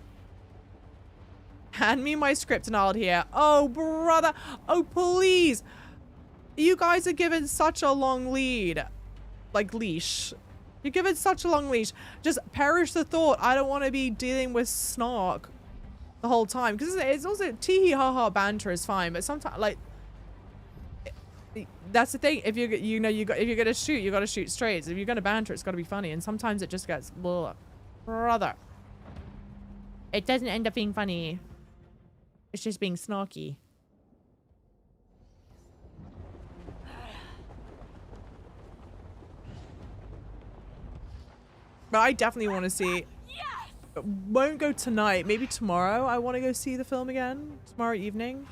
Hand me my script and I'll hear. Oh, brother. Oh, please. You guys are given such a long lead. Like, leash. You're given such a long leash. Just perish the thought. I don't want to be dealing with snark the whole time. Because it's also tee-hee-ha-ha banter is fine. But sometimes, like, that's the thing. If if you're gonna shoot, you gotta shoot straight. If you're gonna banter, it's gotta be funny. And sometimes it just gets, ugh, brother. It doesn't end up being funny. It's just being snarky. But I definitely want to see. Yes! Won't go tonight. Maybe tomorrow. I want to go see the film again. Tomorrow evening.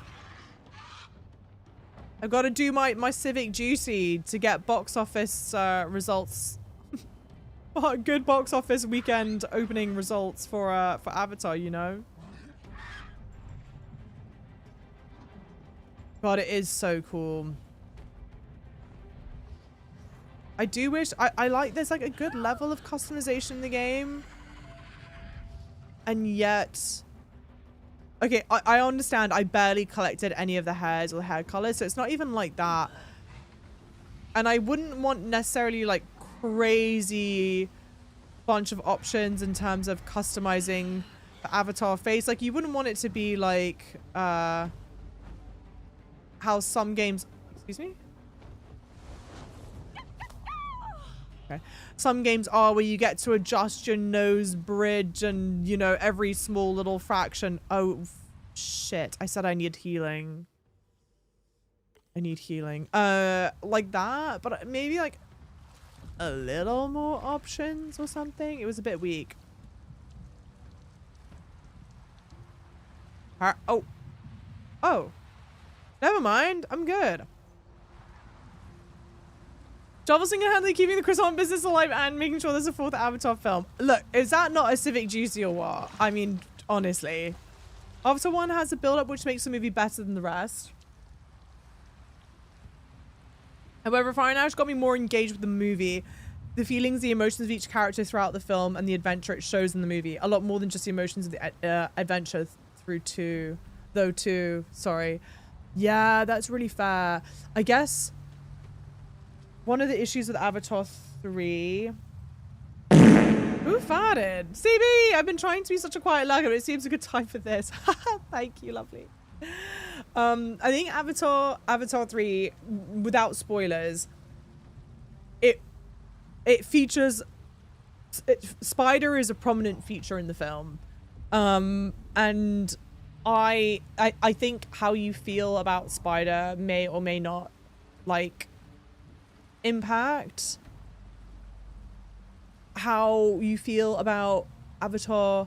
I've got to do my civic duty to get box office results. Good box office weekend opening results for Avatar, you know. God, it is so cool. I do wish I like there's like a good level of customization in the game. And yet, okay, I understand I barely collected any of the hairs or the hair colors, so it's not even like that. And I wouldn't want necessarily like crazy bunch of options in terms of customizing the avatar face. Like you wouldn't want it to be like how some games, excuse me? Okay. Some games are where you get to adjust your nose bridge and, you know, every small little fraction. Oh, shit. I said I need healing. I need healing. Like that, but maybe like a little more options or something. It was a bit weak. Oh. Oh. Never mind. I'm good. Java's single-handedly keeping the croissant business alive and making sure there's a 4th Avatar film. Look, is that not a civic duty or what? I mean, honestly. Avatar 1 has a build-up which makes the movie better than the rest. However, Fire and Ash got me more engaged with the movie. The feelings, the emotions of each character throughout the film, and the adventure it shows in the movie. A lot more than just the emotions of the adventure through 2. Though 2, sorry. Yeah, that's really fair. I guess one of the issues with Avatar 3... Who farted? CB! I've been trying to be such a quiet lurker, but it seems a good time for this. Thank you, lovely. I think Avatar 3, without spoilers, it features... Spider is a prominent feature in the film. And I think how you feel about Spider may or may not, like, impact how you feel about Avatar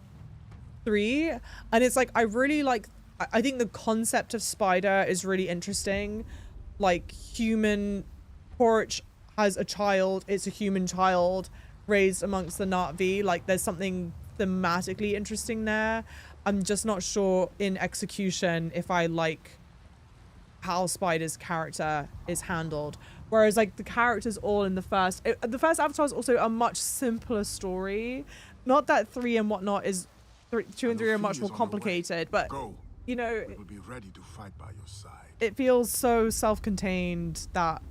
3. And it's like, I really like, I think the concept of Spider is really interesting. Like, human, Porch has a child, it's a human child raised amongst the Na'vi. Like, there's something thematically interesting there. I'm just not sure in execution if I like how Spider's character is handled. Whereas like the characters all in the first Avatar is also a much simpler story. Not that 3 and whatnot is 2 and 3 are much more complicated, but you know, We will be ready to fight by your side. it feels so self-contained that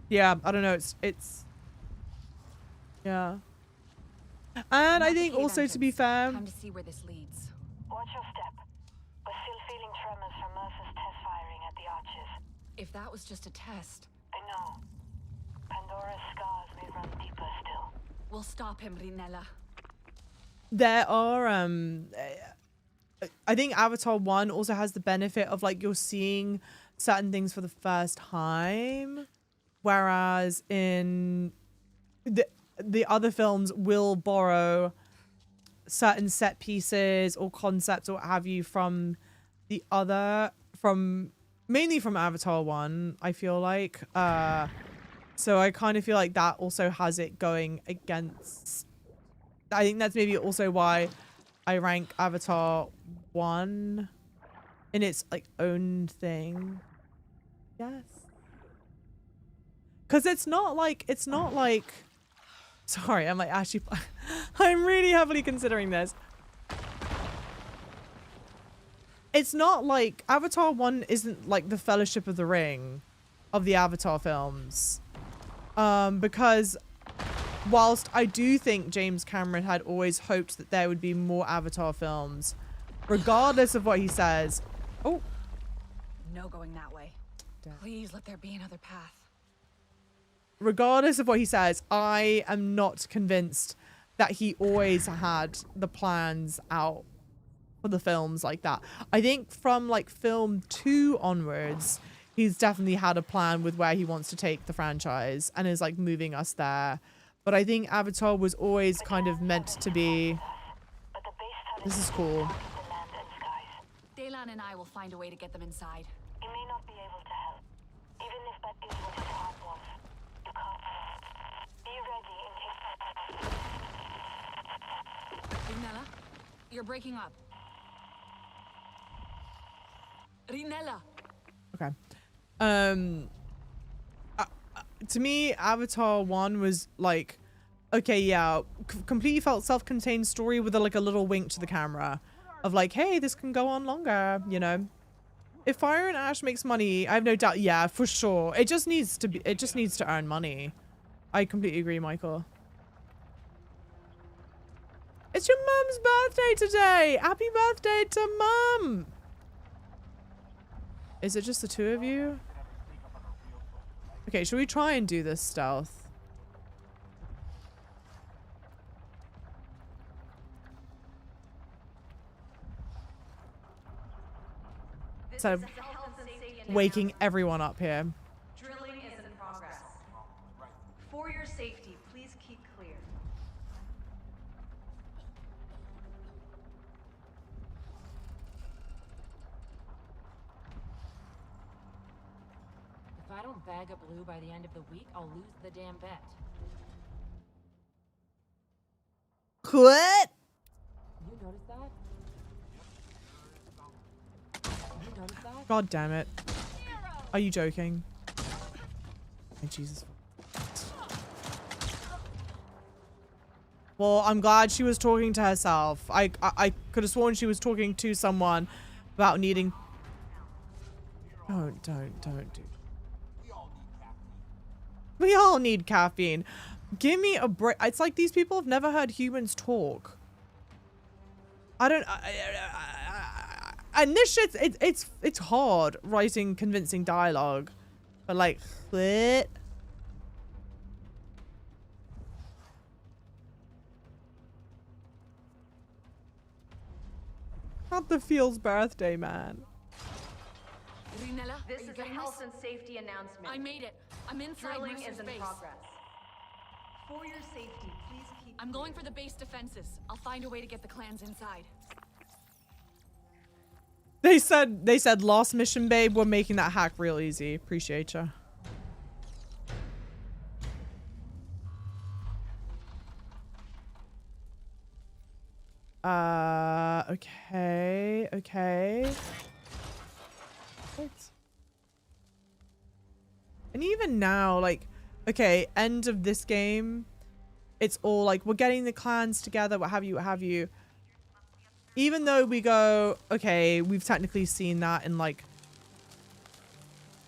yeah, I don't know, it's yeah. And I think also, to be fair, Time to see where this leads. Watch your step. We're still feeling tremors from Mercer's test firing at the arches. If that was just a test. I know. Pandora's scars may run deeper still. We'll stop him, Rinella. there are I think Avatar 1 also has the benefit of like you're seeing certain things for the first time, whereas in the other films will borrow certain set pieces or concepts or what have you from the other, mainly from Avatar 1, I feel like. So I kind of feel like that also has it going against. I think that's maybe also why I rank Avatar 1 in its like own thing. Yes. Cause it's not like sorry, I'm like actually I'm really heavily considering this. It's not like Avatar 1 isn't like the Fellowship of the Ring of the Avatar films. Because whilst I do think James Cameron had always hoped that there would be more Avatar films, regardless of what he says. Oh. No going that way. Please let there be another path. Regardless of what he says, I am not convinced that he always had the plans out for the films like that. I think from like film 2 onwards, he's definitely had a plan with where he wants to take the franchise and is like moving us there. But I think Avatar was always kind of meant to be. This is cool. Daylan and I will find a way to get them inside. You may not be able to help, even if that is what his heart wants. You can't. Be ready in case. Rinella, you're breaking up. Rinella. Okay. To me, Avatar 1 was like, okay, yeah, completely felt self-contained story with like a little wink to the camera of like, hey, this can go on longer, you know. If Fire and Ash makes money, I have no doubt. Yeah, for sure. It just needs to earn money. I completely agree, Michael. It's your mum's birthday today. Happy birthday to mum. Is it just the two of you? Okay, should we try and do this stealth? Instead of waking everyone up here. Drilling is in progress. For your safety, please keep clear. If I don't bag a blue by the end of the week, I'll lose the damn bet. What? You notice that? You notice that? God damn it. Are you joking? Oh, Jesus. Well, I'm glad she was talking to herself. I could have sworn she was talking to someone about needing... Don't do. We all need caffeine. Give me a break. It's like these people have never heard humans talk. I don't... and this shit's... It's hard writing convincing dialogue. But like... What? Not the Field's birthday, man. Rinella, This is a health and safety announcement. I made it. I'm inside Drilling Mercer's is in base. progress. For your safety, please keep. I'm going for the base defenses. I'll find a way to get the clans inside. They said last mission, babe. We're making that hack real easy. Appreciate ya. Okay. What? And even now, like, okay, end of this game, it's all like, we're getting the clans together, what have you. even though we go, okay, we've technically seen that in like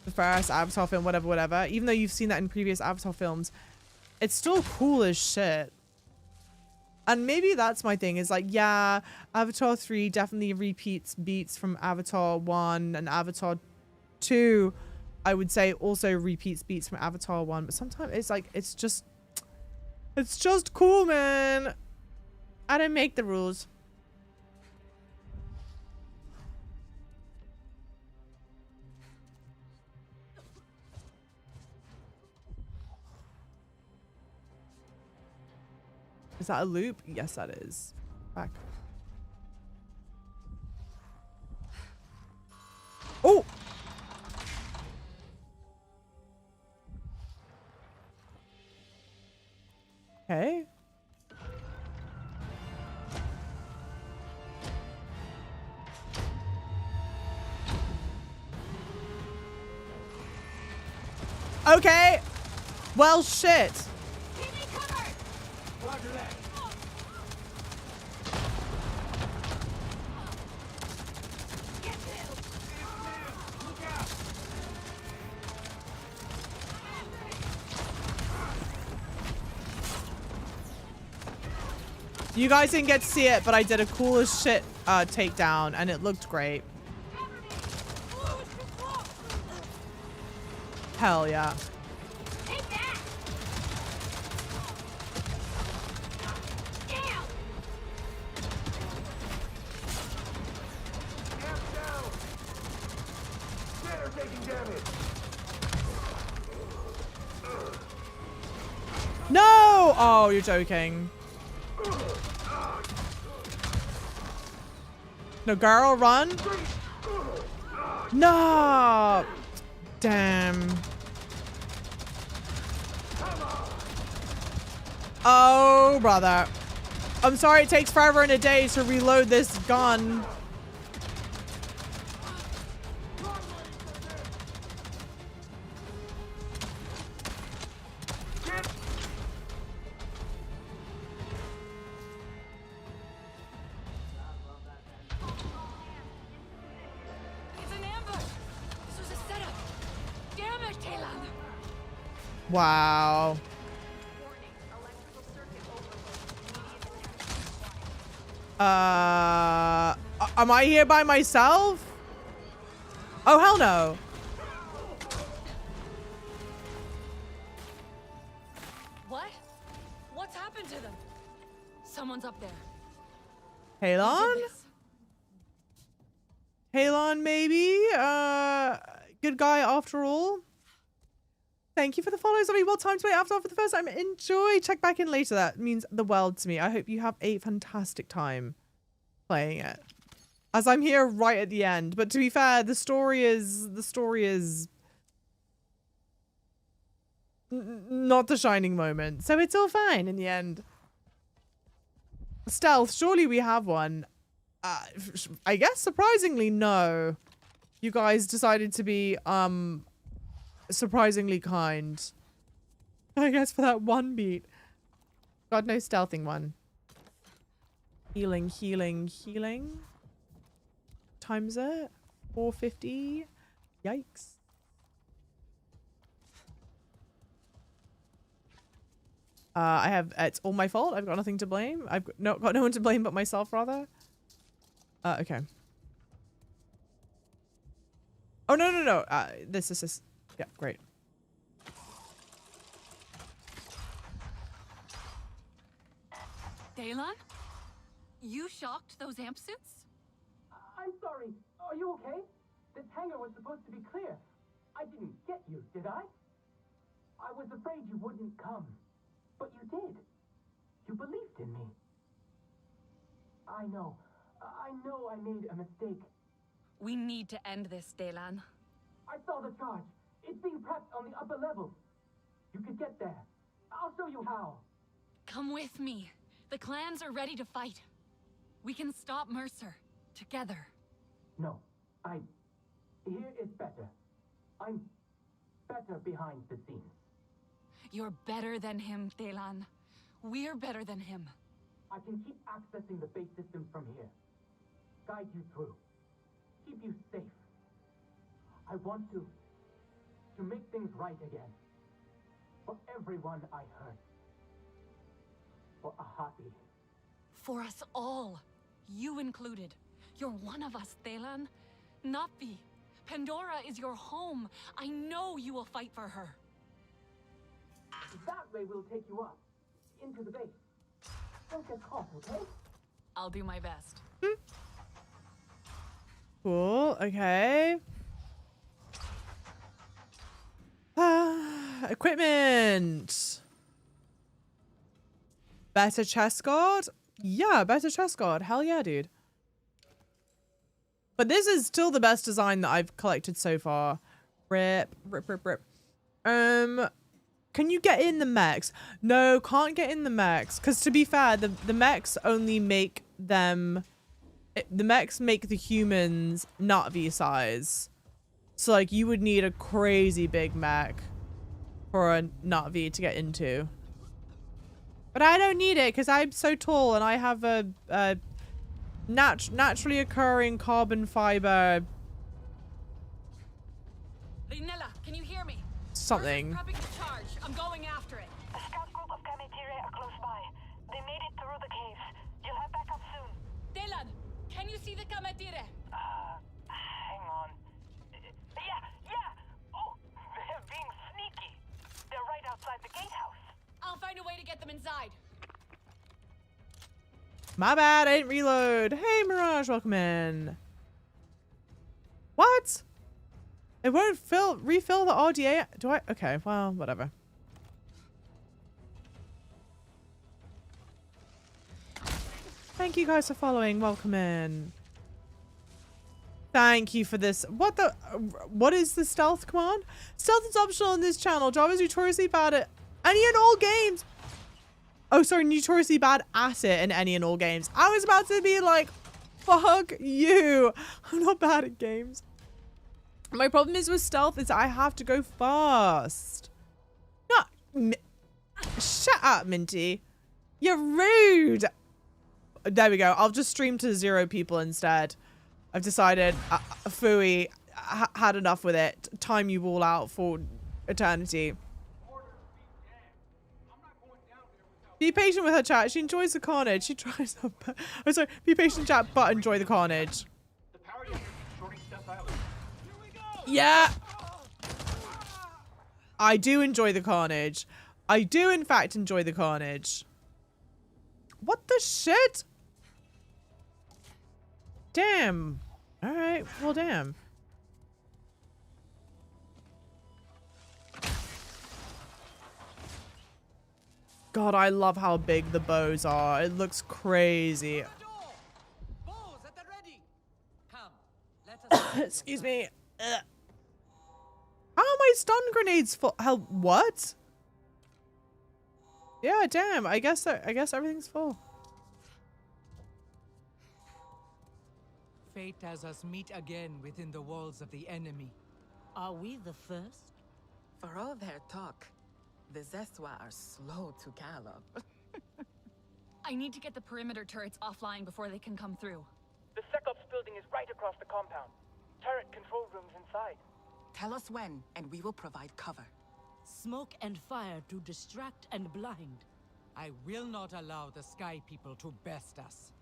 the first Avatar film, whatever, even though you've seen that in previous Avatar films, it's still cool as shit. And maybe that's my thing, is like, yeah, Avatar 3 definitely repeats beats from Avatar 1, and Avatar 2, I would say, also repeats beats from Avatar 1. But sometimes it's like, it's just cool, man. I don't make the rules. Is that a loop? Yes, that is. Back. Oh! Okay. Okay. Well, shit. You guys didn't get to see it, but I did a cool as shit takedown, and it looked great. Hell yeah. No! Oh, you're joking. No, girl, run. No! Damn. Oh, brother. I'm sorry it takes forever and a day to reload this gun. Wow. Am I here by myself? Oh, hell no. What? What's happened to them? Someone's up there. Halon? Halon, maybe? Good guy after all. Thank you for the follows. Well time to play Avatar for the first time. Enjoy. Check back in later. That means the world to me. I hope you have a fantastic time playing it, as I'm here right at the end. But to be fair, the story is not the shining moment, so it's all fine in the end. Stealth. Surely we have one. I guess surprisingly, no. You guys decided to be surprisingly kind, I guess, for that one beat. God, no stealthing one. Healing. Times it. 450. Yikes. I have, it's all my fault. I've got nothing to blame. I've got no one to blame but myself, rather. Okay. Oh, no. This is, yeah, great. Daylan? You shocked those amp suits? I'm sorry. Are you okay? This hangar was supposed to be clear. I didn't get you, did I? I was afraid you wouldn't come. But you did. You believed in me. I know I made a mistake. We need to end this, Daylan. I saw the charge. It's being prepped on the upper levels. You could get there. I'll show you how. Come with me. The clans are ready to fight. We can stop Mercer. Together. No. Here is better. I'm better behind the scenes. You're better than him, Daylan. We're better than him. I can keep accessing the base systems from here. guide you through, keep you safe. I want to make things right again. For everyone I hurt. For Ahati. For us all. You included. You're one of us, Telan. Navi. Pandora is your home. I know you will fight for her. That way we'll take you up. Into the base. Don't get caught, okay? I'll do my best. Cool. Okay. Equipment. Better chest guard? Yeah, better chest guard. Hell yeah, dude. But this is still the best design that I've collected so far. Rip. Can you get in the mechs? No, can't get in the mechs. Because to be fair, the mechs only make them... The mechs make the humans not V-size. So, like, you would need a crazy big mech for a not V to get into. But I don't need it because I'm so tall and I have a naturally occurring carbon fiber... Rinella, can you hear me? Something. Prepping to charge. I'm going after it. A scout group of Kametire are close by. They made it through the caves. You'll have backup soon. Telan, can you see the Kametire? Hang on. Yeah! Oh, they're being sneaky. They're right outside the gatehouse. I'll find a way to get them inside. My bad, I didn't reload. Hey, Mirage, welcome in. What? It won't refill the RDA? Do I? Okay, well, whatever. Thank you guys for following. Welcome in. Thank you for this. What is the stealth command? Stealth is optional on this channel. Java is notoriously bad at any and all games. Oh, sorry, notoriously bad at it in any and all games. I was about to be like, fuck you. I'm not bad at games. My problem is with stealth is I have to go fast. No, shut up, Minty. You're rude. There we go. I'll just stream to 0 people instead. I've decided, Fooey had enough with it. Time you all out for eternity. Be patient with her, chat. She enjoys the carnage. She tries her best. Oh, sorry. Be patient, chat, but enjoy the carnage. Yeah. I do enjoy the carnage. I do, in fact, enjoy the carnage. What the shit? Damn. All right. Well, damn. God, I love how big the bows are. It looks crazy. Excuse me. Ugh. How are my stun grenades full? Hell, what? Yeah, damn. I guess everything's full. Fate has us meet again within the walls of the enemy. Are we the first? For all their talk, the Zeswa are slow to gallop. I need to get the perimeter turrets offline before they can come through. The SecOps building is right across the compound. Turret control rooms inside. Tell us when, and we will provide cover. Smoke and fire to distract and blind. I will not allow the Sky People to best us.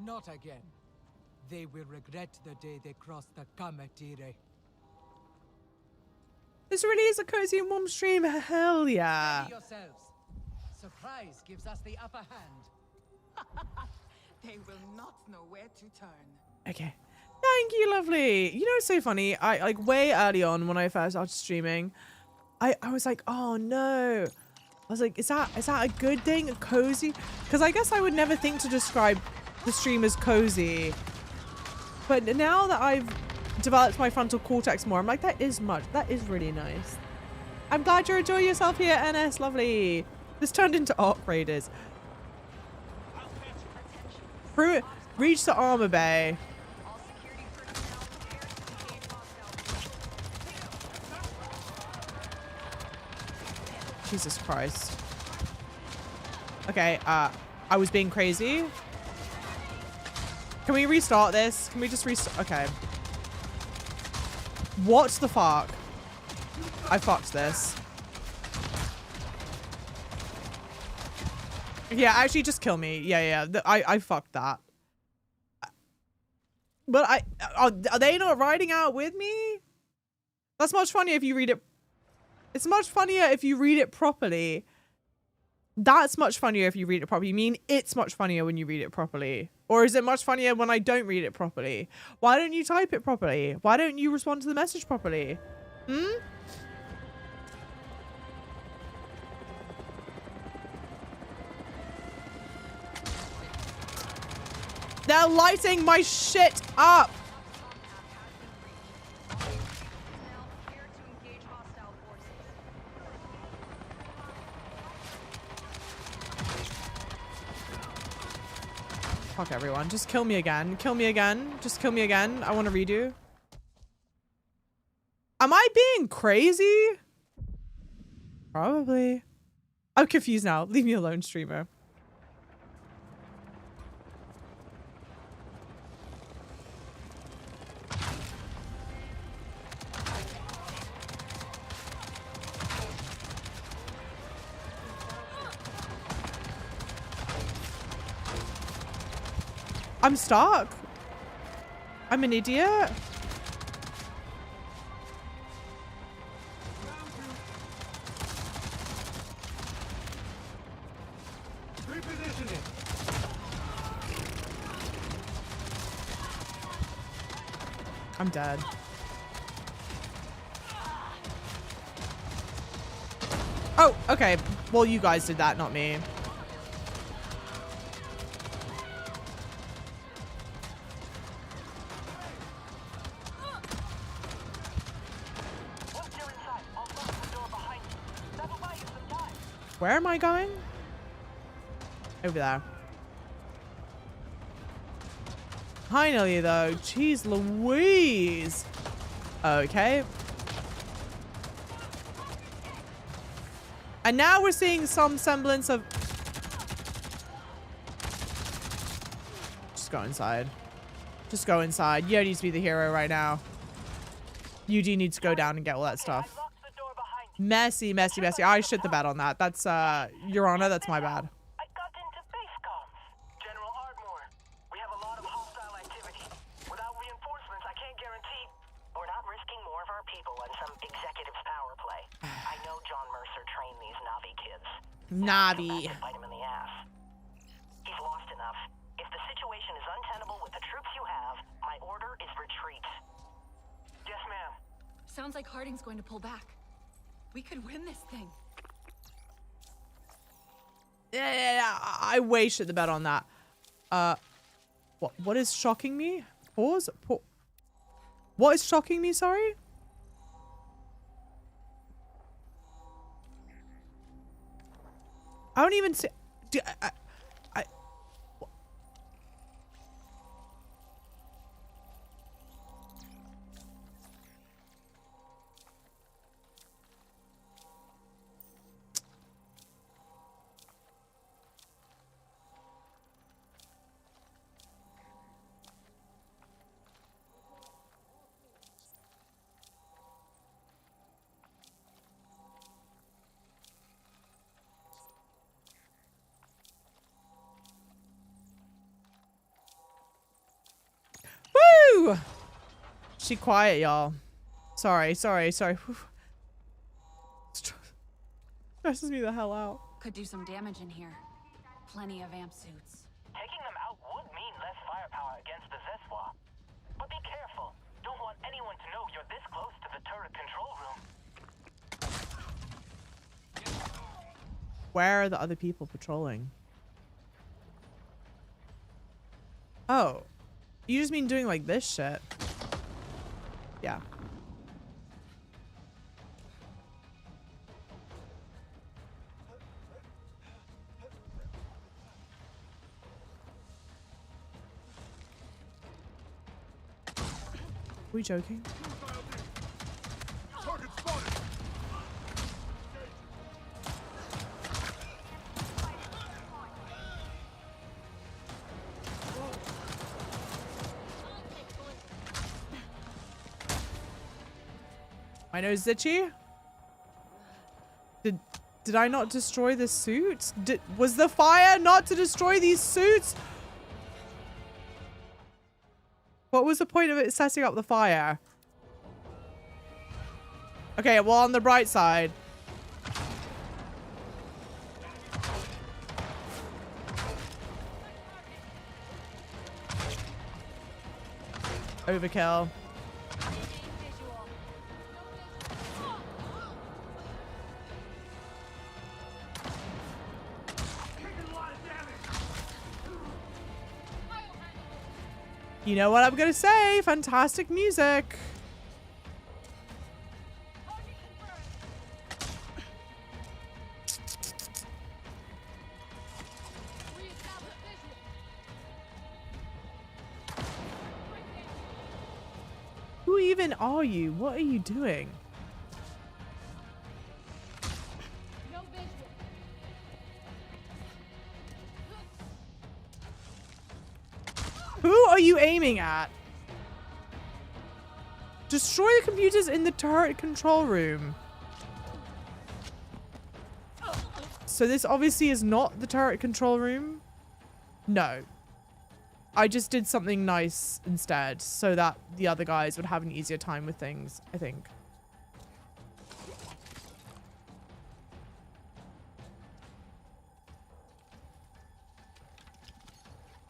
Not again. They will regret the day they cross the Kametire. This really is a cozy and warm stream. Hell yeah. Steady yourselves. Surprise gives us the upper hand. They will not know where to turn. Okay. Thank you, lovely. You know, it's so funny. I like way early on when I first started streaming, I was like, oh no. I was like, is that a good thing? Cozy? Because I guess I would never think to describe the stream as cozy. But now that I've developed my frontal cortex more, I'm like, that is really nice. I'm glad you're enjoying yourself here, NS. Lovely. This turned into Arc Raiders. Reach the armor bay. Jesus Christ. Okay, I was being crazy. Can we restart this? Can we just restart? Okay. What the fuck? I fucked this. Yeah, actually just kill me. Yeah. I fucked that. But are they not riding out with me? That's much funnier if you read it. It's much funnier if you read it properly. That's much funnier if you read it properly. You mean it's much funnier when you read it properly? Or is it much funnier when I don't read it properly? Why don't you type it properly? Why don't you respond to the message properly? Hmm? They're lighting my shit up! Fuck everyone. Just kill me again. Kill me again. Just kill me again. I want to redo. Am I being crazy? Probably. I'm confused now. Leave me alone, streamer. I'm stuck. I'm an idiot. I'm dead. Oh, okay. Well, you guys did that, not me. Where am I going? Over there. Finally, though. Jeez Louise. Okay. And now we're seeing some semblance of... Just go inside. Just go inside. You don't need to be the hero right now. You do need to go down and get all that stuff. Messy, messy, messy. I shit the bed on that. That's, Your Honor, that's my bad. I got into base comms. General Ardmore, we have a lot of hostile activity. Without reinforcements, I can't guarantee we're not risking more of our people on some executive's power play. I know John Mercer trained these Navi kids. Navi. Bite him in the ass. He's lost enough. If the situation is untenable with the troops you have, my order is retreat. Yes, ma'am. Sounds like Harding's going to pull back. We could win this thing. Yeah, I way shit the bed on that. What is shocking me? Pause. What is shocking me? Sorry. I don't even see. Woo! She quiet, y'all. Sorry. Stresses me the hell out. Could do some damage in here. Plenty of amp suits. Taking them out would mean less firepower against the Zeswa. But be careful. Don't want anyone to know you're this close to the turret control room. Where are the other people patrolling? Oh. You just mean doing like this shit? Yeah. Are we joking? My nose itchy? Did I not destroy the suit? Was the fire not to destroy these suits? What was the point of it setting up the fire? Okay, well, on the bright side. Overkill. You know what I'm gonna say? Fantastic music. Who even are you? What are you doing? Who are you aiming at? Destroy the computers in the turret control room. So this obviously is not the turret control room. No. I just did something nice instead so that the other guys would have an easier time with things, I think.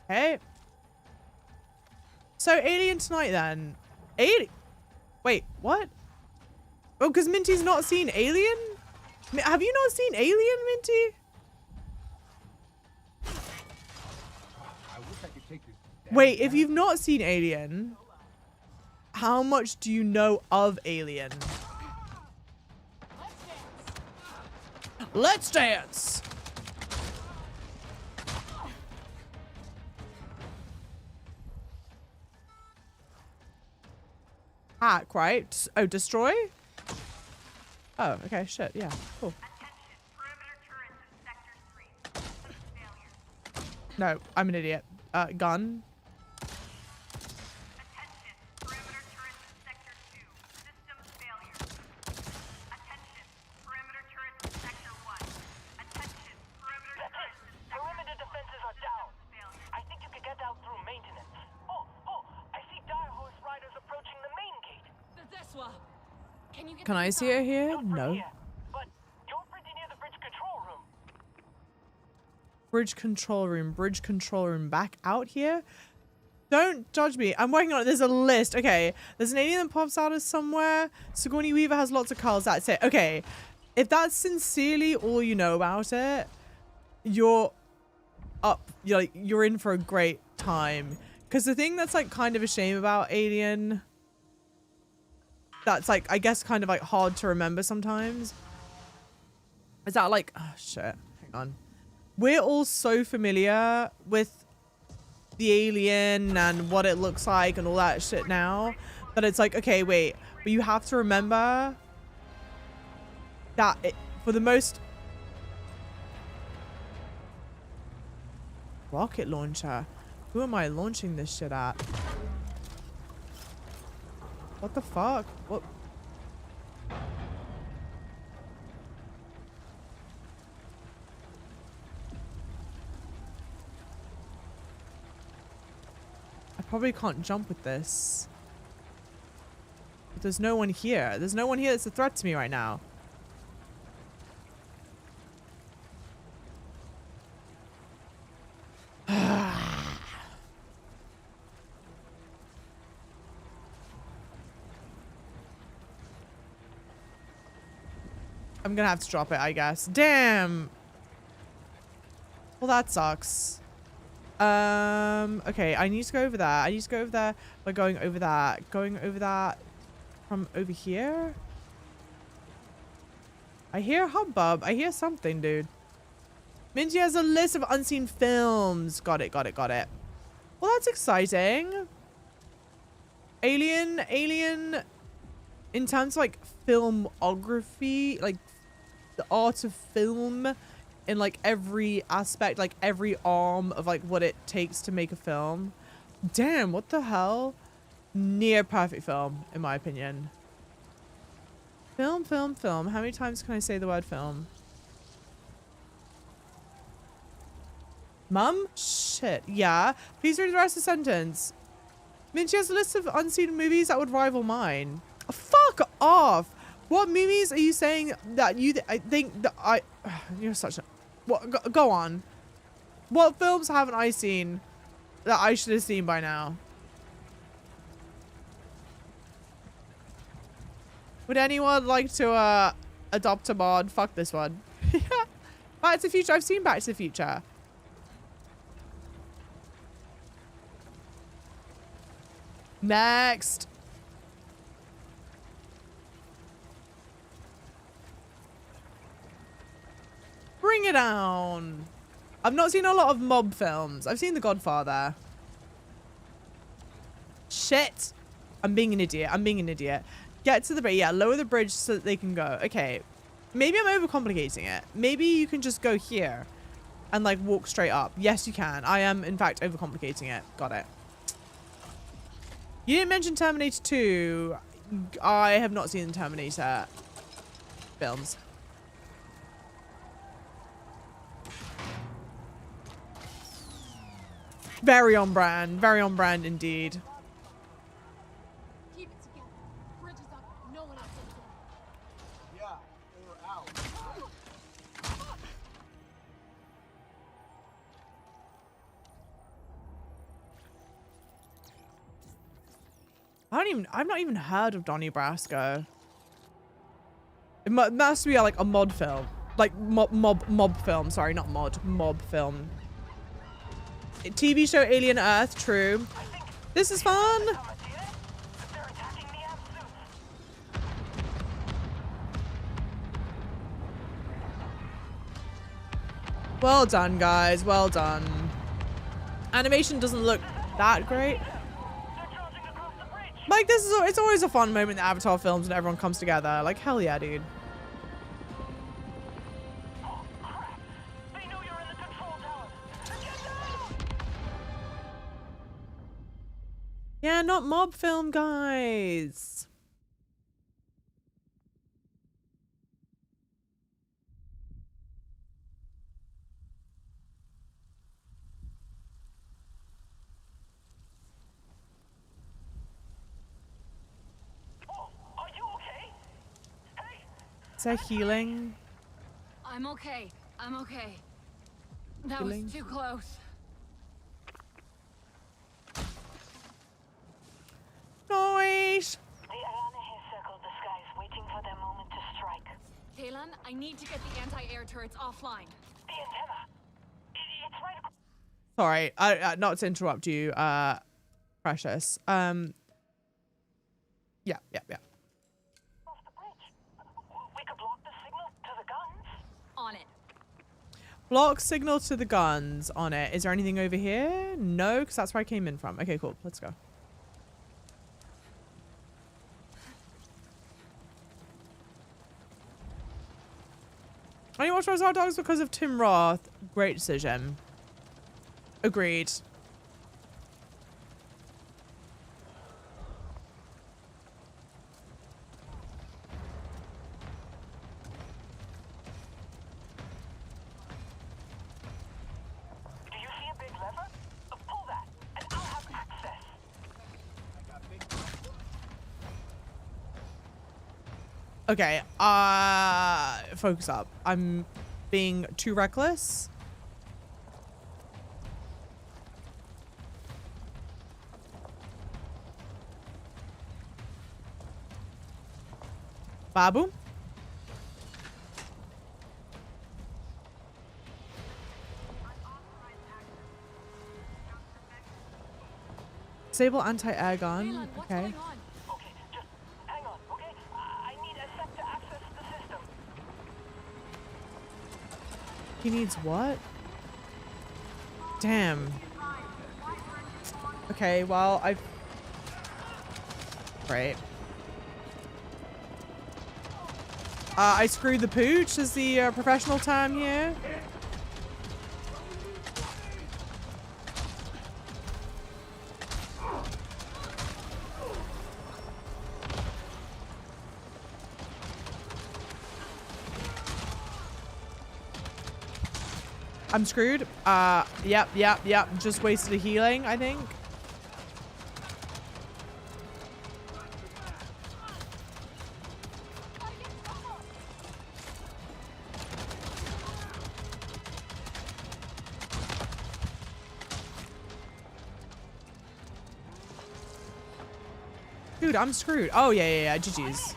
Hey. So Alien tonight then. Wait, what? Oh, because Minty's not seen Alien? Have you not seen Alien, Minty? Wait, if you've not seen Alien, how much do you know of Alien? Let's dance! Hack, right? Oh, destroy? Oh, okay, shit, yeah, cool. No, I'm an idiot. Gun. Can I see it here? No. Bridge control room back out here. Don't judge me. I'm working on it. There's a list. Okay. There's an alien that pops out of somewhere. Sigourney Weaver has lots of culls. That's it. Okay. If that's sincerely all you know about it, you're up. You're in for a great time. Because the thing that's like kind of a shame about Alien, that's like, I guess kind of like hard to remember sometimes, is that like, oh shit, hang on. We're all so familiar with the alien and what it looks like and all that shit now, that it's like, okay, wait, but you have to remember that for the most... Rocket launcher. Who am I launching this shit at? What the fuck? What? I probably can't jump with this. But there's no one here. There's no one here that's a threat to me right now. I'm gonna have to drop it, I guess. Damn. Well, that sucks. Okay, I need to go over there. I need to go over there by going over that. Going over that from over here. I hear hubbub. I hear something, dude. Minty has a list of unseen films. Got it, got it, got it. Well, that's exciting. Alien, in terms of like filmography, like the art of film in like every aspect, like every arm of like what it takes to make a film. Damn, what the hell? Near perfect film, in my opinion. Film, film, film. How many times can I say the word film? Mum? Shit. Yeah. Please read the rest of the sentence. I mean, she has a list of unseen movies that would rival mine. Fuck off. What movies are you saying that you I think that I... You're such a... What? Go on. What films haven't I seen that I should have seen by now? Would anyone like to adopt a mod? Fuck this one. Back to the Future. I've seen Back to the Future. Next. Bring it down. I've not seen a lot of mob films. I've seen The Godfather. Shit. I'm being an idiot. I'm being an idiot. Get to the bridge. Yeah, lower the bridge so that they can go. Okay. Maybe I'm overcomplicating it. Maybe you can just go here and like walk straight up. Yes, you can. I am in fact overcomplicating it. Got it. You didn't mention Terminator 2. I have not seen the Terminator films. Very on brand. Very on brand indeed. Keep it together. Bridge is up. No one else is in. Yeah, we're out. I've not even heard of Donnie Brasco. It must be like a mod film. Like mob film. Sorry, not mod. Mob film. TV show Alien Earth, true. This is fun. Well done, guys. Well done. Animation doesn't look that great. Like, this is, it's always a fun moment in Avatar films when everyone comes together. Like, hell yeah, dude. Yeah, not mob film, guys. Is that healing? I'm okay. I'm okay. That Healing? was too close. Noise. The Arana has circled the skies, waiting for their moment to strike. Talon, I need to get the anti-air turrets offline. The antenna. It's right across. Sorry, not to interrupt you, Precious. Yeah. Off the bridge. We could block the signal to the guns. On it. Block signal to the guns on it. Is there anything over here? No, because that's where I came in from. Okay, cool. Let's go. I only watched Reservoir Dogs because of Tim Roth. Great decision. Agreed. Do you see a big lever? Pull that, and I'll have access. Okay, focus up. I'm being too reckless. Babu? Disable anti-air gun. Okay. Hang on, okay? I need a sec to access the system. He needs what? Damn. Okay, well, Right. I screwed the pooch is the professional term here. I'm screwed. Yep. Just wasted a healing, I think. Dude, I'm screwed. Oh, yeah. GG's.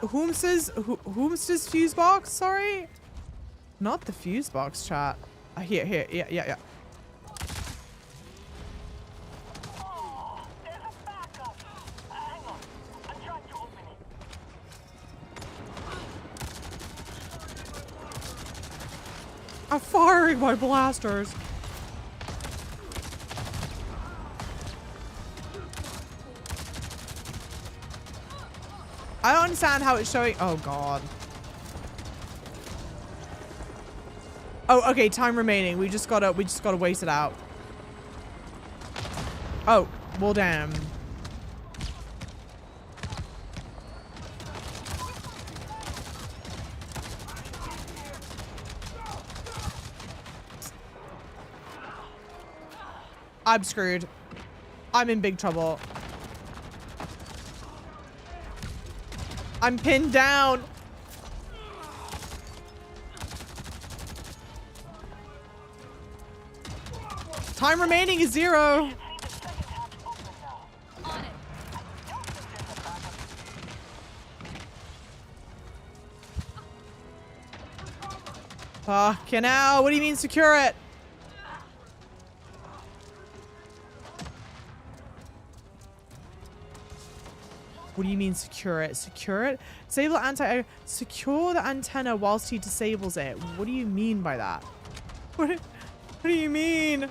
Whom's fuse box? Sorry, not the fuse box, chat. Here, yeah. I'm firing my blasters. I don't understand how it's showing. Oh god. Oh, okay. Time remaining. We just gotta wait it out. Oh, well, damn. I'm screwed. I'm in big trouble. I'm pinned down. Time remaining is 0. Fucking hell. What do you mean secure it? What do you mean secure it? Secure it? Disable anti-air. Secure the antenna whilst he disables it. What do you mean by that? What do you mean?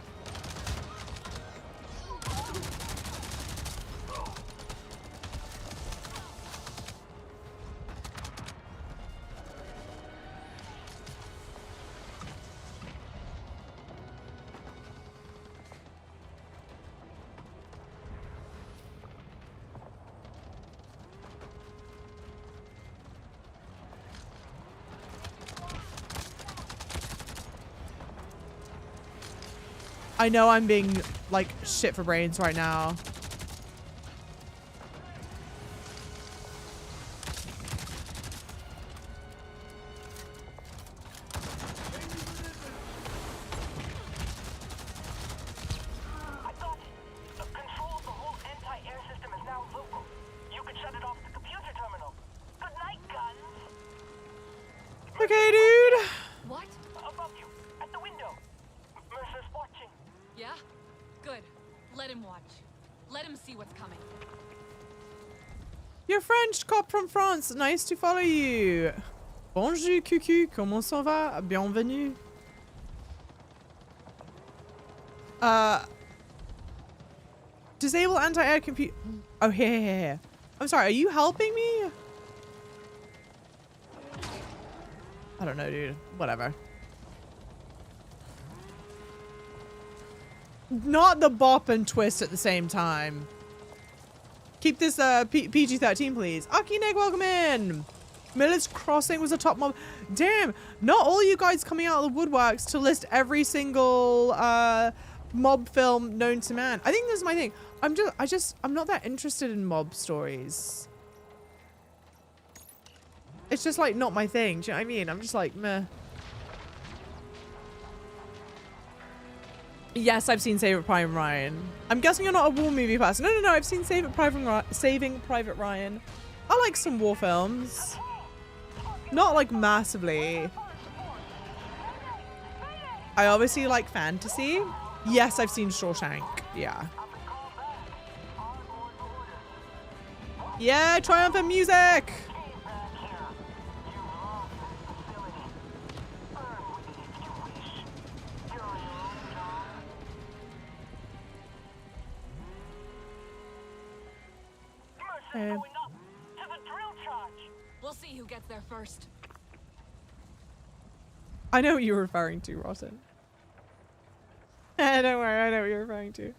I know I'm being, like, shit for brains right now. I got it. The control of the whole anti-air system is now local. You can shut it off at the computer terminal. Good night, guns. Okay, dude. What? Above you, at the window. Mercer's watching. Yeah? Good. Let him watch. Let him see what's coming. You're French cop from France. Nice to follow you. Bonjour, cucu. Comment ça va? Bienvenue. Disable anti-air compute. Oh, here. I'm sorry. Are you helping me? I don't know, dude. Whatever. Not the bop and twist at the same time. Keep this PG-13, please. Akinek, welcome in. Miller's Crossing was a top mob. Damn, not all you guys coming out of the woodworks to list every single mob film known to man. I think this is my thing. I'm not that interested in mob stories. It's just like not my thing. Do you know what I mean? I'm just like, meh. Yes, I've seen Saving Private Ryan. I'm guessing you're not a war movie person. No, I've seen Saving Private Ryan. I like some war films. Not like massively. I obviously like fantasy. Yes, I've seen Shawshank. Yeah. Yeah, triumphant music! We'll see who gets there first. I know what you're referring to, Rotten. Don't worry, I know what you're referring to.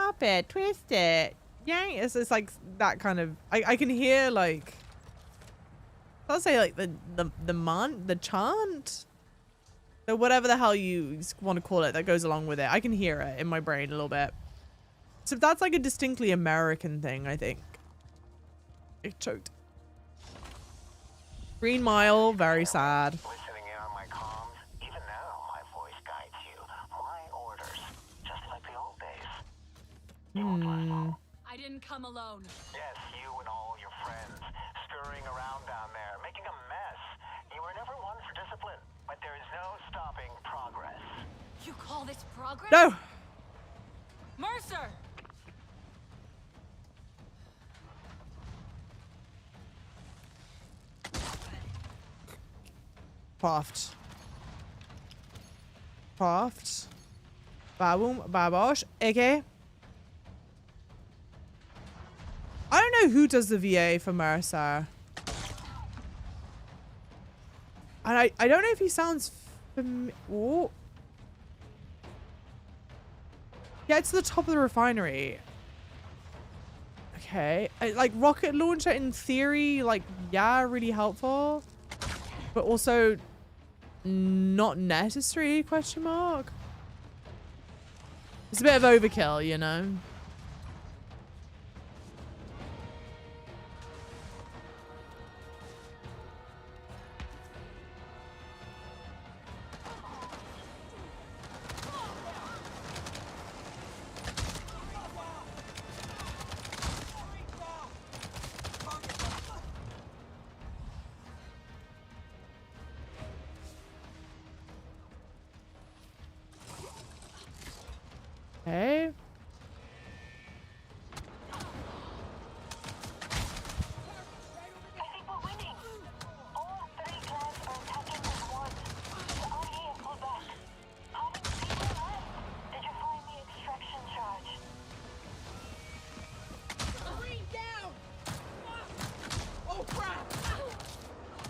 pop it, twist it, yank. It's like that kind of. I can hear like. I'll say like the chant, or whatever the hell you want to call it that goes along with it. I can hear it in my brain a little bit. So that's like a distinctly American thing, I think. It choked. Green Mile, very sad. Listening in on my comms, even now my voice guides you. My orders, just like the old days. I didn't come alone. Yes, you and all your friends, scurrying around down there, making a mess. You were never one for discipline, but there is no stopping progress. You call this progress? No! Mercer! Croft. Baboom, babosh. Okay. I don't know who does the VA for Mercer. And I don't know if he sounds oh. Get to the top of the refinery. Okay. Like rocket launcher in theory, like, yeah, really helpful. But also not necessary, question mark. It's a bit of overkill, you know? Okay.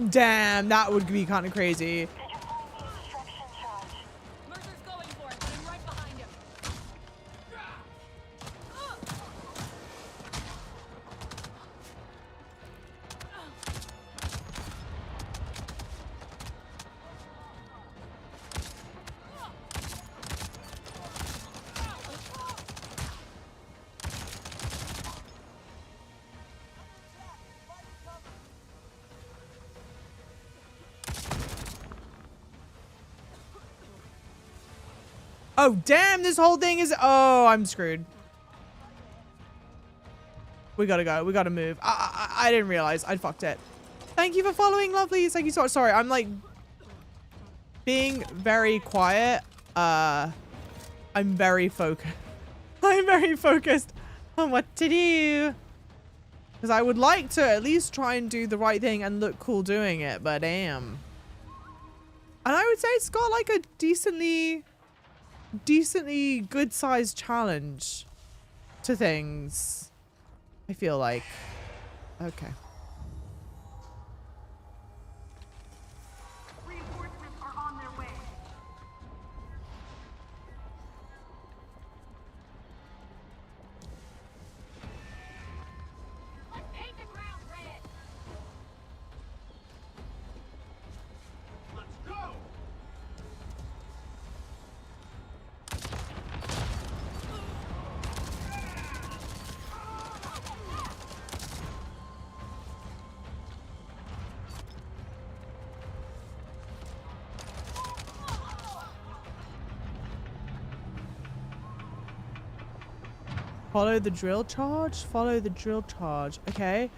Damn, that would be kind of crazy. Oh, damn, this whole thing is... Oh, I'm screwed. We gotta go. We gotta move. I didn't realize. I fucked it. Thank you for following, lovelies. Thank you so much. Sorry, I'm like... being very quiet. I'm very focused. I'm very focused on what to do. Because I would like to at least try and do the right thing and look cool doing it, but damn. And I would say it's got like a decently good sized challenge to things, I feel like. Okay. Reinforcements are on their way. Let's paint the ground red. Let's go! Follow the drill charge. Follow the drill charge. Okay.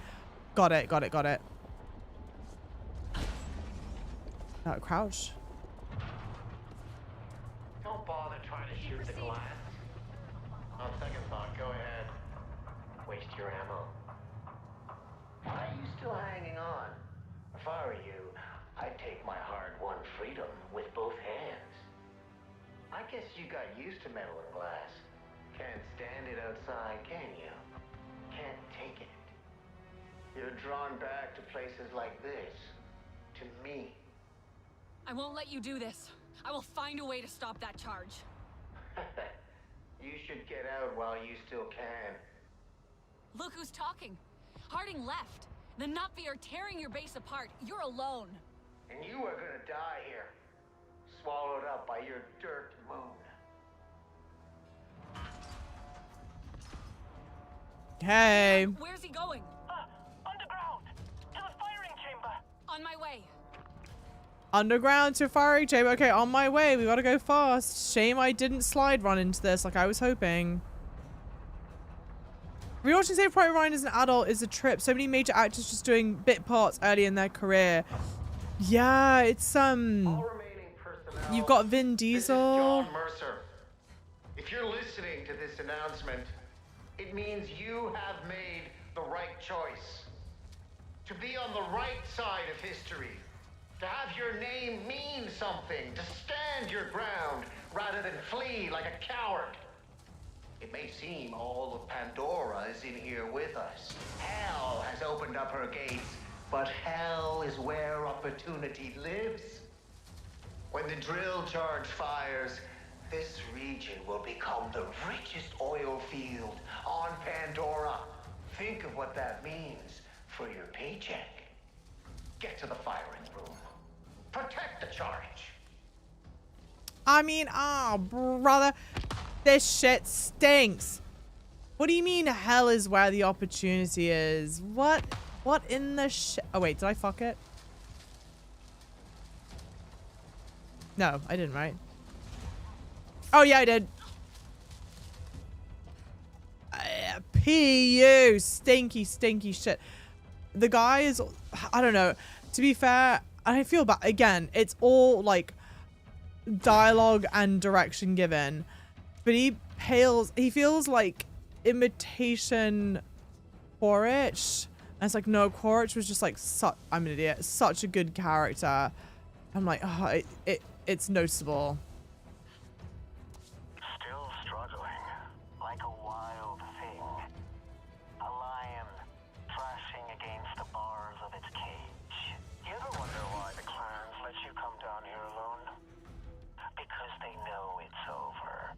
Got it. Got it. Got it. Crouch. Don't bother trying to shoot the glass. On second thought, go ahead. Waste your ammo. Why are you still hanging on? If I were you, I'd take my hard-won freedom with both hands. I guess you got used to metal and glass. Can't stand it outside, can you? Can't take it. You're drawn back to places like this. To me. I won't let you do this. I will find a way to stop that charge. You should get out while you still can. Look who's talking. Harding left. The Na'vi are tearing your base apart. You're alone. And you are gonna die here. Swallowed up by your dirt moon. Hey. Where's he going? Underground! To the firing chamber! On my way. Underground to firing chamber. Okay, on my way. We gotta go fast. Shame I didn't slide run into this like I was hoping. Rewatching Saving Private Ryan as an adult is a trip. So many major actors just doing bit parts early in their career. Yeah, it's you've got Vin Diesel. John Mercer. If you're listening to this announcement, it means you have made the right choice. To be on the right side of history. To have your name mean something. To stand your ground rather than flee like a coward. It may seem all of Pandora is in here with us. Hell has opened up her gates, but hell is where opportunity lives. When the drill charge fires, this region will become the richest oil field on Pandora. Think of what that means for your paycheck. Get to the firing room. Protect the charge. I mean, brother, this shit stinks. What do you mean hell is where the opportunity is? What in the shit? Oh, wait, did I fuck it? No, I didn't, right? Oh, yeah, I did. PU, stinky, stinky shit. The guy is, I don't know. To be fair, I feel bad. Again, it's all like dialogue and direction given, but he feels like imitation Quaritch. And it's like, no, Quaritch was just like, I'm an idiot. Such a good character. I'm like, oh, it's noticeable. Still struggling, like a wild thing. A lion thrashing against the bars of its cage. You ever wonder why the clans let you come down here alone? Because they know it's over.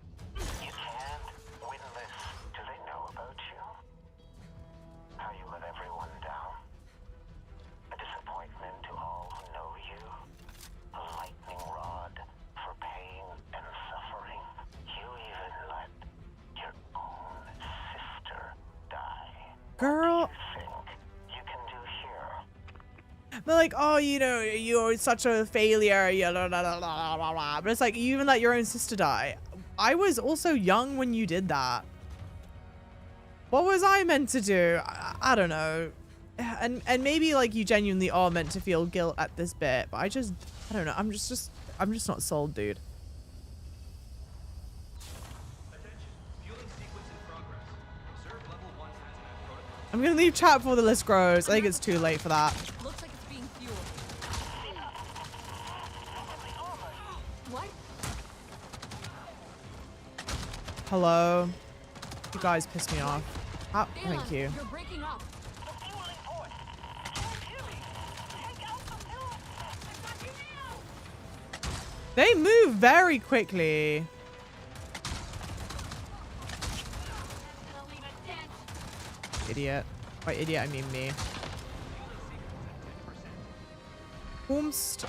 You can't win this. Do they know about you? How you let everyone down? A disappointment to all who know you? A lightning rod for pain and suffering? You even let your own sister die. Girl. What do you think you can do here? They're like, oh, you know, you're such a failure. But it's like, you even let your own sister die. I was also young when you did that. What was I meant to do? I don't know. And maybe like you genuinely are meant to feel guilt at this bit, but I don't know. I'm just not sold, dude. I'm gonna leave chat before the list grows. I think it's too late for that. Looks like it's being fueled. What? Hello? You guys piss me off. Oh, thank you. You're breaking up. They move very quickly. Idiot. By idiot, I mean me. Almost.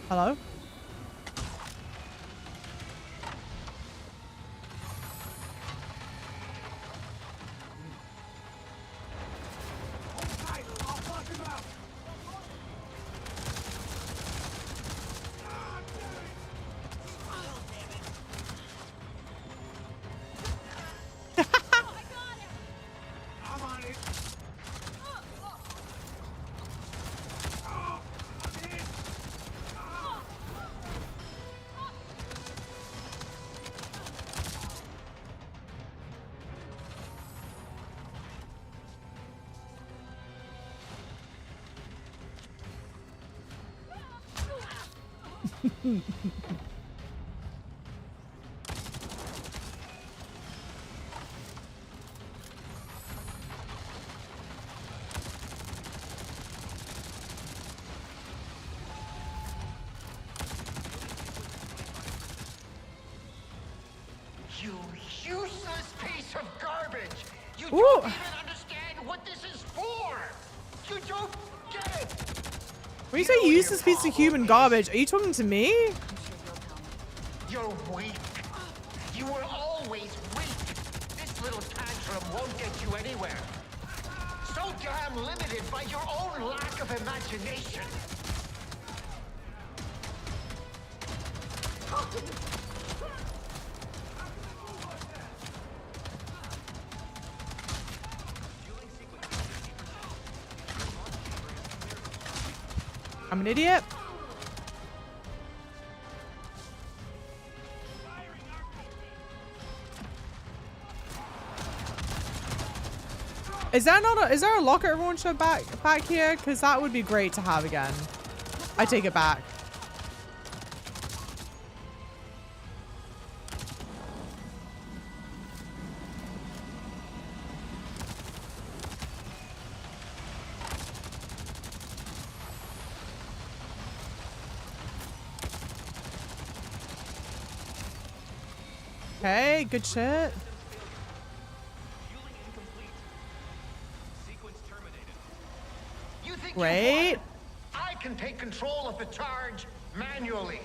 Hello? You useless piece of garbage! You Ooh. don't even understand what this is for! You don't get it! When you say useless piece of human garbage, are you talking to me? You're weak. You were always weak. This little tantrum won't get you anywhere. So damn limited by your own lack of imagination. I'm an idiot. Is there a rocket launcher back here? Because that would be great to have again. I take it back. Okay, good shit. You think Great. I can take control of the charge manually.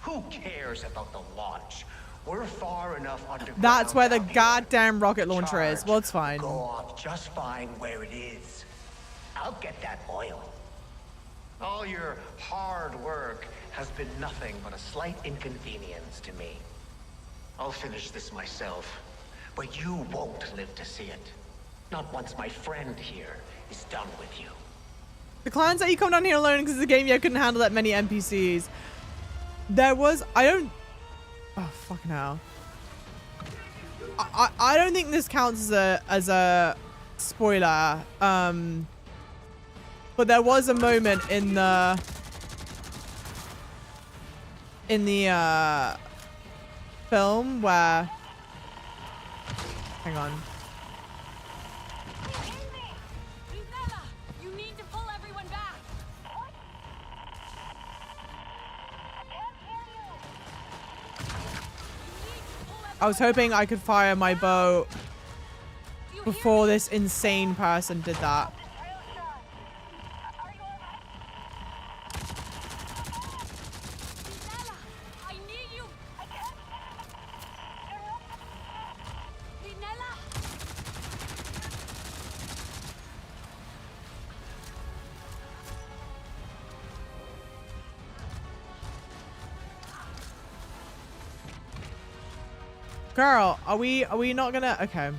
Who cares about the launch? We're far enough underground. That's where the down here. goddamn rocket launcher is. Well, it's fine. Go off just fine where it is. I'll get that oil. All your hard work has been nothing but a slight inconvenience to me. I'll finish this myself, but you won't live to see it. Not once my friend here is done with you. The clients that you come down here alone because the game you couldn't handle that many NPCs. There was, oh fucking hell. I don't think this counts as a spoiler. But there was a moment in the film where, hang on. You need to pull everyone back. I was hoping I could fire my bow before this insane person did that. Girl, are we not gonna? Okay.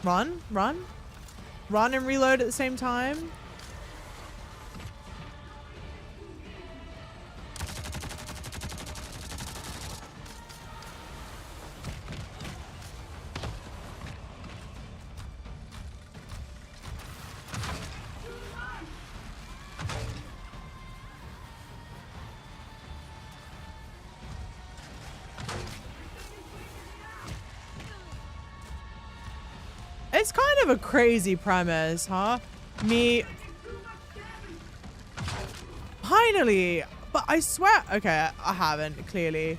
Run and reload at the same time. It's kind of a crazy premise, huh? Me... Finally! But I swear... Okay, I haven't, clearly.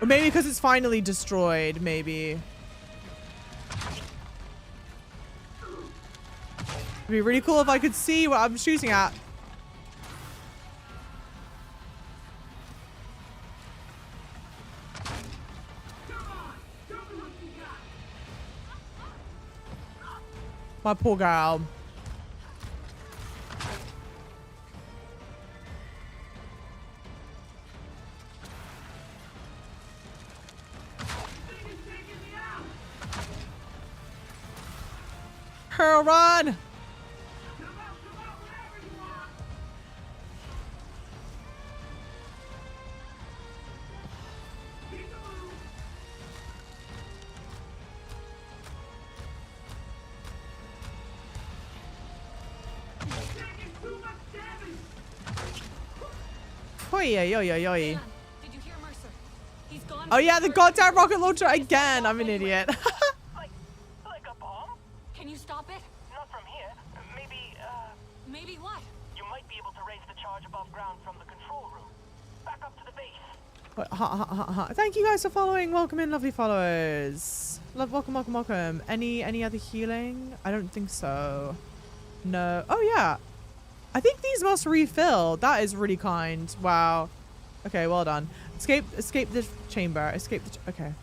Or maybe because it's finally destroyed, maybe. It'd be really cool if I could see what I'm shooting at. My poor girl. Her run! Oi, oi, oi, oi, oi. Did you hear Mercer? He's gone. Oh yeah, the goddamn rocket launcher again. I'm an idiot. Like a bomb? Can you stop it? Not from here. Maybe, Maybe what? you might be able to raise the charge charge above ground from the control room. Back up to the base. Thank you guys for following. Welcome in, lovely followers. Welcome. Any other healing? I don't think so. No. Oh yeah. I think these must refill. That is really kind. Wow. Okay, well done. Escape the chamber. Okay.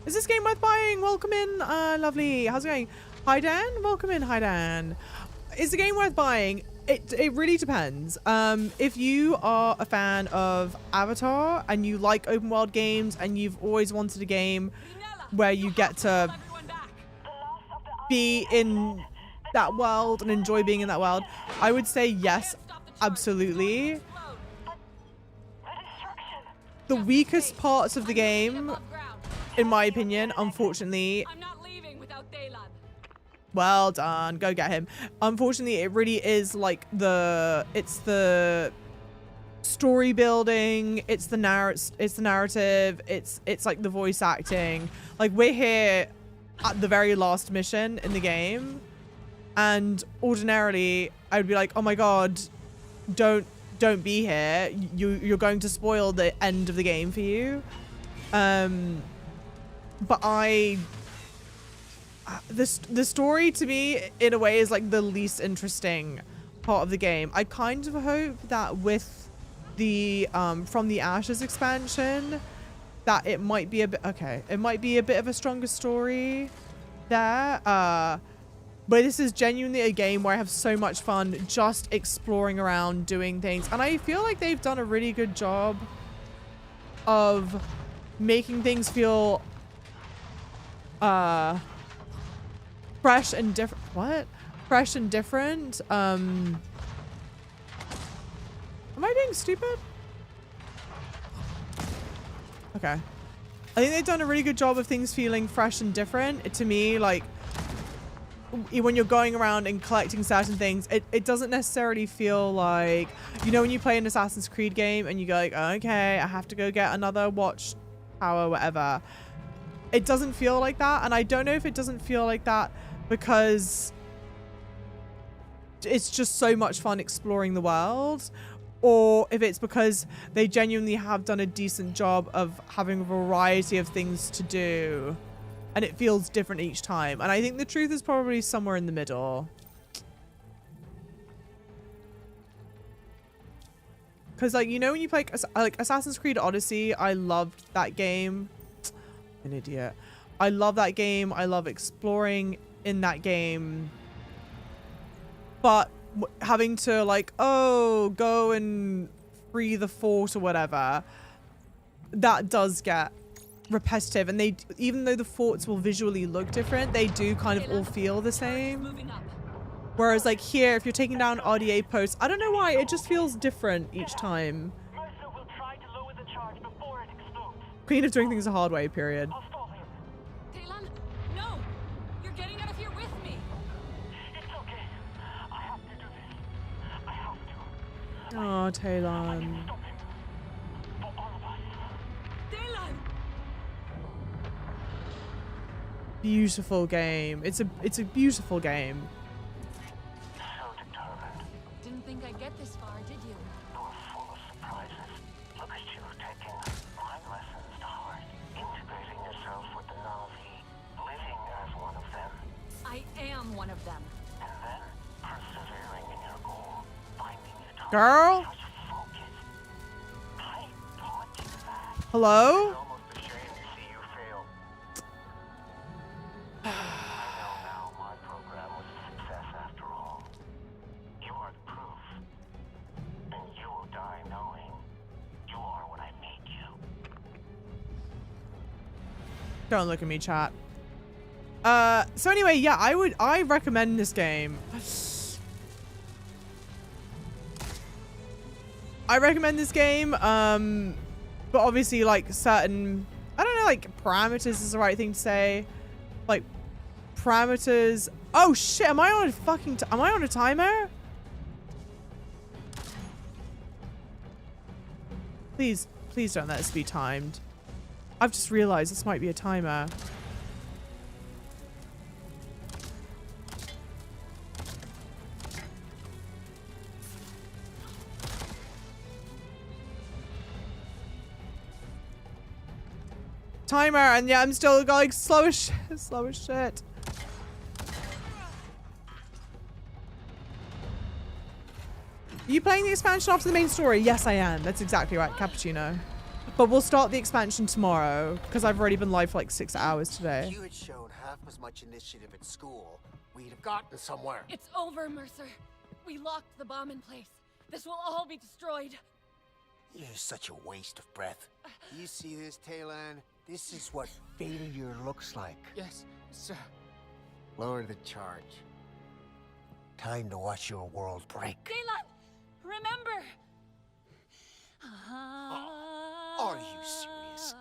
Is this game worth buying? Welcome in, lovely. How's it going? Hi Dan. Welcome in. Hi Dan. Is the game worth buying? It really depends. If you are a fan of Avatar and you like open world games and you've always wanted a game where you get to be in that world and enjoy being in that world, I would say yes, absolutely. The weakest parts of the game, in my opinion, unfortunately, well done, go get him. Unfortunately, it really is like it's the story building, it's the narrative, it's like the voice acting. Like, we're here at the very last mission in the game, and ordinarily I would be like, oh my god, don't be here. You're going to spoil the end of the game for you. But the story to me, in a way, is like the least interesting part of the game. I kind of hope that with the From the Ashes expansion, that it might be a bit it might be a bit of a stronger story there. But this is genuinely a game where I have so much fun just exploring around, doing things, and I feel like they've done a really good job of making things feel fresh and different. Fresh and different. Am I being stupid? Okay. I think they've done a really good job of things feeling fresh and different. To me, like, when you're going around and collecting certain things, it doesn't necessarily feel like, you know, when you play an Assassin's Creed game and you go like, okay, I have to go get another watch tower, whatever. It doesn't feel like that, and I don't know if it doesn't feel like that because it's just so much fun exploring the world, or if it's because they genuinely have done a decent job of having a variety of things to do and it feels different each time. And I think the truth is probably somewhere in the middle. Because, like, you know, when you play like Assassin's Creed Odyssey, I loved that game. An idiot. I love that game. I love exploring in that game. But having to, like, oh, go and free the fort or whatever, that does get repetitive. And they, even though the forts will visually look different, they do kind of all feel the same. Whereas, like, here, if you're taking down RDA posts, I don't know why, it just feels different each time. Queen of doing things the hard way, period. Talon, no! You're getting out of here with me! It's okay. I have to do this. I have to. Oh, Talon. For all of us. Talon! Beautiful game. It's a beautiful game. So determined. Didn't think I'd get this far, did you? You are full of surprises. Look at you taking mind lessons to heart, integrating yourself with the Na'vi, living as one of them. I am one of them. And then persevering in your goal, finding your target. Girl? I taught you that. Hello? I'm almost ashamed to see you fail. I know now my program was a success after all. You are the proof. And you will die knowing you are what I made you. Don't look at me, chat. So anyway, yeah, I recommend this game. I recommend this game, but obviously, like, certain, I don't know, like, parameters is the right thing to say. Like, parameters. Oh shit, am I on a fucking, am I on a timer? Please don't let this be timed. I've just realized this might be a timer. timer, and yeah, I'm still going slow as shit. Slow as shit. Are you playing the expansion after the main story? Yes, I am. That's exactly right, Cappuccino. But we'll start the expansion tomorrow, because I've already been live for like 6 hours today. If you had shown half as much initiative at school, we'd have gotten somewhere. It's over, Mercer. We locked the bomb in place. This will all be destroyed. You're such a waste of breath. You see this, Talon? This is what failure looks like. Yes, sir. Lower the charge. Time to watch your world break. Talon! Remember! Are you serious?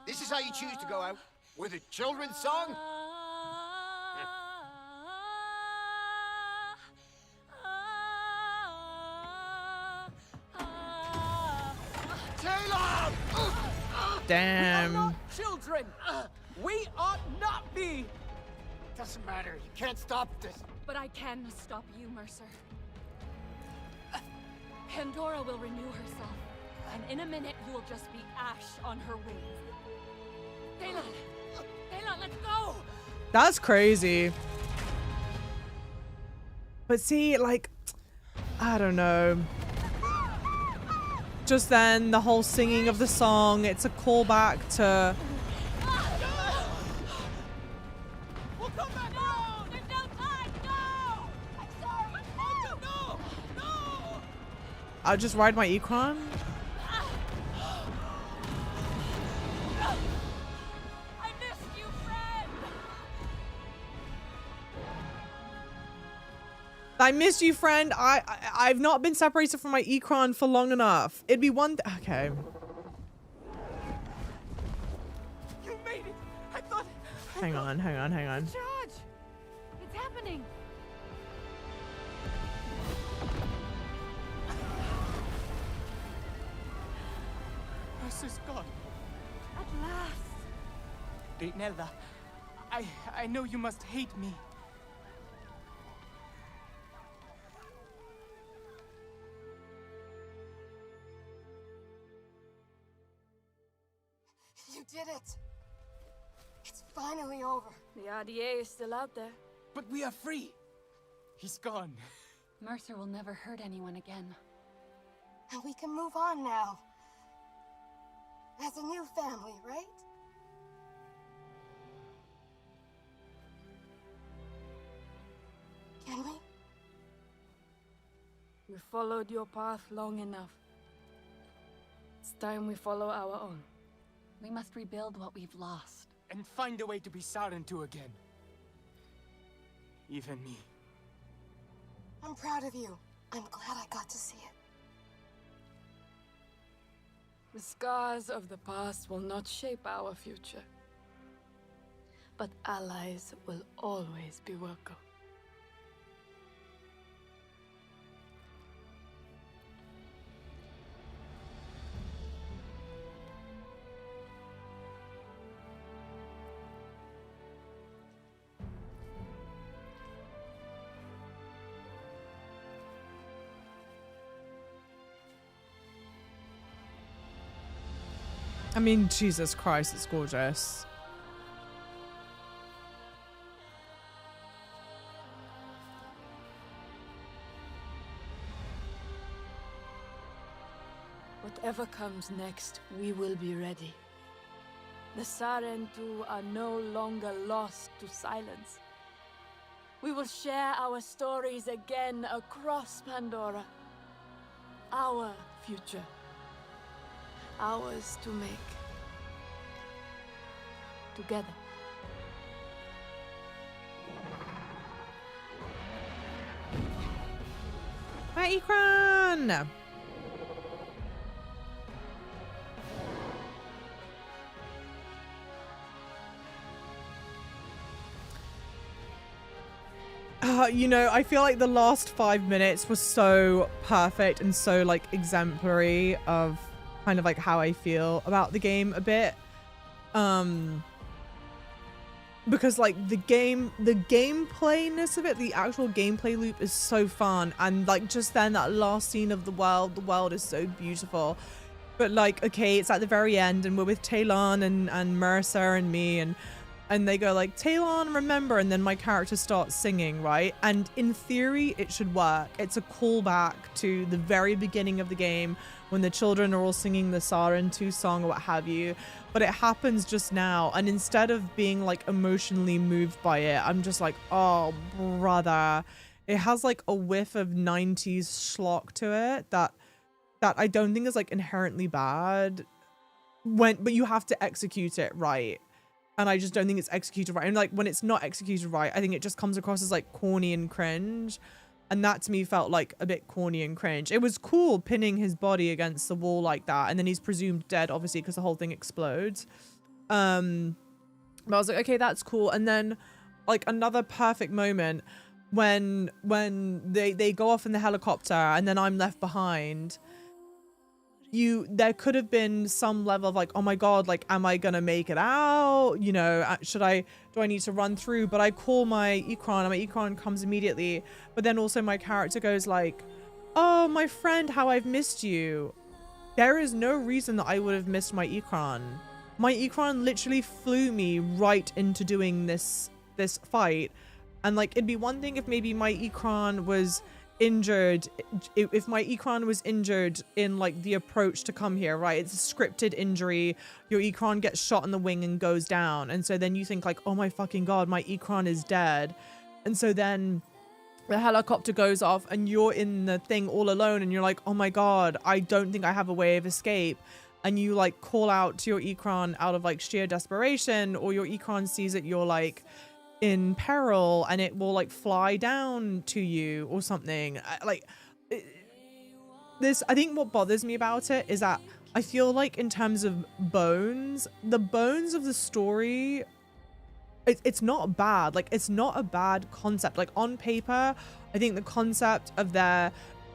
This is how you choose to go out? With a children's song? Damn. We are not children. We ought not be. Doesn't matter. You can't stop this. But I can stop you, Mercer. Pandora will renew herself, and in a minute you will just be ash on her wings. Talon! Talon, let's go! That's crazy. But see, like, I don't know. Just then, the whole singing of the song, it's a callback to... We'll come back around! There's no time! No! I'm sorry! No! No! I'll just ride my Ecron. I missed you, friend! I missed you, friend. I've not been separated from my Ecron for long enough. It'd be one... Okay. You made it! I thought... Hang on. Charge! It's happening! Mercer's gone. At last! Rinella, I know you must hate me. You did it! It's finally over. The RDA is still out there. But we are free. He's gone. Mercer will never hurt anyone again. And we can move on now. As a new family, right? Can we? We followed your path long enough. It's time we follow our own. We must rebuild what we've lost. And find a way to be Sarentu again. Even me. I'm proud of you. I'm glad I got to see it. The scars of the past will not shape our future. But allies will always be welcome. I mean, Jesus Christ, it's gorgeous. Whatever comes next, we will be ready. The Sarentu are no longer lost to silence. We will share our stories again across Pandora. Our future. Ours to make. Together. My Ecron! You know, I feel like the last 5 minutes was so perfect and so like exemplary of kind of like how I feel about the game a bit. Because like the gameplayness of it, the actual gameplay loop is so fun, and like just then that last scene of the world is so beautiful. But like, okay, it's at the very end and we're with Talon and Mercer and me and they go like, Talon, remember, and then my character starts singing, right? And in theory, it should work. It's a callback to the very beginning of the game when the children are all singing the Siren 2 song or what have you. But it happens just now. And instead of being like emotionally moved by it, I'm just like, oh, brother. It has like a whiff of 90s schlock to it that I don't think is like inherently bad but you have to execute it right. And I just don't think it's executed right. And like when it's not executed right, I think it just comes across as like corny and cringe. And that to me felt like a bit corny and cringe. It was cool pinning his body against the wall like that. And then he's presumed dead, obviously, because the whole thing explodes. But I was like, okay, that's cool. And then like another perfect moment when they go off in the helicopter and then I'm left behind. There could have been some level of like, oh my god, like, am I gonna make it out? You know, do I need to run through? But I call my Ikran and my Ikran comes immediately. But then also my character goes like, oh, my friend, how I've missed you. There is no reason that I would have missed my Ikran. My Ikran literally flew me right into doing this fight. And like, it'd be one thing if maybe my Ikran was injured, if my Ikran was injured in like the approach to come here, right? It's a scripted injury. Your Ikran gets shot in the wing and goes down, and so then you think like, oh my fucking god, my Ikran is dead. And so then the helicopter goes off and you're in the thing all alone and you're like, oh my god, I don't think I have a way of escape. And you like call out to your Ikran out of like sheer desperation, or your Ikran sees that you're like in peril and it will like fly down to you or something. I think what bothers me about it is that I feel like in terms of bones, the bones of the story, it's not bad. Like, it's not a bad concept. Like, on paper, I think the concept of there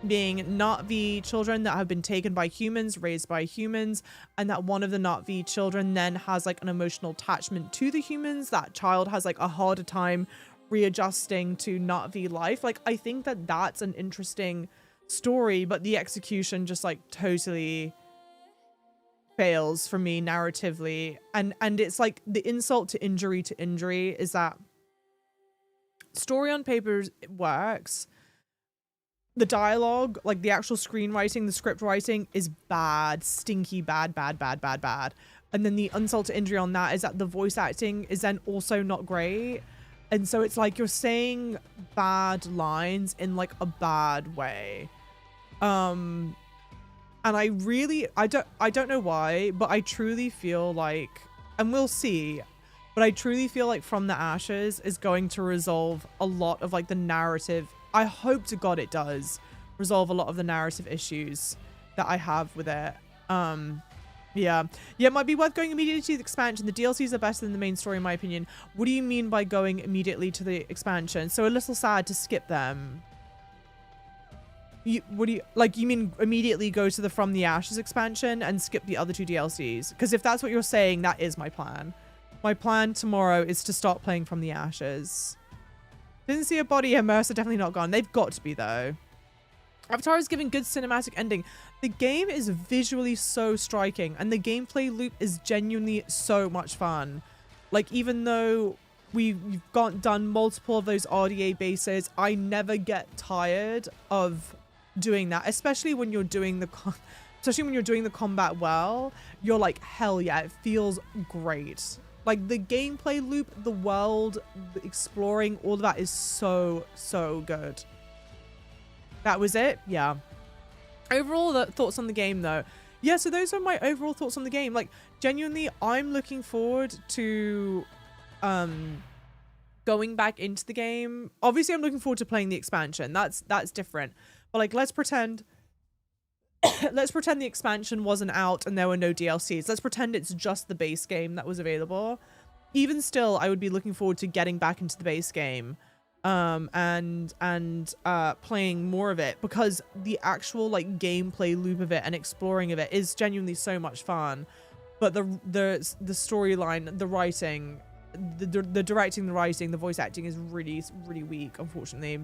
being Na'vi children that have been taken by humans, raised by humans, and that one of the Na'vi children then has like an emotional attachment to the humans, that child has like a harder time readjusting to Na'vi life. Like, I think that that's an interesting story, but the execution just like totally fails for me narratively. And it's like the insult to injury is that story on paper works. The dialogue, like the actual screenwriting, the script writing is bad, stinky bad. And then the insult to injury on that is that the voice acting is then also not great. And so it's like you're saying bad lines in like a bad way. And I don't know why, but I truly feel like, and we'll see, but I truly feel like From the Ashes is going to resolve a lot of like the narrative. I hope to God it does resolve a lot of the narrative issues that I have with it. Yeah, it might be worth going immediately to the expansion. The DLCs are better than the main story in my opinion. What do you mean by going immediately to the expansion? So a little sad to skip them. You mean immediately go to the From the Ashes expansion and skip the other two DLCs? Because if that's what you're saying, that is my plan. My plan tomorrow is to start playing From the Ashes. Didn't see a body here. Mercer definitely not gone. They've got to be though. Avatar is giving good cinematic ending. The game is visually so striking and the gameplay loop is genuinely so much fun. Like, even though we've done multiple of those RDA bases, I never get tired of doing that, especially when you're doing the combat well. You're like, hell yeah, it feels great. Like, the gameplay loop, the world, the exploring, all of that is so good. That was it? Yeah. Overall, the thoughts on the game, though. Yeah, so those are my overall thoughts on the game. Like, genuinely, I'm looking forward to going back into the game. Obviously, I'm looking forward to playing the expansion. That's different. But, like, let's pretend the expansion wasn't out and there were no DLCs. Let's pretend it's just the base game that was available. Even still, I would be looking forward to getting back into the base game and playing more of it, because the actual like gameplay loop of it and exploring of it is genuinely so much fun. But the storyline, the writing, the directing, the writing, the voice acting is really weak, unfortunately.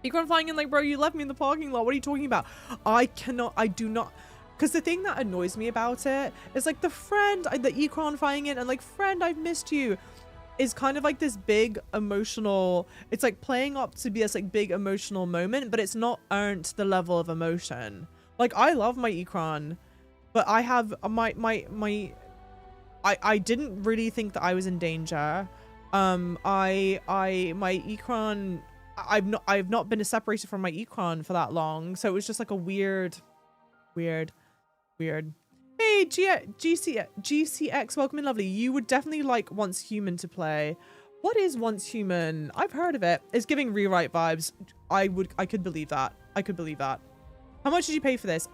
Ikran flying in like, bro, you left me in the parking lot. What are you talking about? I do not. Because the thing that annoys me about it is like the Ikron flying in and like, friend, I've missed you, is kind of like this big emotional, it's like playing up to be this like big emotional moment, but it's not earned to the level of emotion. Like, I love my Ikron, but I have I didn't really think that I was in danger. My Ikron, I've not been separated from my Ikron for that long, so it was just like a weird. Hey, GCX, welcome in, lovely. You would definitely like Once Human to play. What is Once Human? I've heard of it. It's giving rewrite vibes. I could believe that. I could believe that. How much did you pay for this?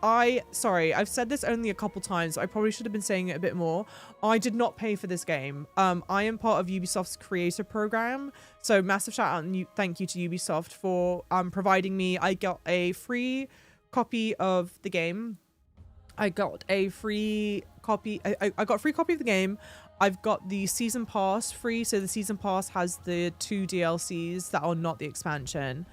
Sorry, I've said this only a couple times. I probably should have been saying it a bit more. I did not pay for this game. I am part of Ubisoft's creator program. So massive shout out and thank you to Ubisoft for providing me. I got a free copy of the game. I got a free copy. I got a free copy of the game. I've got the season pass free. So the season pass has the 2 DLCs that are not the expansion.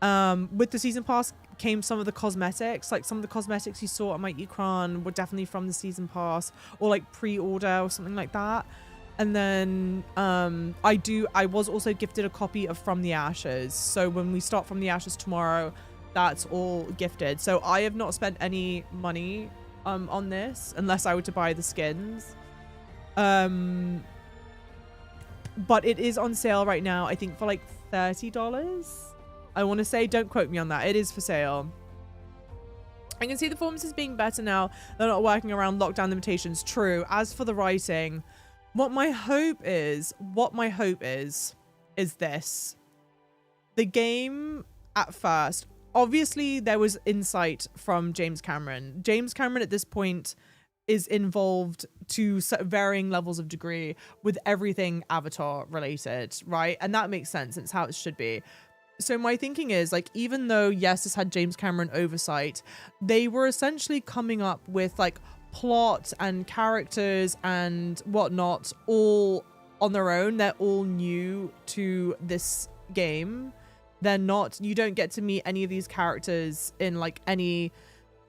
With the season pass came some of the cosmetics. Like some of the cosmetics you saw on my Ikron were definitely from the season pass or like pre-order or something like that. And then I was also gifted a copy of From the Ashes. So when we start From the Ashes tomorrow, that's all gifted. So I have not spent any money on this unless I were to buy the skins. But it is on sale right now, I think for like $30. I want to say, don't quote me on that. It is for sale. I can see the performances being better now. They're not working around lockdown limitations. True. As for the writing, what my hope is this. The game at first, obviously there was insight from James Cameron. James Cameron at this point is involved to varying levels of degree with everything Avatar related, right? And that makes sense. It's how it should be. So my thinking is, like, even though, yes, this had James Cameron oversight, they were essentially coming up with, like, plot and characters and whatnot all on their own. They're all new to this game. They're not, you don't get to meet any of these characters in, like, any...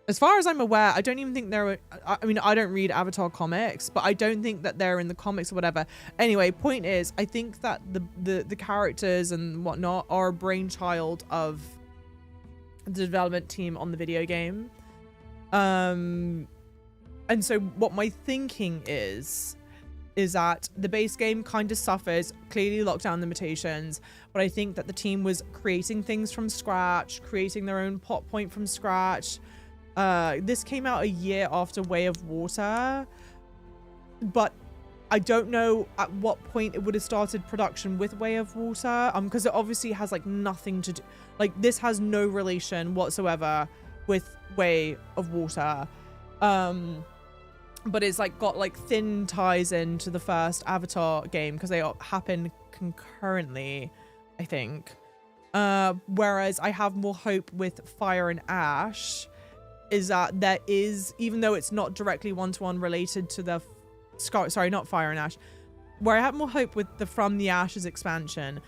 As far as I'm aware, I don't even think they're... I mean, I don't read Avatar comics, but I don't think that they're in the comics or whatever. Anyway, point is, I think that the characters and whatnot are a brainchild of the development team on the video game. And so what my thinking is that the base game kind of suffers, clearly lockdown limitations, but I think that the team was creating things from scratch, creating their own plot point from scratch. This came out a year after Way of Water, but I don't know at what point it would have started production with Way of Water, because it obviously has like nothing to do, like this has no relation whatsoever with Way of Water, but it's like got like thin ties into the first Avatar game because they happen concurrently, I think. Whereas I have more hope with Fire and Ash, is that there is, even though it's not directly one-to-one related to the sorry, not Fire and Ash, where I have more hope with the From the Ashes expansion,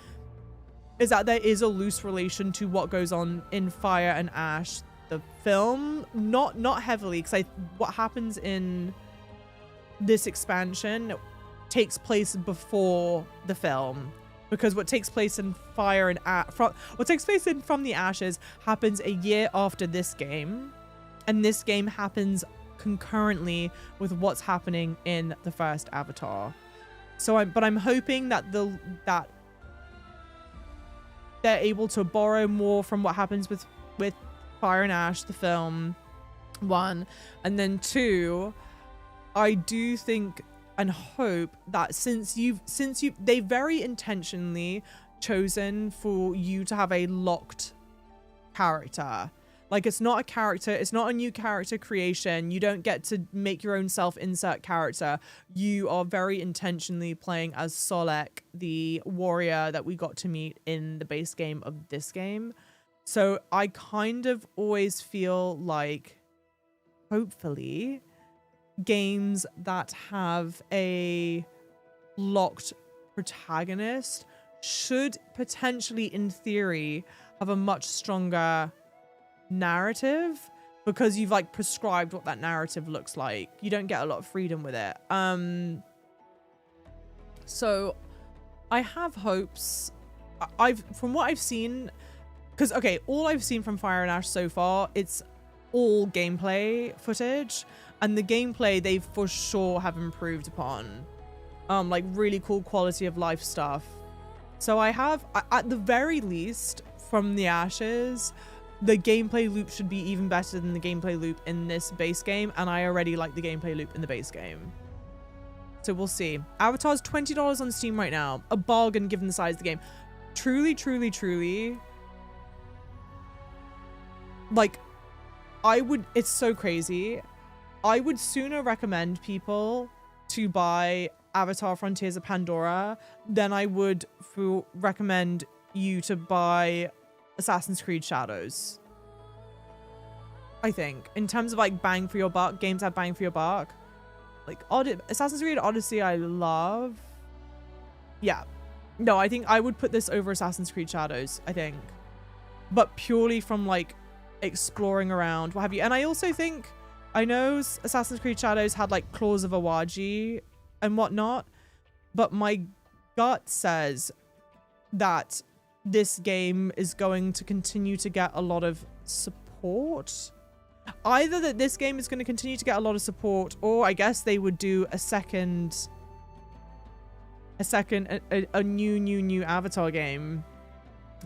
is that there is a loose relation to what goes on in Fire and Ash, the film, not heavily, because what happens in this expansion takes place before the film, because what takes place in Fire and what takes place in From the Ashes happens a year after this game. And this game happens concurrently with what's happening in the first Avatar. So I'm hoping that that they're able to borrow more from what happens with Fire and Ash, the film, 1, and then 2. I do think and hope that since they very intentionally chosen for you to have a locked character. Like, it's not a character, it's not a new character creation. You don't get to make your own self-insert character. You are very intentionally playing as Solek, the warrior that we got to meet in the base game of this game. So I kind of always feel like, hopefully, games that have a locked protagonist should potentially, in theory, have a much stronger narrative, because you've like prescribed what that narrative looks like. You don't get a lot of freedom with it. So I have hopes. From what I've seen, because okay, all I've seen from Fire and Ash so far, it's all gameplay footage, and the gameplay they for sure have improved upon. Like really cool quality of life stuff. So I have, at the very least, from the Ashes, the gameplay loop should be even better than the gameplay loop in this base game, and I already like the gameplay loop in the base game. So we'll see. Avatar's $20 on Steam right now. A bargain given the size of the game. Truly, truly, truly. Like, it's so crazy. I would sooner recommend people to buy Avatar Frontiers of Pandora than I would recommend you to buy Assassin's Creed Shadows. I think. In terms of like bang for your buck, games have bang for your buck. Like Assassin's Creed Odyssey I love. Yeah. No, I think I would put this over Assassin's Creed Shadows, I think. But purely from like exploring around, what have you. And I also think, I know Assassin's Creed Shadows had like Claws of Awaji and whatnot, but my gut says that this game is going to continue to get a lot of support. Either that this game is going to continue to get a lot of support, or I guess they would do a new Avatar game.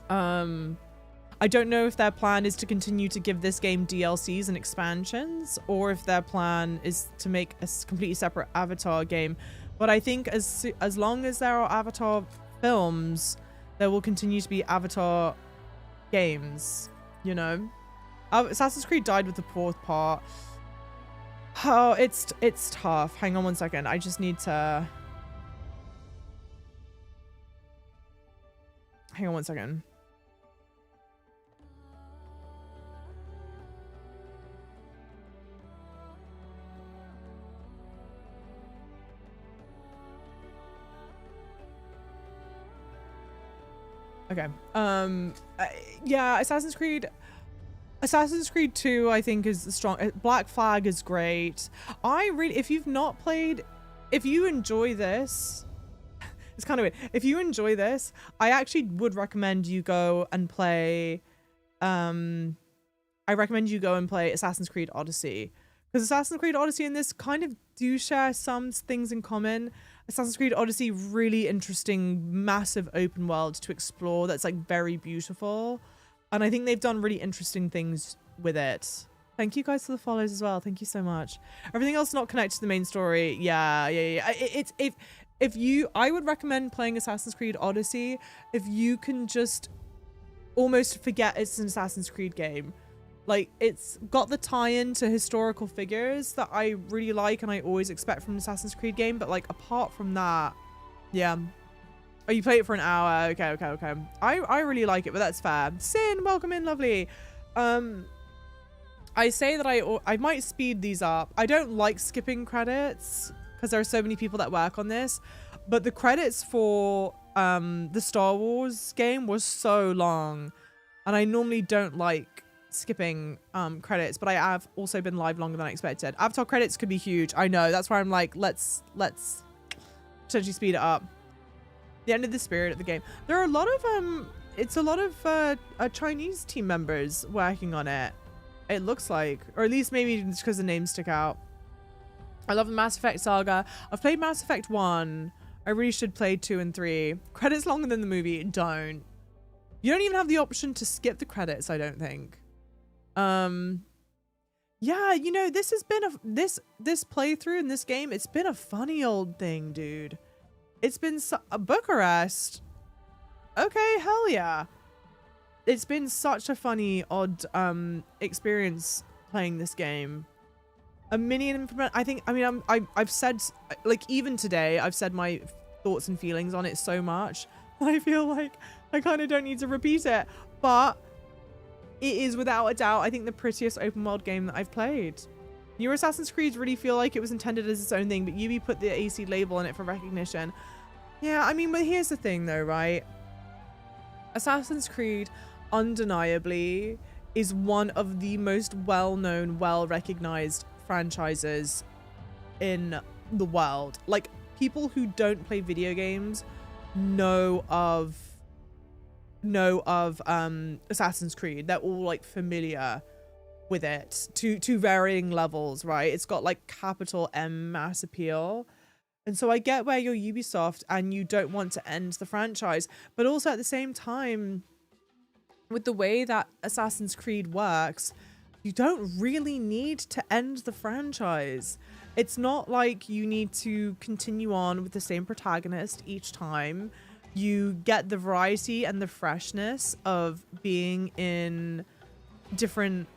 I don't know if their plan is to continue to give this game DLCs and expansions, or if their plan is to make a completely separate Avatar game. But I think as long as there are Avatar films, there will continue to be Avatar games, you know? Assassin's Creed died with the fourth part. Oh, it's tough. Hang on one second. I just need to... Hang on one second. Okay. Yeah, Assassin's Creed 2 I think is strong. Black Flag is great. If you enjoy this, it's kind of weird. If you enjoy this, I actually would recommend you go and play Assassin's Creed Odyssey, because Assassin's Creed Odyssey and this kind of do share some things in common. Assassin's Creed Odyssey, really interesting, massive open world to explore that's like very beautiful. And I think they've done really interesting things with it. Thank you guys for the follows as well. Thank you so much. Everything else not connected to the main story. Yeah. I would recommend playing Assassin's Creed Odyssey if you can just almost forget it's an Assassin's Creed game. Like, it's got the tie-in to historical figures that I really like and I always expect from an Assassin's Creed game, but like apart from that, yeah. Oh, you played it for an hour. Okay. I really like it, but that's fair. Sin, welcome in, lovely. I say that I might speed these up. I don't like skipping credits because there are so many people that work on this, but the credits for the Star Wars game was so long, and I normally don't like skipping credits, but I have also been live longer than I expected. Avatar credits could be huge. I know, that's why I'm like, let's potentially speed it up. The end of the spirit of the game. There are a lot of it's a lot of Chinese team members working on it, it looks like, or at least maybe it's because the names stick out. I love the Mass Effect saga. I've played Mass Effect 1. I really should play 2 and 3. Credits longer than the movie. You don't even have the option to skip the credits, I don't think. Yeah, you know, this has been this playthrough in this game, it's been a funny old thing, dude. It's been Bucharest. Okay, hell yeah. It's been such a funny, odd experience playing this game. I've said, like, even today, I've said my thoughts and feelings on it so much. I feel like I kind of don't need to repeat it, but it is without a doubt, I think, the prettiest open world game that I've played. Newer Assassin's Creed really feel like it was intended as its own thing, but Ubi put the AC label on it for recognition. Yeah, I mean, but here's the thing though, right? Assassin's Creed undeniably is one of the most well-known, well-recognized franchises in the world. Like, people who don't play video games know of Assassin's Creed. They're all like familiar with it to varying levels, right? It's got like capital M mass appeal. And so I get where you're Ubisoft and you don't want to end the franchise, but also at the same time, with the way that Assassin's Creed works, you don't really need to end the franchise. It's not like you need to continue on with the same protagonist each time. You get the variety and the freshness of being in different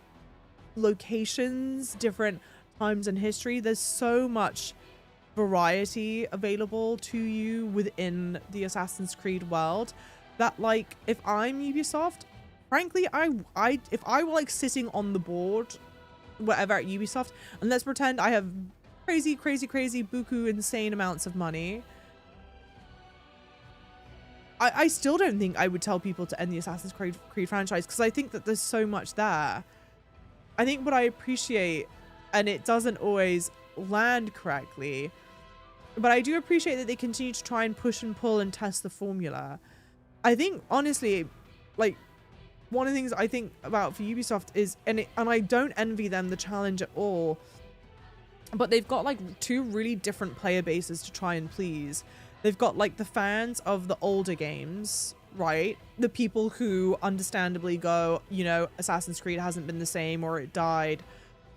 locations, different times in history. There's so much variety available to you within the Assassin's Creed world that, like, if I'm Ubisoft, frankly, if I were like sitting on the board whatever at Ubisoft, and let's pretend I have crazy buku insane amounts of money, I still don't think I would tell people to end the Assassin's Creed franchise, because I think that there's so much there. I think what I appreciate, and it doesn't always land correctly, but I do appreciate that they continue to try and push and pull and test the formula. I think, honestly, like, one of the things I think about for Ubisoft is, and I don't envy them the challenge at all, but they've got like two really different player bases to try and please. They've got like the fans of the older games, right? The people who understandably go, you know, Assassin's Creed hasn't been the same, or it died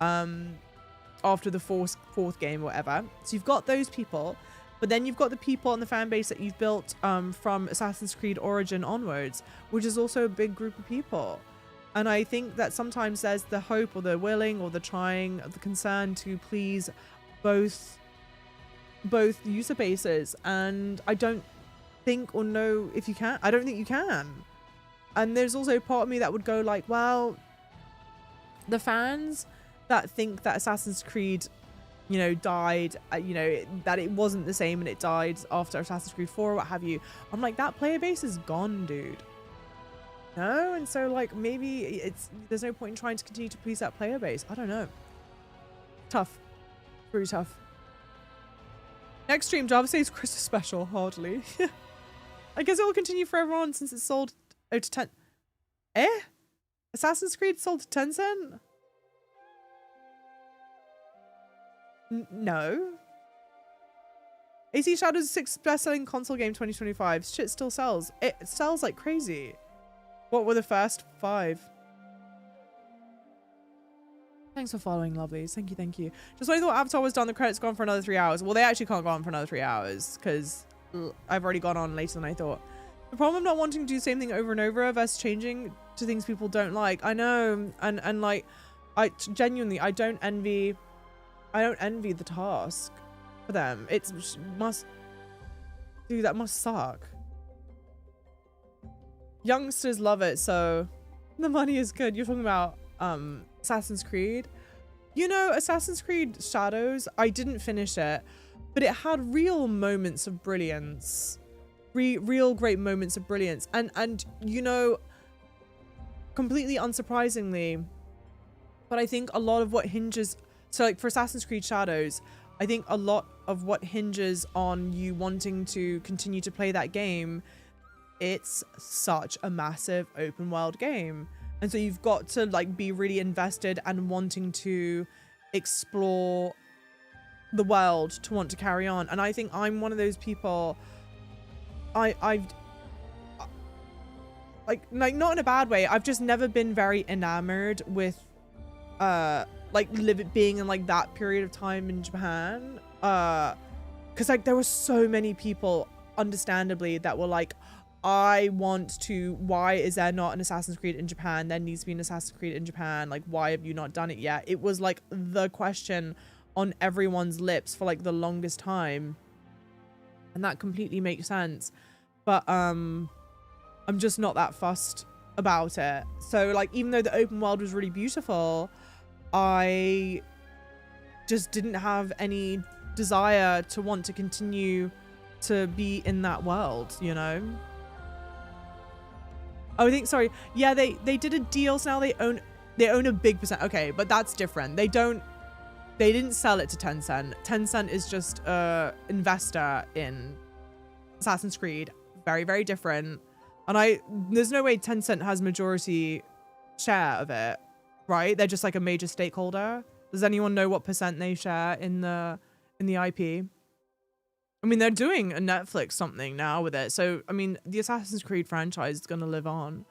after the fourth game or whatever. So you've got those people, but then you've got the people and the fan base that you've built from Assassin's Creed Origin onwards, which is also a big group of people. And I think that sometimes there's the hope or the willing or the trying, the concern to please both user bases, and I don't think or know if you can. I don't think you can. And there's also part of me that would go like, well, the fans that think that Assassin's Creed, you know, died, you know, that it wasn't the same and it died after Assassin's Creed 4 or what have you, I'm like, that player base is gone, dude. No? And so like, maybe there's no point in trying to continue to please that player base. I don't know. Tough. Pretty tough. Next stream, Java says Christmas special. Hardly. I guess it will continue forever on since it's sold to 10. Assassin's Creed sold to Tencent? No. AC Shadows 6th best-selling console game 2025. Shit still sells. It sells like crazy. What were the first 5? Thanks for following, lovelies. Thank you, thank you. Just when I thought Avatar was done, the credits gone for another 3 hours. Well, they actually can't go on for another 3 hours because I've already gone on later than I thought. The problem of not wanting to do the same thing over and over versus changing to things people don't like. I know, and like, I genuinely, I don't envy the task for them. It must, dude, that must suck. Youngsters love it, so the money is good. You're talking about Assassin's Creed. You know, Assassin's Creed Shadows, I didn't finish it, but it had real moments of brilliance. Real great moments of brilliance. And you know, completely unsurprisingly, but I think a lot of what hinges, so like for Assassin's Creed Shadows, I think a lot of what hinges on you wanting to continue to play that game, it's such a massive open world game. And so you've got to like be really invested and wanting to explore the world to want to carry on. And I think I'm one of those people. I've like not in a bad way. I've just never been very enamored with like being in like that period of time in Japan. Because like there were so many people, understandably, that were like, I want to, why is there not an Assassin's Creed in Japan? There needs to be an Assassin's Creed in Japan. Like, why have you not done it yet? It was like the question on everyone's lips for like the longest time. And that completely makes sense. But I'm just not that fussed about it. So like, even though the open world was really beautiful, I just didn't have any desire to want to continue to be in that world, you know? Oh, I think, sorry. Yeah, they did a deal, so now they own They own a big percent. Okay, but that's different. They didn't sell it to Tencent. Tencent is just a investor in Assassin's Creed. Very, very different. And there's no way Tencent has majority share of it, right? They're just like a major stakeholder. Does anyone know what percent they share in the IP? I mean, they're doing a Netflix something now with it. So, I mean, the Assassin's Creed franchise is going to live on.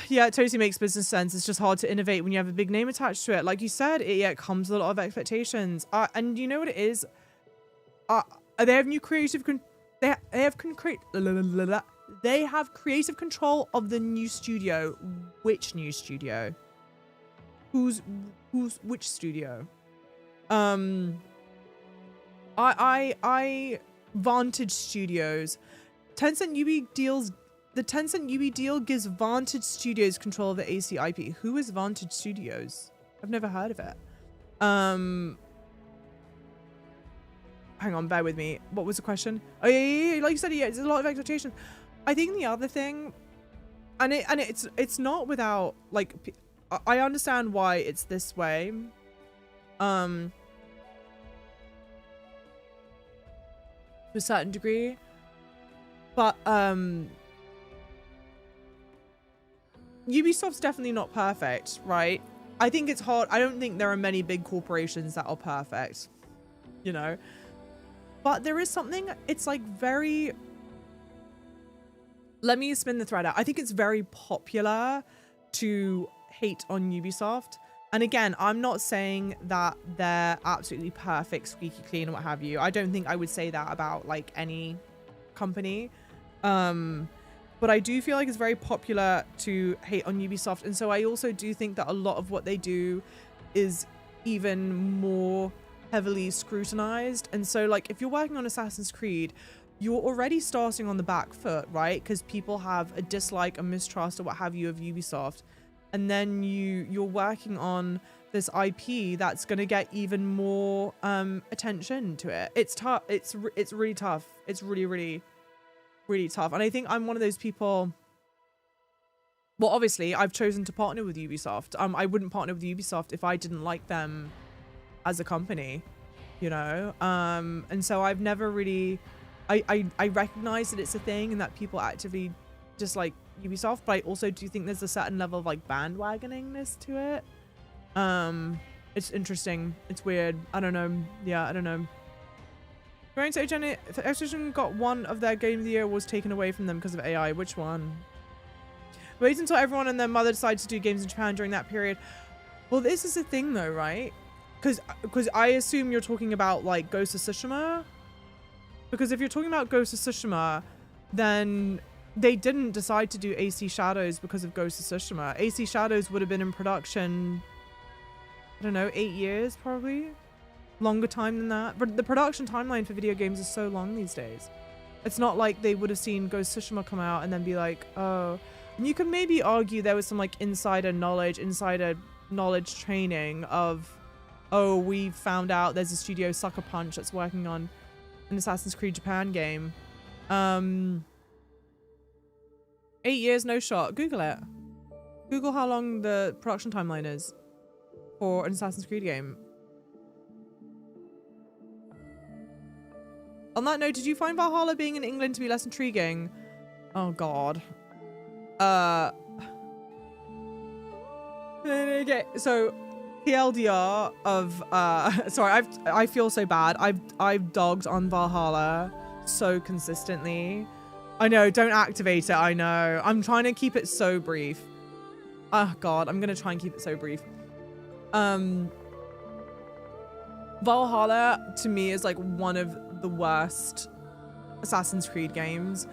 Yeah, it totally makes business sense. It's just hard to innovate when you have a big name attached to it. Like you said, it comes with a lot of expectations. And you know what it is? They have new creative... They have creative control of the new studio. Which new studio? Which studio? Vantage Studios. The Tencent UB deal gives Vantage Studios control of the AC IP. Who is Vantage Studios? I've never heard of it. Hang on, bear with me. What was the question? Oh yeah. Like you said, yeah, it's a lot of expectation. I think the other thing, and it's not without, like, I understand why it's this way. To a certain degree, but Ubisoft's definitely not perfect, right? I think it's hard. I don't think there are many big corporations that are perfect, you know, but there is something, it's like very, let me spin the thread out. I think it's very popular to hate on Ubisoft. And again, I'm not saying that they're absolutely perfect, squeaky clean, or what have you. I don't think I would say that about like any company. But I do feel like it's very popular to hate on Ubisoft. And so I also do think that a lot of what they do is even more heavily scrutinized. And so like if you're working on Assassin's Creed, you're already starting on the back foot, right? Because people have a dislike, a mistrust, or what have you of Ubisoft. And then you're working on this IP that's going to get even more attention to it. It's tough. It's really tough. It's really, really, really tough. And I think I'm one of those people. Well, obviously, I've chosen to partner with Ubisoft. I wouldn't partner with Ubisoft if I didn't like them as a company, you know. And so I've never really. I recognize that it's a thing and that people actively dislike Ubisoft, but I also do think there's a certain level of like bandwagoningness to it. It's interesting. It's weird. I don't know. Yeah, I don't know. Going to Jenny, Activision got one of their Game of the Year was taken away from them because of AI. Which one? Wait until everyone and their mother decided to do games in Japan during that period. Well, this is the thing though, right? Because I assume you're talking about like Ghost of Tsushima. Because if you're talking about Ghost of Tsushima, then they didn't decide to do AC Shadows because of Ghost of Tsushima. AC Shadows would have been in production, I don't know, 8 years probably? Longer time than that. But the production timeline for video games is so long these days. It's not like they would have seen Ghost of Tsushima come out and then be like, oh. And you can maybe argue there was some like insider knowledge training of, oh, we found out there's a studio, Sucker Punch, that's working on an Assassin's Creed Japan game. 8 years, no shot. Google it. Google how long the production timeline is for an Assassin's Creed game. On that note, did you find Valhalla being in England to be less intriguing? Oh god. Okay, so TLDR of sorry, I feel so bad. I've dogged on Valhalla so consistently. I know, don't activate it, I know. I'm trying to keep it so brief. Oh god, I'm gonna try and keep it so brief. Valhalla to me is like one of the worst Assassin's Creed games.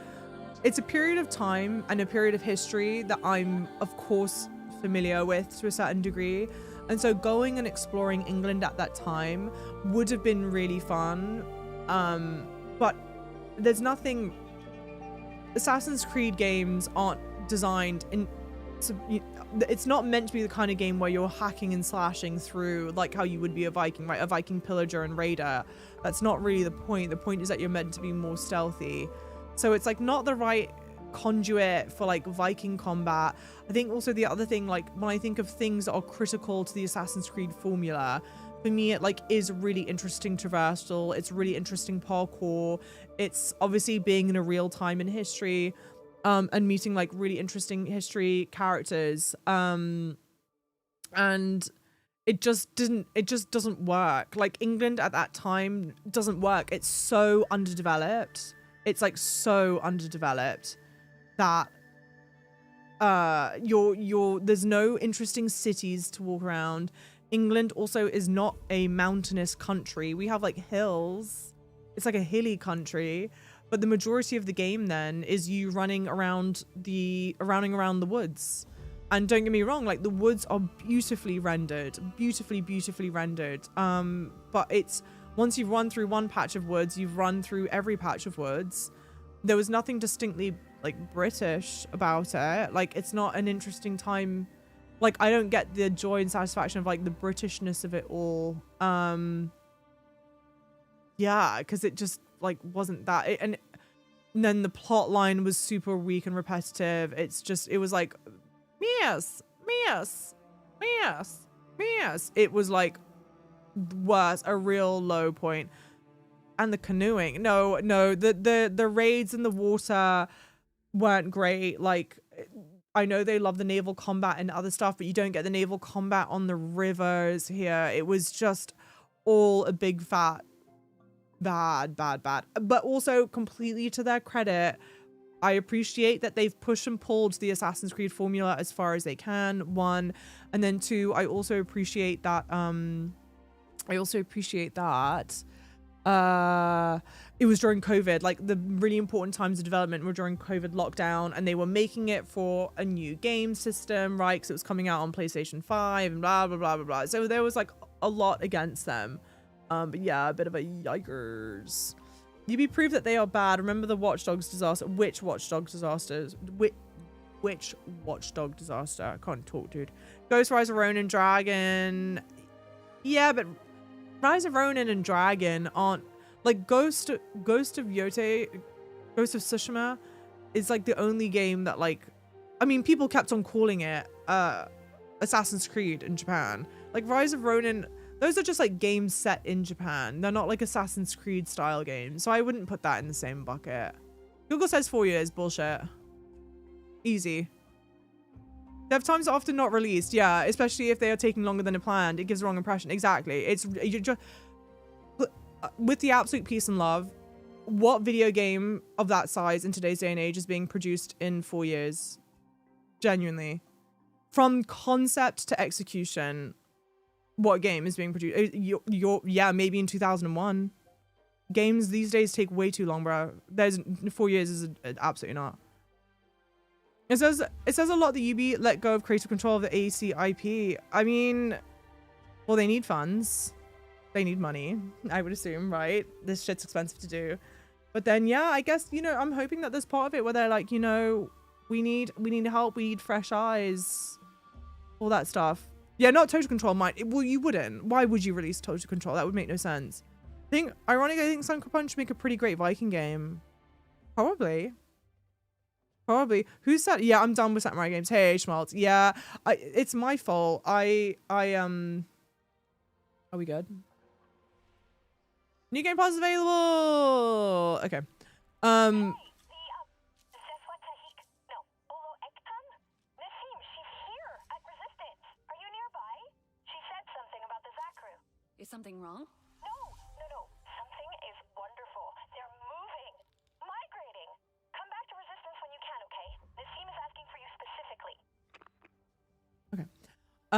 It's a period of time and a period of history that I'm of course familiar with to a certain degree. And so going and exploring England at that time would have been really fun. But there's nothing, Assassin's Creed games aren't designed in, it's not meant to be the kind of game where you're hacking and slashing through like how you would be a Viking, right? A Viking pillager and raider. That's not really the point. The point is that you're meant to be more stealthy. So it's like not the right conduit for like Viking combat. I think also the other thing, like when I think of things that are critical to the Assassin's Creed formula, for me it like is really interesting traversal, it's really interesting parkour, it's obviously being in a real time in history, and meeting like really interesting history characters, and it just doesn't work. Like England at that time doesn't work. It's so underdeveloped. It's like so underdeveloped that there's no interesting cities to walk around. England also is not a mountainous country. We have like hills. It's like a hilly country, but the majority of the game then is you running around the woods. And don't get me wrong, like the woods are beautifully rendered, beautifully rendered. But it's, once you've run through one patch of woods, you've run through every patch of woods. There was nothing distinctly like British about it. Like it's not an interesting time. Like I don't get the joy and satisfaction of like the Britishness of it all. Yeah, because it just like wasn't that. And then the plot line was super weak and repetitive. It's just, it was like, yes. It was like worse, a real low point. And the canoeing, no, the raids in the water weren't great. Like I know they love the naval combat and other stuff, but you don't get the naval combat on the rivers here. It was just all a big fat bad. But also, completely to their credit, I appreciate that they've pushed and pulled the Assassin's Creed formula as far as they can, one. And then two, I also appreciate that it was during COVID. Like the really important times of development were during COVID lockdown, and they were making it for a new game system, right? Because it was coming out on PlayStation 5 and blah blah blah. So there was like a lot against them. But yeah, a bit of a yikers. UB proved that they are bad. Remember the Watch Dogs disaster? Which Watch Dogs disasters? Which Watch Dog disaster? I can't talk, dude. Ghost Rise of Ronin Dragon. Yeah, but Rise of Ronin and Dragon aren't like Ghost of Tsushima is like the only game that like, I mean, people kept on calling it Assassin's Creed in Japan. Like Rise of Ronin, those are just like games set in Japan. They're not like Assassin's Creed style games. So I wouldn't put that in the same bucket. Google says 4 years. Bullshit. Easy. Dev times are often not released. Yeah, especially if they are taking longer than planned. It gives the wrong impression. Exactly. You're just, with the absolute peace and love, what video game of that size in today's day and age is being produced in 4 years? Genuinely. From concept to execution, what game is being produced? Yeah, maybe in 2001. Games these days take way too long, bro. 4 years is absolutely not. It says a lot that UB let go of creative control of the AC IP. I mean, well, they need funds. They need money, I would assume, right? This shit's expensive to do. But then, yeah, I guess, you know, I'm hoping that there's part of it where they're like, you know, we need help, we need fresh eyes, all that stuff. Yeah, not Total Control might. Well, you wouldn't. Why would you release Total Control? That would make no sense. Ironically, I think Sucker Punch make a pretty great Viking game. Probably. Who said? Yeah, I'm done with Samurai games. Hey, Schmaltz. Yeah, it's my fault. Are we good? New Game Pass available. Okay. Is something wrong?